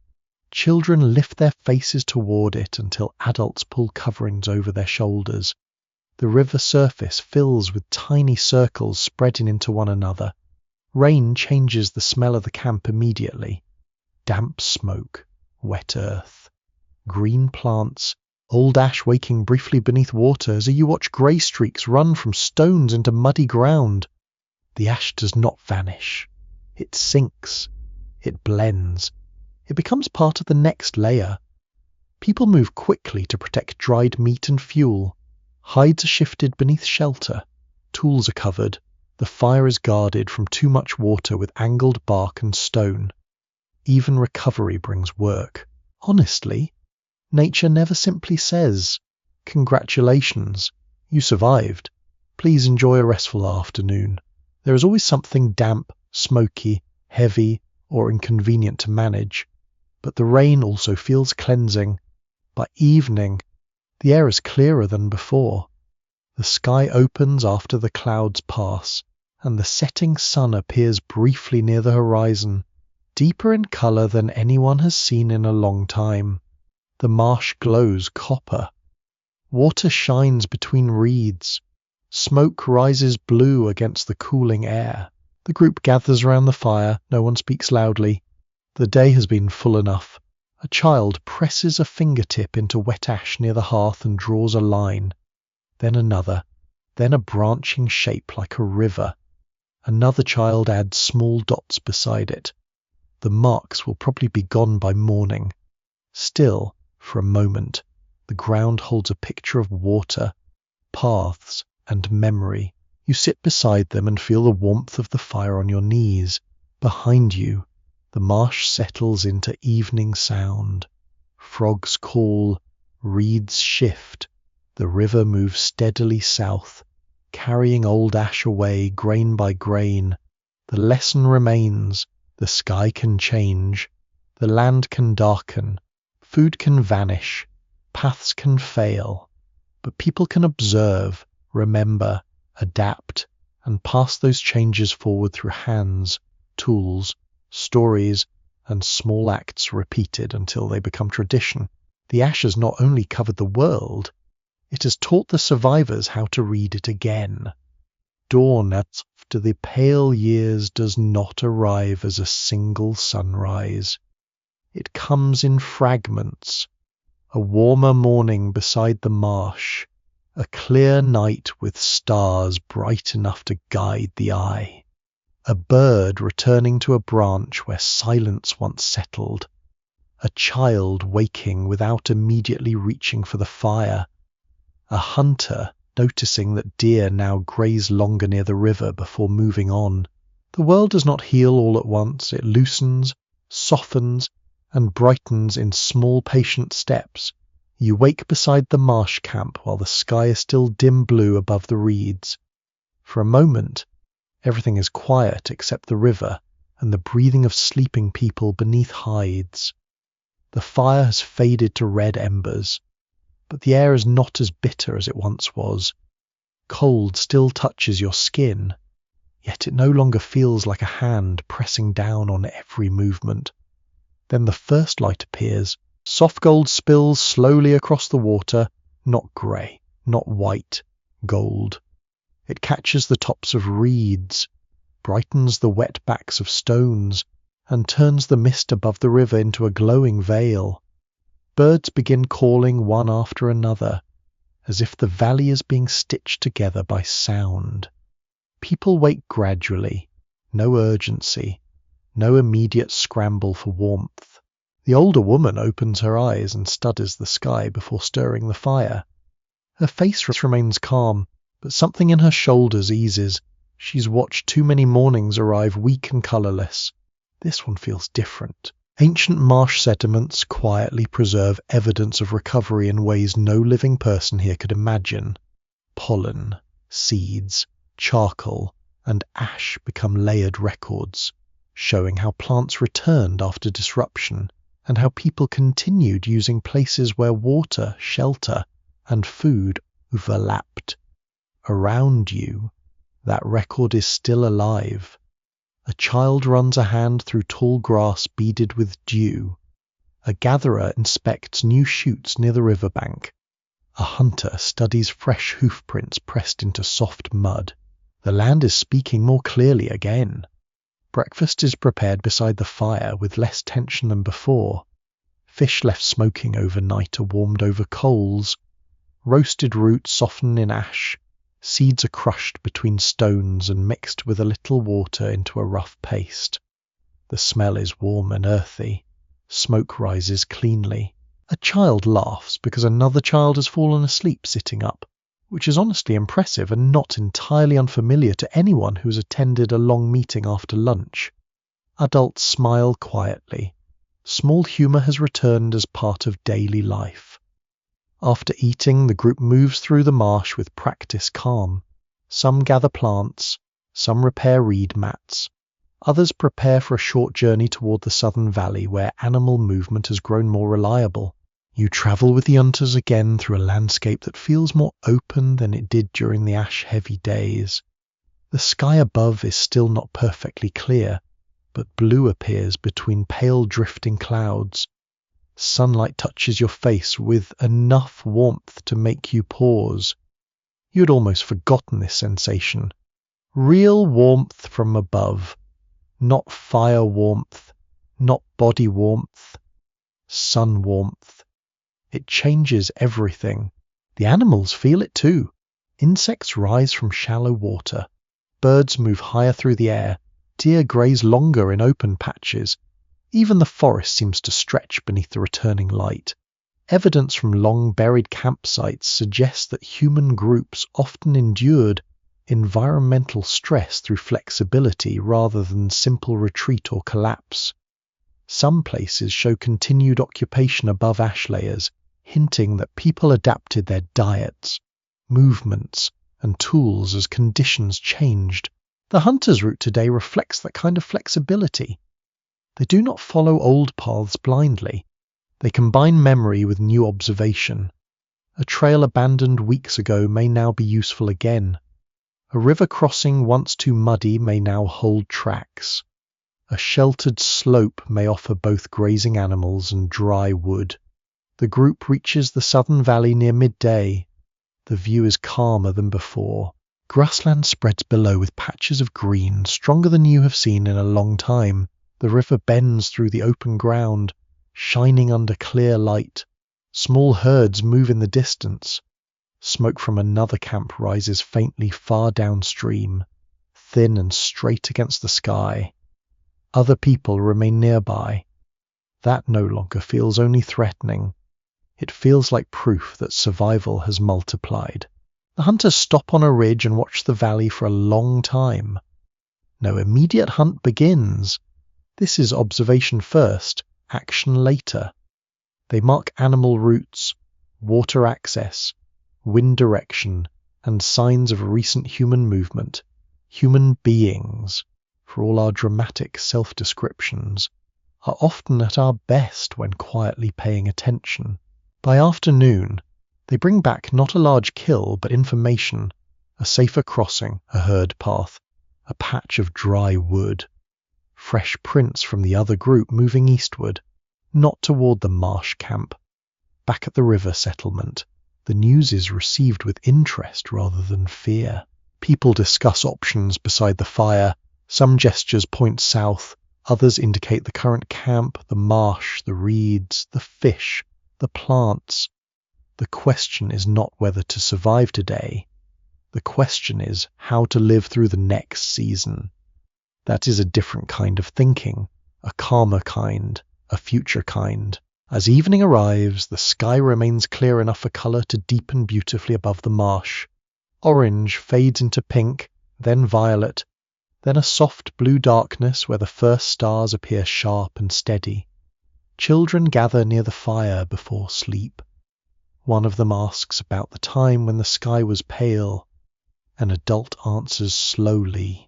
Children lift their faces toward it until adults pull coverings over their shoulders. The river surface fills with tiny circles spreading into one another. Rain changes the smell of the camp immediately. Damp smoke, wet earth, green plants, old ash waking briefly beneath water as you watch grey streaks run from stones into muddy ground. The ash does not vanish. It sinks. It blends. It becomes part of the next layer. People move quickly to protect dried meat and fuel. Hides are shifted beneath shelter. Tools are covered. The fire is guarded from too much water with angled bark and stone. Even recovery brings work. Honestly, nature never simply says, "Congratulations, you survived. Please enjoy a restful afternoon." There is always something damp, smoky, heavy, or inconvenient to manage. But the rain also feels cleansing. By evening, the air is clearer than before. The sky opens after the clouds pass, and the setting sun appears briefly near the horizon, deeper in colour than anyone has seen in a long time. The marsh glows copper. Water shines between reeds. Smoke rises blue against the cooling air. The group gathers around the fire. No one speaks loudly. The day has been full enough. A child presses a fingertip into wet ash near the hearth and draws a line. Then another. Then a branching shape like a river. Another child adds small dots beside it. The marks will probably be gone by morning. Still, for a moment, the ground holds a picture of water, paths, and memory. You sit beside them and feel the warmth of the fire on your knees. Behind you, the marsh settles into evening sound. Frogs call, reeds shift. The river moves steadily south, carrying old ash away grain by grain. The lesson remains. The sky can change. The land can darken. Food can vanish. Paths can fail. But people can observe, remember, adapt, and pass those changes forward through hands, tools, stories, and small acts repeated until they become tradition. The ash has not only covered the world, it has taught the survivors how to read it again. Dawn after the pale years does not arrive as a single sunrise. It comes in fragments. A warmer morning beside the marsh, a clear night with stars bright enough to guide the eye. A bird returning to a branch where silence once settled. A child waking without immediately reaching for the fire. A hunter noticing that deer now graze longer near the river before moving on. The world does not heal all at once. It loosens, softens, and brightens in small patient steps. You wake beside the marsh camp while the sky is still dim blue above the reeds. For a moment, everything is quiet except the river and the breathing of sleeping people beneath hides. The fire has faded to red embers, but the air is not as bitter as it once was. Cold still touches your skin, yet it no longer feels like a hand pressing down on every movement. Then the first light appears. Soft gold spills slowly across the water, not grey, not white, gold. It catches the tops of reeds, brightens the wet backs of stones, and turns the mist above the river into a glowing veil. Birds begin calling one after another, as if the valley is being stitched together by sound. People wake gradually, no urgency, no immediate scramble for warmth. The older woman opens her eyes and studies the sky before stirring the fire. Her face remains calm, but something in her shoulders eases. She's watched too many mornings arrive weak and colourless. This one feels different. Ancient marsh sediments quietly preserve evidence of recovery in ways no living person here could imagine. Pollen, seeds, charcoal, and ash become layered records, showing how plants returned after disruption and how people continued using places where water, shelter, and food overlapped. Around you, that record is still alive. A child runs a hand through tall grass beaded with dew. A gatherer inspects new shoots near the riverbank. A hunter studies fresh hoofprints pressed into soft mud. The land is speaking more clearly again. Breakfast is prepared beside the fire with less tension than before. Fish left smoking overnight are warmed over coals. Roasted roots soften in ash. Seeds are crushed between stones and mixed with a little water into a rough paste. The smell is warm and earthy. Smoke rises cleanly. A child laughs because another child has fallen asleep sitting up, which is honestly impressive and not entirely unfamiliar to anyone who has attended a long meeting after lunch. Adults smile quietly. Small humour has returned as part of daily life. After eating, the group moves through the marsh with practiced calm. Some gather plants, some repair reed mats. Others prepare for a short journey toward the southern valley where animal movement has grown more reliable. You travel with the hunters again through a landscape that feels more open than it did during the ash-heavy days. The sky above is still not perfectly clear, but blue appears between pale drifting clouds. Sunlight touches your face with enough warmth to make you pause. You had almost forgotten this sensation. Real warmth from above. Not fire warmth, not body warmth. Sun warmth. It changes everything. The animals feel it too. Insects rise from shallow water. Birds move higher through the air. Deer graze longer in open patches. Even the forest seems to stretch beneath the returning light. Evidence from long-buried campsites suggests that human groups often endured environmental stress through flexibility rather than simple retreat or collapse. Some places show continued occupation above ash layers, hinting that people adapted their diets, movements, and tools as conditions changed. The hunter's route today reflects that kind of flexibility. They do not follow old paths blindly. They combine memory with new observation. A trail abandoned weeks ago may now be useful again. A river crossing once too muddy may now hold tracks. A sheltered slope may offer both grazing animals and dry wood. The group reaches the southern valley near midday. The view is calmer than before. Grassland spreads below with patches of green, stronger than you have seen in a long time. The river bends through the open ground, shining under clear light. Small herds move in the distance. Smoke from another camp rises faintly far downstream, thin and straight against the sky. Other people remain nearby. That no longer feels only threatening. It feels like proof that survival has multiplied. The hunters stop on a ridge and watch the valley for a long time. No immediate hunt begins. This is observation first, action later. They mark animal routes, water access, wind direction, and signs of recent human movement. Human beings, for all our dramatic self-descriptions, are often at our best when quietly paying attention. By afternoon, they bring back not a large kill, but information, a safer crossing, a herd path, a patch of dry wood. Fresh prints from the other group moving eastward, not toward the marsh camp. Back at the river settlement, the news is received with interest rather than fear. People discuss options beside the fire. Some gestures point south, others indicate the current camp, the marsh, the reeds, the fish, the plants. The question is not whether to survive today. The question is how to live through the next season. That is a different kind of thinking, a calmer kind, a future kind. As evening arrives, the sky remains clear enough for colour to deepen beautifully above the marsh. Orange fades into pink, then violet, then a soft blue darkness where the first stars appear sharp and steady. Children gather near the fire before sleep. One of them asks about the time when the sky was pale. An adult answers slowly.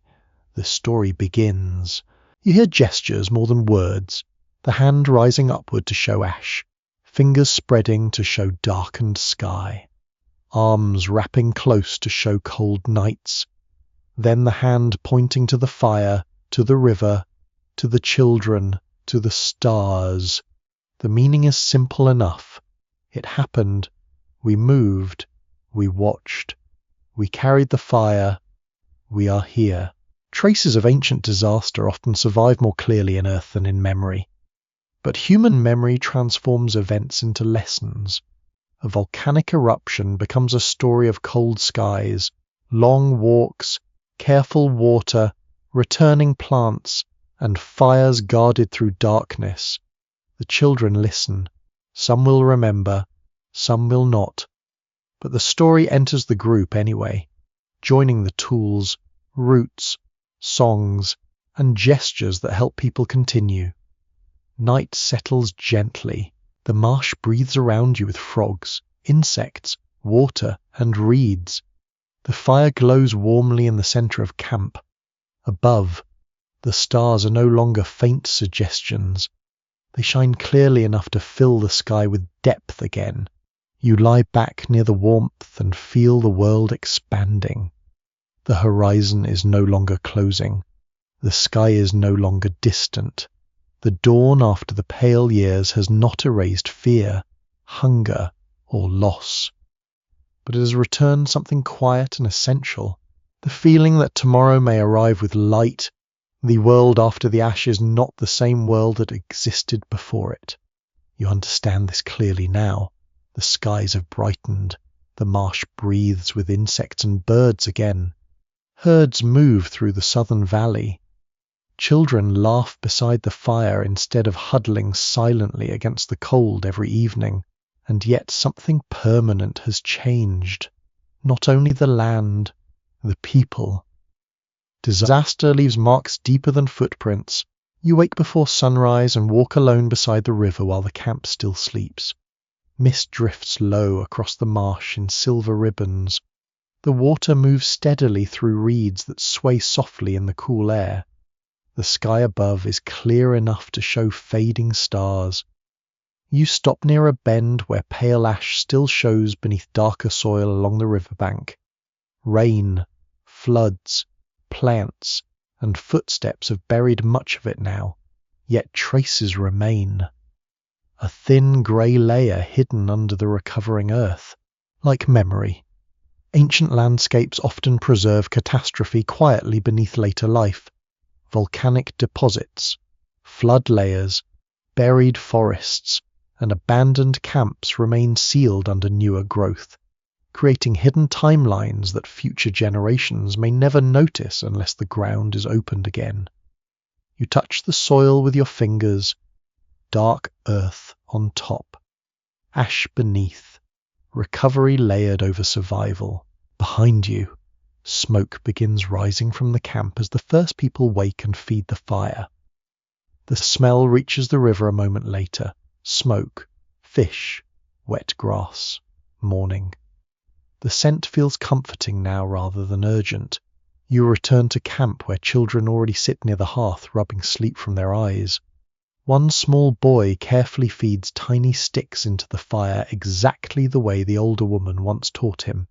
The story begins. You hear gestures more than words, the hand rising upward to show ash, fingers spreading to show darkened sky, arms wrapping close to show cold nights, then the hand pointing to the fire, to the river, to the children, to the stars. The meaning is simple enough. It happened. We moved. We watched. We carried the fire. We are here. Traces of ancient disaster often survive more clearly in earth than in memory. But human memory transforms events into lessons. A volcanic eruption becomes a story of cold skies, long walks, careful water, returning plants, and fires guarded through darkness. The children listen. Some will remember, some will not. But the story enters the group anyway, joining the tools, roots, songs, and gestures that help people continue. Night settles gently. The marsh breathes around you with frogs, insects, water, and reeds. The fire glows warmly in the center of camp. Above, the stars are no longer faint suggestions. They shine clearly enough to fill the sky with depth again. You lie back near the warmth and feel the world expanding. The horizon is no longer closing. The sky is no longer distant. The dawn after the pale years has not erased fear, hunger, or loss, but it has returned something quiet and essential, the feeling that tomorrow may arrive with light. The world after the ash is not the same world that existed before it. You understand this clearly now. The skies have brightened, the marsh breathes with insects and birds again. Herds move through the southern valley. Children laugh beside the fire instead of huddling silently against the cold every evening. And yet something permanent has changed. Not only the land, the people. Disaster leaves marks deeper than footprints. You wake before sunrise and walk alone beside the river while the camp still sleeps. Mist drifts low across the marsh in silver ribbons. The water moves steadily through reeds that sway softly in the cool air. The sky above is clear enough to show fading stars. You stop near a bend where pale ash still shows beneath darker soil along the riverbank. Rain, floods, plants, and footsteps have buried much of it now, yet traces remain. A thin grey layer hidden under the recovering earth, like memory. Ancient landscapes often preserve catastrophe quietly beneath later life. Volcanic deposits, flood layers, buried forests, and abandoned camps remain sealed under newer growth, creating hidden timelines that future generations may never notice unless the ground is opened again. You touch the soil with your fingers, dark earth on top, ash beneath, recovery layered over survival. Behind you, smoke begins rising from the camp as the first people wake and feed the fire. The smell reaches the river a moment later. Smoke, fish, wet grass, morning. The scent feels comforting now rather than urgent. You return to camp where children already sit near the hearth rubbing sleep from their eyes. One small boy carefully feeds tiny sticks into the fire exactly the way the older woman once taught him.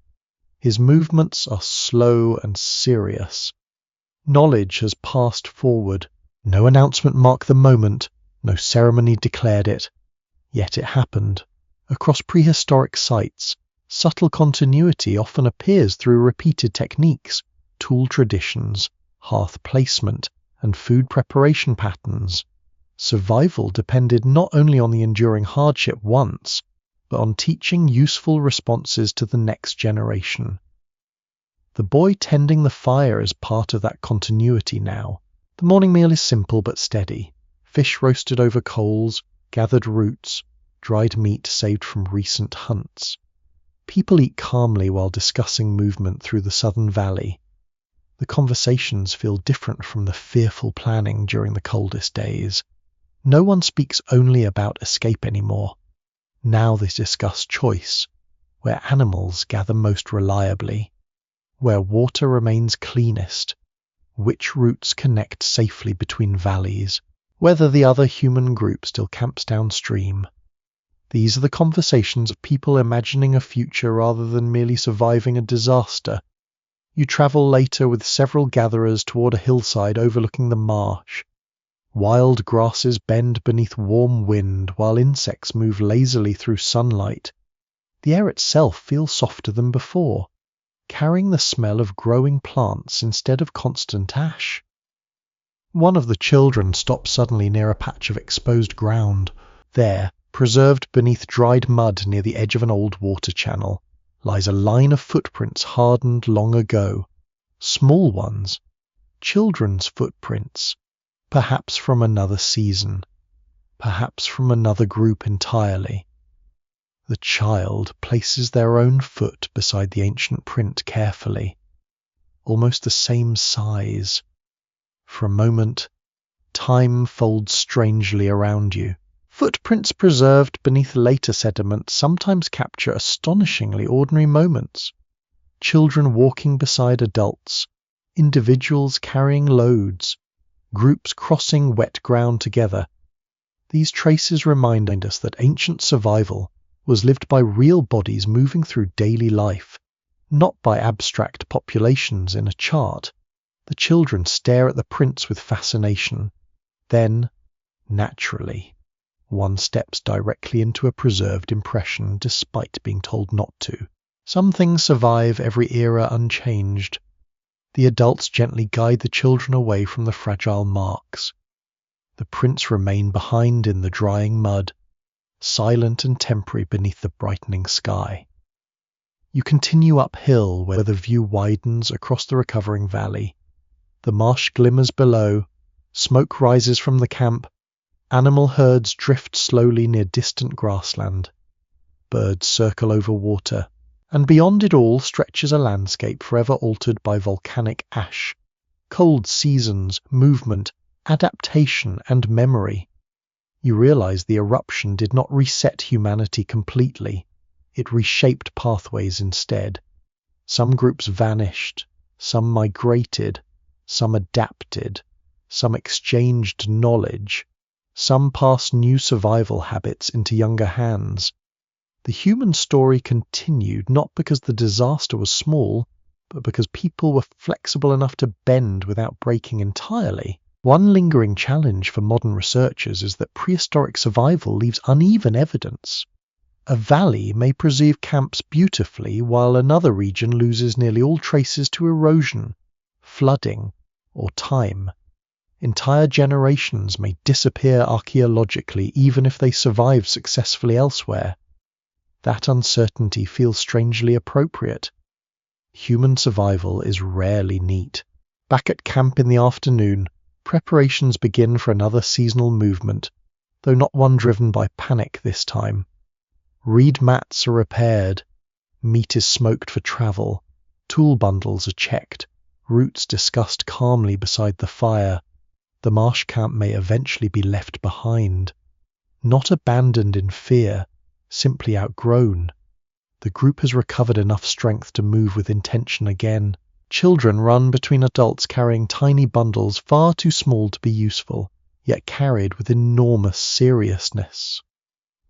His movements are slow and serious. Knowledge has passed forward. No announcement marked the moment, no ceremony declared it. Yet it happened. Across prehistoric sites, subtle continuity often appears through repeated techniques, tool traditions, hearth placement, and food preparation patterns. Survival depended not only on the enduring hardship once, but on teaching useful responses to the next generation. The boy tending the fire is part of that continuity now. The morning meal is simple but steady. Fish roasted over coals, gathered roots, dried meat saved from recent hunts. People eat calmly while discussing movement through the southern valley. The conversations feel different from the fearful planning during the coldest days. No one speaks only about escape anymore. Now they discuss choice, where animals gather most reliably, where water remains cleanest, which routes connect safely between valleys, whether the other human group still camps downstream. These are the conversations of people imagining a future rather than merely surviving a disaster. You travel later with several gatherers toward a hillside overlooking the marsh. Wild grasses bend beneath warm wind while insects move lazily through sunlight. The air itself feels softer than before, carrying the smell of growing plants instead of constant ash. One of the children stops suddenly near a patch of exposed ground. There, preserved beneath dried mud near the edge of an old water channel, lies a line of footprints hardened long ago. Small ones, children's footprints. Perhaps from another season, perhaps from another group entirely. The child places their own foot beside the ancient print carefully, almost the same size. For a moment, time folds strangely around you. Footprints preserved beneath later sediment sometimes capture astonishingly ordinary moments. Children walking beside adults, individuals carrying loads, groups crossing wet ground together. These traces remind us that ancient survival was lived by real bodies moving through daily life, not by abstract populations in a chart. The children stare at the prints with fascination. Then, Naturally, one steps directly into a preserved impression despite being told not to. Some things survive every era unchanged. The adults gently guide the children away from the fragile marks. The prints remain behind in the drying mud, silent and temporary beneath the brightening sky. You continue uphill where the view widens across the recovering valley. The marsh glimmers below, smoke rises from the camp, animal herds drift slowly near distant grassland. Birds circle over water, and beyond it all stretches a landscape forever altered by volcanic ash, cold seasons, movement, adaptation, and memory. You realize the eruption did not reset humanity completely. It reshaped pathways instead. Some groups vanished, some migrated, some adapted, some exchanged knowledge, some passed new survival habits into younger hands. The human story continued not because the disaster was small, but because people were flexible enough to bend without breaking entirely. One lingering challenge for modern researchers is that prehistoric survival leaves uneven evidence. A valley may preserve camps beautifully while another region loses nearly all traces to erosion, flooding, or time. Entire generations may disappear archaeologically even if they survive successfully elsewhere. That uncertainty feels strangely appropriate. Human survival is rarely neat. Back at camp in the afternoon, preparations begin for another seasonal movement, though not one driven by panic this time. Reed mats are repaired, meat is smoked for travel, tool bundles are checked, routes discussed calmly beside the fire. The marsh camp may eventually be left behind. Not abandoned in fear, simply outgrown. The group has recovered enough strength to move with intention again. Children run between adults carrying tiny bundles far too small to be useful, yet carried with enormous seriousness.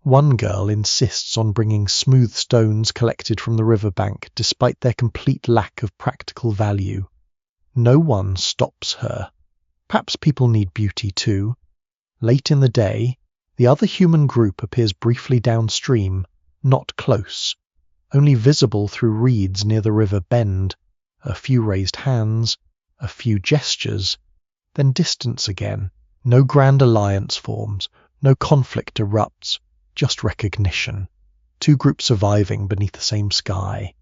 One girl insists on bringing smooth stones collected from the riverbank despite their complete lack of practical value. No one stops her. Perhaps people need beauty too. Late in the day, the other human group appears briefly downstream, not close, only visible through reeds near the river bend. A few raised hands, a few gestures, then distance again. No grand alliance forms, no conflict erupts, just recognition. Two groups surviving beneath the same sky.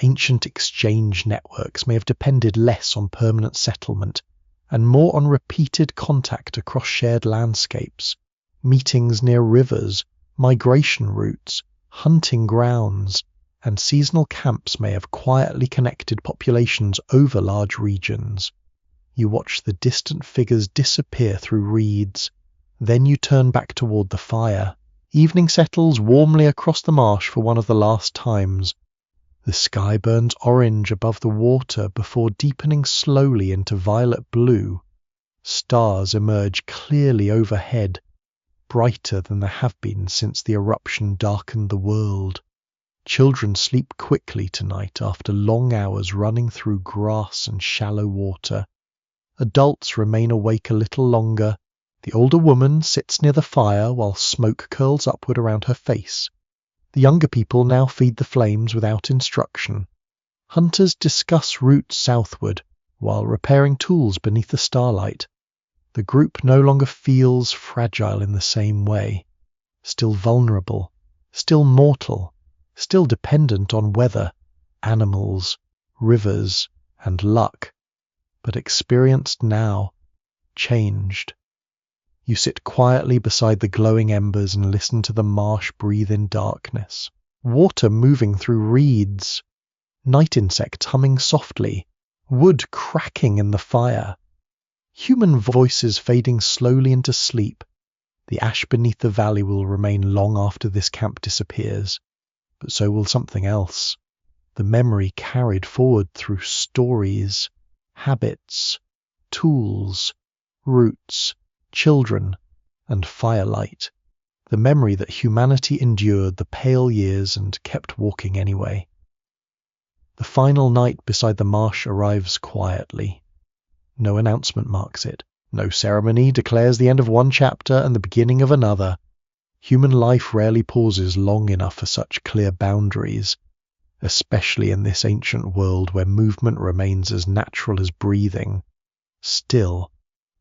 Ancient exchange networks may have depended less on permanent settlement and more on repeated contact across shared landscapes. Meetings near rivers, migration routes, hunting grounds, and seasonal camps may have quietly connected populations over large regions. You watch the distant figures disappear through reeds. Then you turn back toward the fire. Evening settles warmly across the marsh for one of the last times. The sky burns orange above the water before deepening slowly into violet blue. Stars emerge clearly overhead, brighter than there have been since the eruption darkened the world. Children sleep quickly tonight after long hours running through grass and shallow water. Adults remain awake a little longer. The older woman sits near the fire while smoke curls upward around her face. The younger people now feed the flames without instruction. Hunters discuss routes southward while repairing tools beneath the starlight. The group no longer feels fragile in the same way. Still vulnerable, still mortal, still dependent on weather, animals, rivers, and luck, but experienced now, changed. You sit quietly beside the glowing embers and listen to the marsh breathe in darkness. Water moving through reeds, night insects humming softly, wood cracking in the fire. Human voices fading slowly into sleep. The ash beneath the valley will remain long after this camp disappears, but so will something else. The memory carried forward through stories, habits, tools, roots, children, and firelight. The memory that humanity endured the pale years and kept walking anyway. The final night beside the marsh arrives quietly. No announcement marks it. No ceremony declares the end of one chapter and the beginning of another. Human life rarely pauses long enough for such clear boundaries, especially in this ancient world where movement remains as natural as breathing. Still,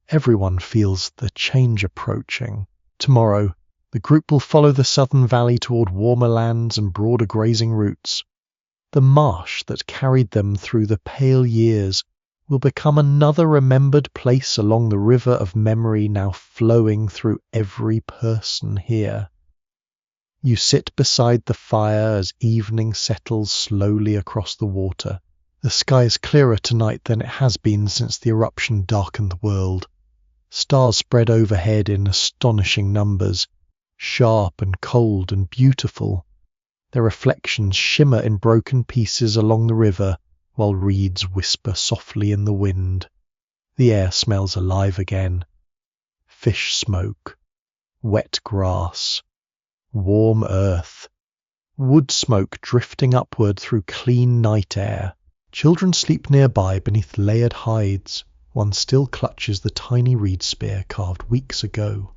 everyone feels the change approaching. Tomorrow, the group will follow the southern valley toward warmer lands and broader grazing routes. The marsh that carried them through the pale years will become another remembered place along the river of memory now flowing through every person here. You sit beside the fire as evening settles slowly across the water. The sky is clearer tonight than it has been since the eruption darkened the world. Stars spread overhead in astonishing numbers, sharp and cold and beautiful. Their reflections shimmer in broken pieces along the river, while reeds whisper softly in the wind. The air smells alive again. Fish smoke, wet grass, warm earth, wood smoke drifting upward through clean night air. Children sleep nearby beneath layered hides. One still clutches the tiny reed spear carved weeks ago.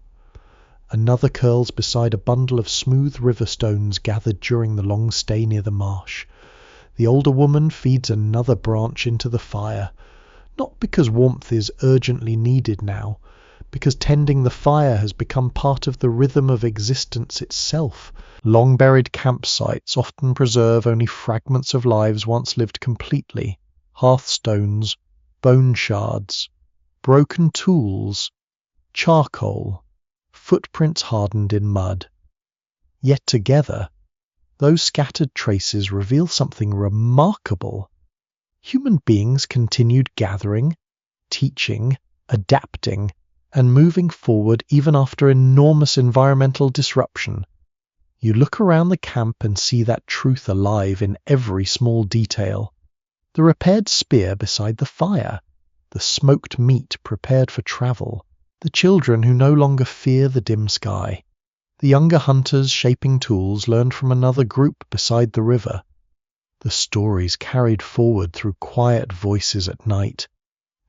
Another curls beside a bundle of smooth river stones gathered during the long stay near the marsh. The older woman feeds another branch into the fire, not because warmth is urgently needed now, because tending the fire has become part of the rhythm of existence itself. Long-buried campsites often preserve only fragments of lives once lived completely. Hearthstones, bone shards, broken tools, charcoal, footprints hardened in mud. Yet together, those scattered traces reveal something remarkable. Human beings continued gathering, teaching, adapting, and moving forward even after enormous environmental disruption. You look around the camp and see that truth alive in every small detail. The repaired spear beside the fire, the smoked meat prepared for travel, the children who no longer fear the dim sky. The younger hunters shaping tools learned from another group beside the river. The stories carried forward through quiet voices at night.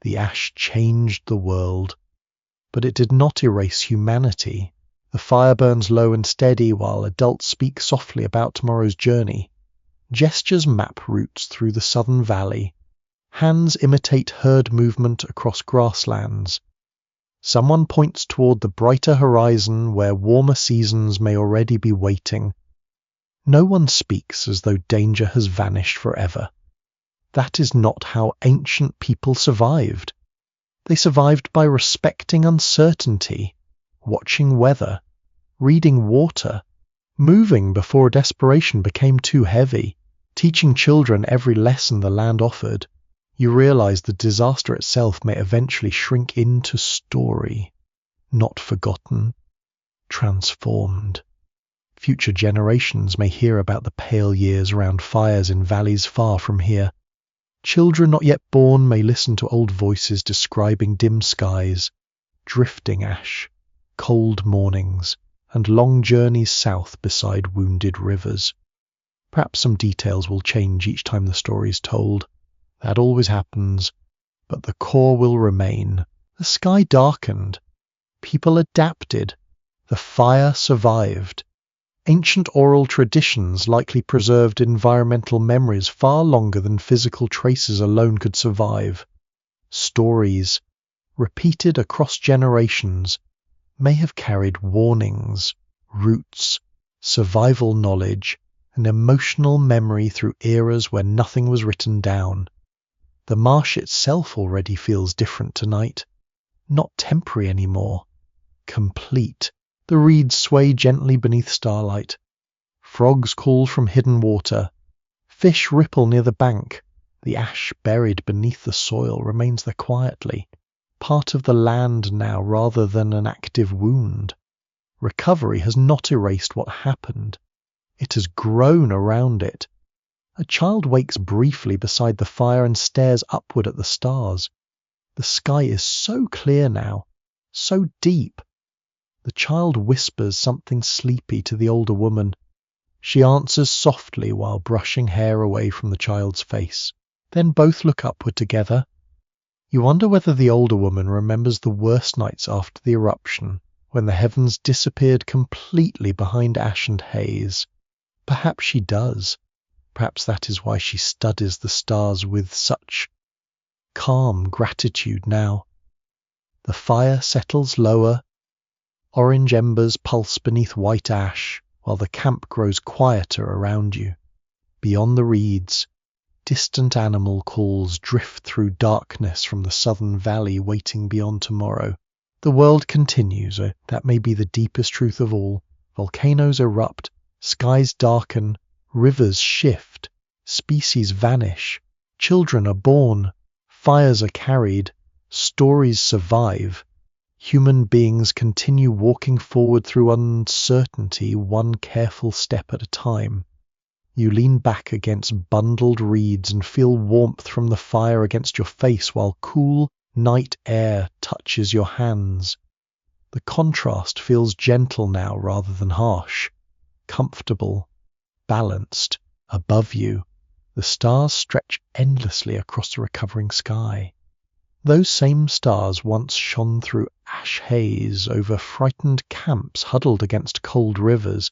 The ash changed the world, but it did not erase humanity. The fire burns low and steady while adults speak softly about tomorrow's journey. Gestures map routes through the southern valley. Hands imitate herd movement across grasslands. Someone points toward the brighter horizon where warmer seasons may already be waiting. No one speaks as though danger has vanished forever. That is not how ancient people survived. They survived by respecting uncertainty, watching weather, reading water, moving before desperation became too heavy, teaching children every lesson the land offered. You realize the disaster itself may eventually shrink into story, not forgotten, transformed. Future generations may hear about the pale years around fires in valleys far from here. Children not yet born may listen to old voices describing dim skies, drifting ash, cold mornings, and long journeys south beside wounded rivers. Perhaps some details will change each time the story is told. That always happens, but the core will remain. The sky darkened. People adapted. The fire survived. Ancient oral traditions likely preserved environmental memories far longer than physical traces alone could survive. Stories, repeated across generations, may have carried warnings, roots, survival knowledge, and emotional memory through eras where nothing was written down. The marsh itself already feels different tonight. Not temporary anymore. Complete. The reeds sway gently beneath starlight. Frogs call from hidden water. Fish ripple near the bank. The ash buried beneath the soil remains there quietly, part of the land now rather than an active wound. Recovery has not erased what happened. It has grown around it. A child wakes briefly beside the fire and stares upward at the stars. The sky is so clear now, so deep. The child whispers something sleepy to the older woman. She answers softly while brushing hair away from the child's face. Then both look upward together. You wonder whether the older woman remembers the worst nights after the eruption, when the heavens disappeared completely behind ash and haze. Perhaps she does. Perhaps that is why she studies the stars with such calm gratitude now. The fire settles lower. Orange embers pulse beneath white ash, while the camp grows quieter around you. Beyond the reeds, distant animal calls drift through darkness from the southern valley waiting beyond tomorrow. The world continues, that may be the deepest truth of all. Volcanoes erupt, skies darken, rivers shift, species vanish, children are born, fires are carried, stories survive. Human beings continue walking forward through uncertainty, one careful step at a time. You lean back against bundled reeds and feel warmth from the fire against your face while cool night air touches your hands. The contrast feels gentle now rather than harsh, comfortable, balanced. Above you, the stars stretch endlessly across the recovering sky. Those same stars once shone through ash haze over frightened camps huddled against cold rivers.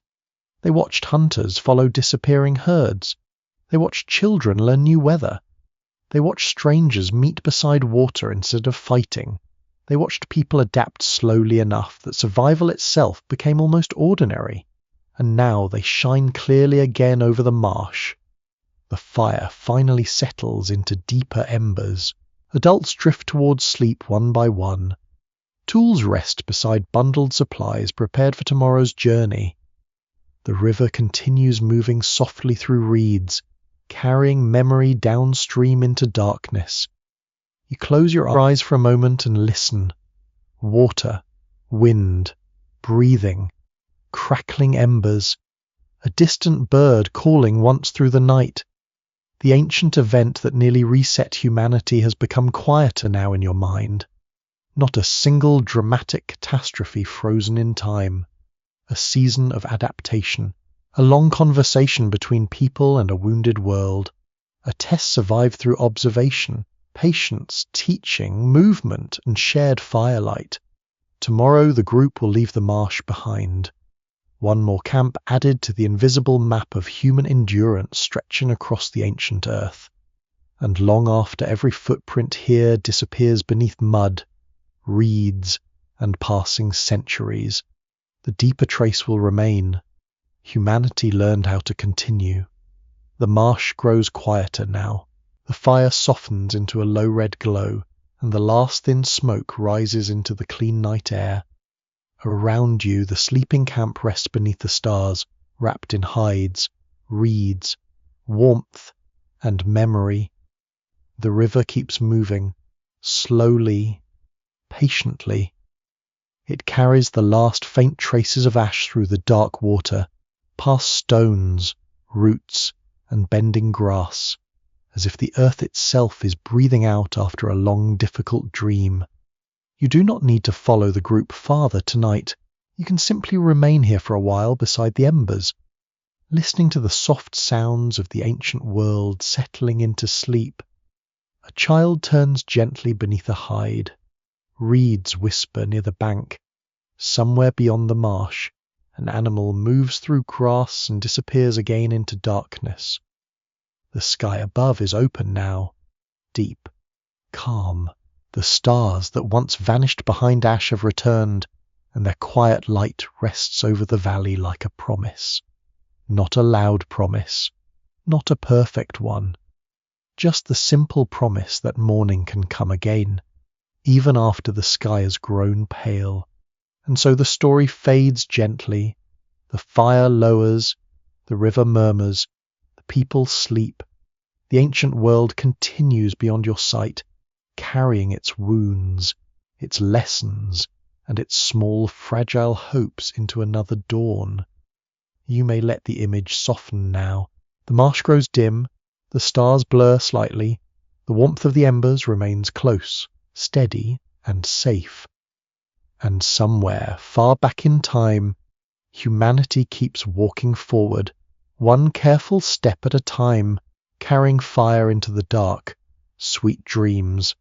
They watched hunters follow disappearing herds. They watched children learn new weather. They watched strangers meet beside water instead of fighting. They watched people adapt slowly enough that survival itself became almost ordinary. And now they shine clearly again over the marsh. The fire finally settles into deeper embers. Adults drift towards sleep one by one. Tools rest beside bundled supplies prepared for tomorrow's journey. The river continues moving softly through reeds, carrying memory downstream into darkness. You close your eyes for a moment and listen. Water, wind, breathing, crackling embers, a distant bird calling once through the night. The ancient event that nearly reset humanity has become quieter now in your mind. Not a single dramatic catastrophe frozen in time. A season of adaptation. A long conversation between people and a wounded world. A test survived through observation, patience, teaching, movement, and shared firelight. Tomorrow the group will leave the marsh behind. One more camp added to the invisible map of human endurance stretching across the ancient earth. And long after every footprint here disappears beneath mud, reeds, and passing centuries, the deeper trace will remain. Humanity learned how to continue. The marsh grows quieter now. The fire softens into a low red glow, and the last thin smoke rises into the clean night air. Around you, the sleeping camp rests beneath the stars, wrapped in hides, reeds, warmth, and memory. The river keeps moving, slowly, patiently. It carries the last faint traces of ash through the dark water, past stones, roots, and bending grass, as if the earth itself is breathing out after a long, difficult dream. You do not need to follow the group farther tonight. You can simply remain here for a while beside the embers, listening to the soft sounds of the ancient world settling into sleep. A child turns gently beneath a hide. Reeds whisper near the bank. Somewhere beyond the marsh, an animal moves through grass and disappears again into darkness. The sky above is open now, deep, calm. The stars that once vanished behind ash have returned, and their quiet light rests over the valley like a promise. Not a loud promise, not a perfect one, just the simple promise that morning can come again, even after the sky has grown pale. And so the story fades gently, the fire lowers, the river murmurs, the people sleep. The ancient world continues beyond your sight, carrying its wounds, its lessons, and its small, fragile hopes into another dawn. You may let the image soften now. The marsh grows dim, the stars blur slightly, the warmth of the embers remains close, steady, and safe. And somewhere, far back in time, humanity keeps walking forward, one careful step at a time, carrying fire into the dark, sweet dreams,